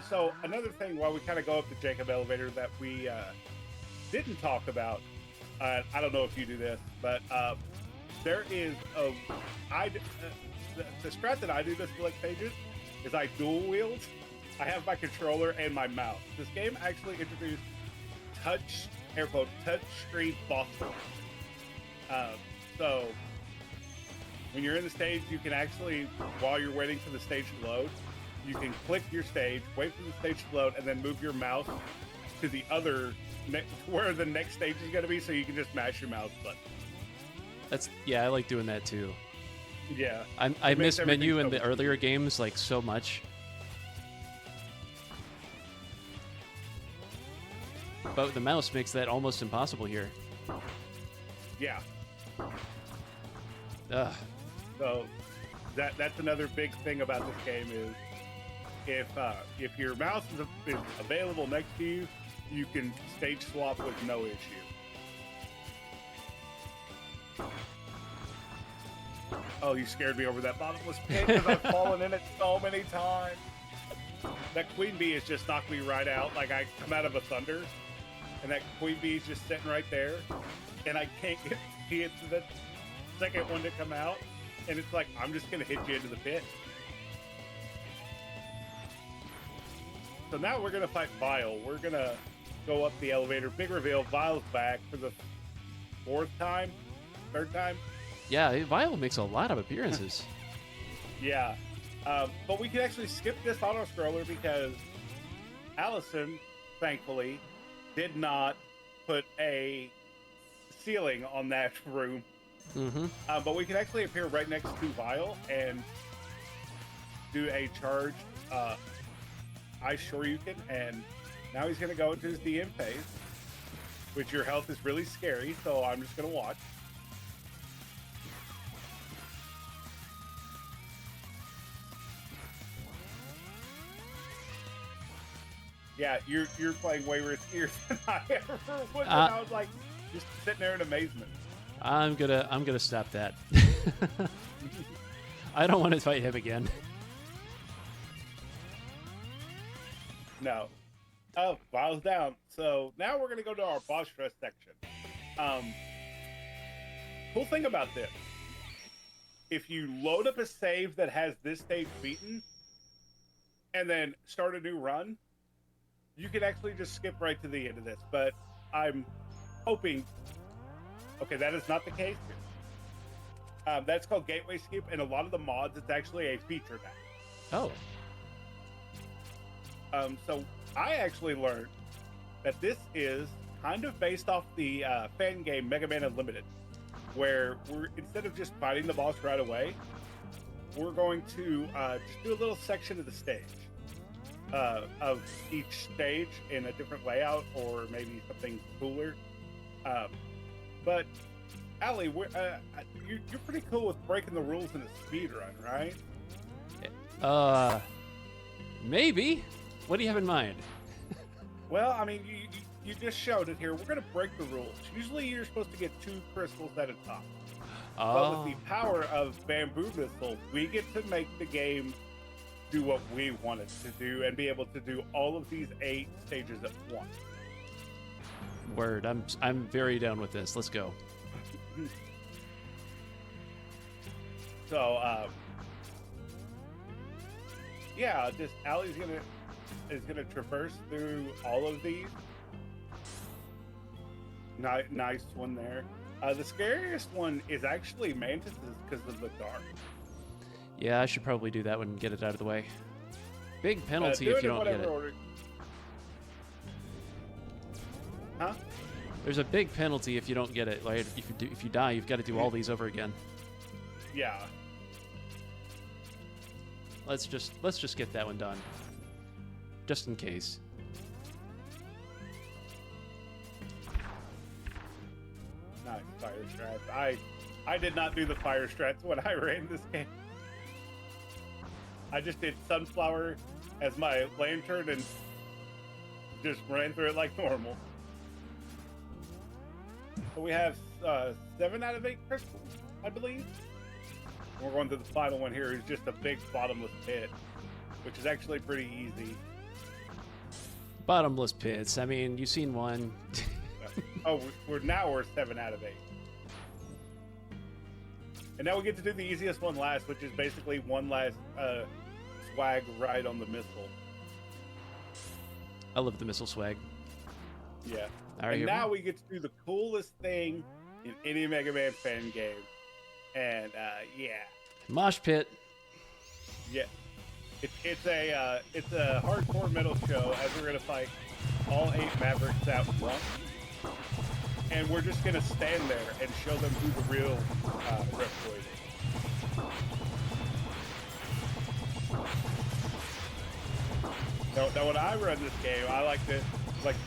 So another thing, while we kind of go up the Jacob elevator that we didn't talk about, I don't know if you do this, but there is the strat that I do to select pages is I dual wield. I have my controller and my mouse. This game actually introduced touch screen boss fights. So when you're in the stage, you can actually, while you're waiting for the stage to load, you can click your stage, wait for the stage to load, and then move your mouse to the other, where the next stage is going to be, so you can just mash your mouse button. Yeah, I like doing that too. Yeah. I It makes miss menu everything in so the much earlier easier. games like so much. But the mouse makes that almost impossible here. Yeah. Ugh. So that's another big thing about this game is if your mouse is available next to you, you can stage swap with no issue. Oh, you scared me over that bottomless pit because I've fallen in it so many times. That queen bee has just knocked me right out. Like I come out of a thunder, and that queen bee is just sitting right there, and I can't get to the second one to come out, and it's like I'm just gonna hit you into the pit. So now we're gonna fight Vile. We're gonna go up the elevator. Big reveal: Vile's back for the third time. Yeah, Vile makes a lot of appearances. Yeah, but we can actually skip this auto scroller because Allison, thankfully, did not put a ceiling on that room. Mm-hmm. But we can actually appear right next to Vile and do a charge Ice Shoryuken, and now he's going to go into his DM phase, which your health is really scary, so I'm just going to watch. Yeah, you're playing way riskier than I ever would. And I was like, just sitting there in amazement. I'm gonna stop that. I don't want to fight him again. No. Oh, Vile's down. So now we're gonna go to our boss stress section. Cool thing about this: if you load up a save that has this stage beaten, and then start a new run, you can actually just skip right to the end of this. But I'm hoping. Okay, that is not the case here. That's called Gateway Skip, and a lot of the mods, it's actually a feature now. Oh. So I actually learned that this is kind of based off the fan game Mega Man Unlimited, where we're instead of just fighting the boss right away, we're going to just do a little section of the stage, of each stage in a different layout or maybe something cooler. But Allie, you're pretty cool with breaking the rules in a speed run, right? Maybe. What do you have in mind? Well, I mean, you just showed it here. We're going to break the rules. Usually you're supposed to get 2 crystals at a time. But with the power of Bamboo Missile, we get to make the game do what we want it to do and be able to do all of these 8 stages at once. Word. I'm very down with this. Let's go. So, yeah, just Allie's is gonna traverse through all of these. Nice one there. The scariest one is actually Mantis's because of the dark. Yeah, I should probably do that one and get it out of the way. Big penalty if you don't get it. Order. Huh? There's a big penalty if you don't get it. Like if you die, you've got to do all these over again. Yeah. Let's just get that one done. Just in case. Nice fire strats. I did not do the fire strats when I ran this game. I just did Sunflower as my lantern and just ran through it like normal. So we have 7 out of 8 crystals, I believe. We're going to the final one here, is just a big bottomless pit, which is actually pretty easy. Bottomless pits. I mean, you've seen one. Oh, we're 7 out of 8. And now we get to do the easiest one last, which is basically one last swag ride on the missile. I love the missile swag. Yeah. All right, and now we get to do the coolest thing in any Mega Man fan game. And yeah. Mosh pit. Yeah. It's a hardcore metal show as we're gonna fight all 8 Mavericks at once. And we're just gonna stand there and show them who the real Reptoid is. Now, when I run this game, I like to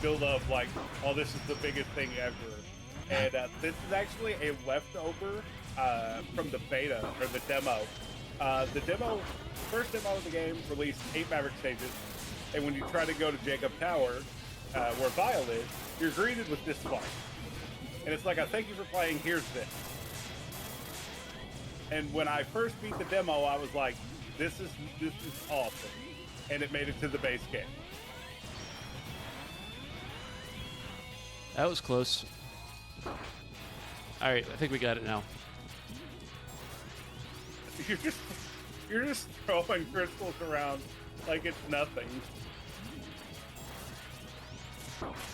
build up like, oh, this is the biggest thing ever, and this is actually a leftover from the beta or the demo. The first demo of the game released 8 Maverick stages, and when you try to go to Jacob Tower, where Vile is, you're greeted with this fight, and it's like a thank you for playing. Here's this. And when I first beat the demo, I was like, this is awesome. And it made it to the base game. That was close. All right, I think we got it now. You're just throwing crystals around like it's nothing.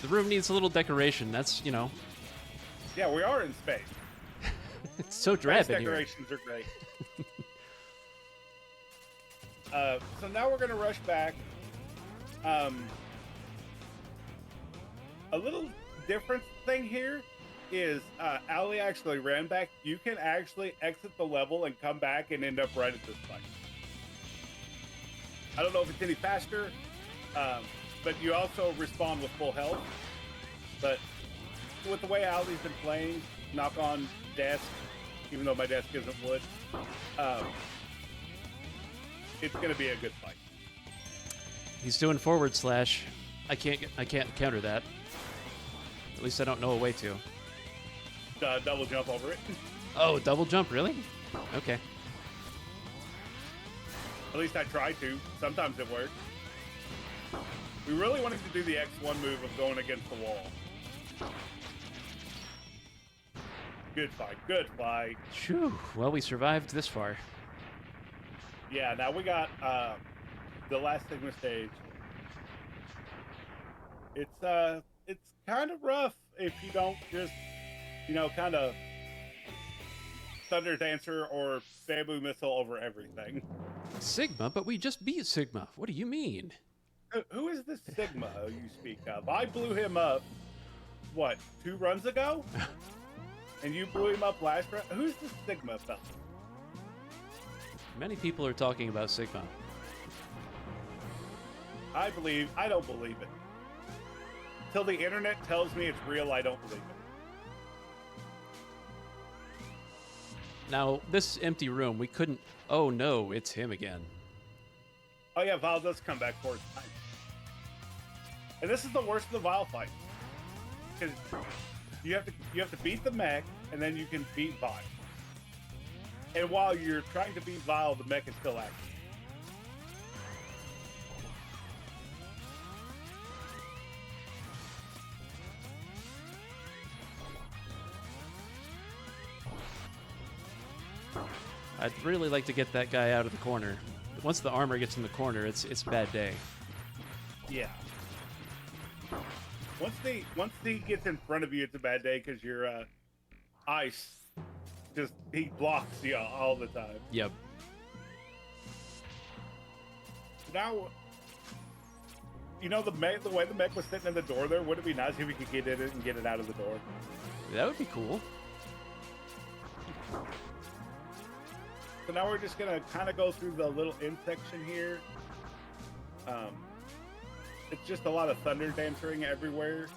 The room needs a little decoration. That's, you know. Yeah, we are in space. It's so drab Space in here. decorations are great. So now we're gonna rush back. A little different thing here is Owly actually ran back. You can actually exit the level and come back and end up right at this fight. I don't know if it's any faster, but you also respawn with full health. But with the way Owly's been playing, knock on desk, even though my desk isn't wood, it's going to be a good fight. He's doing forward slash. I can't counter that. At least I don't know a way to. Double jump over it. Oh, double jump, really? Okay. At least I tried to. Sometimes it worked. We really wanted to do the X1 move of going against the wall. Good fight. Good fight. Phew. Well, we survived this far. Yeah, now we got the last Sigma stage. It's kind of rough if you don't just, kind of Thunder Dancer or Bamboo Missile over everything. Sigma? But we just beat Sigma. What do you mean? Who is this Sigma you speak of? I blew him up, what, 2 runs ago? And you blew him up last round? Who's this Sigma fella? Many people are talking about Sigma. I don't believe it. Till the internet tells me it's real, I don't believe it. Now, this empty room, we couldn't... Oh no, it's him again. Oh yeah, Vile does come back for its time. And this is the worst of the Vile fight. Because you have to beat the mech, and then you can beat Vile. And while you're trying to beat Vile, the mech is still active. I'd really like to get that guy out of the corner. Once the armor gets in the corner, it's a bad day. Yeah. Once he gets in front of you, it's a bad day because your ice he blocks you all the time. Yep. Now, the way the mech was sitting in the door there, would it be nice if we could get in it and get it out of the door? That would be cool. So now we're just gonna kind of go through the little end section here. It's just a lot of thunder dancing everywhere.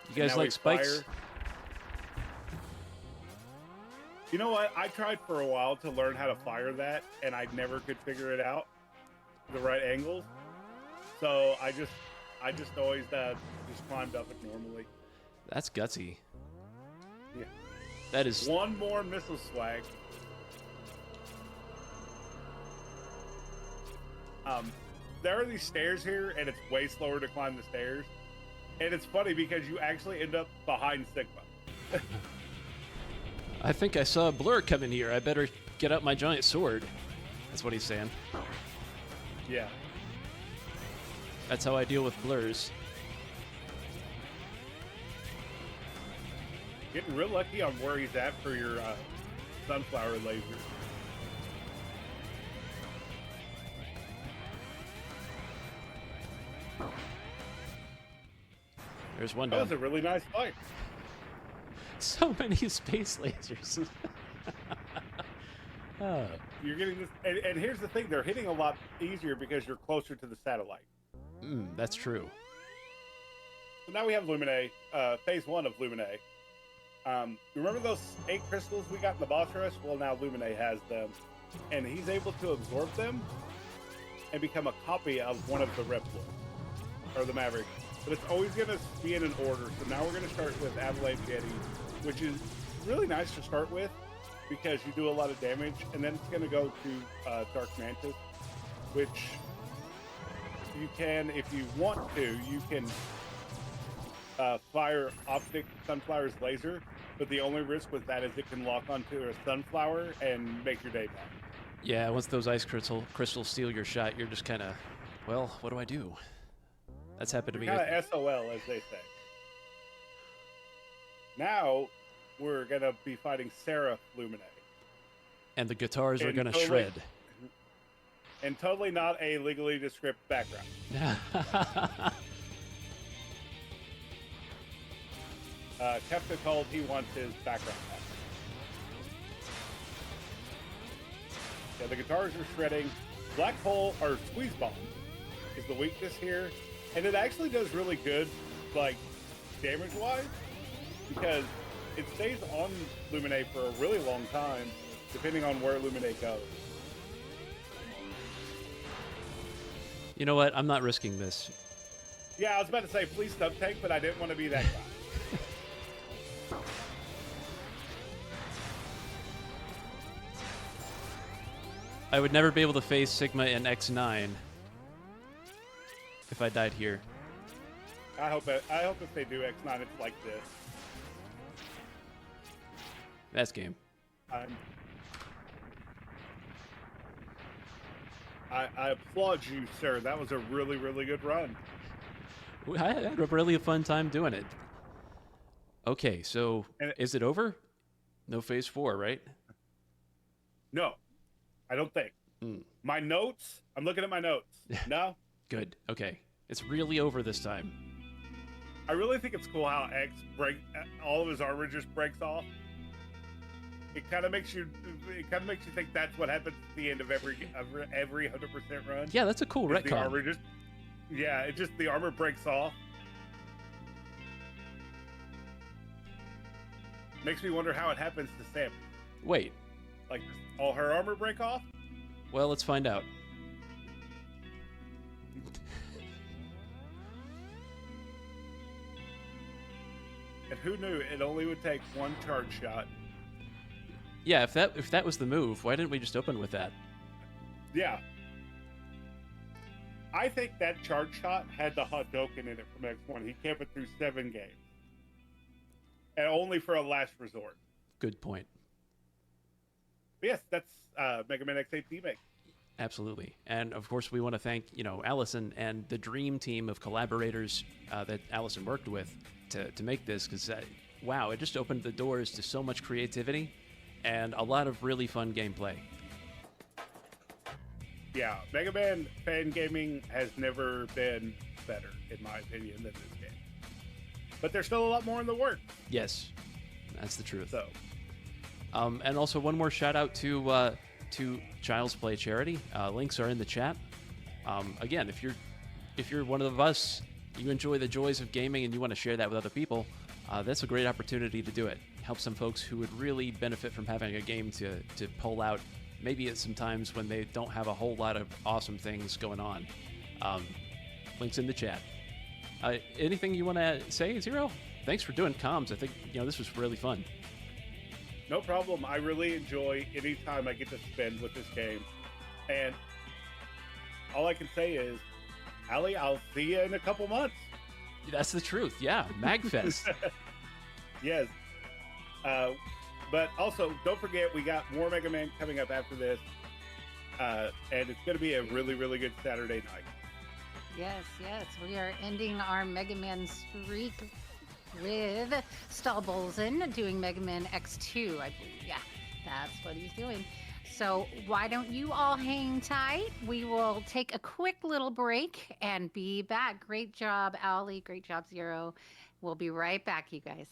You guys like spikes? Fire. You know what? I tried for a while to learn how to fire that, and I never could figure it out, the right angles. So I just always just climbed up it normally. That's gutsy. Yeah. That is... One more missile swag. There are these stairs here, and it's way slower to climb the stairs. And it's funny because you actually end up behind Sigma. I think I saw a blur come in here. I better get out my giant sword. That's what he's saying. Yeah. That's how I deal with blurs. Getting real lucky on where he's at for your sunflower laser. There's one That down. was a really nice fight. So many space lasers. Oh. You're getting this, and here's the thing: they're hitting a lot easier because you're closer to the satellite. That's true. So now we have Lumine, phase 1 of Lumine. Remember those 8 crystals we got in the boss rush? Well, now Lumine has them, and he's able to absorb them and become a copy of one of the Reploids, or the Maverick. But it's always going to be in an order. So now we're going to start with Avalanche Yeti, which is really nice to start with because you do a lot of damage, and then it's going to go to Dark Mantis, which you can, if you want to, you can fire Optic Sunflower's laser, but the only risk with that is it can lock onto a sunflower and make your day bad. Yeah, once those ice crystals steal your shot, you're just kind of, well, what do I do? That's happened to me. Kind of SOL, as they say. Now, we're going to be fighting Seraph Lumine. And the guitars are And going to totally- shred. And totally not a legally descript background. Kefka told he wants his background back. Yeah, the guitars are shredding. Black hole or squeeze bomb is the weakness here, and it actually does really good, like damage wise, because it stays on Lumine for a really long time, depending on where Lumine goes. You know what? I'm not risking this. Yeah, I was about to say please stub tank, but I didn't want to be that guy. I would never be able to face Sigma and X9 if I died here. I hope if they do X9, it's like this. That's game. I applaud you, sir. That was a really, really good run. I had a really fun time doing it. Okay, so is it over? No phase 4, right? No, I don't think. My notes, I'm looking at my notes. No? Good. Okay. It's really over this time. I really think it's cool how X all of his armor just breaks off. It kind of makes you think that's what happens at the end of every 100% run. Yeah, that's a cool Is the retcon. armor just, yeah, it just, the armor breaks off. Makes me wonder how it happens to Sam. Wait. Like, does all her armor break off? Well, let's find out. And who knew it only would take one charge shot? Yeah, if that was the move, why didn't we just open with that? Yeah. I think that charge shot had the Hadouken in it from X1. He kept it through 7 games. And only for a last resort. Good point. But yes, that's Mega Man X8 Demake. Absolutely. And of course, we want to thank, Allison and the dream team of collaborators that Allison worked with to make this, because, wow, it just opened the doors to so much creativity and a lot of really fun gameplay. Yeah, Mega Man fan gaming has never been better, in my opinion, than this game. But there's still a lot more in the works. Yes, that's the truth. So, and also one more shout out to Child's Play charity. Links are in the chat. Again, if you're one of us, you enjoy the joys of gaming and you want to share that with other people, that's a great opportunity to do it. Help some folks who would really benefit from having a game to pull out, maybe at some times when they don't have a whole lot of awesome things going on. Links in the chat. Anything you want to say, Zero? Thanks for doing comms. I think this was really fun. no problem. I really enjoy any time I get to spend with this game. And all I can say is, Allie, I'll see you in a couple months. That's the truth. Yeah, MagFest. Yes. But also, don't forget, we got more Mega Man coming up after this. And it's going to be a really, really good Saturday night. Yes, yes. We are ending our Mega Man streak with Stallbolzen doing Mega Man X2, I believe. Yeah, that's what he's doing. So why don't you all hang tight? We will take a quick little break and be back. Great job, Owly. Great job, Zero. We'll be right back, you guys.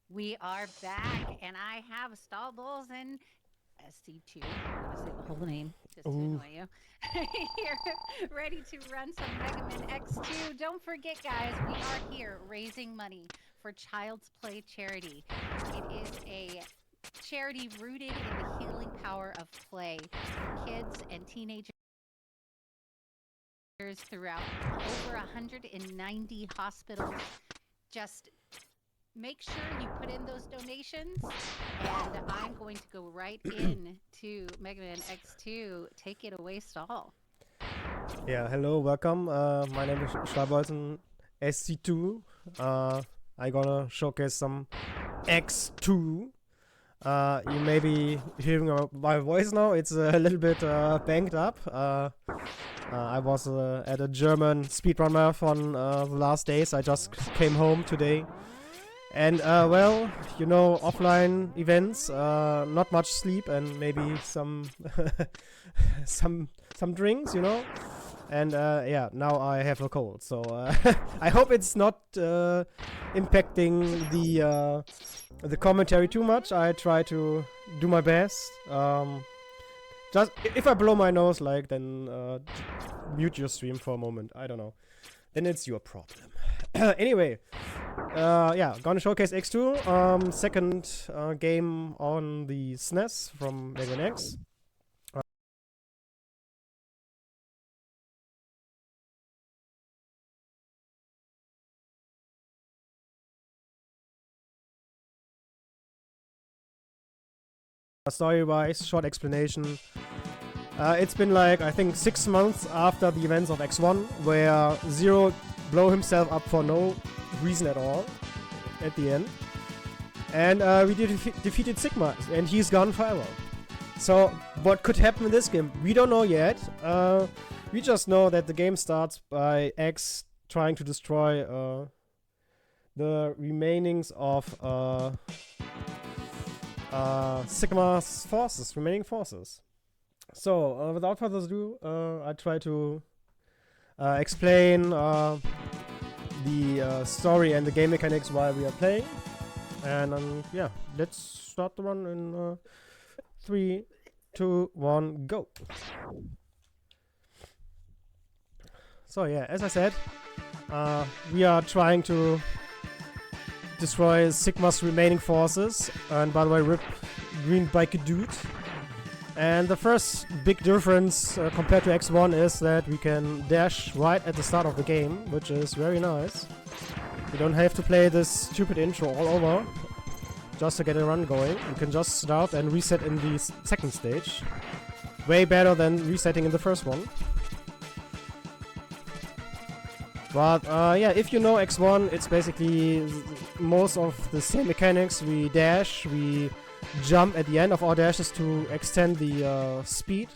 We are back, and I have Staldos and SC2. I'm gonna say the whole name just to annoy you. Here, ready to run some Mega Man X2. Don't forget, guys, we are here raising money for Child's Play charity. It is a charity rooted in the healing power of play for kids and teenagers throughout over 190 hospitals. Just make sure you put in those donations, and I'm going to go right in to Mega Man X2. Take it away, Stall. Yeah, hello, welcome. My name is Stahlbolzen SC2. I gonna showcase some X2. You may be hearing my voice now. It's a little bit banged up. I was at a German speedrun marathon the last days. I just came home today. And well, you know, offline events, not much sleep, and maybe some some drinks, you know. And yeah, now I have a cold, so I hope it's not impacting the commentary too much. I try to do my best. Just if I blow my nose, like, then mute your stream for a moment. I don't know. Then it's your problem. Anyway, yeah, gonna showcase X2, second game on the SNES from Mega Man X. Story-wise, short explanation. It's been like, I think, 6 months after the events of X1, where Zero blew himself up for no reason at all at the end. And we defeated Sigma, and he's gone forever. So, what could happen in this game? We don't know yet. We just know that the game starts by X trying to destroy the remainings of Sigma's remaining forces. So, without further ado, I try to explain the story and the game mechanics while we are playing. And yeah, let's start the run in 3, 2, 1, go. So yeah, as I said, we are trying to destroy Sigma's remaining forces, and by the way, rip green bike dude. And the first big difference compared to X1 is that we can dash right at the start of the game, which is very nice. You don't have to play this stupid intro all over just to get a run going. You can just start and reset in the second stage. Way better than resetting in the first one. But yeah, if you know X1, it's basically most of the same mechanics. We dash, we jump at the end of our dashes to extend the speed,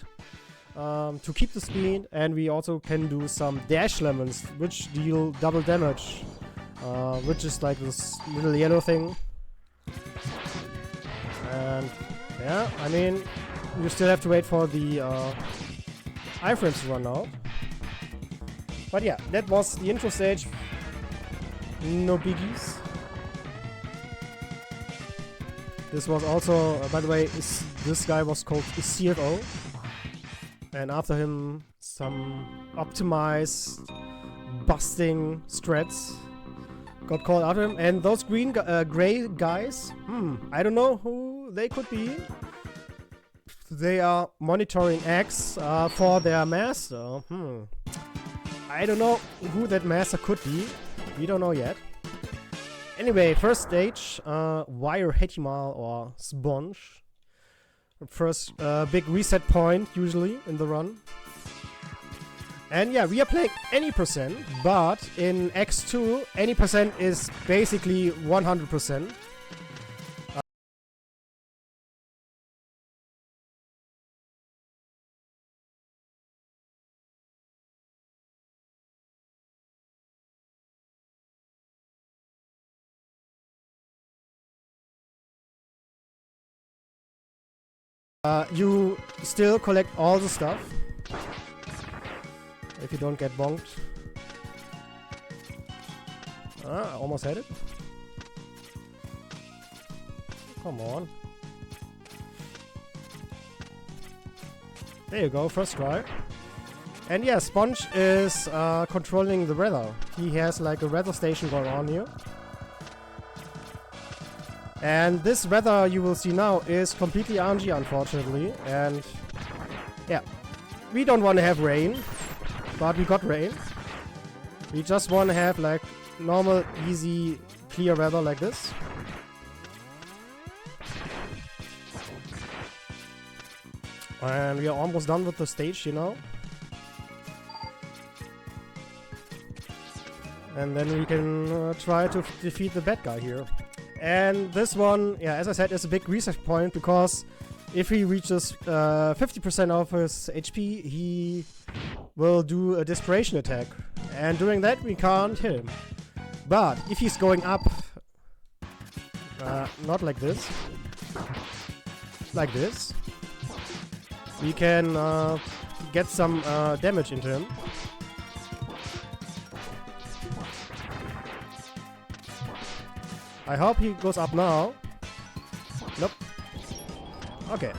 to keep the speed, and we also can do some dash lemons, which deal double damage, which is like this little yellow thing. And yeah, I mean, you still have to wait for the iframes to run out. But yeah, that was the intro stage. No biggies. This was also, by the way, this guy was called CFO. And after him, some optimized, busting strats got called after him. And those gray guys, I don't know who they could be. They are monitoring X for their master. I don't know who that master could be. We don't know yet. Anyway, first stage, Wire Hetimal or Sponge. First big reset point, usually, in the run. And yeah, we are playing any percent, but in X2, any percent is basically 100%. You still collect all the stuff if you don't get bonked. I almost had it. Come on. There you go, first try. And yeah, Sponge is controlling the weather. He has like a weather station going on here. And this weather you will see now is completely RNG, unfortunately. And yeah, we don't want to have rain, but we got rain. We just want to have like normal, easy, clear weather like this. And we are almost done with the stage, you know. And then we can try to defeat the bad guy here. And this one, yeah, as I said, is a big reset point, because if he reaches 50% of his HP, he will do a desperation attack. And doing that, we can't hit him. But if he's going up, not like this, like this, we can get some damage into him. I hope he goes up now. Nope. Okay.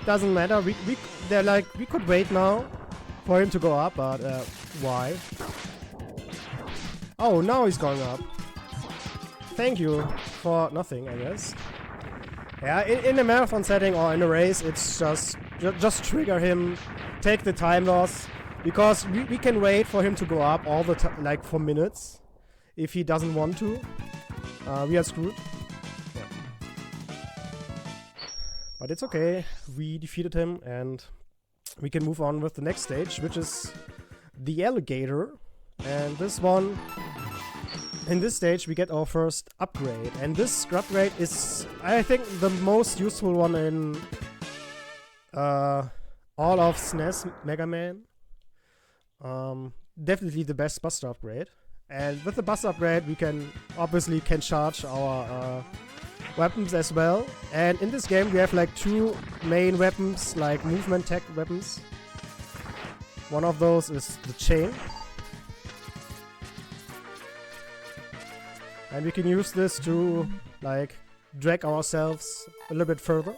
Doesn't matter. We could wait now for him to go up, but why? Oh, now he's going up. Thank you for nothing, I guess. Yeah, in a marathon setting or in a race, it's just trigger him, take the time loss, because we can wait for him to go up all the time, like for minutes, if he doesn't want to. We are screwed. Yeah. But it's okay. We defeated him, and we can move on with the next stage, which is the alligator. And this one, in this stage, we get our first upgrade. And this upgrade is, I think, the most useful one in all of SNES Mega Man. Definitely the best Buster upgrade. And with the Buster upgrade, we can obviously charge our weapons as well. And in this game, we have like two main weapons, like movement tech weapons. One of those is the chain. And we can use this to like drag ourselves a little bit further.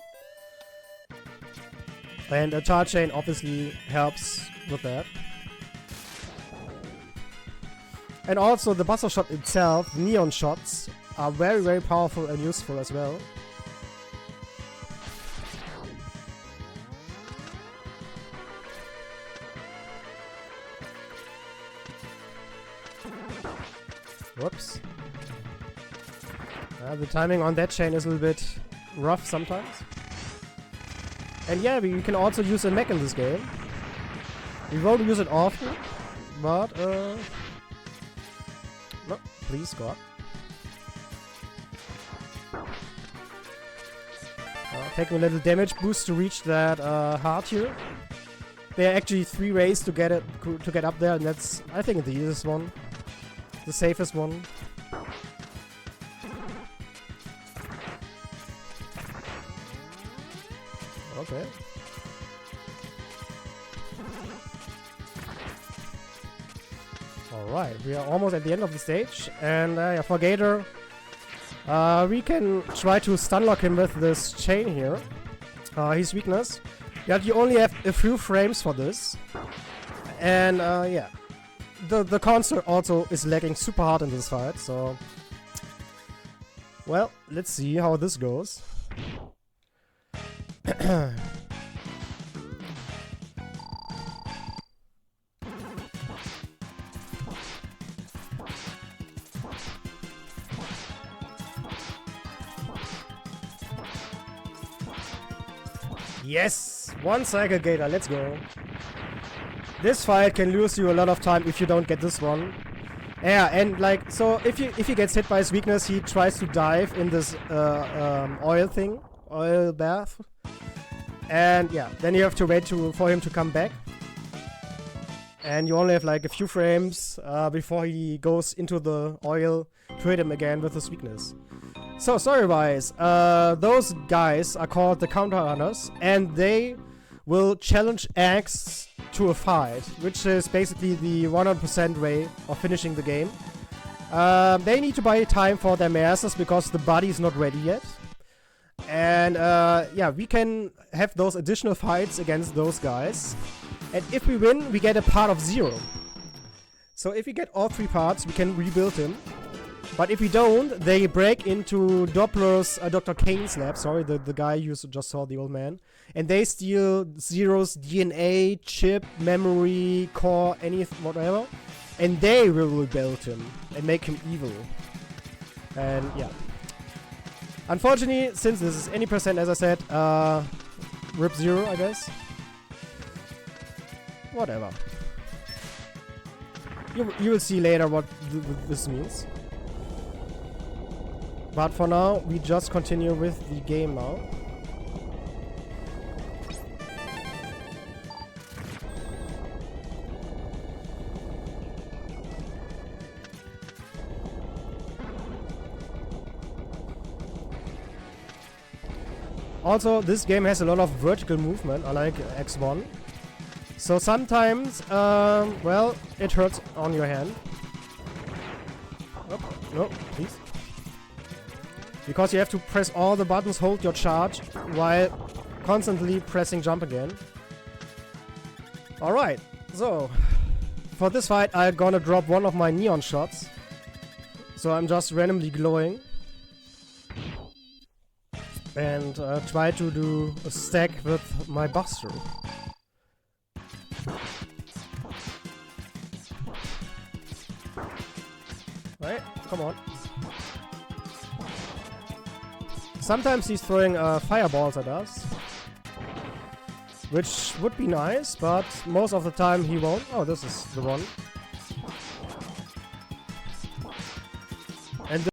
And a charge chain obviously helps with that. And also the Buster shot itself, neon shots, are very, very powerful and useful as well. Whoops. The timing on that chain is a little bit rough sometimes. And yeah, we can also use a mech in this game. We won't use it often, but no, please go up. Taking a little damage boost to reach that heart here. There are actually 3 ways to get up there, and that's, I think, the easiest one, the safest one. Okay. Alright, we are almost at the end of the stage, and yeah, for Gator, we can try to stun lock him with this chain here. His weakness. Yeah, you only have a few frames for this. And yeah, the console also is lagging super hard in this fight, so... Well, let's see how this goes. Yes! 1 cycle Gator, let's go. This fight can lose you a lot of time if you don't get this one. Yeah, and like, so if he gets hit by his weakness, he tries to dive in this oil bath. And yeah, then you have to wait for him to come back. And you only have like a few frames before he goes into the oil to hit him again with his weakness. So, story-wise, those guys are called the Counter Runners, and they will challenge Axe to a fight, which is basically the 100% way of finishing the game. They need to buy time for their masters because the body is not ready yet. And yeah, we can have those additional fights against those guys. And if we win, we get a part of 0. So if we get all 3 parts, we can rebuild him. But if we don't, they break into Doppler's, Dr. Kane's lab, sorry, the guy you just saw, the old man. And they steal Zero's DNA, chip, memory, core, anything, whatever. And they will rebuild him and make him evil. And yeah. Unfortunately, since this is any percent, as I said, rip 0, I guess. Whatever. You will see later what this means. But for now, we just continue with the game now. Also, this game has a lot of vertical movement, unlike X1. So sometimes, well, it hurts on your hand. Oh, no, please. Because you have to press all the buttons, hold your charge, while constantly pressing jump again. Alright, so for this fight I'm gonna drop one of my neon shots. So I'm just randomly glowing. And try to do a stack with my buster. Right, come on. Sometimes he's throwing fireballs at us, which would be nice, but most of the time he won't. Oh, this is the one. And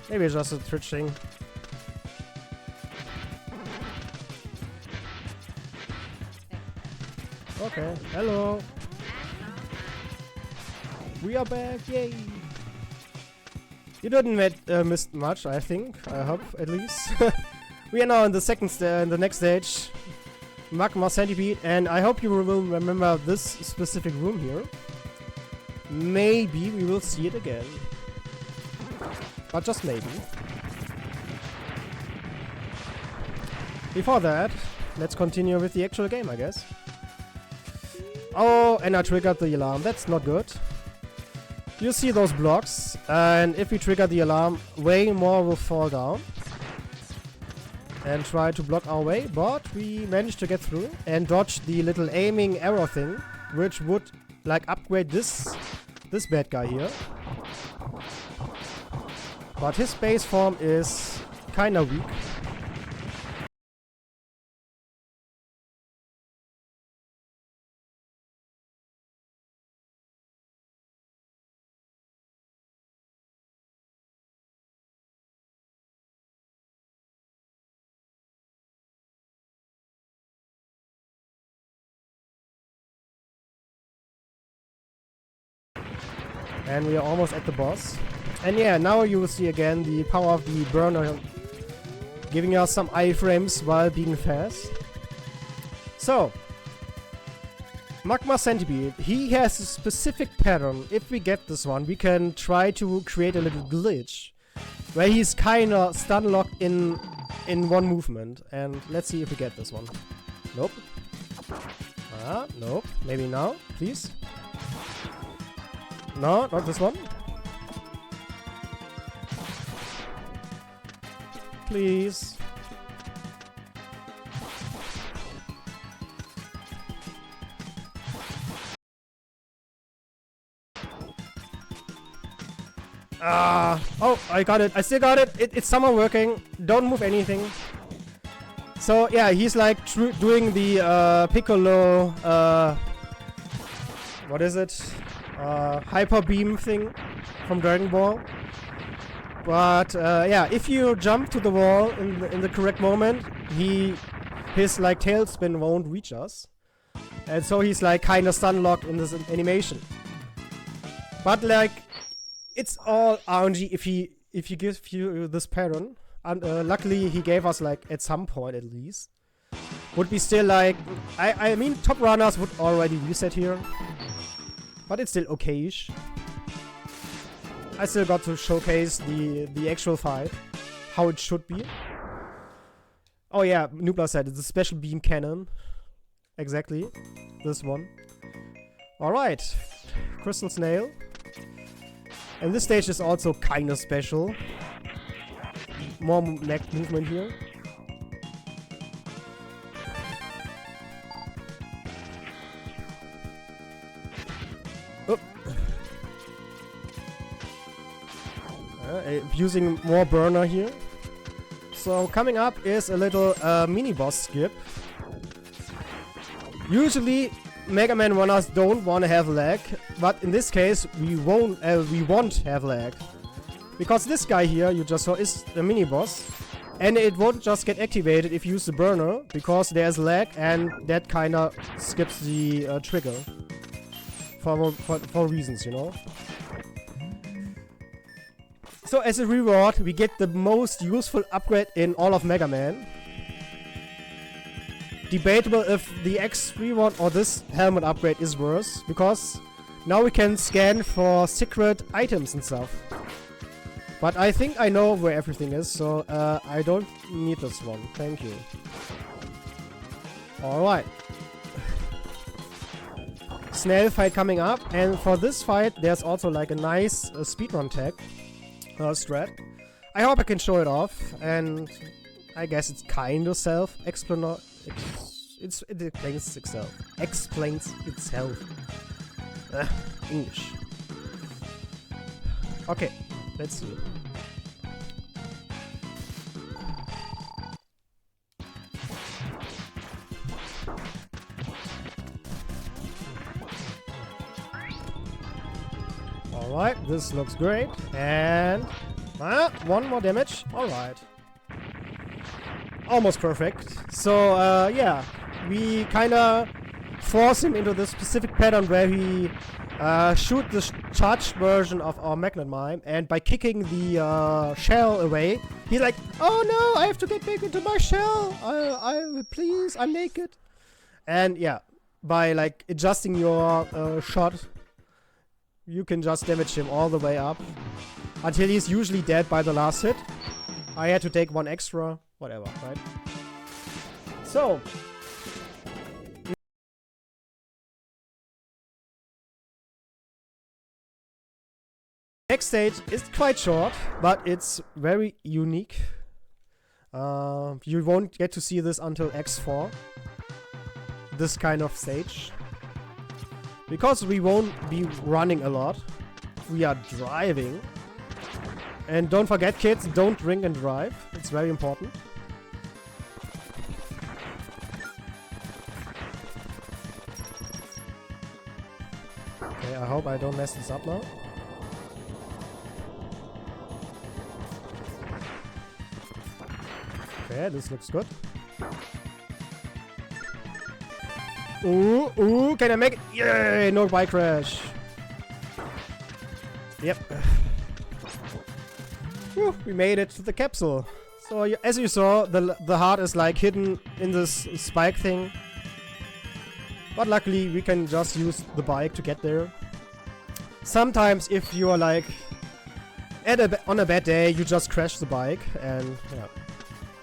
maybe it's just a Twitch thing. Okay, hello. We are back, yay! You didn't miss much, I think. I hope, at least. We are now in the next stage, Magma Centipede, and I hope you will remember this specific room here. Maybe we will see it again. But just maybe. Before that, let's continue with the actual game, I guess. Oh, and I triggered the alarm. That's not good. You see those blocks, and if we trigger the alarm, way more will fall down. And try to block our way, but we managed to get through and dodge the little aiming arrow thing, which would like upgrade this bad guy here. But his base form is kinda weak. And we are almost at the boss. And yeah, now you will see again the power of the burner giving us some iframes while being fast. So, Magma Centipede, he has a specific pattern. If we get this one, we can try to create a little glitch where he's kinda stun locked in one movement. And let's see if we get this one. Nope. Nope. Maybe now, please. No, not this one. Please. Oh, I got it. I still got it. It's somehow working. Don't move anything. So, yeah, he's like doing the Piccolo, what is it? Hyper beam thing from Dragon Ball. But, yeah, if you jump to the wall in the correct moment, his like tailspin won't reach us. And so he's like kind of stun locked in this animation. But like, it's all RNG if he gives you this pattern. And luckily he gave us like at some point at least. Would be still like, I mean top runners would already reset here. But it's still okay-ish. I still got to showcase the actual fight. How it should be. Oh yeah, Nooblar said it's a special beam cannon. Exactly. This one. Alright. Crystal Snail. And this stage is also kind of special. More neck movement here. Oh. Using more burner here. So coming up is a little mini boss skip. Usually Mega Man runners don't want to have lag, but in this case we won't have lag. Because this guy here you just saw is the mini boss, and it won't just get activated if you use the burner, because there's lag and that kinda skips the trigger. For reasons, you know. So as a reward we get the most useful upgrade in all of Mega Man. Debatable if the X3 one or this helmet upgrade is worse, because now we can scan for secret items and stuff. But I think I know where everything is, so I don't need this one. Thank you. Alright. Snail fight coming up, and for this fight there's also like a nice speedrun tag strat. I hope I can show it off, and I guess it's kind of self-explanatory. It explains itself. Explains itself. English. Okay, let's see. Alright, this looks great. And one more damage. Alright. Almost perfect. So, yeah. We kinda force him into this specific pattern where he shoot the charged version of our Magnet Mime, and by kicking the shell away, he's like, oh no, I have to get back into my shell. Please, I'm naked. And yeah, by like adjusting your shot, you can just damage him all the way up until he's usually dead by the last hit. I had to take one extra, whatever, right? So next stage is quite short, but it's very unique. You won't get to see this until X4. This kind of stage. Because we won't be running a lot. We are driving. And don't forget, kids, don't drink and drive. It's very important. Okay, I hope I don't mess this up now. Okay, this looks good. Ooh, can I make it? Yay, no bike crash. Yep. Whew, we made it to the capsule. So as you saw, the heart is like hidden in this spike thing. But luckily, we can just use the bike to get there. Sometimes, if you are like on a bad day, you just crash the bike and yeah,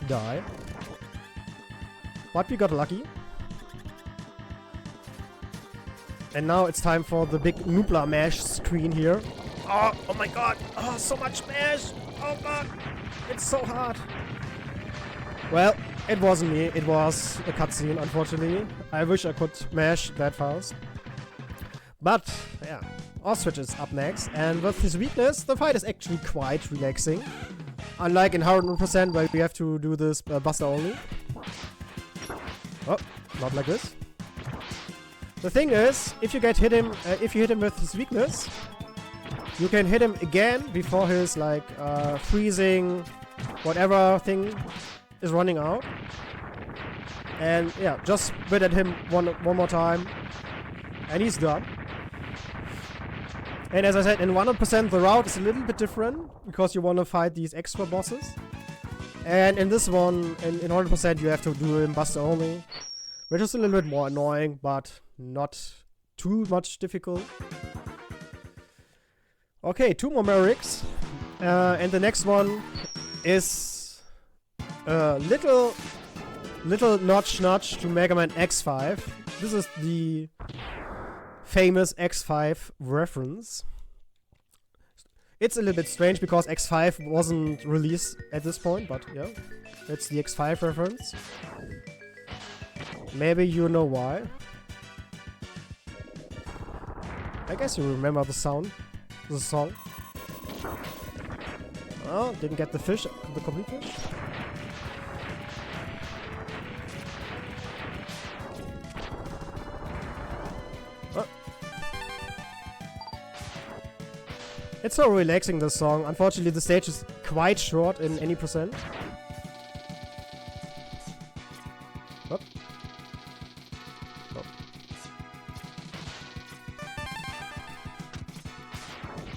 die. But we got lucky. And now it's time for the big Nooblar mash screen here. Oh my god! Oh, so much mash! Oh god! It's so hard! Well, it wasn't me, it was a cutscene, unfortunately. I wish I could mash that fast. But, yeah. Ostrich is up next, and with his weakness, the fight is actually quite relaxing. Unlike in 100% where we have to do this buster only. Oh, not like this. The thing is, if you hit him with his weakness, you can hit him again before his like freezing whatever thing is running out. And yeah, just spit at him one more time, and he's done. And as I said, in 100% the route is a little bit different because you want to fight these extra bosses. And in this one, in 100% you have to do him buster only, which is a little bit more annoying, but not too much difficult. Okay, 2 more Merricks. And the next one is a little notch to Mega Man X5. This is the famous X5 reference. It's a little bit strange because X5 wasn't released at this point, but yeah, it's the X5 reference. Maybe you know why. I guess you remember the sound, the song. Oh, didn't get the fish, the complete fish. Oh. It's so relaxing, this song. Unfortunately, the stage is quite short in any percent. Oh. Oh.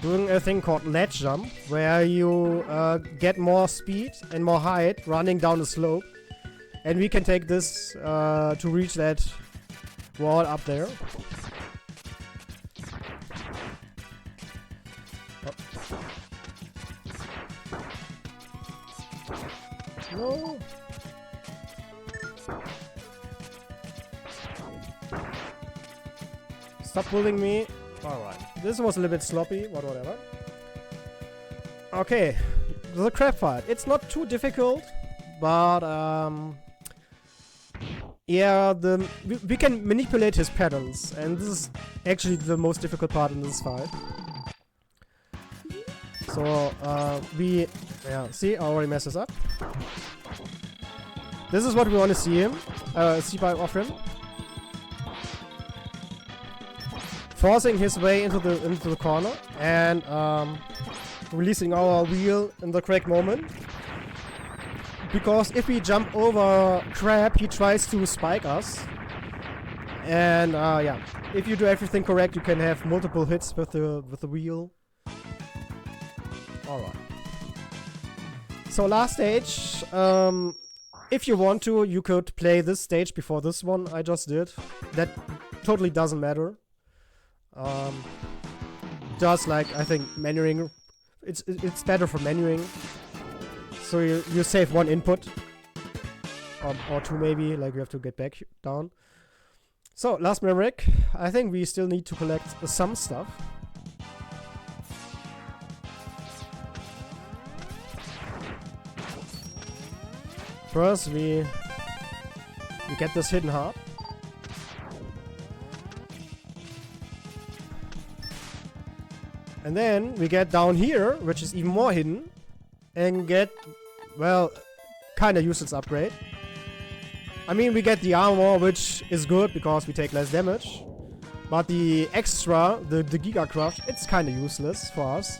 Doing a thing called ledge jump, where you get more speed and more height running down the slope. And we can take this to reach that wall up there. No. Stop bullying me. Alright. This was a little bit sloppy, but whatever. Okay. The crab fight. It's not too difficult, but yeah, we can manipulate his patterns, and this is actually the most difficult part in this fight. So, yeah, see, I already messed this up. This is what we want to see off him. Forcing his way into the corner, and releasing our wheel in the correct moment. Because if we jump over Crab, he tries to spike us. And yeah, if you do everything correct, you can have multiple hits with the wheel. Alright. So last stage, if you want to, you could play this stage before this one I just did. That totally doesn't matter. Just like, I think, menuing, it's better for menuing. So you save one input. Or two maybe, like you have to get back down. So, last Maverick. I think we still need to collect some stuff. First, we get this hidden heart. And then we get down here, which is even more hidden, and get, well, kinda useless upgrade. I mean, we get the armor, which is good because we take less damage. But the extra, the Giga Crush, it's kinda useless for us.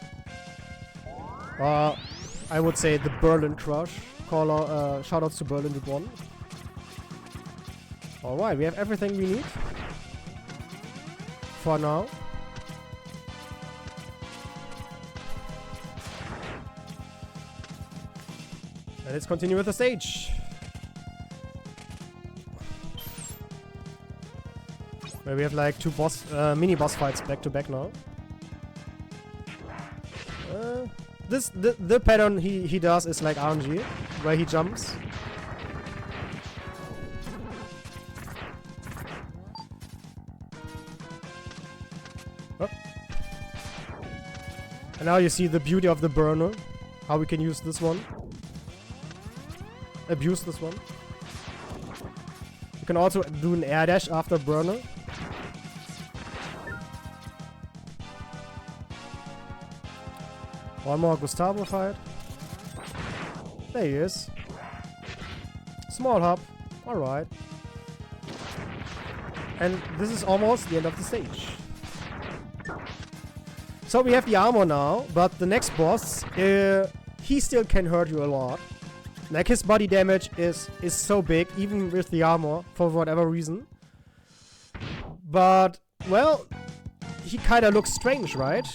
I would say the Berlin Crush. Shoutouts to Berlin with 1. Alright, we have everything we need. For now. And let's continue with the stage. where we have like two mini boss fights back to back now. The pattern he does is like RNG, where he jumps. Oh. And now you see the beauty of the burner, how we can use this one. Abuse this one. You can also do an air dash after burner. One more Gustavo fight. There he is. Small hop. Alright. And this is almost the end of the stage. So we have the armor now, but the next boss, he still can hurt you a lot. Like his body damage is so big, even with the armor, for whatever reason. But, well, he kinda looks strange, right?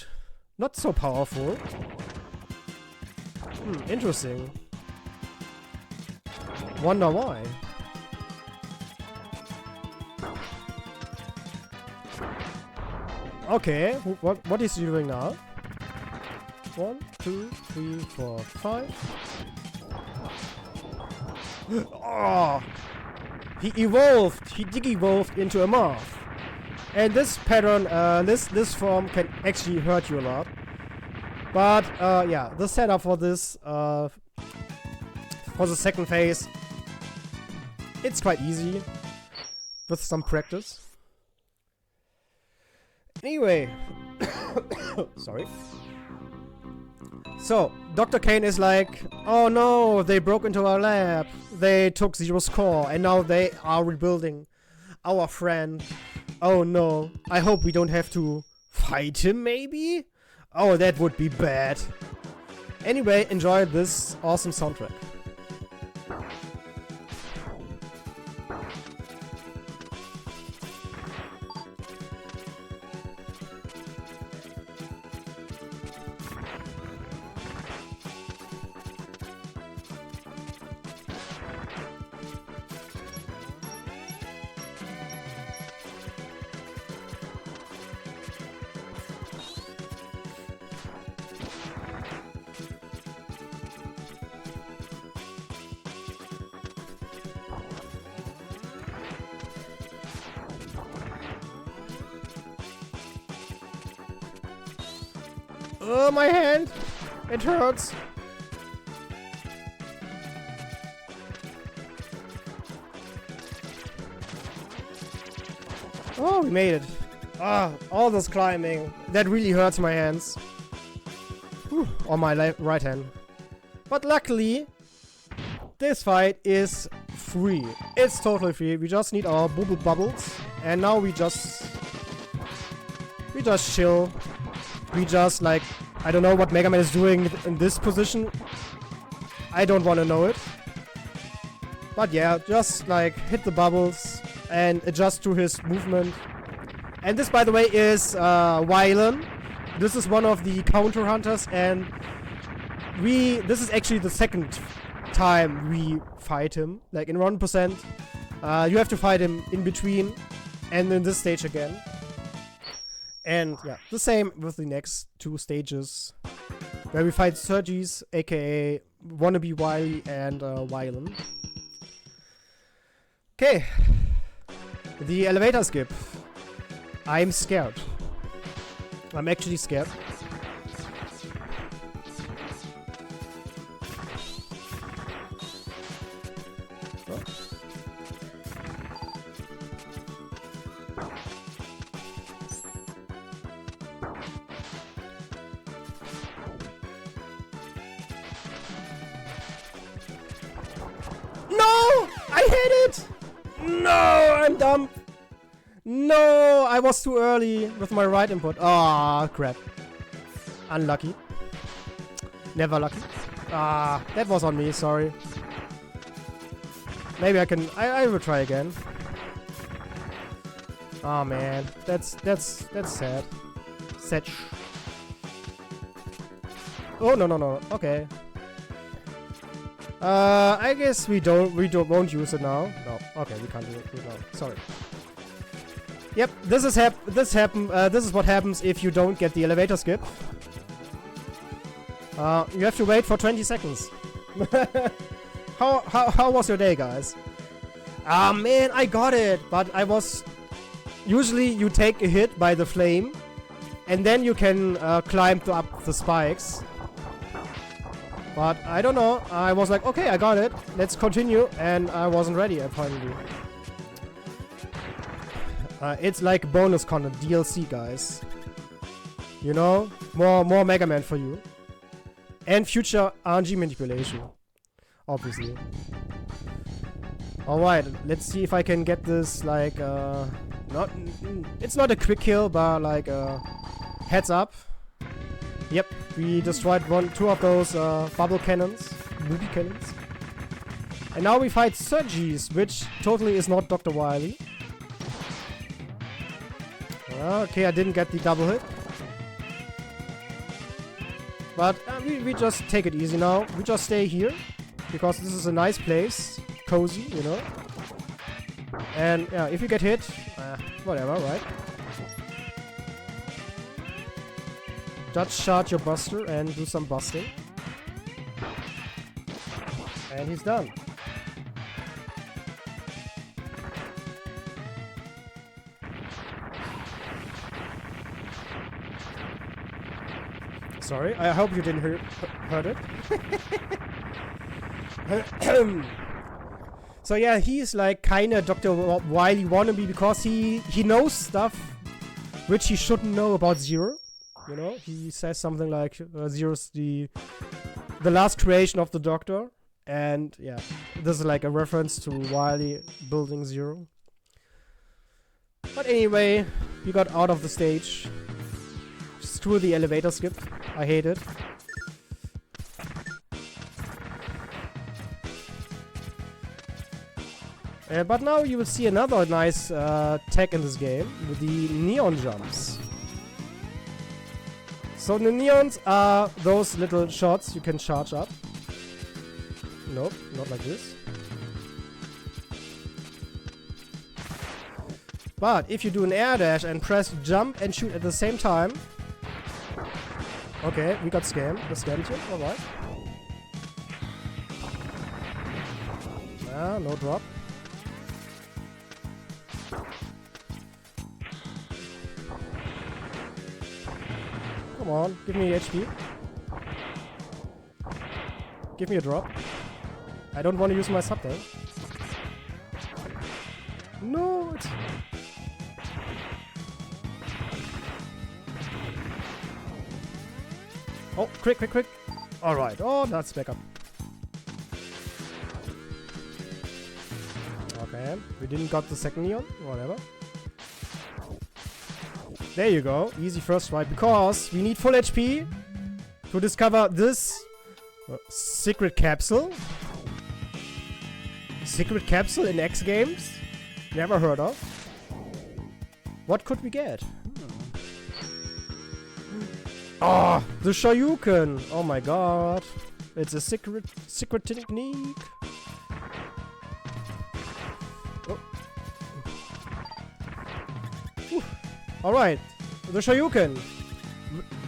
Not so powerful. Interesting. Wonder why. Okay, what is he doing now? 1, 2, 3, 4, 5. Oh! He evolved! He dig-evolved into a moth. And this pattern, this form can actually hurt you a lot. But, yeah, the setup for this, for the second phase, it's quite easy. With some practice. Anyway. Sorry. So, Dr. Kane is like, oh no, they broke into our lab. They took Zero's core, and now they are rebuilding our friend. Oh no, I hope we don't have to fight him, maybe? Oh, that would be bad. Anyway, enjoy this awesome soundtrack. Oh, my hand! It hurts! Oh, we made it. Ah, all this climbing. That really hurts my hands. Whew, on my right hand. But luckily, this fight is free. It's totally free. We just need our bubbles. And now we just chill. We just, like, I don't know what Mega Man is doing in this position. I don't want to know it. But yeah, just, like, hit the bubbles and adjust to his movement. And this, by the way, is Wylan. This is one of the counter hunters, and this is actually the second time we fight him. Like, in 1%, you have to fight him in between, and in this stage again. And yeah, the same with the next two stages, where we fight Sergis, aka Wannabe Wily and Wylan. Okay, the elevator skip. I'm scared. I'm actually scared. I'm dumb. No, I was too early with my right input. Ah, crap. Unlucky. Never lucky. Ah, that was on me, sorry. Maybe I will try again. Oh man, that's sad. Setch. Oh no. Okay. I guess we won't use it now. No, okay, we can't do it now. Sorry. Yep, this is what happens if you don't get the elevator skip. You have to wait for 20 seconds. How was your day, guys? Ah man, I got it, but I was... Usually you take a hit by the flame, and then you can climb up the spikes. But I don't know, I was like, okay, I got it, let's continue, and I wasn't ready apparently. It's like bonus content, DLC, guys. You know, more Mega Man for you. And future RNG manipulation, obviously. Alright, let's see if I can get this, like, it's not a quick kill, but like, heads up. Yep, we destroyed two of those bubble cannons, booby cannons. And now we fight Surges, which totally is not Dr. Wily. Okay, I didn't get the double hit. But we just take it easy now. We just stay here, because this is a nice place. Cozy, you know. And yeah, if you get hit, whatever, right? Just charge your buster and do some busting. And he's done. Sorry, I hope you didn't heard it. So yeah, he's like kinda Dr. Wily wannabe because he knows stuff which he shouldn't know about Zero. You know, he says something like Zero's the last creation of the Doctor, and yeah, this is like a reference to Wily building Zero. But anyway, we got out of the stage. Screw the elevator skip. I hate it. But now you will see another nice tech in this game with the neon jumps. So the neons are those little shots you can charge up. Nope, not like this. But if you do an air dash and press jump and shoot at the same time... Okay, we got scammed. The scammed you, alright. Ah, no drop. Come on, give me HP. Give me a drop. I don't want to use my sub though. No, it's... Oh, quick, quick, quick. Alright, oh, that's back up. Okay, we didn't got the second neon, whatever. There you go, easy first try, because we need full HP to discover this secret capsule. Secret capsule in X games? Never heard of. What could we get? Oh, the Shoryuken! Oh my god. It's a secret technique. Oh. Alright, the Shoryuken.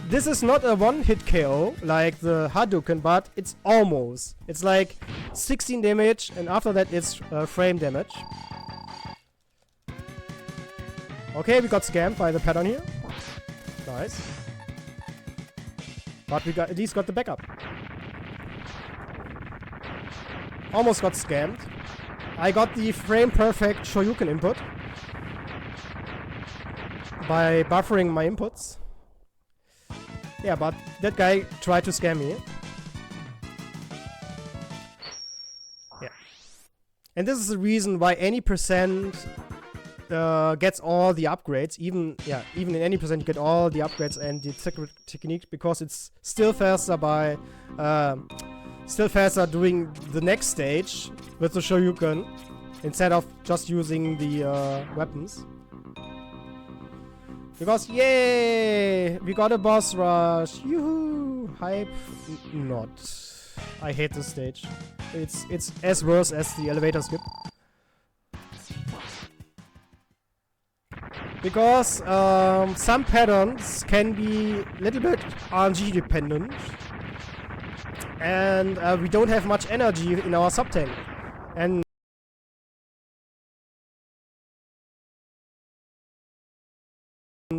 This is not a one-hit KO like the Hadouken, but it's almost. It's like 16 damage, and after that it's frame damage. Okay, we got scammed by the pattern here. Nice. But we got at least got the backup. Almost got scammed. I got the frame perfect Shoryuken input by buffering my inputs. Yeah, but that guy tried to scam me. Yeah. And this is the reason why any percent gets all the upgrades. Even in any percent you get all the upgrades and the secret technique, because it's still faster by doing the next stage with the Shoryuken instead of just using the weapons. Because yay, we got a boss rush. Yoo-hoo! Hype not. I hate this stage. It's as worse as the elevator skip. Because some patterns can be a little bit RNG dependent. And we don't have much energy in our sub-tank. And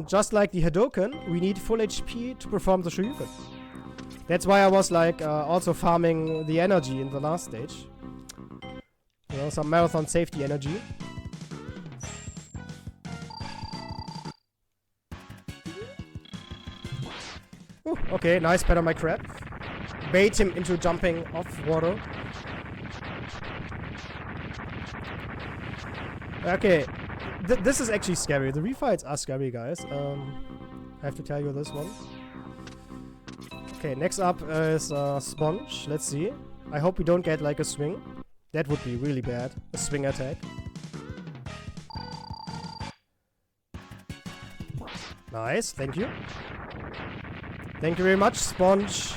just like the Hadoken, we need full HP to perform the Shoryuken. That's why I was like also farming the energy in the last stage. You know, some marathon safety energy. Ooh, okay, nice better my crab. Bait him into jumping off water. Okay, this is actually scary. The refights are scary, guys. I have to tell you this one. Okay, next up is Sponge. Let's see. I hope we don't get like a swing. That would be really bad. A swing attack. Nice, thank you. Thank you very much, Sponge.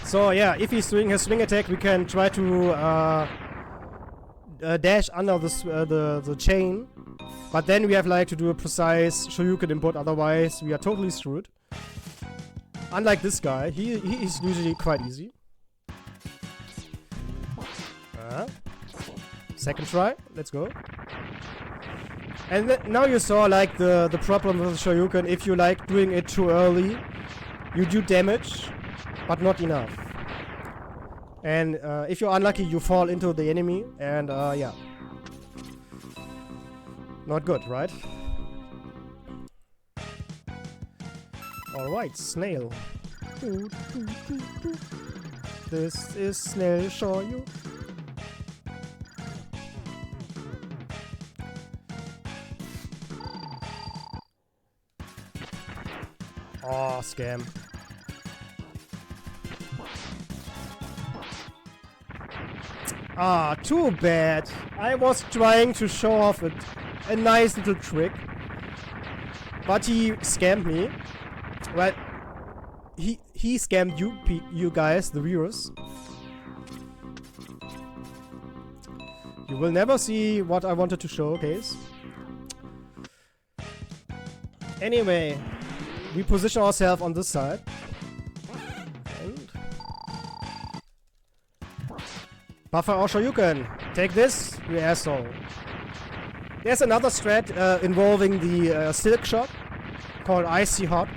So yeah, if he swing his swing attack, we can try to dash under the chain, but then we have like to do a precise Shoryuken input. Otherwise, we are totally screwed. Unlike this guy, he is usually quite easy. Second try, let's go. And now you saw like the problem with the Shoryuken. If you like doing it too early, you do damage, but not enough. And if you're unlucky, you fall into the enemy, and yeah. Not good, right? Alright, Snail. This is Snail Shoryu. Oh, scam. Ah, too bad. I was trying to show off a nice little trick. But he scammed me. Well, he scammed you guys, the viewers. You will never see what I wanted to showcase. Anyway, we position ourselves on this side. And buffer our Shoryuken. Take this, you asshole. There's another strat involving the Silk Shot called Icy Hot.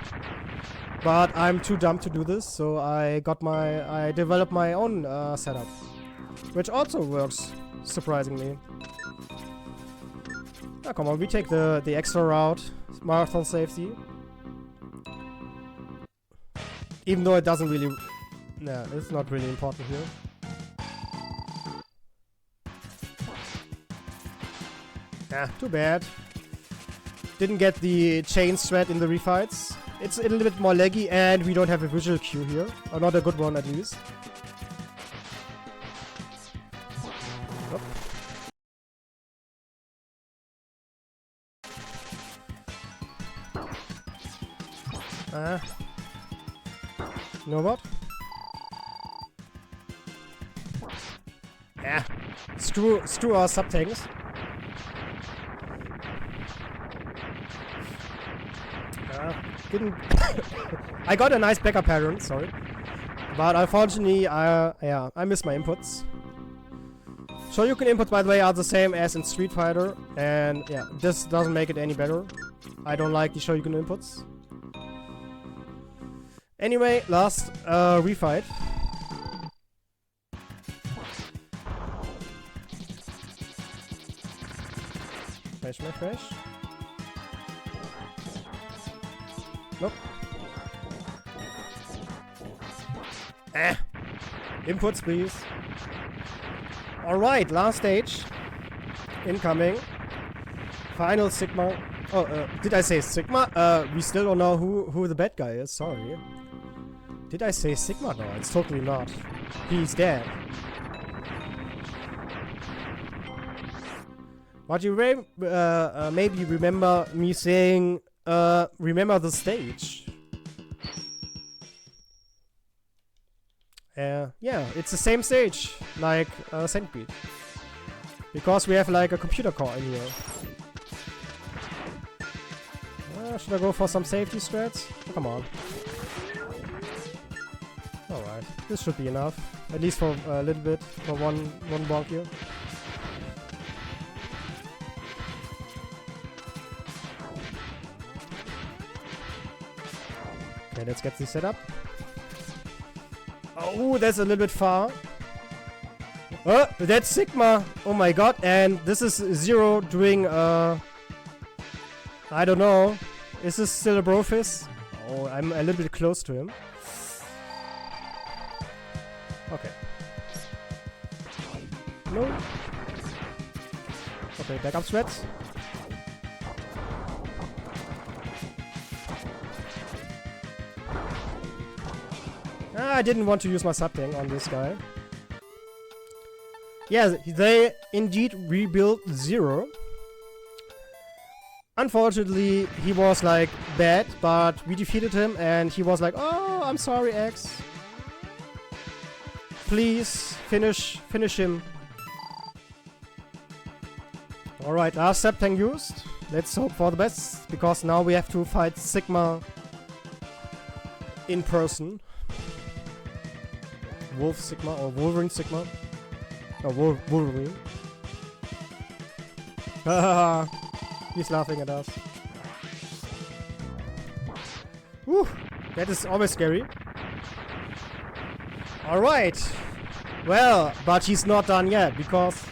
But I'm too dumb to do this, so I developed my own setup. Which also works, surprisingly. Oh, come on, we take the extra route. Marathon safety. Even though it doesn't really... Nah, it's not really important here. Ah, too bad. Didn't get the chain strat in the refights. It's a little bit more laggy, and we don't have a visual cue here. Or not a good one, at least. Oh. Know what? Yeah. Screw our sub-tanks. Didn't... I got a nice backup pattern, sorry. But unfortunately, yeah, I missed my inputs. Shoryuken inputs, by the way, are the same as in Street Fighter. And yeah, this doesn't make it any better. I don't like the Shoryuken inputs. Anyway, last refight. Fresh. Nope. Inputs, please. Alright, last stage. Incoming. Final Sigma. Oh, did I say Sigma? We still don't know who the bad guy is, sorry. Did I say Sigma? No, it's totally not. He's dead. But you maybe remember me saying, remember the stage. Yeah, it's the same stage, like Centipede. Because we have like a computer core in here. Should I go for some safety strats? Oh, come on. Alright, this should be enough. At least for a little bit, for one bonk here. Okay, let's get this set up. Oh, that's a little bit far. Oh, that's Sigma. Oh my god, and this is Zero doing, I don't know. Is this still a Brofist? Oh, I'm a little bit close to him. Okay. No. Okay, backup threats. I didn't want to use my sub-tank on this guy. Yeah, they indeed rebuilt Zero. Unfortunately, he was like bad, but we defeated him and he was like, "Oh, I'm sorry, X. Please finish him." Alright, last sub-tank used. Let's hope for the best, because now we have to fight Sigma in person. Wolf Sigma or Wolverine Sigma. Or Wolverine. Haha. He's laughing at us. Whew, that is always scary. Alright. Well, but he's not done yet, because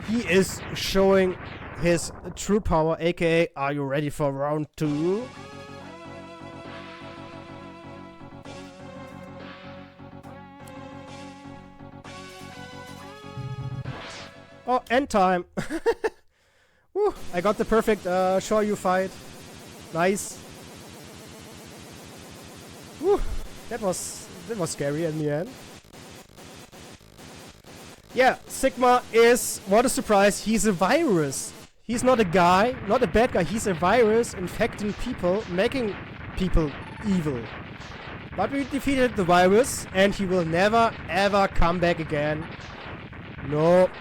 he is showing his true power, aka, are you ready for round 2? Oh, end time! Woo, I got the perfect Shoryu fight. Nice. Woo, that was scary in the end. Yeah, Sigma is, what a surprise, he's a virus. He's not a guy, not a bad guy, he's a virus infecting people, making people evil. But we defeated the virus and he will never ever come back again. Nope.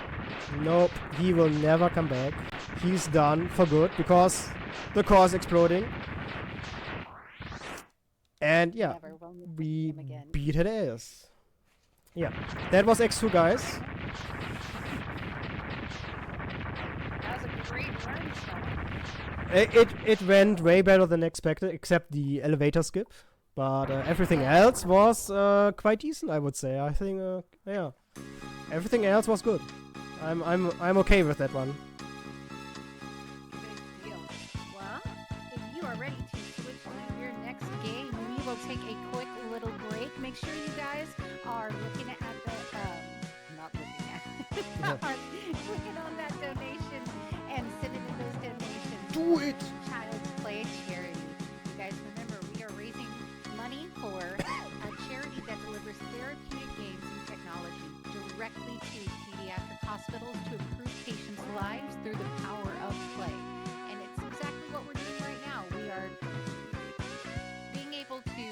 Nope, he will never come back. He's done for good because the core is exploding. And yeah, we beat his ass. Yeah, that was X2, guys. That was a great run, It went way better than expected, except the elevator skip. But everything else was quite decent, I would say. I think, yeah, everything else was good. I'm okay with that one. Good deal. Well, if you are ready to switch to your next game, we will take a quick little break. Make sure you guys are looking at the not looking at are clicking on that donation and sending in those donations. Do it! Child's Play charity. You guys remember we are raising money for a charity that delivers therapeutic games and technology directly to pediatric hospitals to improve patients' lives through the power of play. And it's exactly what we're doing right now. We are being able to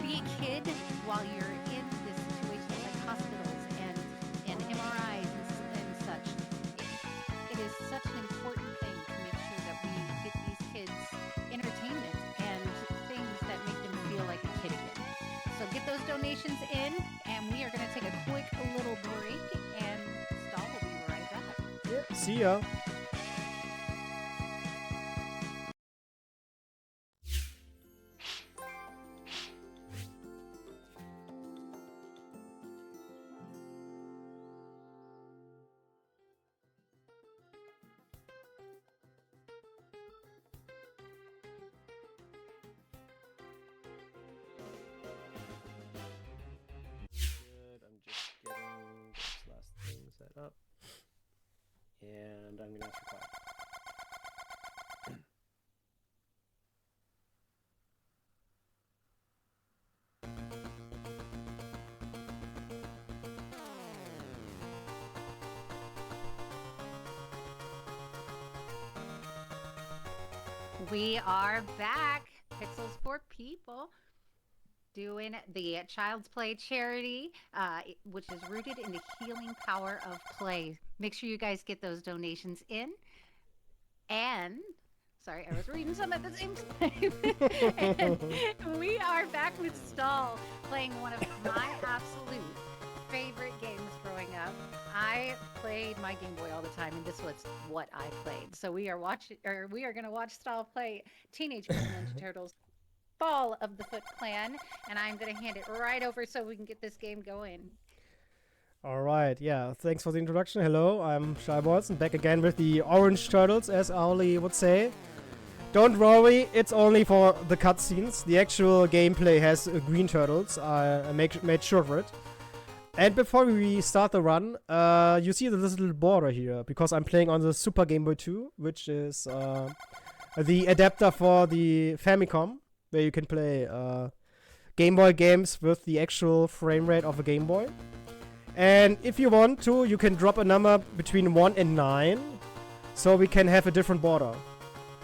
be a kid while you're in this situation like hospitals and MRIs and such. It is such an important thing to make sure that we get these kids entertainment and things that make them feel like a kid again. So get those donations in, and we are going to take a quick little break, and Stahl will be right back. Yeah, see ya. Up. And I'm gonna ask for quiet. We are back. Pixels for people. doing the Child's Play charity, which is rooted in the healing power of play. Make sure you guys get those donations in. And sorry, I was reading some at the same time. And we are back with Stall, playing one of my absolute favorite games growing up. I played my Game Boy all the time, and this was what I played. So we are going to watch Stall play Teenage Mutant Ninja Turtles Fall of the Foot Clan, and I'm going to hand it right over so we can get this game going. All right, yeah, thanks for the introduction. Hello, I'm Shy Balls, and back again with the Orange Turtles, as Owly would say. Don't worry, it's only for the cutscenes. The actual gameplay has green turtles. I made sure of it. And before we start the run, you see this little border here, because I'm playing on the Super Game Boy 2, which is the adapter for the Famicom, where you can play Game Boy games with the actual frame rate of a Game Boy. And if you want to, you can drop a number between 1 and 9, so we can have a different border.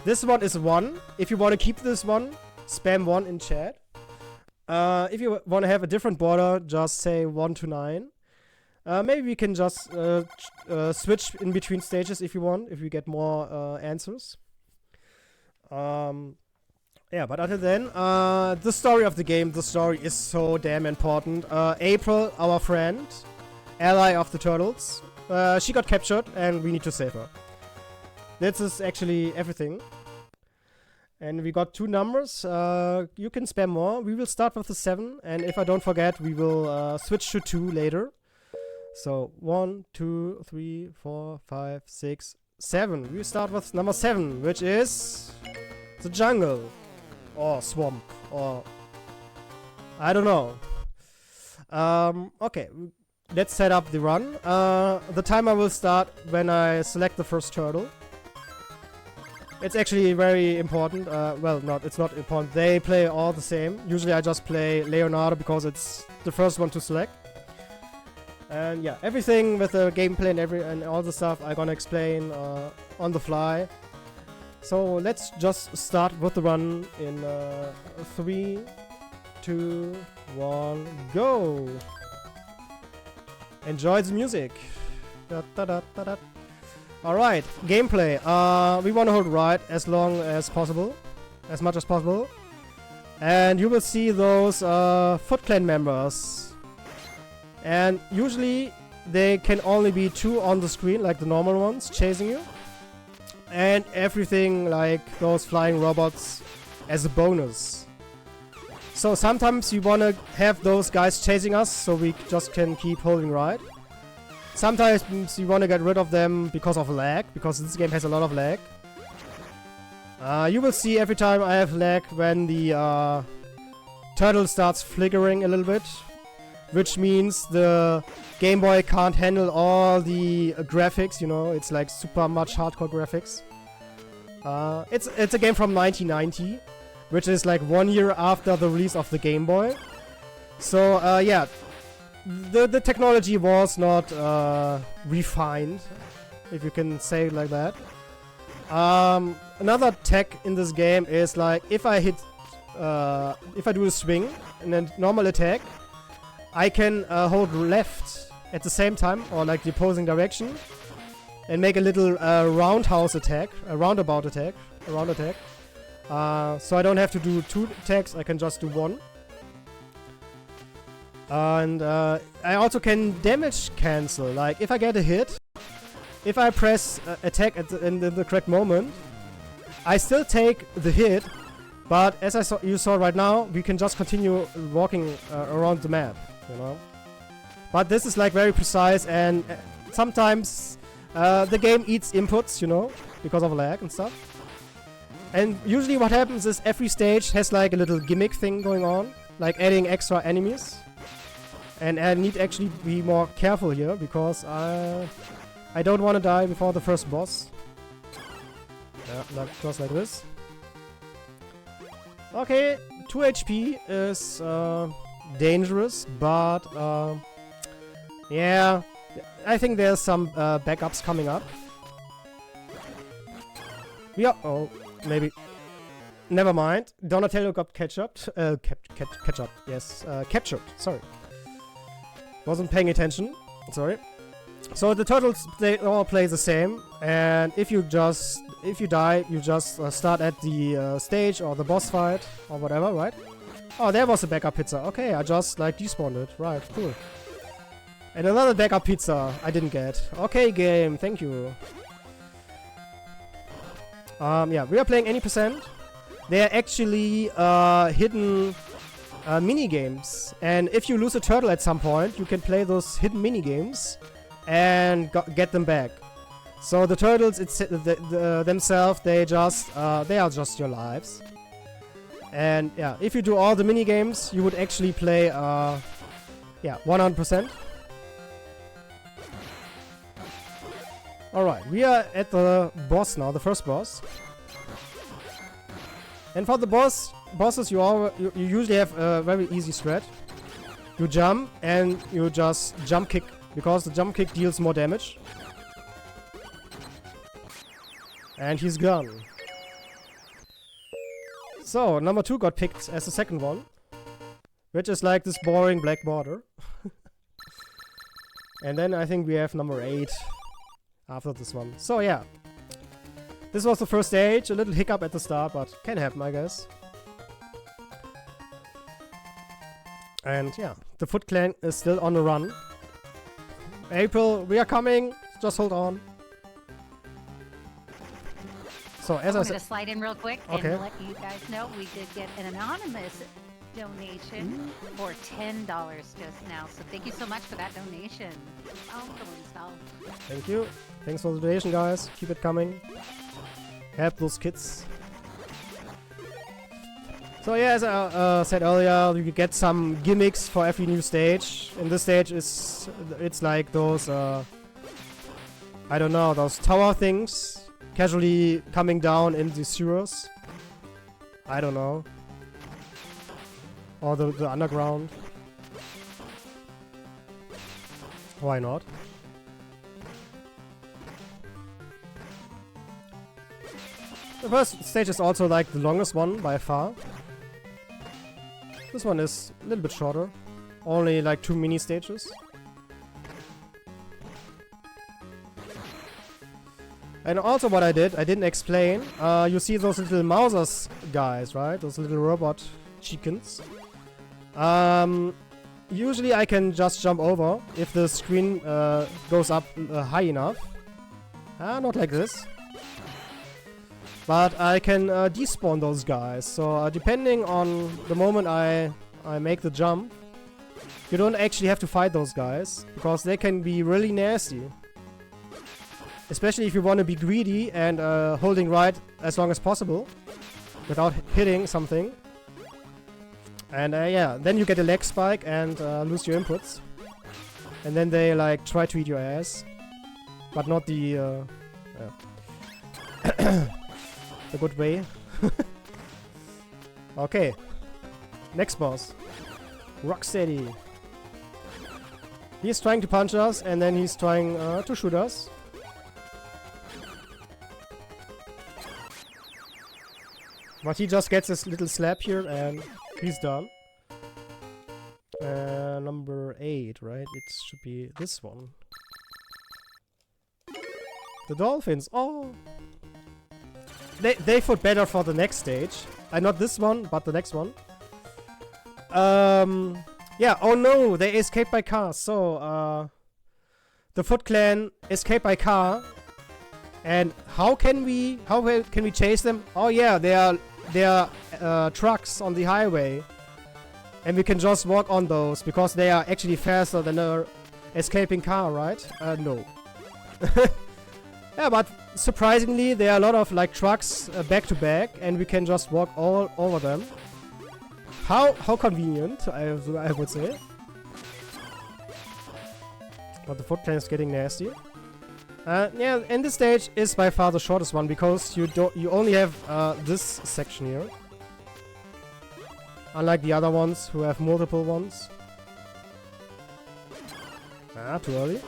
This one is 1. If you want to keep this one, spam 1 in chat. If you want to have a different border, just say 1 to 9. Maybe we can just switch in between stages if you want, if we get more answers. Yeah, but until then, the story of the game, the story is so damn important. April, our friend, ally of the Turtles, she got captured and we need to save her. This is actually everything. And we got 2 numbers. You can spam more. We will start with the 7, and if I don't forget, we will switch to 2 later. So 1, 2, 3, 4, 5, 6, 7. We start with number 7, which is the jungle. Or swamp. Or I don't know. Okay, let's set up the run. The timer will start when I select the first turtle. It's actually very important. Well, it's not important. They play all the same. Usually I just play Leonardo because it's the first one to select. And yeah, everything with the gameplay and all the stuff I'm gonna explain on the fly. So let's just start with the run in 3, 2, 1, go! Enjoy the music. Da, da, da, da, da. Alright, gameplay. We want to hold right as long as possible. As much as possible. And you will see those Footclan members. And usually they can only be 2 on the screen, like the normal ones, chasing you. And everything like those flying robots as a bonus. So sometimes you want to have those guys chasing us so we just can keep holding right. Sometimes you want to get rid of them because of lag, because this game has a lot of lag. You will see every time I have lag when the turtle starts flickering a little bit, which means the Game Boy can't handle all the graphics, you know, it's like super much hardcore graphics. It's a game from 1990, which is like 1 year after the release of the Game Boy. So yeah. The technology was not refined, if you can say it like that. Another tech in this game is like if I do a swing in a normal attack, I can hold left at the same time, or like the opposing direction, and make a little roundhouse attack, a roundabout attack, a round attack. So I don't have to do 2 attacks, I can just do 1. And I also can damage cancel. Like if I get a hit, if I press attack in the correct moment, I still take the hit. But as you saw right now, we can just continue walking around the map, you know. But this is like very precise, and sometimes the game eats inputs, you know, because of lag and stuff. And usually what happens is every stage has like a little gimmick thing going on, like adding extra enemies. And I need to actually be more careful here, because I don't want to die before the first boss. Yeah, just like this. Okay, 2 HP is dangerous, but yeah, I think there's some backups coming up. Yeah, oh, maybe never mind. Donatello got captured. Yes, captured. Sorry. Wasn't paying attention. Sorry. So the turtles, they all play the same, and if you die, you just start at the stage or the boss fight or whatever, right? Oh, there was a backup pizza. Okay, I just like despawned it. Right, cool. And another backup pizza I didn't get. Okay, game, thank you. Yeah, we are playing any percent. They are actually hidden mini games, and if you lose a turtle at some point, you can play those hidden mini games and get them back. So the turtles themselves, they are just your lives. And yeah, if you do all the mini games, you would actually play 100%. Alright, we are at the boss now, the first boss. And for the bosses, you usually have a very easy strat. You jump and you just jump kick, because the jump kick deals more damage. And he's gone. So, number 2 got picked as the second one, which is like this boring black border. And then I think we have number 8 after this one. So yeah, this was the first stage, a little hiccup at the start, but can happen, I guess. And yeah, the Footclan is still on the run. April, we are coming, just hold on. So as I I wanted said, to slide in real quick okay, and let you guys know we did get an anonymous donation for $10 just now. So thank you so much for that donation. thank you. Thanks for the donation, guys. Keep it coming. Help those kids. So yeah, as I said earlier, you get some gimmicks for every new stage. In this stage, it's like those, I don't know, those tower things casually coming down in the sewers. I don't know. Or the underground. Why not? The first stage is also like the longest one by far. This one is a little bit shorter. Only like 2 mini stages. And also what I didn't explain. You see those little Mausers guys, right? Those little robot chickens. Usually I can just jump over if the screen goes up high enough. Not like this. But I can despawn those guys. So depending on the moment I make the jump, you don't actually have to fight those guys, because they can be really nasty. Especially if you want to be greedy and holding right as long as possible without hitting something. And yeah, then you get a leg spike and lose your inputs. And then they like try to eat your ass. But not the the good way. Okay. Next boss. Rocksteady. He's trying to punch us and then he's trying to shoot us. But he just gets this little slap here and he's done. Number 8, right? It should be this one. The dolphins. Oh! They fought better for the next stage. Not this one, but the next one. Yeah, oh no! They escaped by car. So, the Footclan escaped by car. And how can we chase them? Oh yeah, there are trucks on the highway. And we can just walk on those, because they are actually faster than a escaping car, right? No. Yeah, but surprisingly, there are a lot of like trucks back to back, and we can just walk all over them. How convenient, I would say. But the Footclan is getting nasty. Yeah, and this stage is by far the shortest one, because you only have this section here. Unlike the other ones who have multiple ones. Too early.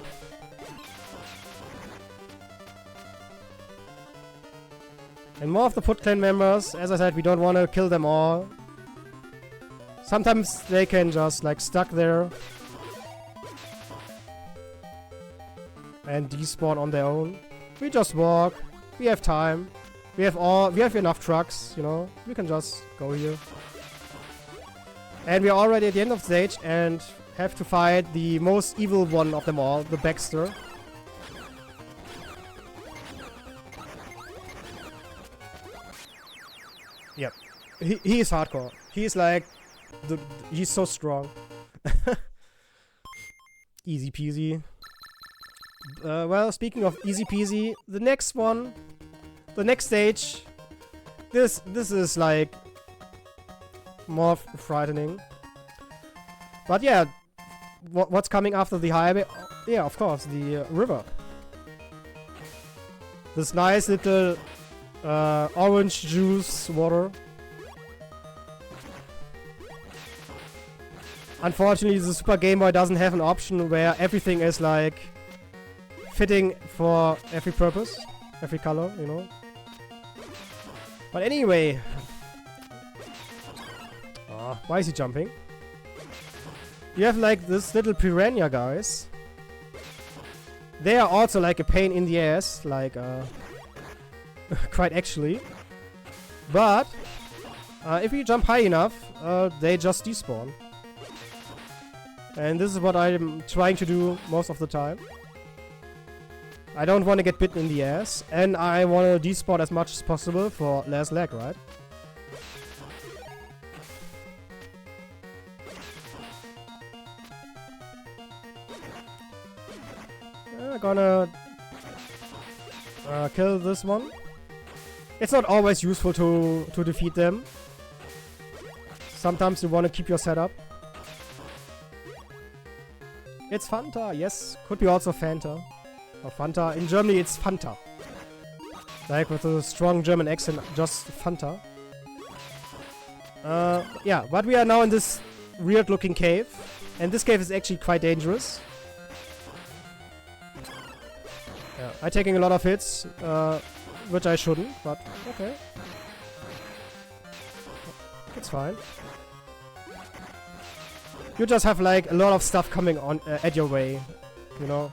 And more of the Footclan members. As I said, we don't want to kill them all. Sometimes they can just like stuck there and despawn on their own. We just walk. We have time. We have enough trucks, you know. We can just go here. And we're already at the end of the stage and have to fight the most evil one of them all, the Baxter. Yep. He is hardcore. He's like he's so strong. Easy peasy. Well, speaking of easy peasy, the next stage, this is like more frightening. But yeah, what's coming after the highway? Yeah, of course, the river. This nice little orange juice water. Unfortunately, the Super Game Boy doesn't have an option where everything is like fitting for every purpose, every color, you know. But anyway, why is he jumping? You have like this little piranha guys. They are also like a pain in the ass, like quite actually. But if you jump high enough, they just despawn. And this is what I'm trying to do most of the time. I don't want to get bitten in the ass, and I want to despawn as much as possible for less lag, right? I'm gonna kill this one. It's not always useful to defeat them. Sometimes you want to keep your setup. It's Fanta, yes. Could be also Fanta. Or Fanta. In Germany it's Fanta. Like with a strong German accent, just Fanta. Yeah, but we are now in this weird looking cave. And this cave is actually quite dangerous. Yeah, I'm taking a lot of hits, which I shouldn't, but okay. It's fine. You just have like a lot of stuff coming on at your way, you know.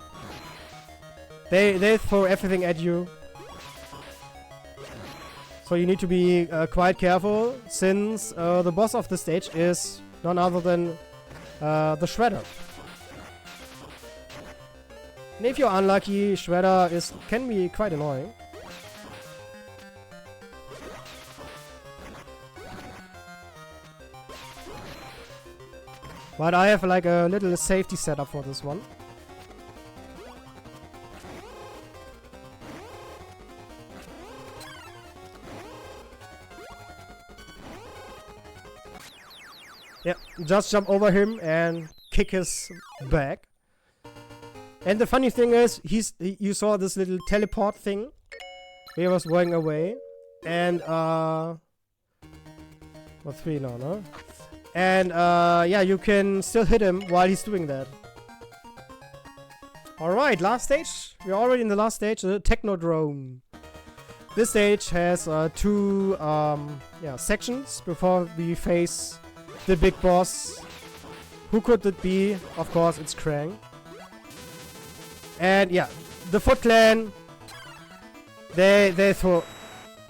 They throw everything at you, so you need to be quite careful, since the boss of the stage is none other than the Shredder. And if you're unlucky, Shredder can be quite annoying. But I have like a little safety setup for this one. Yep, just jump over him and kick his back. And the funny thing is, you saw this little teleport thing. He was going away. And, what's 3 now, no? And, yeah, you can still hit him while he's doing that. Alright, last stage. We're already in the last stage, the Technodrome. This stage has 2 sections before we face the big boss. Who could it be? Of course, it's Krang. And yeah, the Footclan, they throw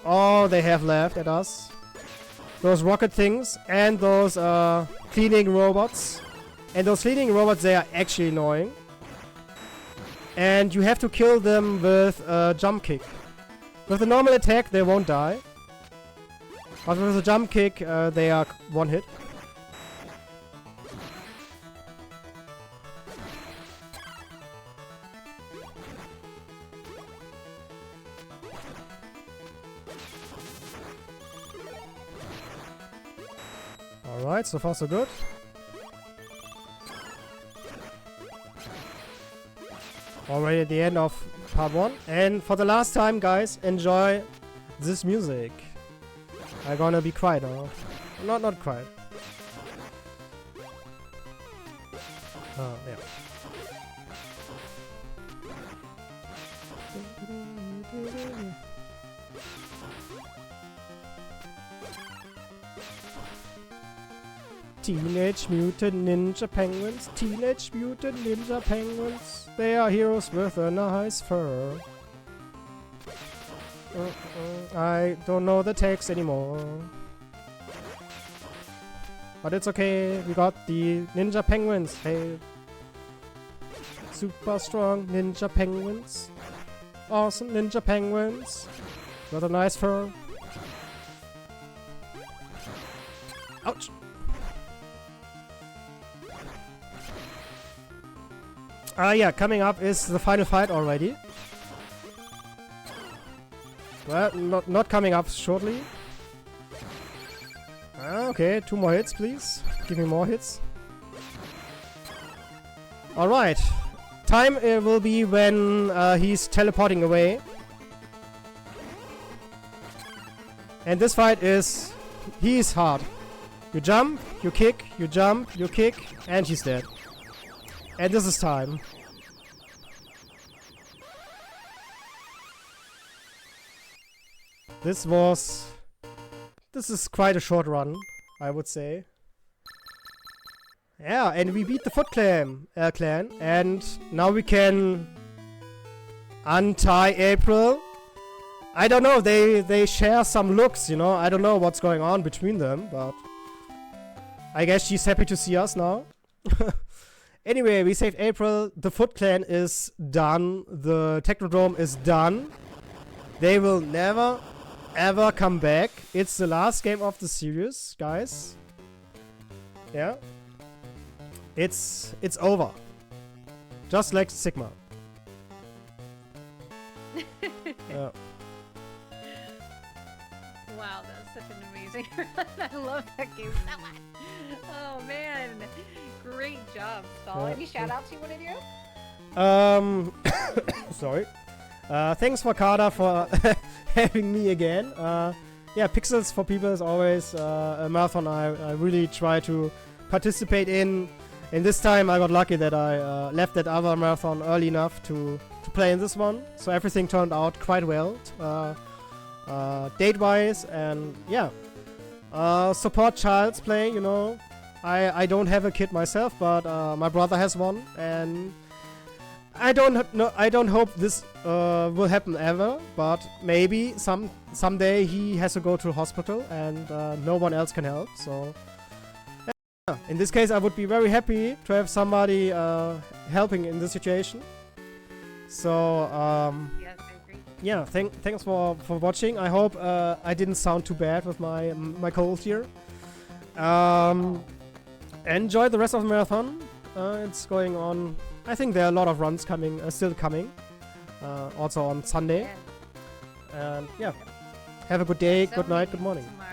all they have left at us. Those rocket things and those cleaning robots. And those cleaning robots, they are actually annoying. And you have to kill them with a jump kick. With a normal attack, they won't die. But with a jump kick, they are one hit. Alright, so far so good. Already at the end of part 1. And for the last time, guys, enjoy this music. I'm gonna be quiet now. Not quiet. Oh, yeah. Teenage Mutant Ninja Penguins. Teenage Mutant Ninja Penguins. They are heroes with a nice fur. I don't know the text anymore. But it's okay. We got the Ninja Penguins. Hey. Super strong Ninja Penguins. Awesome Ninja Penguins. With a nice fur. Ouch. Yeah, coming up is the final fight already. Well, not coming up shortly. Okay, 2 more hits, please. Give me more hits. Alright. Time will be when he's teleporting away. And this fight is... He's hard. You jump, you kick, you jump, you kick, and he's dead. And this is time. This is quite a short run, I would say. Yeah, and we beat the Footclan clan, and now we can untie April. I don't know, they share some looks, you know. I don't know what's going on between them, but I guess she's happy to see us now. Anyway, we saved April. The Footclan is done. The Technodrome is done. They will never, ever come back. It's the last game of the series, guys. Yeah. It's over. Just like Sigma. Yeah. Wow, that's such an amazing run. I love that game so much. Oh man, great job, Stall. Any shout outs you want to do? Sorry. Thanks for Kada for having me again. Yeah, Pixels for People is always a marathon I really try to participate in. And this time I got lucky that I left that other marathon early enough to play in this one. So everything turned out quite well, date-wise, and yeah. Support Child's Play, you know. I don't have a kid myself, but my brother has one, and I don't hope this will happen ever, but maybe someday he has to go to hospital and no one else can help. So yeah, in this case, I would be very happy to have somebody helping in this situation. So Yes, I agree. yeah, thanks for watching. I hope I didn't sound too bad with my cold here. Enjoy the rest of the marathon. It's going on. I think there are a lot of runs coming, still coming. Also on Sunday. And yeah, have a good day, good night, good morning. Tomorrow.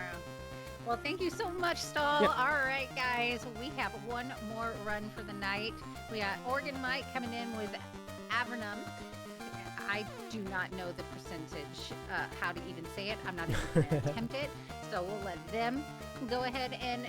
Well, thank you so much, Stall. Yeah. All right, guys, we have one more run for the night. We got organMike coming in with Avernum. I do not know the percentage, how to even say it. I'm not even going to attempt it. So we'll let them go ahead and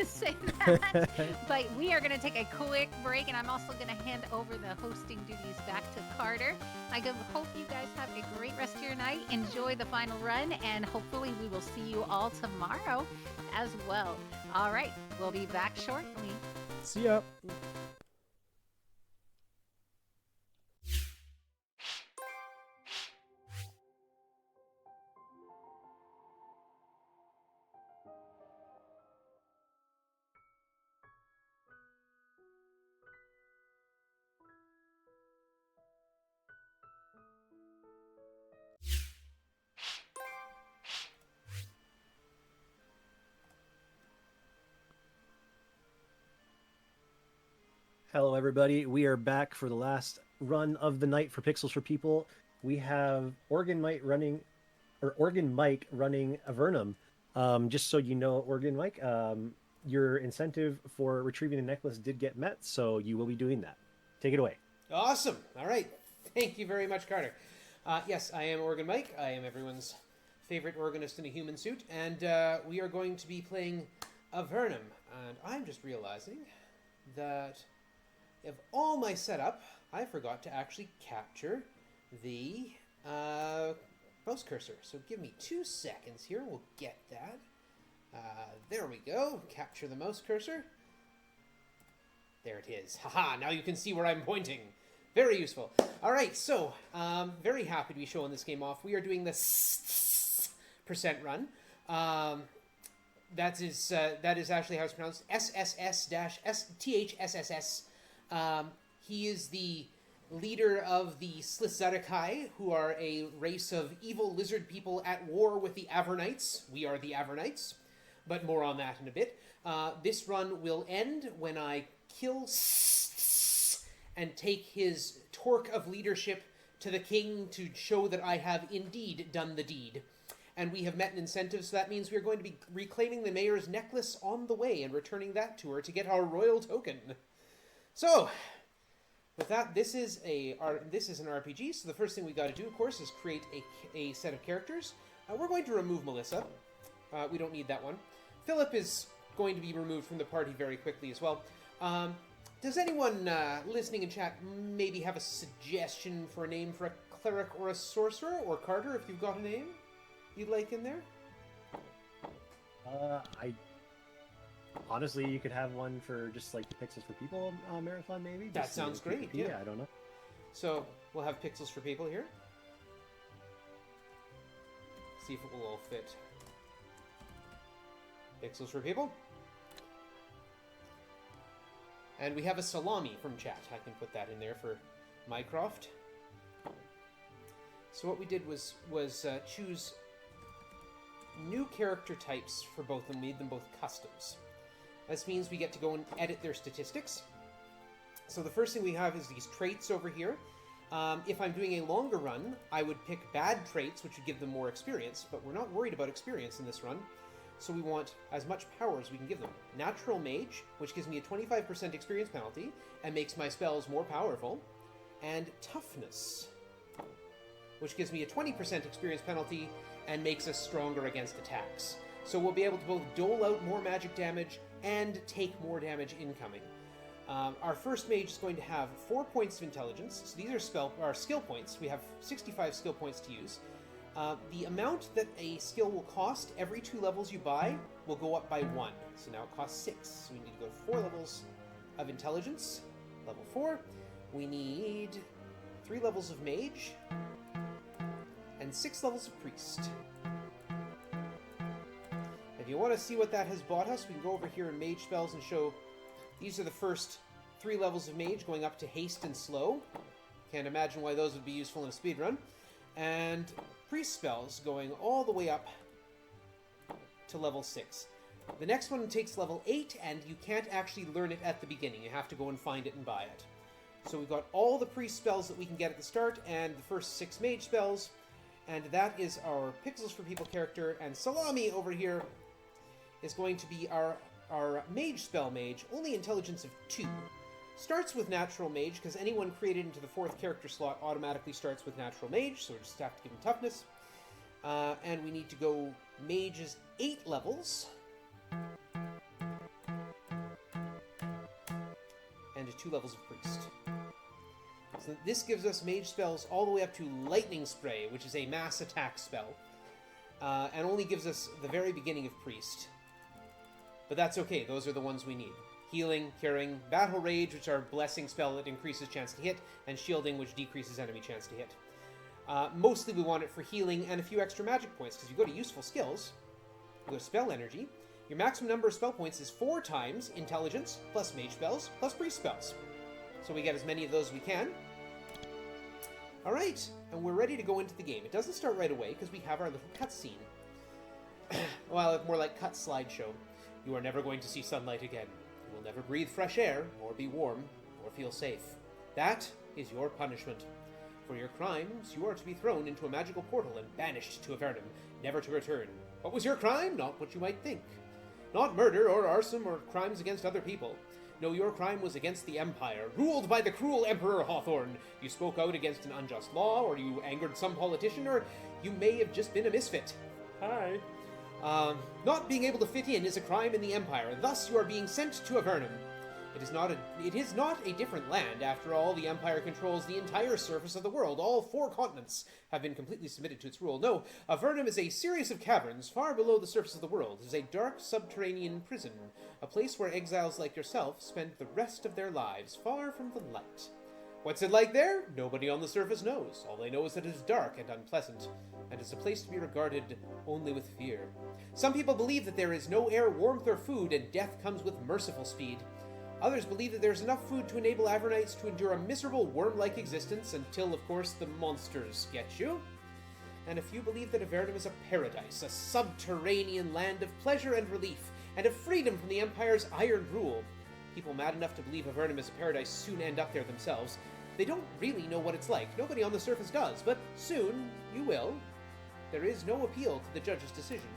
say that. But we are going to take a quick break, and I'm also going to hand over the hosting duties back to Carter. I hope you guys have a great rest of your night. Enjoy the final run, and hopefully we will see you all tomorrow as well. All right, we'll be back shortly. See ya. Hello, everybody. We are back for the last run of the night for Pixels for People. We have organMike running Avernum. Just so you know, organMike, your incentive for retrieving the necklace did get met, so you will be doing that. Take it away. Awesome. All right. Thank you very much, Carter. Yes, I am organMike. I am everyone's favorite organist in a human suit, and we are going to be playing Avernum. And I'm just realizing that of all my setup, I forgot to actually capture the mouse cursor. So give me 2 seconds here. We'll get that. There we go. Capture the mouse cursor. There it is. Haha, now you can see where I'm pointing. Very useful. All right, so very happy to be showing this game off. We are doing the percent run. That is actually how it's pronounced. SSS-THSSS. He is the leader of the Slithzarakai, who are a race of evil lizard people at war with the Avernites. We are the Avernites, but more on that in a bit. This run will end when I kill and take his torque of leadership to the king to show that I have indeed done the deed. And we have met an incentive, so that means we are going to be reclaiming the mayor's necklace on the way and returning that to her to get our royal token. So, with that, this is an RPG, so the first thing we got to do, of course, is create a set of characters. We're going to remove Melissa. We don't need that one. Philip is going to be removed from the party very quickly as well. Does anyone listening in chat maybe have a suggestion for a name for a cleric or a sorcerer? Or Carter, if you've got a name you'd like in there? Honestly, you could have one for just like Pixels for People marathon, maybe. That Just, sounds great. Yeah, I don't know. So we'll have Pixels for People here. See if it will all fit. Pixels for People. And we have a salami from chat. I can put that in there for Mycroft. So what we did was choose new character types for both of them. We made them both customs. This means we get to go and edit their statistics. So the first thing we have is these traits over here. If I'm doing a longer run, I would pick bad traits, which would give them more experience, but we're not worried about experience in this run. So we want as much power as we can give them. Natural Mage, which gives me a 25% experience penalty and makes my spells more powerful. And Toughness, which gives me a 20% experience penalty and makes us stronger against attacks. So we'll be able to both dole out more magic damage and take more damage incoming. Our first mage is going to have 4 points of intelligence. So these are skill points. We have 65 skill points to use. The amount that a skill will cost every 2 levels you buy will go up by 1. So now it costs 6. So we need to go to 4 levels of intelligence. Level 4. We need 3 levels of mage and 6 levels of priest. If you want to see what that has bought us, we can go over here in mage spells and show these are the first 3 levels of mage going up to haste and slow. Can't imagine why those would be useful in a speedrun. And priest spells going all the way up to level 6. The next one takes level 8, and you can't actually learn it at the beginning. You have to go and find it and buy it. So we've got all the priest spells that we can get at the start, and the first 6 mage spells, and that is our Pixels for People character, and Salami over here is going to be our mage spell mage, only intelligence of 2. Starts with natural mage, because anyone created into the 4th character slot automatically starts with natural mage, so we just have to give him toughness. And we need to go mages 8 levels. And 2 levels of priest. So this gives us mage spells all the way up to Lightning Spray, which is a mass attack spell. And only gives us the very beginning of priest. But that's okay, those are the ones we need. Healing, Curing, Battle Rage, which are Blessing spell that increases chance to hit, and Shielding, which decreases enemy chance to hit. Mostly we want it for healing and a few extra magic points, because you go to useful skills, you go to spell energy, your maximum number of spell points is 4 times intelligence, plus mage spells, plus priest spells. So we get as many of those as we can. Alright, and we're ready to go into the game. It doesn't start right away, because we have our little cutscene. Well, more like cut slideshow. You are never going to see sunlight again. You will never breathe fresh air, or be warm, or feel safe. That is your punishment. For your crimes, you are to be thrown into a magical portal and banished to Avernum, never to return. What was your crime? Not what you might think. Not murder or arson or crimes against other people. No, your crime was against the Empire, ruled by the cruel Emperor Hawthorne. You spoke out against an unjust law, or you angered some politician, or you may have just been a misfit. Hi. Not being able to fit in is a crime in the Empire, and thus you are being sent to Avernum. It is not a different land. After all, the Empire controls the entire surface of the world. All 4 continents have been completely submitted to its rule. No, Avernum is a series of caverns far below the surface of the world. It is a dark subterranean prison, a place where exiles like yourself spend the rest of their lives far from the light. What's it like there? Nobody on the surface knows. All they know is that it is dark and unpleasant, and is a place to be regarded only with fear. Some people believe that there is no air, warmth, or food, and death comes with merciful speed. Others believe that there's enough food to enable Avernites to endure a miserable worm-like existence until, of course, the monsters get you. And a few believe that Avernum is a paradise, a subterranean land of pleasure and relief, and of freedom from the Empire's iron rule. People mad enough to believe Avernum is a paradise soon end up there themselves. They don't really know what it's like. Nobody on the surface does, but soon you will. There is no appeal to the judge's decision.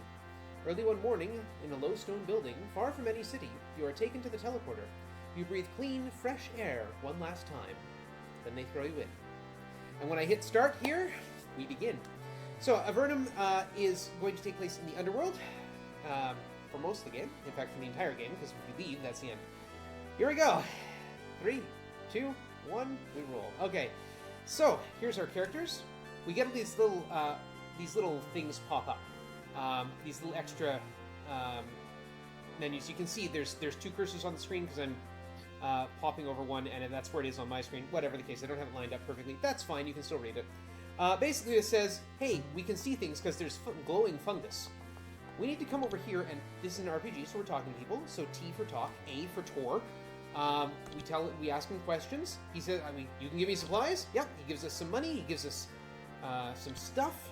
Early one morning, in a low stone building, far from any city, you are taken to the teleporter. You breathe clean, fresh air one last time. Then they throw you in. And when I hit start here, we begin. So, Avernum is going to take place in the underworld for most of the game. In fact, for the entire game, because if we leave, that's the end. Here we go. 3, 2, 1, we roll. Okay, so here's our characters. We get these little things pop up. These little extra menus. You can see there's 2 cursors on the screen because I'm popping over one, and that's where it is on my screen. Whatever the case, I don't have it lined up perfectly. That's fine, you can still read it. Basically, it says, hey, we can see things because there's glowing fungus. We need to come over here, and this is an RPG, so we're talking to people. So T for talk, A for tour. We ask him questions. He says, you can give me supplies? Yep, he gives us some money, he gives us some stuff.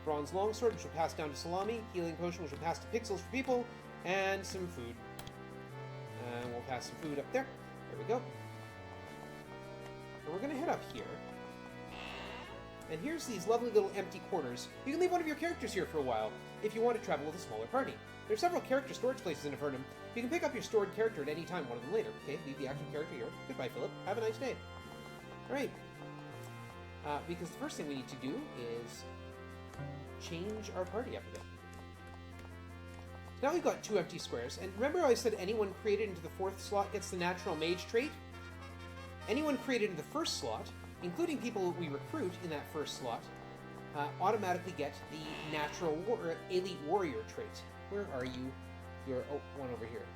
Bronze longsword, which will pass down to Salami. Healing potion, which will pass to Pixels for people. And some food. And we'll pass some food up there. There we go. And we're going to head up here. And here's these lovely little empty corners. You can leave one of your characters here for a while if you want to travel with a smaller party. There are several character storage places in Avernum. You can pick up your stored character at any time, one of them later. Okay, leave the active character here. Goodbye, Philip. Have a nice day. Alright. Because the first thing we need to do is change our party up a bit. Now we've got 2 empty squares, and remember I said anyone created into the 4th slot gets the natural mage trait? Anyone created in the 1st slot, including people we recruit in that 1st slot, automatically get the natural elite warrior trait. Where are you? You're one over here.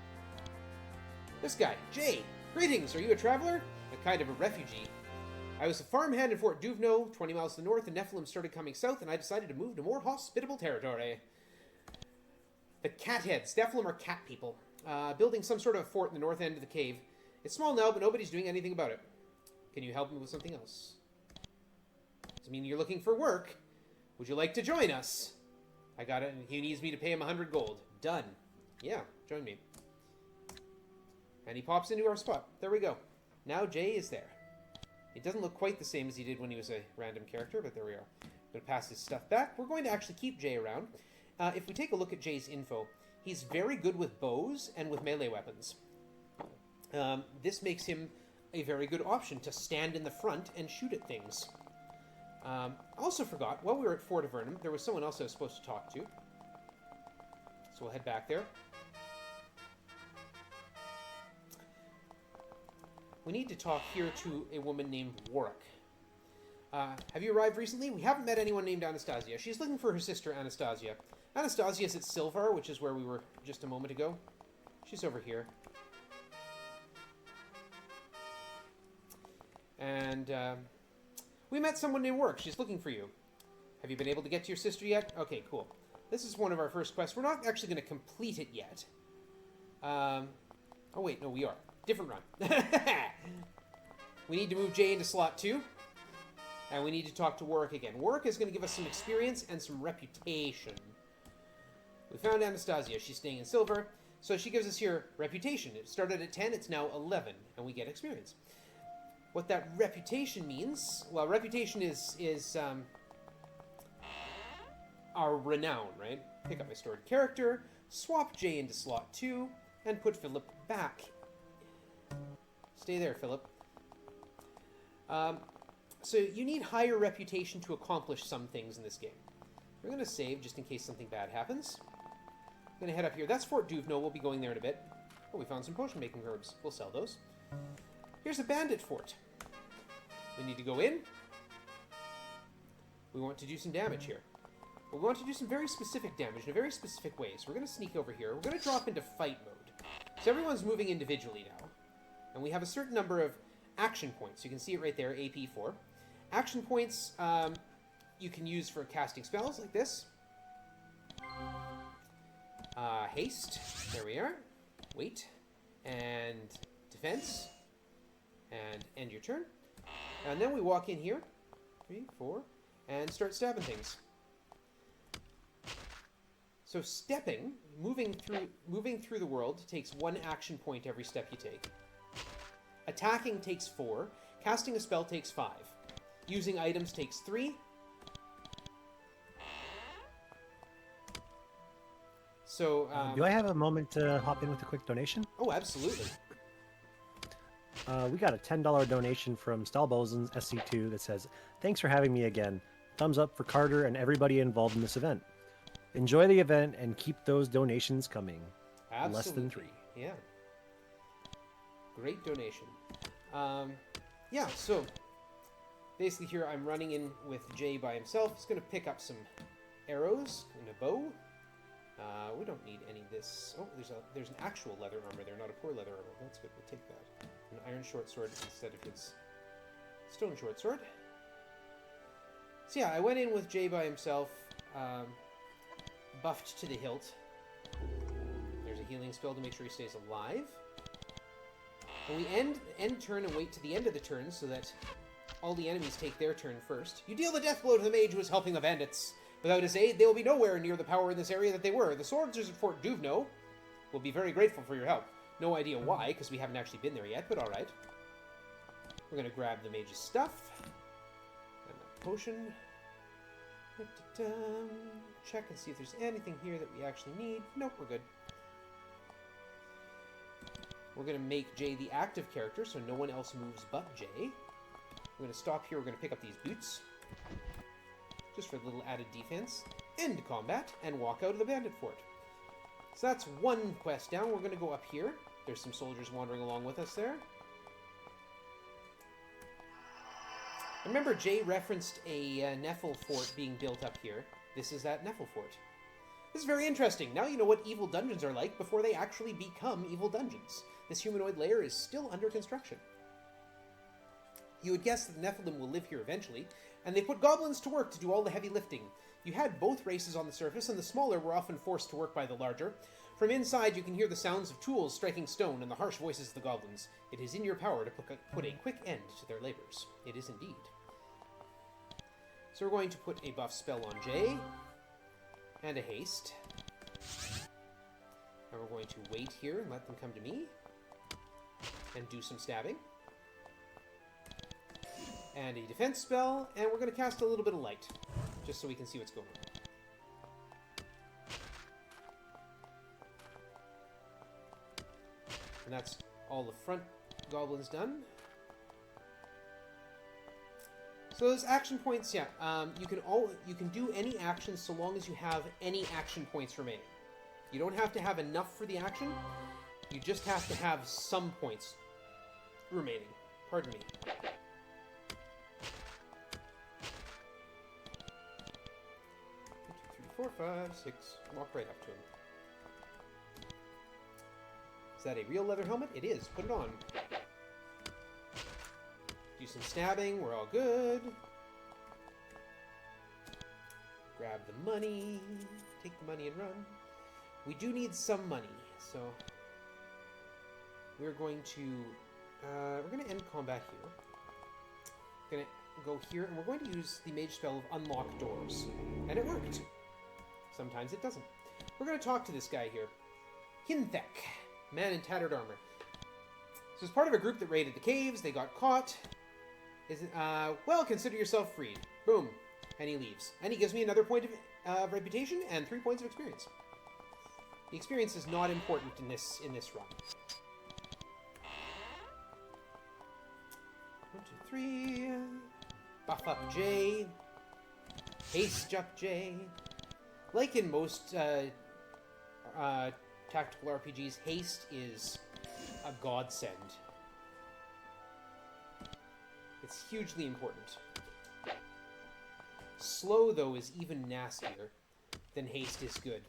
This guy, Jay. Greetings, are you a traveler? A kind of a refugee. I was a farmhand in Fort Duvno, 20 miles to the north, and Nephilim started coming south, and I decided to move to more hospitable territory. The Catheads. Nephilim are cat people. Building some sort of fort in the north end of the cave. It's small now, but nobody's doing anything about it. Can you help me with something else? Does it mean you're looking for work? Would you like to join us? I got it, and he needs me to pay him 100 gold. Done. Yeah, join me. And he pops into our spot. There we go. Now Jay is there. It doesn't look quite the same as he did when he was a random character, but there we are. I'm going to pass his stuff back. We're going to actually keep Jay around. If we take a look at Jay's info, he's very good with bows and with melee weapons. This makes him a very good option to stand in the front and shoot at things. I also forgot, while we were at Fort Avernum, there was someone else I was supposed to talk to. So we'll head back there. We need to talk here to a woman named Warwick. Have you arrived recently? We haven't met anyone named Anastasia. She's looking for her sister, Anastasia. Anastasia is at Silvar, which is where we were just a moment ago. She's over here. And we met someone named Warwick. She's looking for you. Have you been able to get to your sister yet? Okay, cool. This is one of our first quests. We're not actually going to complete it yet. Oh, wait, no, we are. Different run. We need to move Jay into slot 2. And we need to talk to Warwick again. Warwick is going to give us some experience and some reputation. We found Anastasia. She's staying in Silver. So she gives us here reputation. It started at 10. It's now 11. And we get experience. What that reputation means... Well, reputation is our renown, right? Pick up my stored character. Swap Jay into slot 2. And put Philip back. Stay there, Philip. So you need higher reputation to accomplish some things in this game. We're going to save just in case something bad happens. I'm going to head up here. That's Fort Duvno. We'll be going there in a bit. Oh, we found some potion making herbs. We'll sell those. Here's a bandit fort. We need to go in. We want to do some damage here. But we want to do some very specific damage in a very specific way. So we're going to sneak over here. We're going to drop into fight mode. So everyone's moving individually now. And we have a certain number of action points. You can see it right there, AP4. Action points you can use for casting spells like this. Haste. There we are. Wait. And defense. And end your turn. And then we walk in here. 3, 4. And start stabbing things. So stepping, moving through the world takes 1 action point every step you take. Attacking takes 4. Casting a spell takes 5. Using items takes 3. So, do I have a moment to hop in with a quick donation? Oh, absolutely. We got a $10 donation from Stalbozen SC2 that says, "Thanks for having me again. Thumbs up for Carter and everybody involved in this event. Enjoy the event and keep those donations coming." Absolutely. Less than 3. Yeah. Great donation. Yeah, so basically here I'm running in with Jay by himself. He's going to pick up some arrows and a bow. We don't need any of this. Oh, there's an actual leather armor there, not a poor leather armor. That's good. We'll take that. An iron short sword instead of his stone short sword. So yeah, I went in with Jay by himself, buffed to the hilt. There's a healing spell to make sure he stays alive. And we end turn and wait to the end of the turn so that all the enemies take their turn first. You deal the death blow to the mage who is helping the bandits. Without his aid, they will be nowhere near the power in this area that they were. The soldiers at Fort Duvno will be very grateful for your help. No idea why, because we haven't actually been there yet, but alright. We're going to grab the mage's stuff. And that potion. Check and see if there's anything here that we actually need. Nope, we're good. We're going to make Jay the active character, so no one else moves but Jay. We're going to stop here. We're going to pick up these boots. Just for a little added defense. End combat, and walk out of the bandit fort. So that's one quest down. We're going to go up here. There's some soldiers wandering along with us there. Remember, Jay referenced a Nephil fort being built up here. This is that Nephil fort. This is very interesting. Now you know what evil dungeons are like before they actually become evil dungeons. This humanoid lair is still under construction. You would guess that the Nephilim will live here eventually, and they put goblins to work to do all the heavy lifting. You had both races on the surface, and the smaller were often forced to work by the larger. From inside, you can hear the sounds of tools striking stone and the harsh voices of the goblins. It is in your power to put a quick end to their labors. It is indeed. So we're going to put a buff spell on Jay, and a haste. And we're going to wait here and let them come to me, and do some stabbing. And a defense spell, and we're going to cast a little bit of light, just so we can see what's going on. And that's all the front goblins done. So those action points, yeah, you can do any actions so long as you have any action points remaining. You don't have to have enough for the action. You just have to have some points remaining. Pardon me. 4, 5, 6. Walk right up to him. Is that a real leather helmet? It is. Put it on. Do some stabbing. We're all good. Grab the money. Take the money and run. We do need some money, so we're going to end combat here. We're going to go here, and we're going to use the mage spell of unlock doors, and it worked. Sometimes it doesn't. We're going to talk to this guy here. Hinthek, man in tattered armor. So as part of a group that raided the caves, they got caught. Well, consider yourself freed. Boom. And he leaves. And he gives me another point of reputation and 3 points of experience. The experience is not important in this run. 1, 2, 3. Buff up J. Haste up J. Like in most tactical RPGs, haste is a godsend. It's hugely important. Slow, though, is even nastier than haste is good.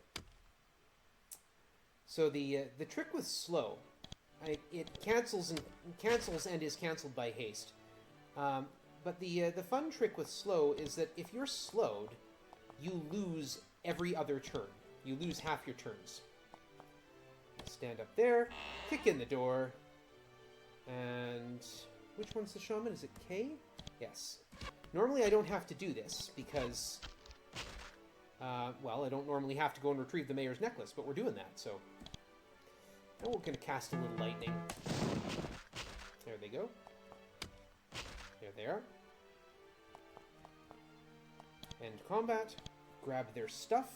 So the trick with slow, it cancels and is canceled by haste. But the fun trick with slow is that if you're slowed, you lose every other turn. You lose half your turns. Stand up there, kick in the door, and which one's the shaman? Is it K? Yes. Normally I don't have to do this because, well, I don't normally have to go and retrieve the mayor's necklace, but we're doing that, so. Now we're going to cast a little lightning. There they go. There they are. End combat. Grab their stuff.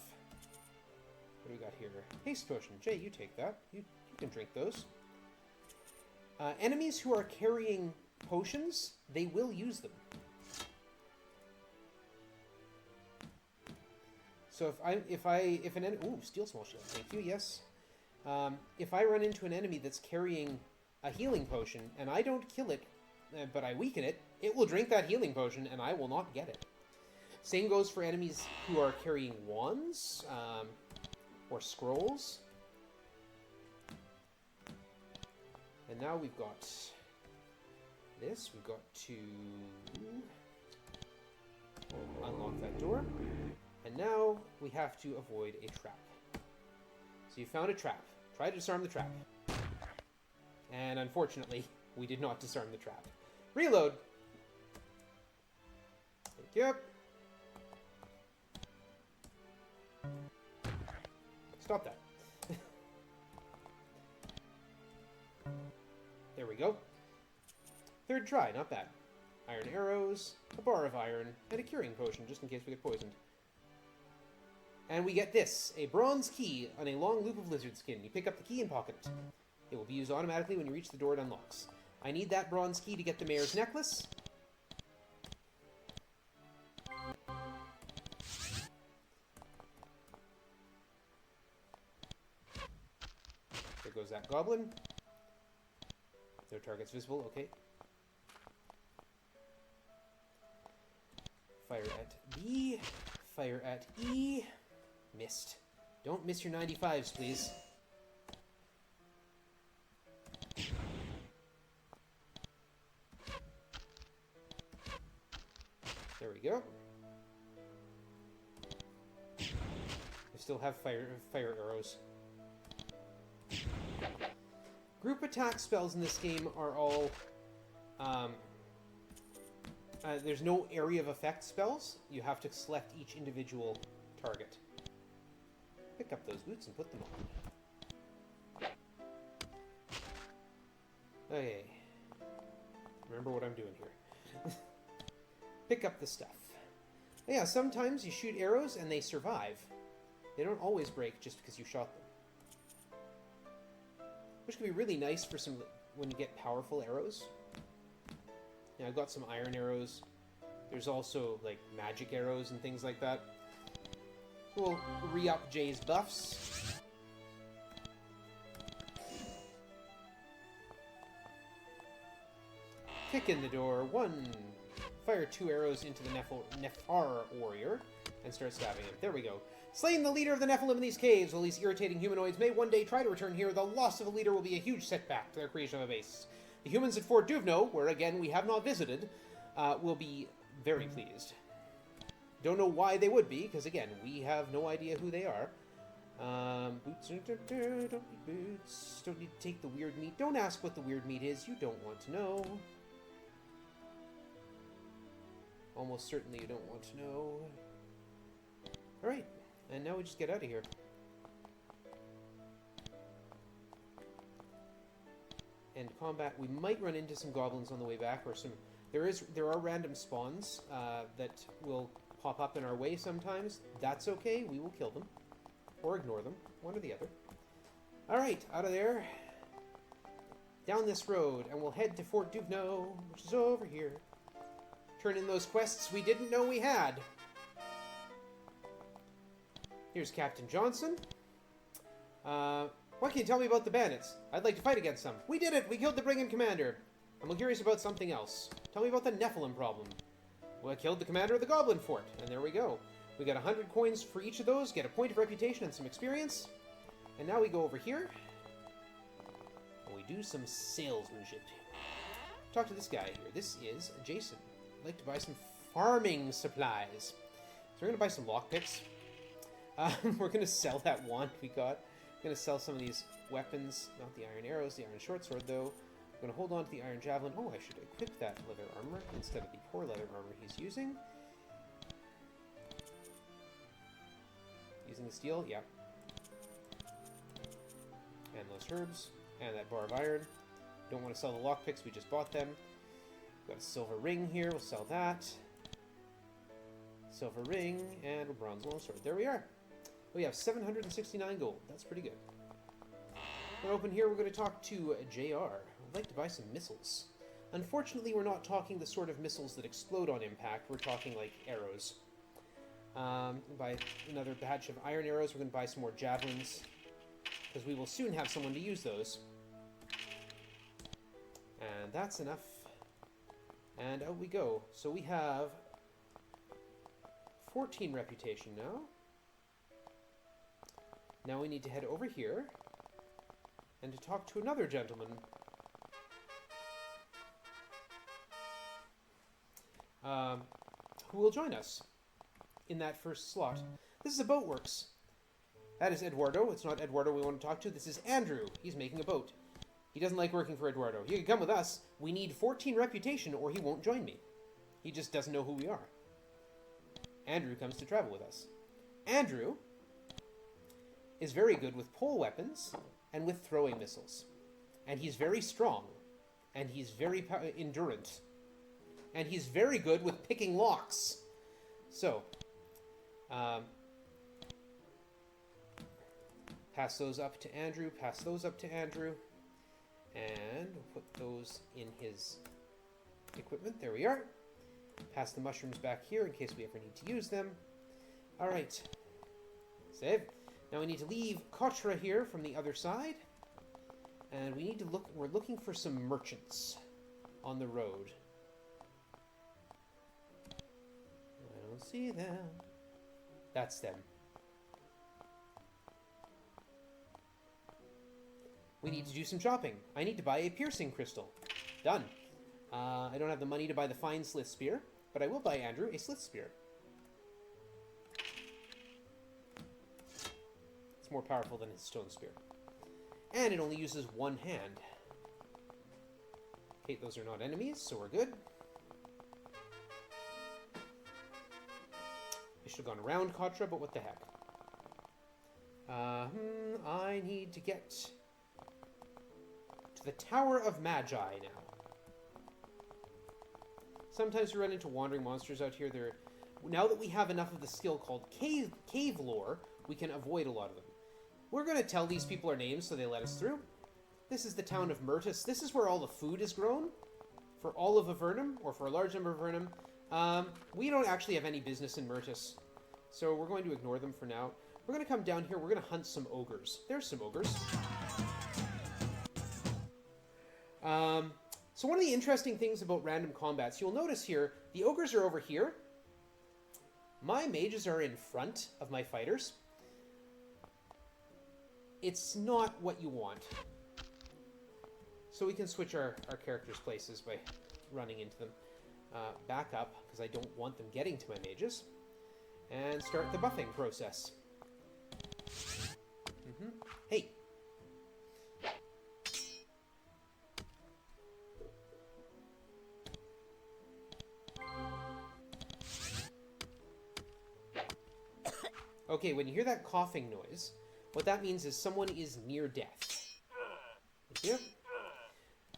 What do we got here? Haste potion. Jay, you take that. You can drink those. Enemies who are carrying potions, they will use them. So if an enemy, ooh, steel small shield. Thank you. Yes. If I run into an enemy that's carrying a healing potion and I don't kill it, but I weaken it, it will drink that healing potion and I will not get it. Same goes for enemies who are carrying wands or scrolls. And now we've got this. We've got to unlock that door. And now we have to avoid a trap. So you found a trap. Try to disarm the trap. And unfortunately, we did not disarm the trap. Reload! Thank you. Stop that. There we go. Third try, not bad. Iron arrows, a bar of iron, and a curing potion, just in case we get poisoned. And we get this, a bronze key on a long loop of lizard skin. You pick up the key and pocket it. It will be used automatically when you reach the door it unlocks. I need that bronze key to get the mayor's necklace. There goes that goblin. Their target's visible, okay. Fire at B, fire at E. Missed. Don't miss your 95s, please. There we go. I still have fire arrows. Group attack spells in this game are all... there's no area of effect spells. You have to select each individual target. Pick up those boots and put them on. Okay. Remember what I'm doing here. Pick up the stuff. Yeah, sometimes you shoot arrows and they survive. They don't always break just because you shot them. Which can be really nice for some when you get powerful arrows. Yeah, I've got some iron arrows. There's also like magic arrows and things like that. We'll re-up Jay's buffs. Kick in the door. 1. Fire 2 arrows into the Nephar warrior and start stabbing him. There we go. Slaying the leader of the Nephilim in these caves. While these irritating humanoids may one day try to return here, the loss of a leader will be a huge setback to their creation of a base. The humans at Fort Duvno, where again we have not visited, will be very pleased. Don't know why they would be, because again, we have no idea who they are. Boots, don't need boots. Don't need to take the weird meat. Don't ask what the weird meat is. You don't want to know. Almost certainly you don't want to know. Alright, and now we just get out of here. End combat. We might run into some goblins on the way back, or some... There are random spawns that will pop up in our way sometimes. That's okay. We will kill them. Or ignore them. One or the other. Alright, out of there. Down this road, and we'll head to Fort Duvno, which is over here. Turn in those quests we didn't know we had. Here's Captain Johnson. What can you tell me about the bandits? I'd like to fight against them. We did it! We killed the brigand commander! I'm curious about something else. Tell me about the Nephilim problem. Well, I killed the commander of the Goblin Fort, and there we go. We got 100 coins for each of those, get a point of reputation and some experience. And now we go over here, and we do some salesmanship. Talk to this guy here. This is Jason. I'd like to buy some farming supplies. So we're going to buy some lockpicks. We're going to sell that wand we got. We're going to sell some of these weapons. Not the iron arrows, the iron short sword, though. I'm going to hold on to the iron javelin. Oh, I should equip that leather armor instead of the poor leather armor he's using. Using the steel? Yeah. And those herbs. And that bar of iron. Don't want to sell the lockpicks, we just bought them. Got a silver ring here, we'll sell that. Silver ring, and a bronze longsword. There we are. We have 769 gold. That's pretty good. We're going to open here, we're going to talk to JR. I'd like to buy some missiles. Unfortunately, we're not talking the sort of missiles that explode on impact. We're talking like arrows. Buy another batch of iron arrows. We're going to buy some more javelins, because we will soon have someone to use those. And that's enough. And out we go. So we have 14 reputation now. Now we need to head over here and to talk to another gentleman. Who will join us in that first slot. This is a boat works. That is Eduardo. It's not Eduardo we want to talk to. This is Andrew. He's making a boat. He doesn't like working for Eduardo. He can come with us. We need 14 reputation or he won't join me. He just doesn't know who we are. Andrew comes to travel with us. Andrew is very good with pole weapons and with throwing missiles. And he's very strong. And he's very endurant. And he's very good with picking locks. So, pass those up to Andrew, pass those up to Andrew. And we'll put those in his equipment. There we are. Pass the mushrooms back here in case we ever need to use them. Alright. Save. Now we need to leave Kotra here from the other side. And we need to look, we're looking for some merchants on the road. I don't see them. That's them. We need to do some shopping. I need to buy a piercing crystal. Done. I don't have the money to buy the fine slith spear, but I will buy Andrew a slith spear. It's more powerful than his stone spear. And it only uses one hand. Okay, those are not enemies, so we're good. I should have gone around Kotra, but what the heck. I need to get to the Tower of Magi now. Sometimes we run into wandering monsters out here. Now that we have enough of the skill called cave lore, we can avoid a lot of them. We're going to tell these people our names so they let us through. This is the town of Myrtus. This is where all the food is grown for all of Avernum, or for a large number of Avernum. We don't actually have any business in Myrtus, so we're going to ignore them for now. We're going to come down here. We're going to hunt some ogres. There's some ogres. So one of the interesting things about random combats, you'll notice here, the ogres are over here. My mages are in front of my fighters. It's not what you want. So we can switch our characters' places by running into them. Back up, because I don't want them getting to my mages. And start the buffing process. Hey! Okay, when you hear that coughing noise, what that means is someone is near death. Thank you.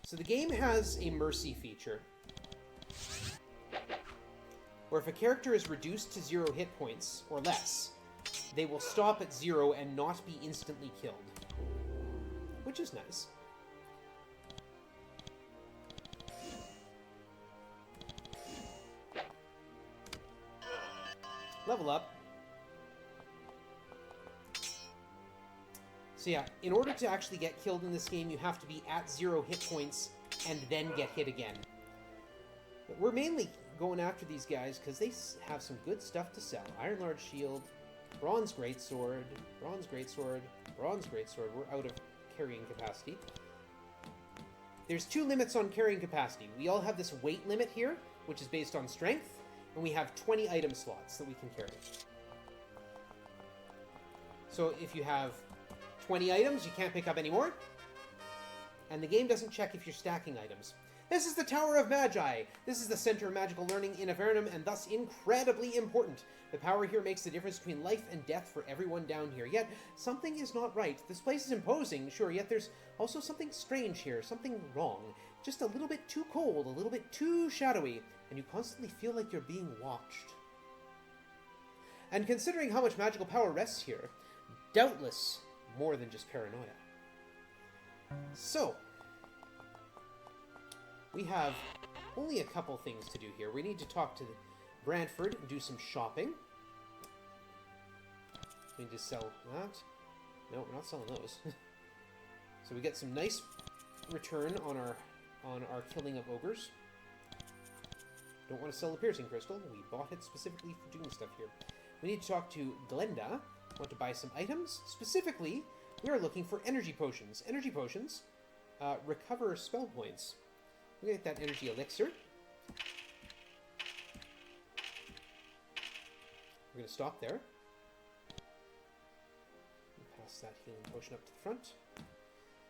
So the game has a mercy feature, where if a character is reduced to 0 hit points or less, they will stop at 0 and not be instantly killed. Which is nice. Level up. So yeah, in order to actually get killed in this game, you have to be at 0 hit points and then get hit again. But we're mainly going after these guys because they have some good stuff to sell. Iron Large Shield, Bronze Greatsword, Bronze Greatsword, Bronze Greatsword. We're out of carrying capacity. There's 2 limits on carrying capacity. We all have this weight limit here, which is based on strength, and we have 20 item slots that we can carry. So if you have 20 items, you can't pick up any more, and the game doesn't check if you're stacking items. This is the Tower of Magi. This is the center of magical learning in Avernum, and thus incredibly important. The power here makes the difference between life and death for everyone down here. Yet, something is not right. This place is imposing, sure, yet there's also something strange here, something wrong. Just a little bit too cold, a little bit too shadowy, and you constantly feel like you're being watched. And considering how much magical power rests here, doubtless more than just paranoia. So, we have only a couple things to do here. We need to talk to Brantford and do some shopping. We need to sell that. No, we're not selling those. So we get some nice return on our killing of ogres. Don't want to sell the piercing crystal. We bought it specifically for doing stuff here. We need to talk to Glenda. Want to buy some items. Specifically, we are looking for energy potions. Energy potions recover spell points. We're going to get that energy elixir. We're going to stop there. Pass that healing potion up to the front.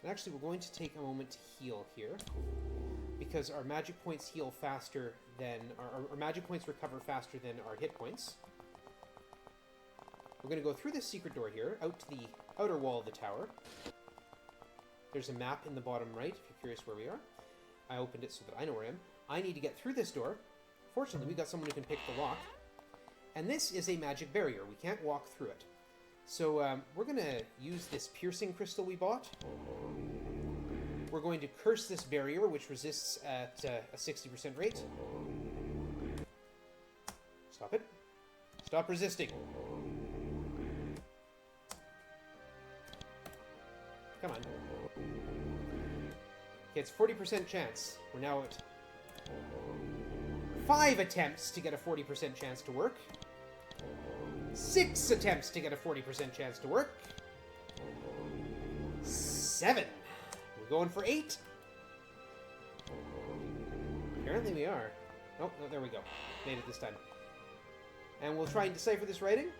And actually, we're going to take a moment to heal here, because our magic points heal faster than... Our magic points recover faster than our hit points. We're going to go through this secret door here, out to the outer wall of the tower. There's a map in the bottom right, if you're curious where we are. I opened it so that I know where I am. I need to get through this door. Fortunately, we've got someone who can pick the lock. And this is a magic barrier. We can't walk through it. So we're going to use this piercing crystal we bought. We're going to curse this barrier, which resists at a 60% rate. Stop it. Stop resisting. Come on. Okay, it's 40% chance. We're now at 5 attempts to get a 40% chance to work. 6 attempts to get a 40% chance to work. 7. We're going for 8. Apparently we are. Oh, no, there we go. Made it this time. And we'll try and decipher this writing.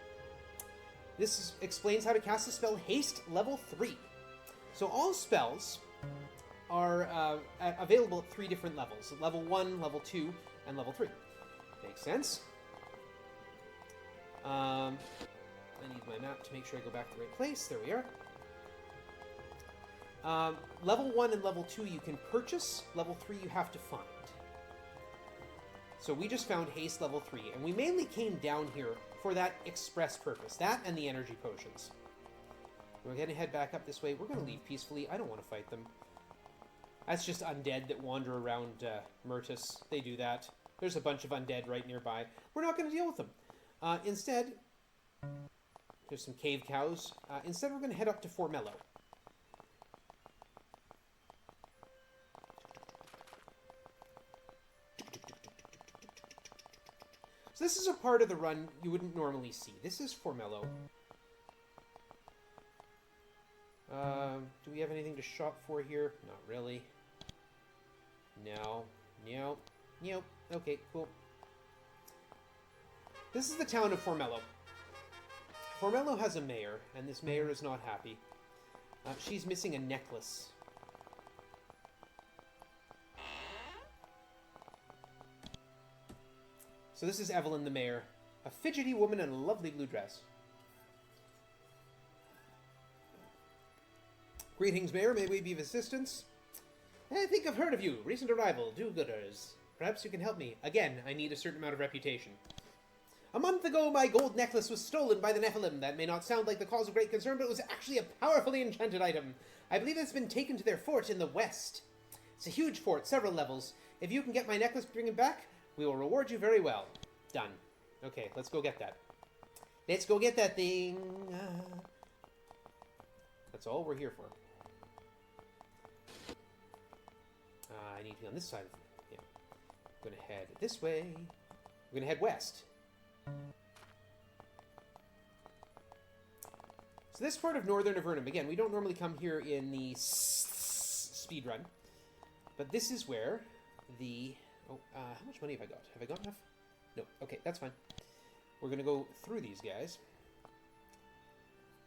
This explains how to cast the spell Haste level 3. So all spells are available at 3 different levels. Level 1, level 2, and level 3. Makes sense. I need my map to make sure I go back to the right place. There we are. Level 1 and level 2 you can purchase. Level 3 you have to find. So we just found Haste level 3, and we mainly came down here for that express purpose. That and the energy potions. We're going to head back up this way. We're going to leave peacefully. I don't want to fight them. That's just undead that wander around Myrtus. They do that. There's a bunch of undead right nearby. We're not going to deal with them. Instead, there's some cave cows. Instead, we're going to head up to Formello. So this is a part of the run you wouldn't normally see. This is Formello. Do we have anything to shop for here? Not really. No. No. Nope. Okay, cool. This is the town of Formello. Formello has a mayor, and this mayor is not happy. She's missing a necklace. So this is Evelyn the mayor, a fidgety woman in a lovely blue dress. Greetings, Mayor. May we be of assistance? I think I've heard of you. Recent arrival, do-gooders. Perhaps you can help me. Again, I need a certain amount of reputation. A month ago, my gold necklace was stolen by the Nephilim. That may not sound like the cause of great concern, but it was actually a powerfully enchanted item. I believe it's been taken to their fort in the west. It's a huge fort, several levels. If you can get my necklace, bring it back, we will reward you very well. Done. Okay, let's go get that. Let's go get that thing. That's all we're here for. I need to be on this side. Yeah. I'm going to head this way. We're going to head west. So this part of northern Avernum, again, we don't normally come here in the speedrun, but this is where the... Oh, how much money have I got? Have I got enough? No. Okay, that's fine. We're going to go through these guys.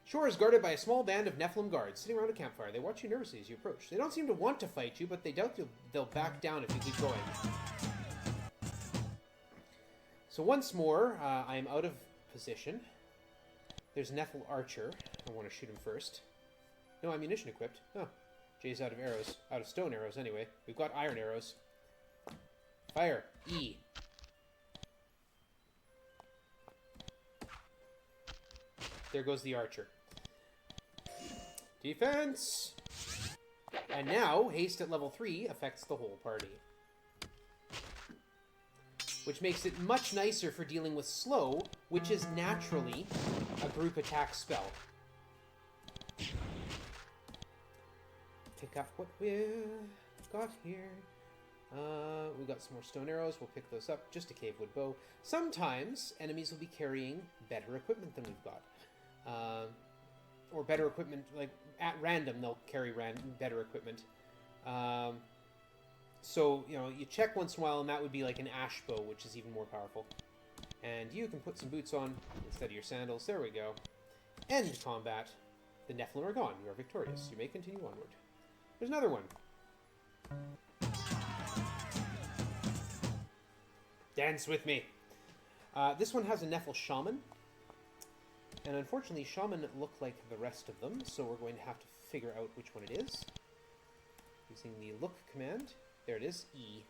Shore is guarded by a small band of Nephilim guards sitting around a campfire. They watch you nervously as you approach. They don't seem to want to fight you, but they doubt they'll back down if you keep going. So once more, I'm out of position. There's Nephil Archer. I want to shoot him first. No ammunition equipped. Oh, Jay's out of arrows. Out of stone arrows, anyway. We've got iron arrows. Fire. E. There goes the archer. Defense! And now, haste at level 3 affects the whole party. Which makes it much nicer for dealing with slow, which is naturally a group attack spell. Pick up what we've got here. We got some more stone arrows. We'll pick those up. Just a cavewood bow. Sometimes enemies will be carrying better equipment than we've got. Or better equipment, like at random, they'll carry better equipment. So, you know, you check once in a while, and that would be like an ash bow, which is even more powerful. And you can put some boots on instead of your sandals. There we go. End combat. The Nephilim are gone. You are victorious. You may continue onward. There's another one. Dance with me. This one has a Nephil Shaman. And unfortunately, Shaman look like the rest of them, so we're going to have to figure out which one it is. Using the look command. There it is, E.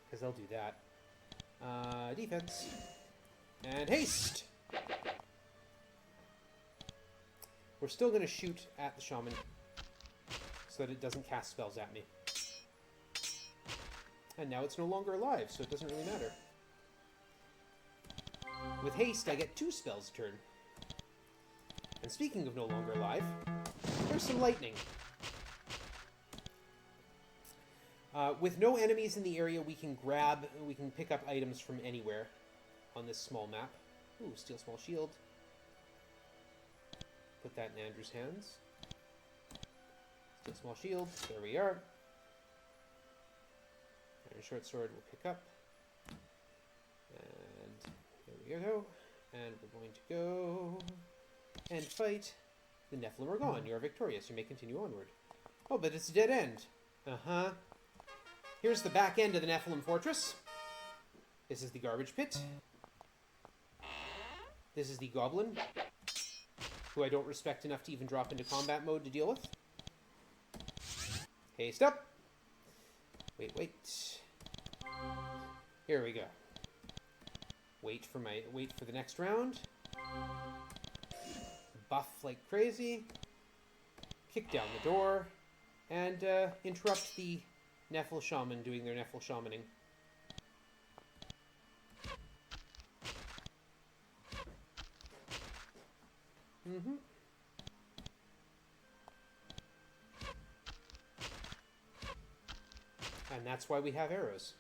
Because they'll do that. Defense. And haste! We're still going to shoot at the Shaman so that it doesn't cast spells at me. And now it's no longer alive, so it doesn't really matter. With haste, I get 2 spells a turn. And speaking of no longer alive, there's some lightning. With no enemies in the area, we can pick up items from anywhere on this small map. Ooh, steel small shield. Put that in Andrew's hands. Steel small shield, there we are. Iron short sword we'll pick up. And there we go. And we're going to go and fight. The Nephilim are gone. You are victorious. You may continue onward. Oh, but it's a dead end. Uh-huh. Here's the back end of the Nephilim fortress. This is the garbage pit. This is the goblin, who I don't respect enough to even drop into combat mode to deal with. Haste up. Wait. Here we go. Wait for the next round. Buff like crazy. Kick down the door. And interrupt the Nephil Shaman doing their Nephil Shamaning. Mm-hmm. And that's why we have arrows.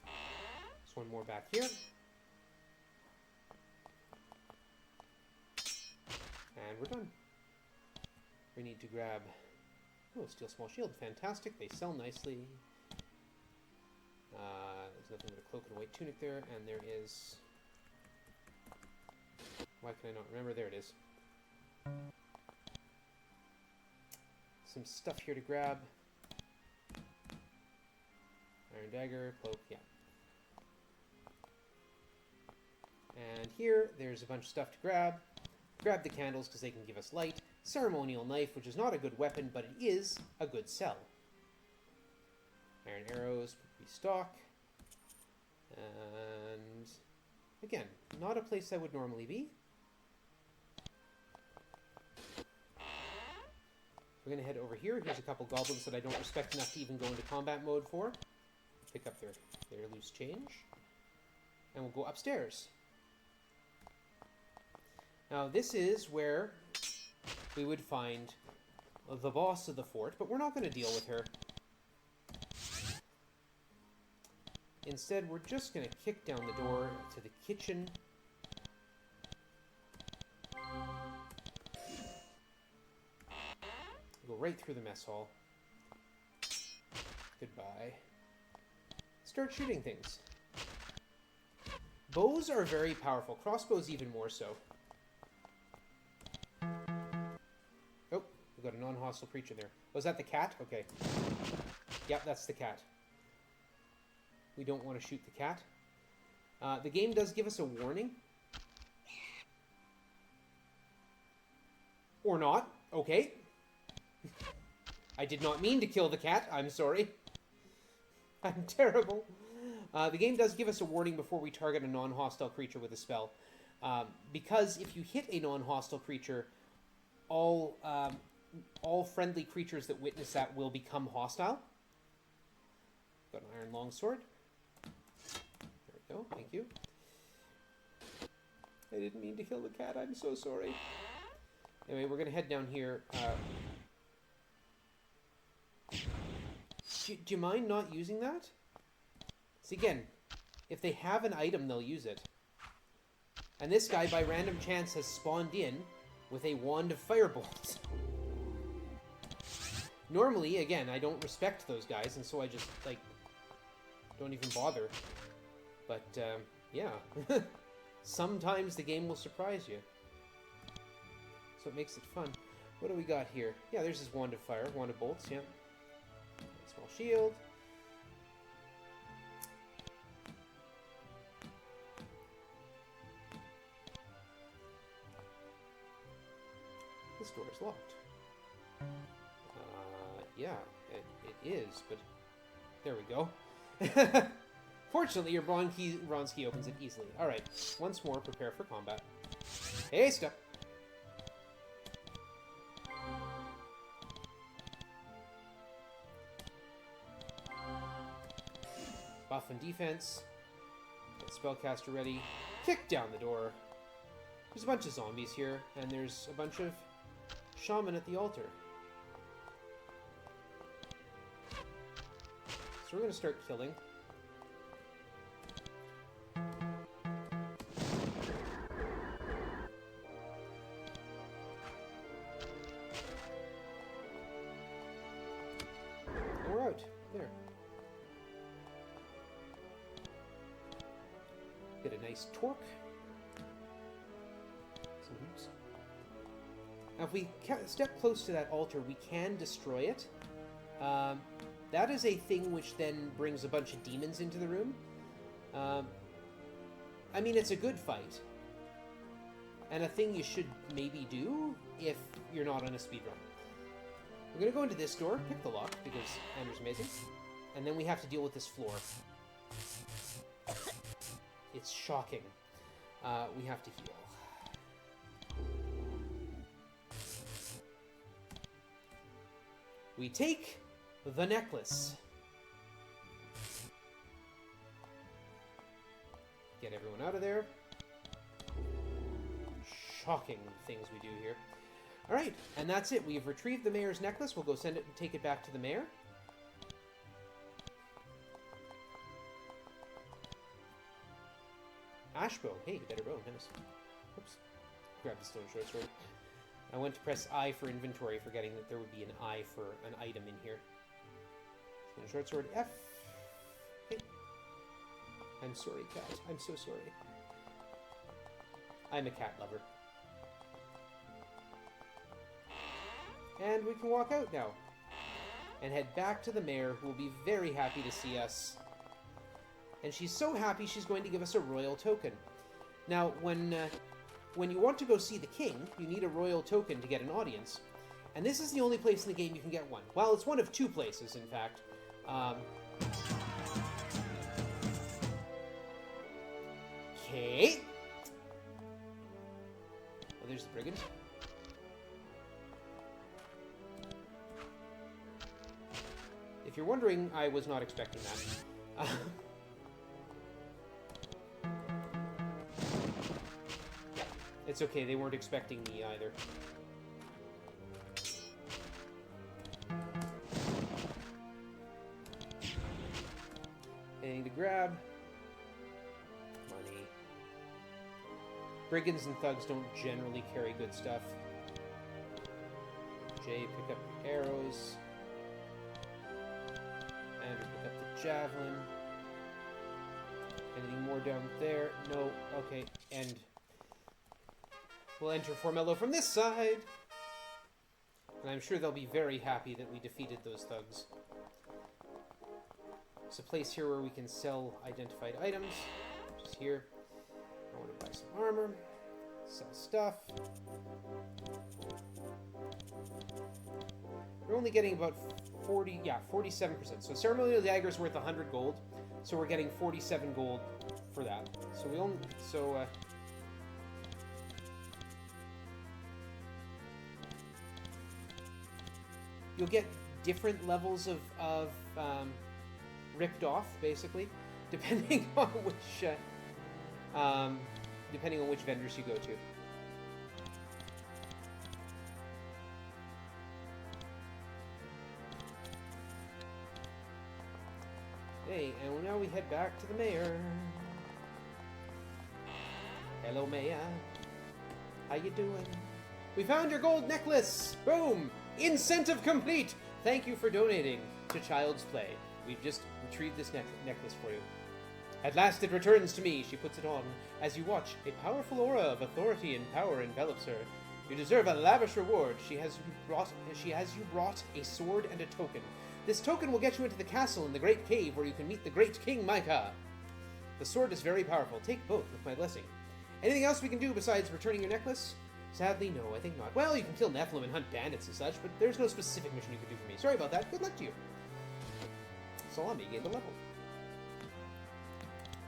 There's one more back here. And we're done. We need to grab... Oh, steel small shield. Fantastic. They sell nicely. There's nothing but a cloak and a white tunic there. And there is... Why can I not remember? There it is. Some stuff here to grab. Iron dagger, cloak, yeah. And here, there's a bunch of stuff to grab. Grab the candles because they can give us light. Ceremonial knife, which is not a good weapon, but it is a good sell. Iron arrows, restock. And again, not a place I would normally be. We're going to head over here. Here's a couple goblins that I don't respect enough to even go into combat mode for. Pick up their loose change. And we'll go upstairs. Now, this is where we would find the boss of the fort, but we're not going to deal with her. Instead, we're just going to kick down the door to the kitchen. Go right through the mess hall. Goodbye. Start shooting things. Bows are very powerful. Crossbows even more so. Oh, we've got a non-hostile creature there. Was that the cat? Okay. Yep, that's the cat. We don't want to shoot the cat. The game does give us a warning. Or not. Okay. I did not mean to kill the cat. I'm sorry. I'm terrible. The game does give us a warning before we target a non-hostile creature with a spell. Because if you hit a non-hostile creature, all friendly creatures that witness that will become hostile. Got an iron longsword. There we go. Thank you. I didn't mean to kill the cat. I'm so sorry. Anyway, we're going to head down here. Do you mind not using that? See, again, if they have an item, they'll use it. And this guy, by random chance, has spawned in with a wand of firebolt. Normally, again, I don't respect those guys, and so I just, like, don't even bother. But, yeah. Sometimes the game will surprise you. So it makes it fun. What do we got here? Yeah, there's his wand of fire, wand of bolts, yeah. Small shield. This door is locked. Yeah, it is, but there we go. Fortunately, your bronze key opens it easily. Alright, once more, prepare for combat. Hey, stop! Buff and defense. Get spellcaster ready. Kick down the door. There's a bunch of zombies here, and there's a bunch of shaman at the altar. So we're going to start killing. And we're out. There. Get a nice torque. Some hoops. Now, if we step close to that altar, we can destroy it. That is a thing which then brings a bunch of demons into the room. I mean, it's a good fight. And a thing you should maybe do if you're not on a speedrun. We're going to go into this door, pick the lock, because Andrew's amazing. And then we have to deal with this floor. It's shocking. We have to heal. We take the necklace. Get everyone out of there. Shocking things we do here. Alright, and that's it. We've retrieved the mayor's necklace. We'll go send it and take it back to the mayor. Ashbow. Hey, better bow. Nice. Oops. Grab the stone short sword. I went to press I for inventory, forgetting that there would be an I for an item in here. Stone short sword F. Hey. I'm sorry, cat. I'm so sorry. I'm a cat lover. And we can walk out now. And head back to the mayor, who will be very happy to see us. And she's so happy she's going to give us a royal token. Now, when you want to go see the king, you need a royal token to get an audience. And this is the only place in the game you can get one. Well, it's one of two places, in fact. Okay. Oh, there's the brigand. If you're wondering, I was not expecting that. Yeah, it's okay. They weren't expecting me either. Anything to grab? Money. Brigands and thugs don't generally carry good stuff. Jay, pick up arrows. Andrew, pick up the javelin. Anything more down there? No. Okay, and we'll enter Formello from this side. And I'm sure they'll be very happy that we defeated those thugs. There's a place here where we can sell identified items. Just here. I want to buy some armor. Sell stuff. We're only getting about 47%. So ceremonial dagger is worth 100 gold. So we're getting 47 gold for that. So we only, you'll get different levels of ripped off, basically, depending on which vendors you go to. Okay, and now we head back to the mayor. Hello, Mayor. How you doing? We found your gold necklace! Boom! Incentive complete! Thank you for donating to Child's Play. We've just retrieved this necklace for you. At last it returns to me, she puts it on. As you watch, a powerful aura of authority and power envelops her. You deserve a lavish reward. She has you brought a sword and a token. This token will get you into the castle in the Great Cave where you can meet the great King Micah. The sword is very powerful. Take both with my blessing. Anything else we can do besides returning your necklace? Sadly, no, I think not. Well, you can kill Nephilim and hunt bandits and such, but there's no specific mission you can do for me. Sorry about that. Good luck to you. Salami gained a level.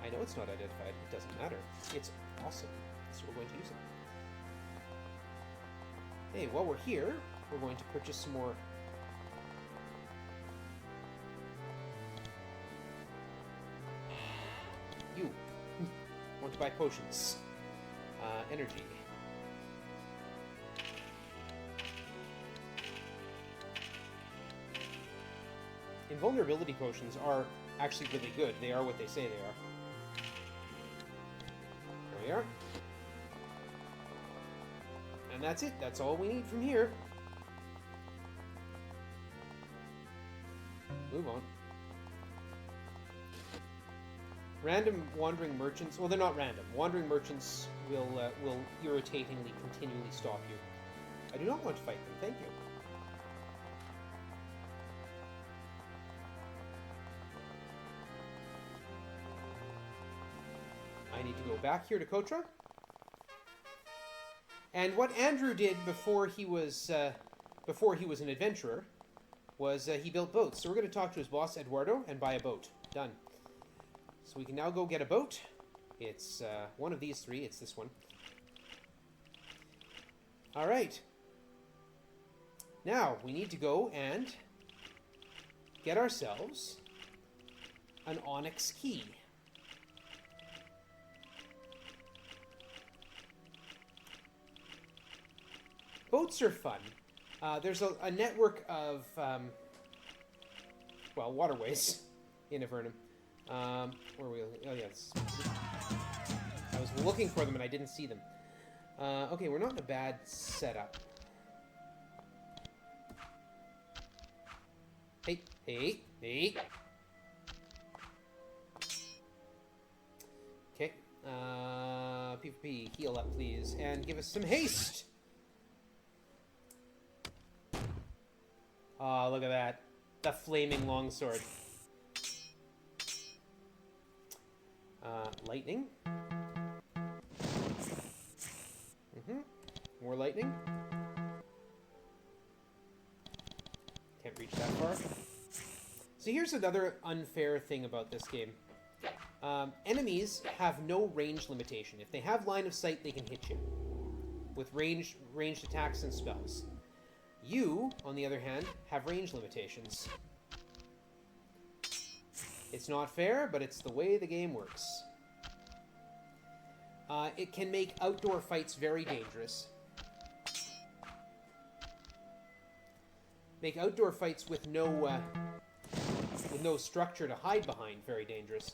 I know it's not identified. It doesn't matter. It's awesome. So we're going to use it. Hey, while we're here, we're going to purchase some more. You want to buy potions. Energy. Invulnerability potions are actually really good. They are what they say they are. There we are. And that's it. That's all we need from here. Move on. Random wandering merchants. Well, they're not random. Wandering merchants will irritatingly continually stop you. I do not want to fight them. Thank you. I need to go back here to Kotra. And what Andrew did before he was an adventurer was he built boats. So we're going to talk to his boss Eduardo and buy a boat. Done. So we can now go get a boat. It's one of these three. It's this one. All right. Now we need to go and get ourselves an onyx key. Boats are fun. There's a network of, waterways in Avernum. Where we? Oh, yes. I was looking for them and I didn't see them. Okay, we're not in a bad setup. Hey. Okay. PvP, heal up, please, and give us some haste. Oh, look at that. The flaming longsword. Lightning. More lightning. Can't reach that far. So here's another unfair thing about this game. Enemies have no range limitation. If they have line of sight, they can hit you with ranged attacks and spells. You, on the other hand, have range limitations. It's not fair, but it's the way the game works. It can make outdoor fights very dangerous. Make outdoor fights with no structure to hide behind very dangerous.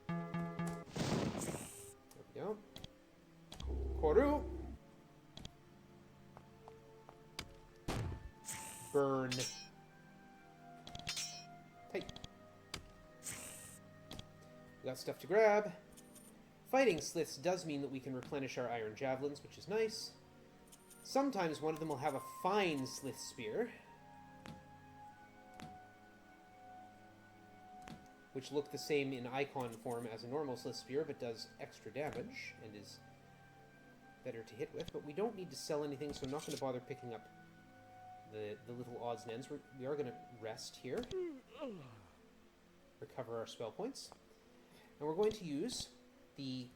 There we go. Koru. Burn. Hey. We got stuff to grab. Fighting sliths does mean that we can replenish our iron javelins, which is nice. Sometimes one of them will have a fine slith spear, which look the same in icon form as a normal slith spear, but does extra damage and is better to hit with. But we don't need to sell anything, so I'm not going to bother picking up the little odds and ends. We are going to rest here, recover our spell points, and we're going to use the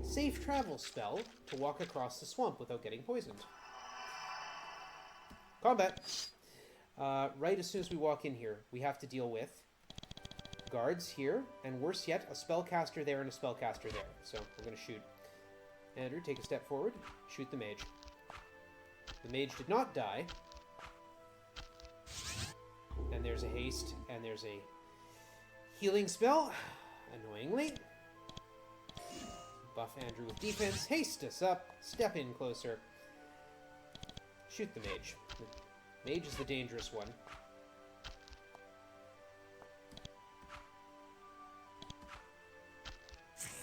safe travel spell to walk across the swamp without getting poisoned. Combat! Right as soon as we walk in here, we have to deal with guards here, and worse yet, a spellcaster there and a spellcaster there. So we're going to shoot. Andrew, take a step forward. Shoot the mage. The mage did not die. And there's a haste, and there's a healing spell. Annoyingly. Buff Andrew with defense. Haste us up. Step in closer. Shoot the mage. The mage is the dangerous one.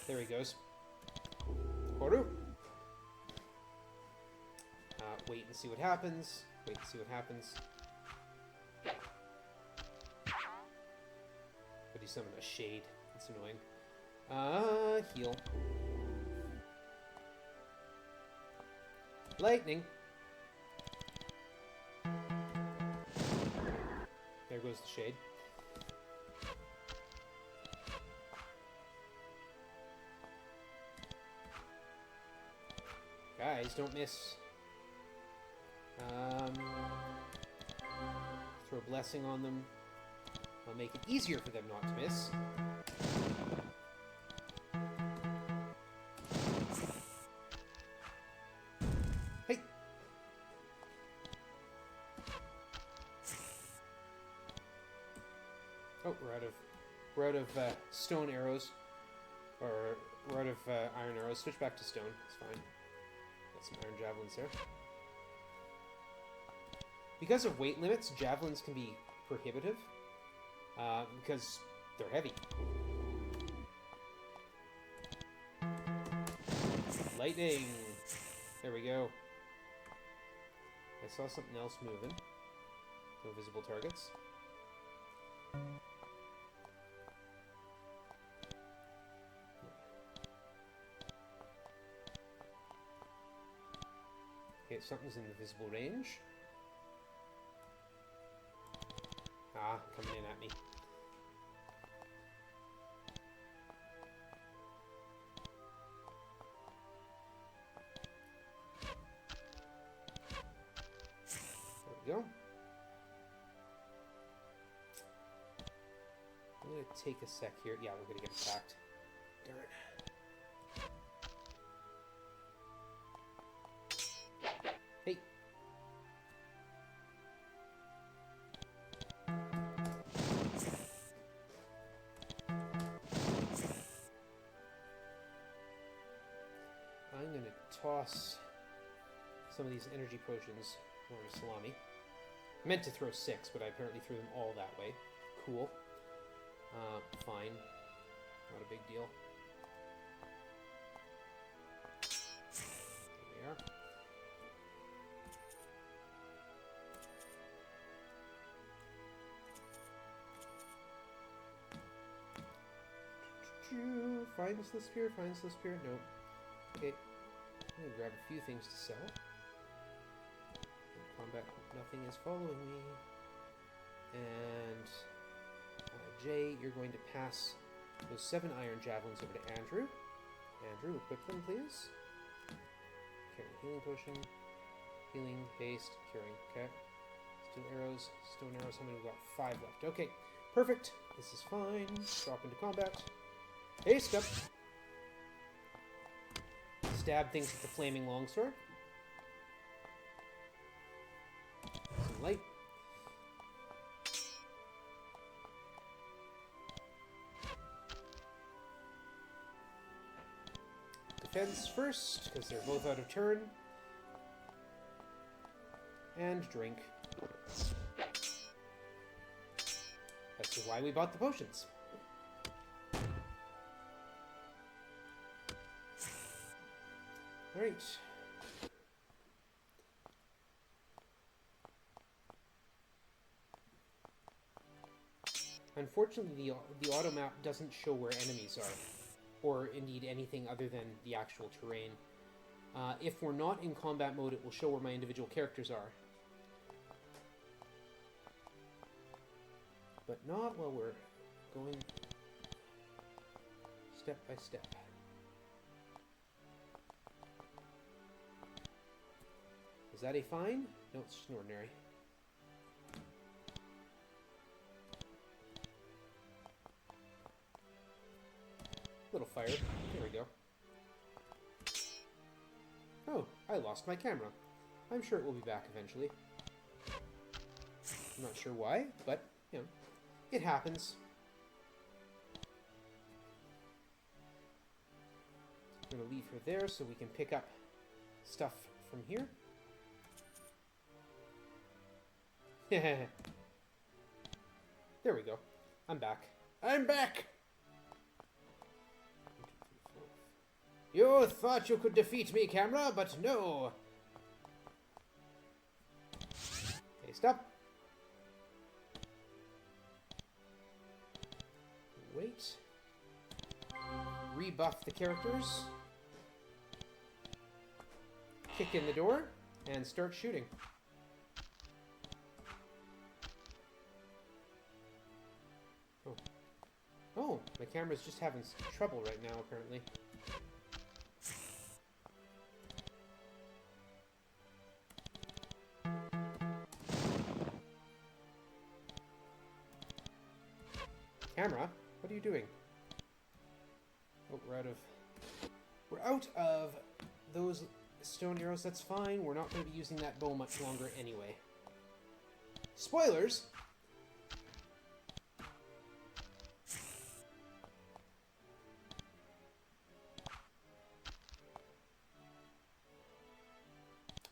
There he goes. Koru. Wait and see what happens. Wait and see what happens. But he summoned a shade. That's annoying. Heal. Lightning. There goes the shade. Guys, don't miss. Throw a blessing on them. I'll make it easier for them not to miss. Hey! Oh, we're out of stone arrows. Or we're out of iron arrows. Switch back to stone. It's fine. Got some iron javelins there. Because of weight limits, javelins can be prohibitive. Because they're heavy. Lightning! There we go. I saw something else moving. No visible targets. Okay, something's in the visible range. Ah, coming in at me. There we go. I'm gonna take a sec here. Yeah, we're gonna get attacked. Darn. Hey. I'm gonna toss some of these energy potions over to Salami. I meant to throw 6, but I apparently threw them all that way. Cool. Fine. Not a big deal. There we are. Finds the spear, finds the spear. Nope. Okay. I'm gonna grab a few things to sell. In combat, nothing is following me. And Jay, you're going to pass those 7 iron javelins over to Andrew. Andrew, equip them, please. Carry healing potion. Healing, haste, curing. Okay. Steel arrows, stone arrows. How many? We've got 5 left. Okay. Perfect. This is fine. Drop into combat. Haste up. Stab things with the flaming longsword. Some light. Defense first, because they're both out of turn. And drink. That's why we bought the potions. Alright. Unfortunately, the auto map doesn't show where enemies are, or indeed anything other than the actual terrain. If we're not in combat mode, it will show where my individual characters are. But not while we're going step by step. Is that a fine? No, it's just an ordinary. Little fire. There we go. Oh, I lost my camera. I'm sure it will be back eventually. I'm not sure why, but, you know, it happens. I'm going to leave her there so we can pick up stuff from here. There we go. I'm back. I'm back! You thought you could defeat me, camera, but no! Okay, stop. Wait. Rebuff the characters. Kick in the door, and start shooting. Oh. Oh, my camera's just having trouble right now, apparently. Camera, what are you doing? Oh, we're out of those stone arrows. That's fine. We're not going to be using that bow much longer anyway. Spoilers!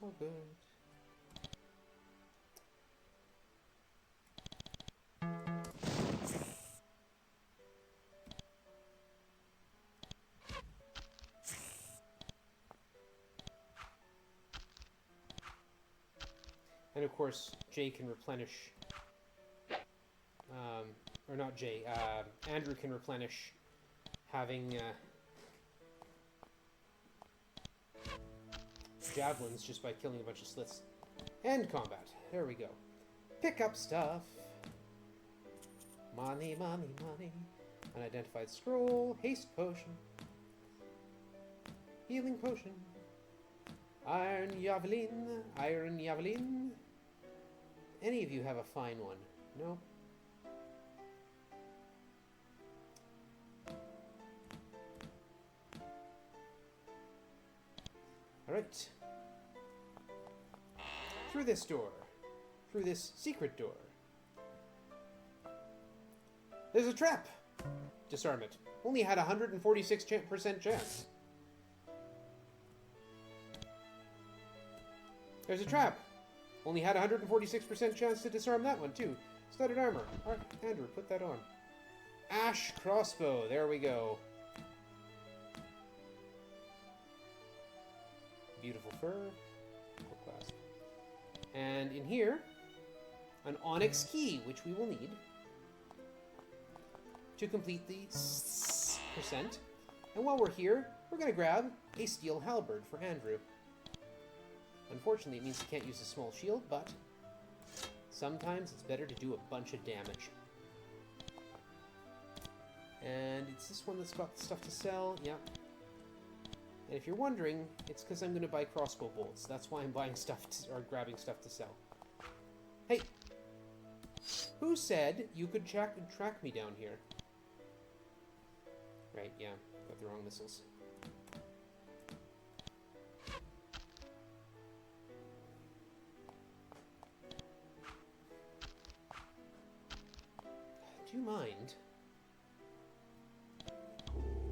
Oh, good. And of course, Jay can replenish, or not Jay, Andrew can replenish having javelins just by killing a bunch of slits. End combat. There we go. Pick up stuff. Money, money, money. Unidentified scroll. Haste potion. Healing potion. Iron javelin. Iron javelin. Any of you have a fine one? No? Alright. Through this door. Through this secret door. There's a trap! Disarm it. Only had a 146% chance. There's a trap! Only had a 146% chance to disarm that one, too. Studded armor. Alright, Andrew, put that on. Ash crossbow. There we go. Beautiful fur. Class. And in here, an onyx key, which we will need to complete the percent. And while we're here, we're going to grab a steel halberd for Andrew. Unfortunately, it means he can't use a small shield, but sometimes it's better to do a bunch of damage. And it's this one that's got the stuff to sell. Yep. And if you're wondering, it's because I'm going to buy crossbow bolts. That's why I'm buying stuff or grabbing stuff to sell. Hey! Who said you could track me down here? Right, yeah. Got the wrong missiles. Do you mind?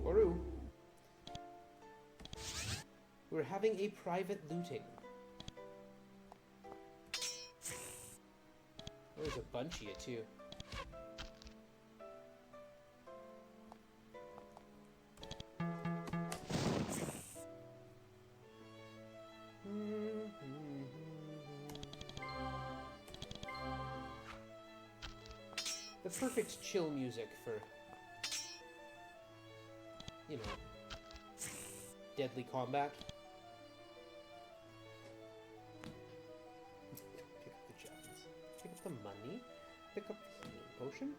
Oru. We're having a private looting. There's a bunch of you, too. The perfect chill music for, you know, deadly combat. Pick up the javelins. Pick up the money. Pick up the healing potion.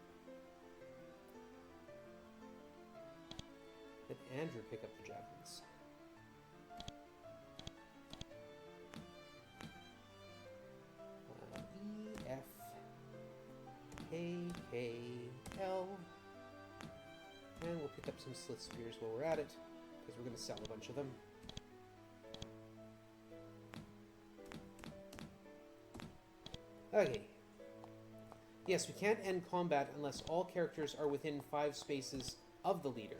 Let Andrew pick up the javelins. E, F, K, K, L. And we'll pick up some Slith Spears while we're at it, because we're going to sell a bunch of them. Okay. Yes, we can't end combat unless all characters are within 5 spaces of the leader.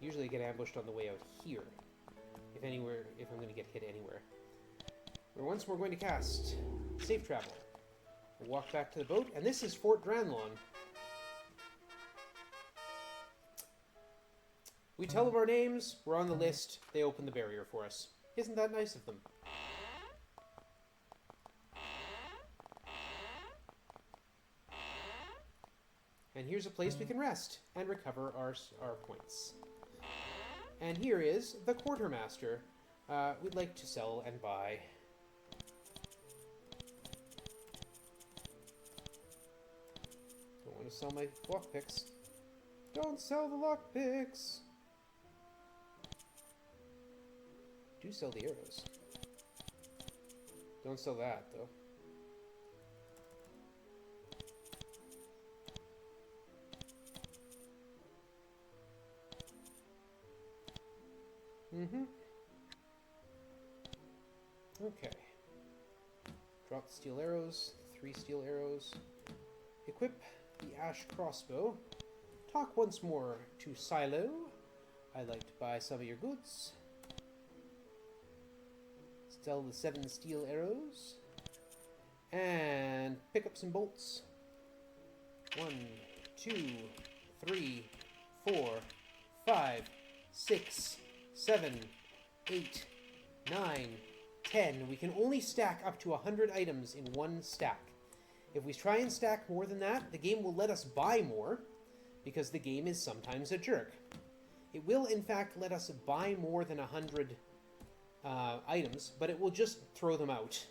Usually get ambushed on the way out here, if I'm going to get hit anywhere. But once we're going to cast Safe Travel. We'll walk back to the boat, and this is Fort Dranlon. We tell them our names, we're on the list, they open the barrier for us. Isn't that nice of them? And here's a place we can rest and recover our points. And here is the Quartermaster. We'd like to sell and buy. Don't want to sell my lockpicks. Don't sell the lockpicks! Do sell the arrows. Don't sell that, though. Okay. Drop the steel arrows, 3 steel arrows. Equip the ash crossbow. Talk once more to Silo. I'd like to buy some of your goods. Sell the 7 steel arrows. And pick up some bolts. 1, 2, 3, 4, 5, 6, 7, 8, 9, 10. We can only stack up to 100 items in one stack. If we try and stack more than that, the game will let us buy more, because the game is sometimes a jerk. It will, in fact, let us buy more than 100 items, but it will just throw them out.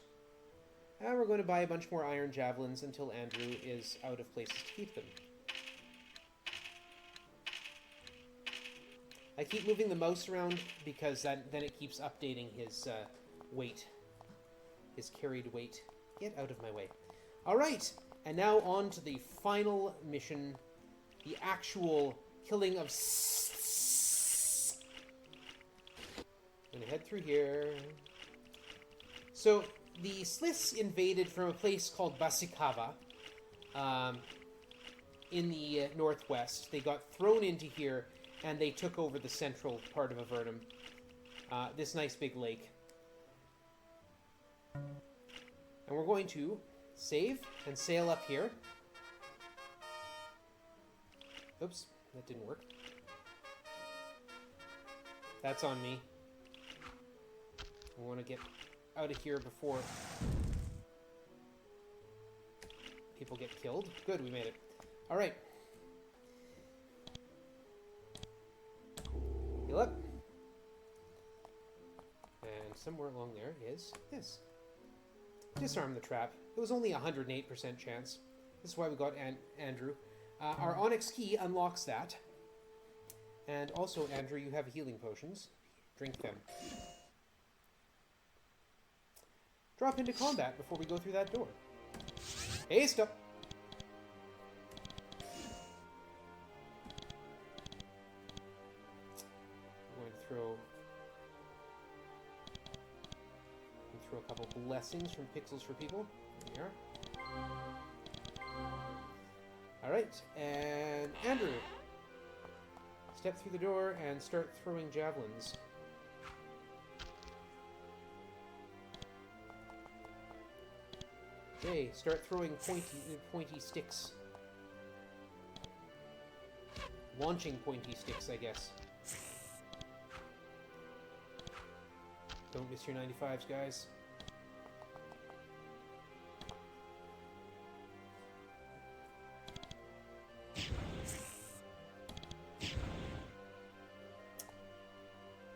And we're going to buy a bunch more iron javelins until Andrew is out of places to keep them. I keep moving the mouse around because then it keeps updating his weight. His carried weight. Get out of my way. Alright, and now on to the final mission. The actual killing of... I'm gonna head through here. So, the Sliths invaded from a place called Basikava in the northwest. They got thrown into here, and they took over the central part of Avernum. This nice big lake. And we're going to save and sail up here. Oops, that didn't work. That's on me. I want to get out of here before people get killed. Good, we made it. Alright. Heal up. And somewhere along there is this. Disarm the trap. It was only a 108% chance. This is why we got Andrew. Our Onyx key unlocks that. And also, Andrew, you have healing potions. Drink them. Drop into combat before we go through that door. Haste up! I'm going to throw a couple blessings from Pixels for People. There we are. Alright, and Andrew. Step through the door and start throwing javelins. Okay, start throwing pointy sticks. Launching pointy sticks, I guess. Don't miss your 95s, guys.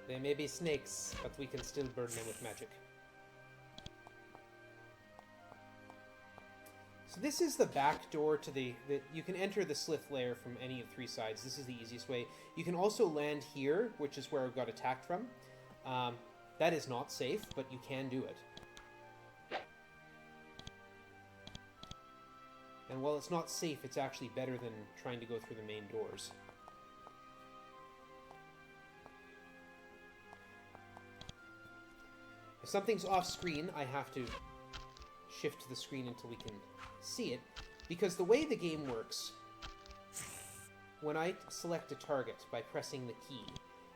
They may be snakes, but we can still burn them with magic. So this is the back door to the you can enter the Slith lair from any of 3 sides. This is the easiest way. You can also land here, which is where I got attacked from. That is not safe, but you can do it. And while it's not safe, it's actually better than trying to go through the main doors. If something's off screen, I have to shift the screen until we can see it, because the way the game works, when I select a target by pressing the key,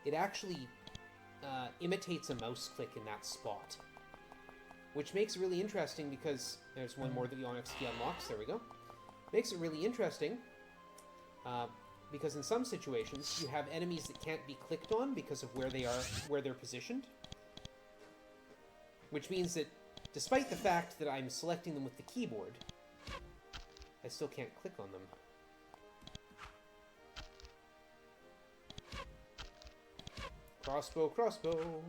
it actually imitates a mouse click in that spot, which makes it really interesting because there's one more that the Onyx key unlocks. There we go. Makes it really interesting because in some situations you have enemies that can't be clicked on because of where they are, where they're positioned, which means that despite the fact that I'm selecting them with the keyboard, I still can't click on them. Crossbow, crossbow.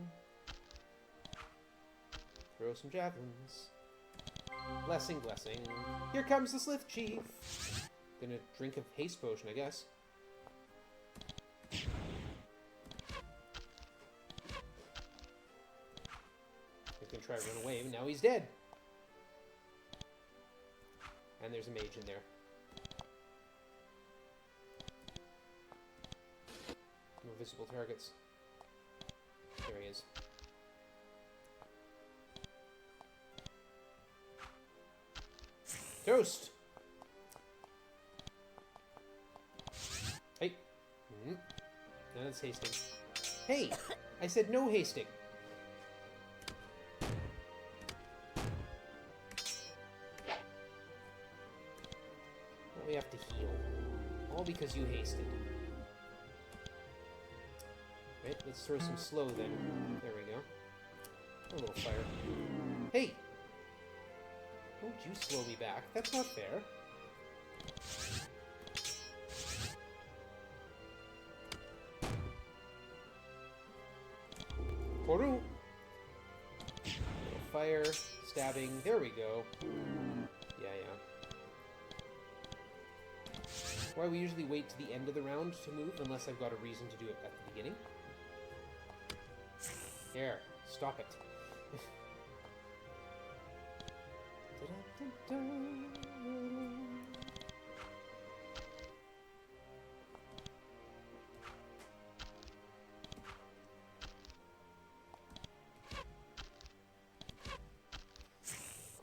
Throw some javelins. Blessing, blessing. Here comes the Slith Chief. Gonna drink a haste potion, I guess. He's gonna try to run away, but now he's dead. And there's a mage in there. No visible targets. There he is. Toast! Hey! No, that's hasting. Hey! I said no hasting! Now we have to heal. All because you hasted. Right, let's throw some slow then. There we go. A little fire. Hey! Don't you slow me back. That's not fair. Poru! Little fire, stabbing. There we go. Yeah. Why we usually wait to the end of the round to move, unless I've got a reason to do it at the beginning. There, stop it.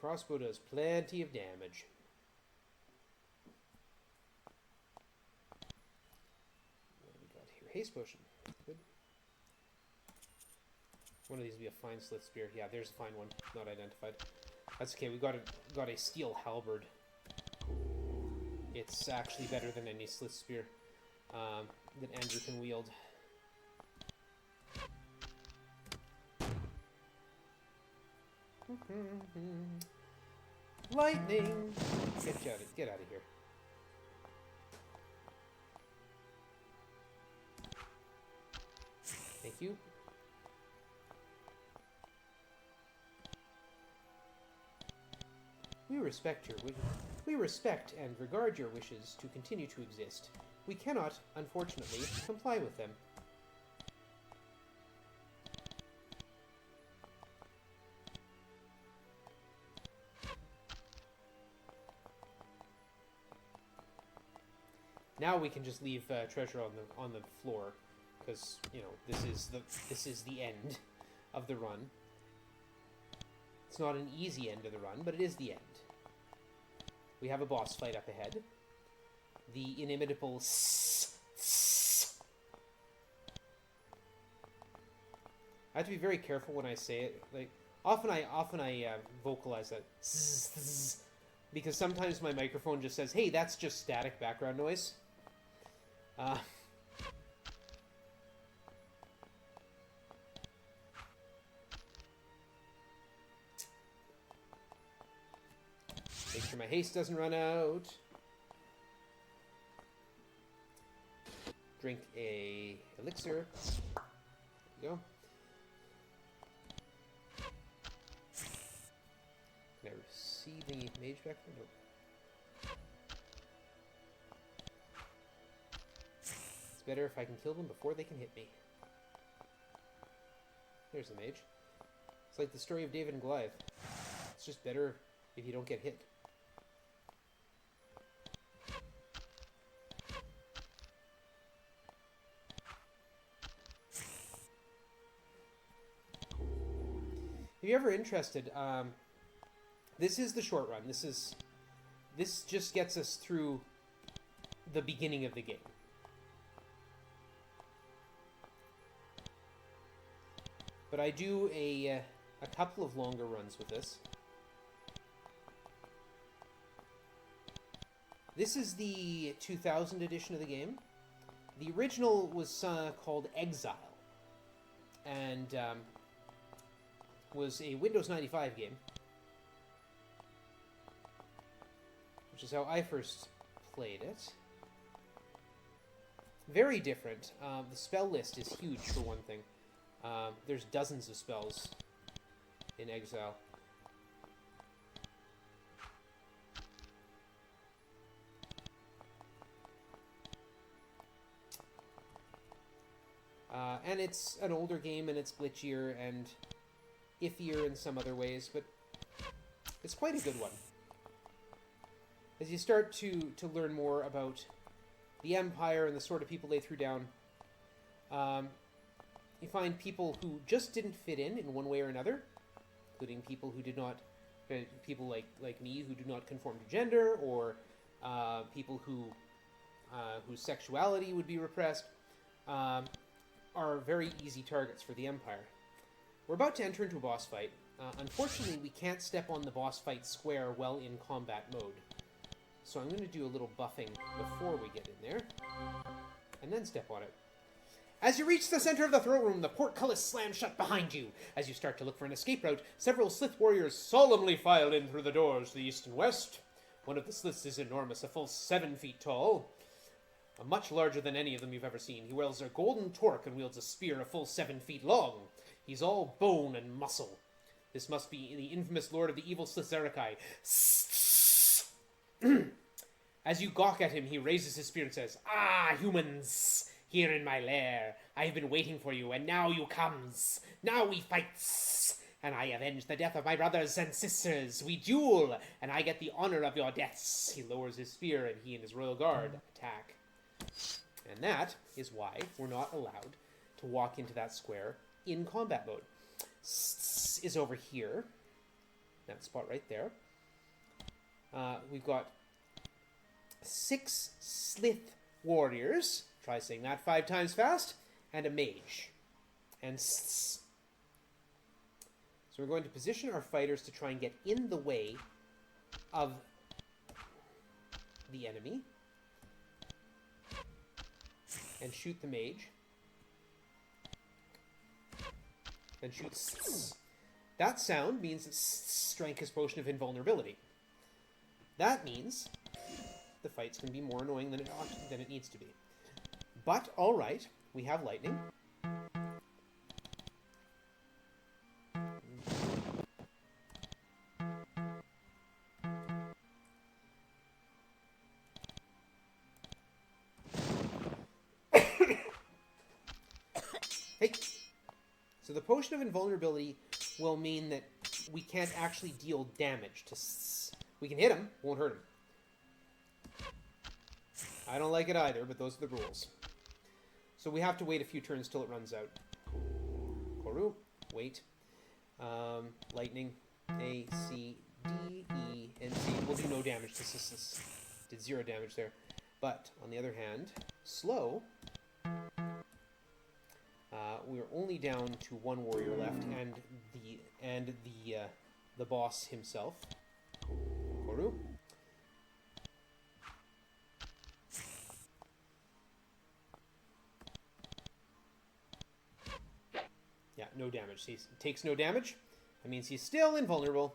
Crossbow does plenty of damage. What do we got here? Haste potion. Good. One of these would be a fine Slith spear. Yeah, there's a fine one. Not identified. That's okay. We got a steel halberd. It's actually better than any Slith spear that Andrew can wield. Lightning! Get out of here. Thank you. We respect and regard your wishes to continue to exist, we cannot, unfortunately, comply with them. Now we can just leave treasure on the floor, because you know this is the end of the run. It's not an easy end of the run, but it is the end. We have a boss fight up ahead. The inimitable I have to be very careful when I say it. Like often I vocalize that because sometimes my microphone just says, "Hey, that's just static background noise." Make sure my haste doesn't run out. Drink a elixir. There we go. Can I see the mage back there? Nope. It's better if I can kill them before they can hit me. There's the mage. It's like the story of David and Goliath. It's just better if you don't get hit. If you're ever interested, this is the short run. This just gets us through the beginning of the game. But I do a couple of longer runs with this. This is the 2000 edition of the game. The original was called Exile, and was a Windows 95 game, which is how I first played it. Very different. The spell list is huge, for one thing. There's dozens of spells in Exile. And it's an older game, and it's glitchier and iffier in some other ways, but it's quite a good one. As you start to learn more about the Empire and the sort of people they threw down, you find people who just didn't fit in one way or another, including people who did not, people like me who do not conform to gender, or people whose sexuality would be repressed, are very easy targets for the Empire. We're about to enter into a boss fight. Unfortunately, we can't step on the boss fight square while in combat mode. So I'm going to do a little buffing before we get in there, and then step on it. As you reach the center of the throne room, the portcullis slams shut behind you. As you start to look for an escape route, several Slith warriors solemnly file in through the doors to the east and west. One of the Sliths is enormous, a full 7 feet tall. Much larger than any of them you've ever seen. He wields a golden torque and wields a spear a full 7 feet long. He's all bone and muscle. This must be the infamous lord of the evil Slith Zerakai. As you gawk at him, he raises his spear and says, "Ah, humans! Here in my lair. I have been waiting for you, and now you comes. Now we fights. And I avenge the death of my brothers and sisters. We duel, and I get the honor of your deaths." He lowers his spear, and he and his royal guard attack. And that is why we're not allowed to walk into that square in combat mode. Is over here. That spot right there. We've got 6 Slith warriors. Try saying that 5 times fast. And a mage. And so we're going to position our fighters to try and get in the way of the enemy. And shoot the mage. And shoot. That sound means that strength is potion of invulnerability. That means the fight's going to be more annoying than it needs to be. But, alright, we have lightning. So the Potion of Invulnerability will mean that we can't actually deal damage to We can hit him, won't hurt him. I don't like it either, but those are the rules. So we have to wait a few turns till it runs out. Koru, wait. Lightning, A, C, D, E, and C. We'll do no damage to Sissus. Did 0 damage there. But, on the other hand, Slow... we're only down to 1 warrior left, and the boss himself. Koru. Yeah, no damage. He takes no damage. That means he's still invulnerable.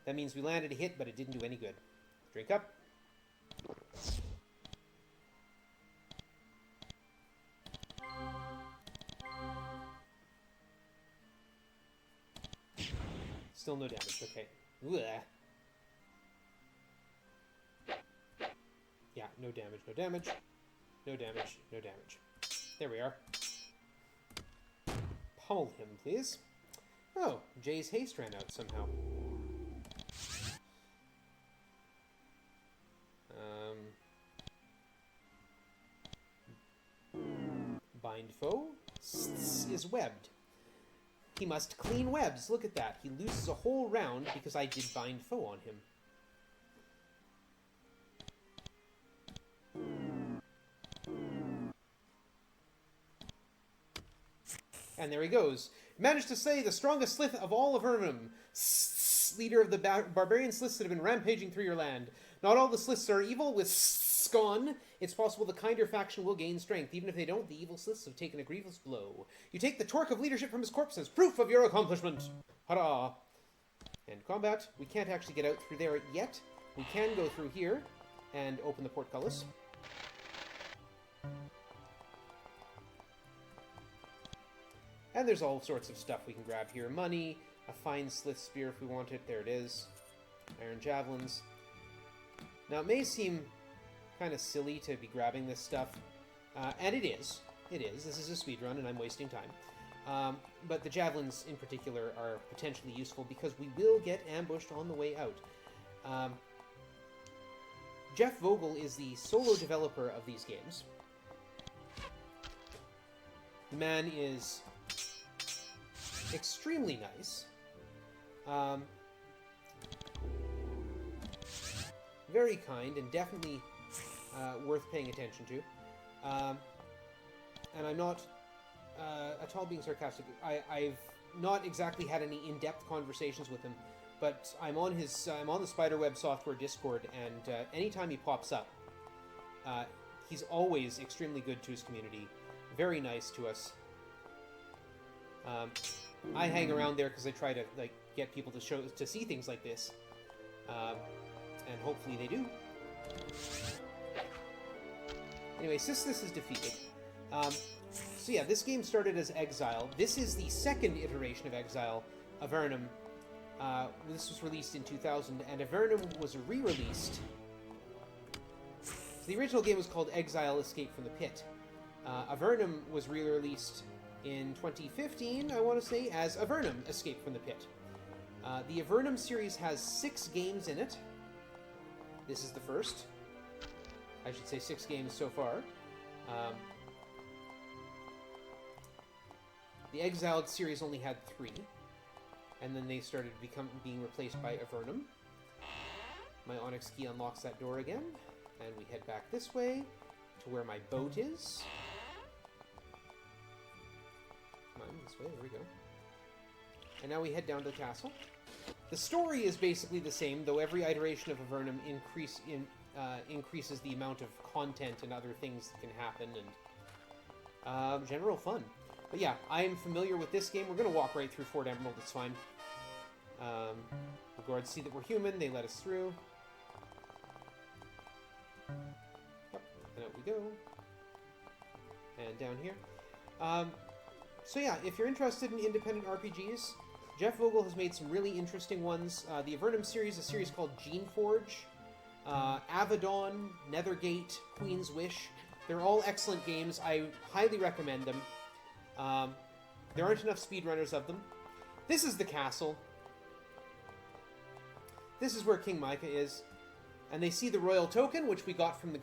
That means we landed a hit, but it didn't do any good. Drink up. Still no damage, okay. Blech. Yeah, no damage, no damage. No damage, no damage. There we are. Pummel him, please. Oh, Jay's haste ran out somehow. Bind foe is webbed. He must clean webs. Look at that. He loses a whole round because I did bind foe on him. And there he goes. Managed to slay the strongest slith of all of Avernum. Leader of the barbarian sliths that have been rampaging through your land. Not all the sliths are evil. With gone, it's possible the kinder faction will gain strength. Even if they don't, the evil sliths have taken a grievous blow. You take the torque of leadership from his corpse as proof of your accomplishment. Hurrah! And combat. We can't actually get out through there yet. We can go through here and open the portcullis. And there's all sorts of stuff we can grab here. Money, a fine slith spear if we want it. There it is. Iron javelins. Now, it may seem kind of silly to be grabbing this stuff. And it is. It is. This is a speedrun, and I'm wasting time. But the javelins, in particular, are potentially useful because we will get ambushed on the way out. Jeff Vogel is the solo developer of these games. The man is extremely nice. Very kind and definitely worth paying attention to. And I'm not at all being sarcastic. I've not exactly had any in-depth conversations with him, but I'm on the Spiderweb software Discord, and anytime he pops up, he's always extremely good to his community, very nice to us. I hang around there because I try to get people to see things like this, and hopefully they do. Anyway, Sislis is defeated. So yeah, this game started as Exile. This is the second iteration of Exile, Avernum. This was released in 2000, and Avernum was re-released. So the original game was called Exile Escape from the Pit. Avernum was re-released in 2015, I want to say, as Avernum Escape from the Pit. The Avernum series has 6 games in it. This is the first. I should say 6 games so far. The Exiled series only had 3, and then they started being replaced by Avernum. My Onyx key unlocks that door again, and we head back this way to where my boat is. Come on, this way, there we go. And now we head down to the castle. The story is basically the same, though every iteration of Avernum increases the amount of content and other things that can happen, and general fun. But yeah, I'm familiar with this game. We're going to walk right through Fort Emerald, it's fine. The guards see that we're human, they let us through. Yep, and out we go. And down here. So yeah, if you're interested in independent RPGs, Jeff Vogel has made some really interesting ones. The Avernum series, a series called Geneforge, Avedon, Nethergate, Queen's Wish. They're all excellent games. I highly recommend them. There aren't enough speedrunners of them. This is the castle. This is where King Micah is, and they see the royal token, which we got from the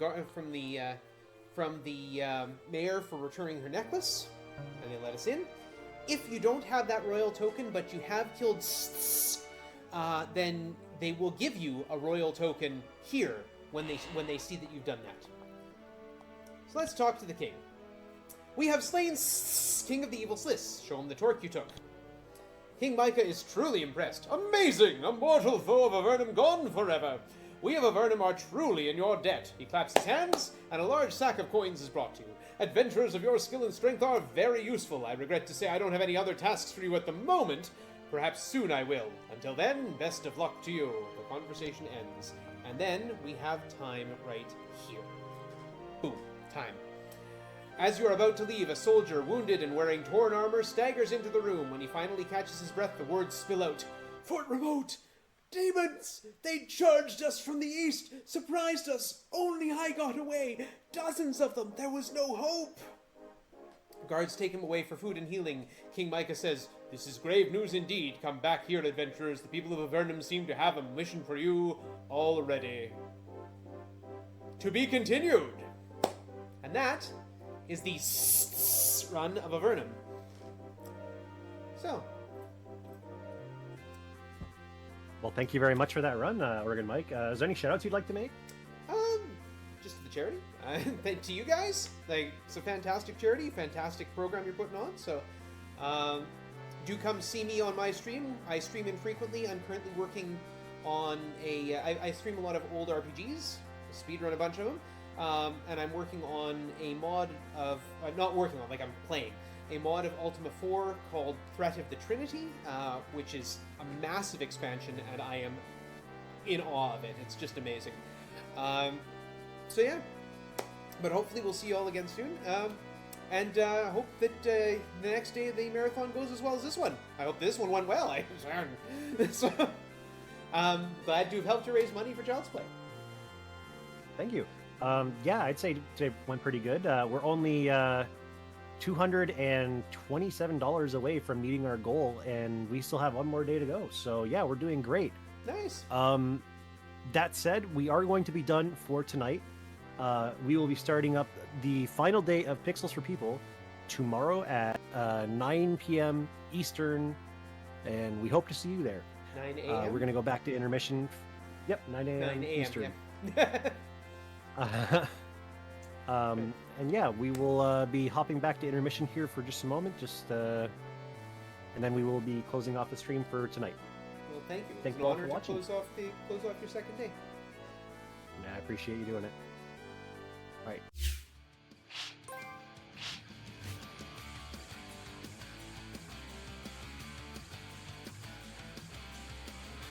mayor for returning her necklace, and they let us in. If you don't have that royal token, but you have killed then they will give you a royal token here when they see that you've done that. So let's talk to the king. We have slain King of the Evil Sliss. Show him the torque you took. King Micah is truly impressed. Amazing! A mortal foe of Avernum gone forever. We of Avernum are truly in your debt. He claps his hands, and a large sack of coins is brought to you. Adventurers of your skill and strength are very useful. I regret to say I don't have any other tasks for you at the moment. Perhaps soon I will. Until then, best of luck to you. The conversation ends. And then we have time right here. Boom. Time. As you are about to leave, a soldier, wounded and wearing torn armor, staggers into the room. When he finally catches his breath, the words spill out. Fort Remote! Demons! They charged us from the east, surprised us. Only I got away. Dozens of them. There was no hope. Guards take him away for food and healing. King Micah says, "This is grave news indeed. Come back here, adventurers. The people of Avernum seem to have a mission for you already." To be continued. And that is the run of Avernum. So. Well, thank you very much for that run, organMike. Is there any shoutouts you'd like to make? Just to the charity. Thank to you guys. Like, it's a fantastic charity, fantastic program you're putting on. So, do come see me on my stream. I stream infrequently. I'm currently working on I stream a lot of old RPGs, speedrun a bunch of them, and I'm working on a mod of, not working on, like I'm playing, a mod of Ultima 4 called Threat of the Trinity, which is a massive expansion, and I am in awe of it. It's just amazing. So yeah, but hopefully we'll see you all again soon. And hope that the next day of the marathon goes as well as this one. I hope this one went well. Glad to have helped to raise money for Child's Play. Thank you. Yeah, I'd say it went pretty good. We're only $227 away from meeting our goal, and we still have one more day to go. So yeah, we're doing great. Nice. That said, we are going to be done for tonight. We will be starting up the final day of Pixels for People tomorrow at 9 p.m. Eastern, and we hope to see you there. 9 a.m.? We're going to go back to intermission. Yep, 9 a.m. 9 a.m. Eastern. Yeah. And yeah, we will be hopping back to intermission here for just a moment, and then we will be closing off the stream for tonight. Well, thank you. Thank It's you an all for honor to watching. close off your second day. Yeah, I appreciate you doing it.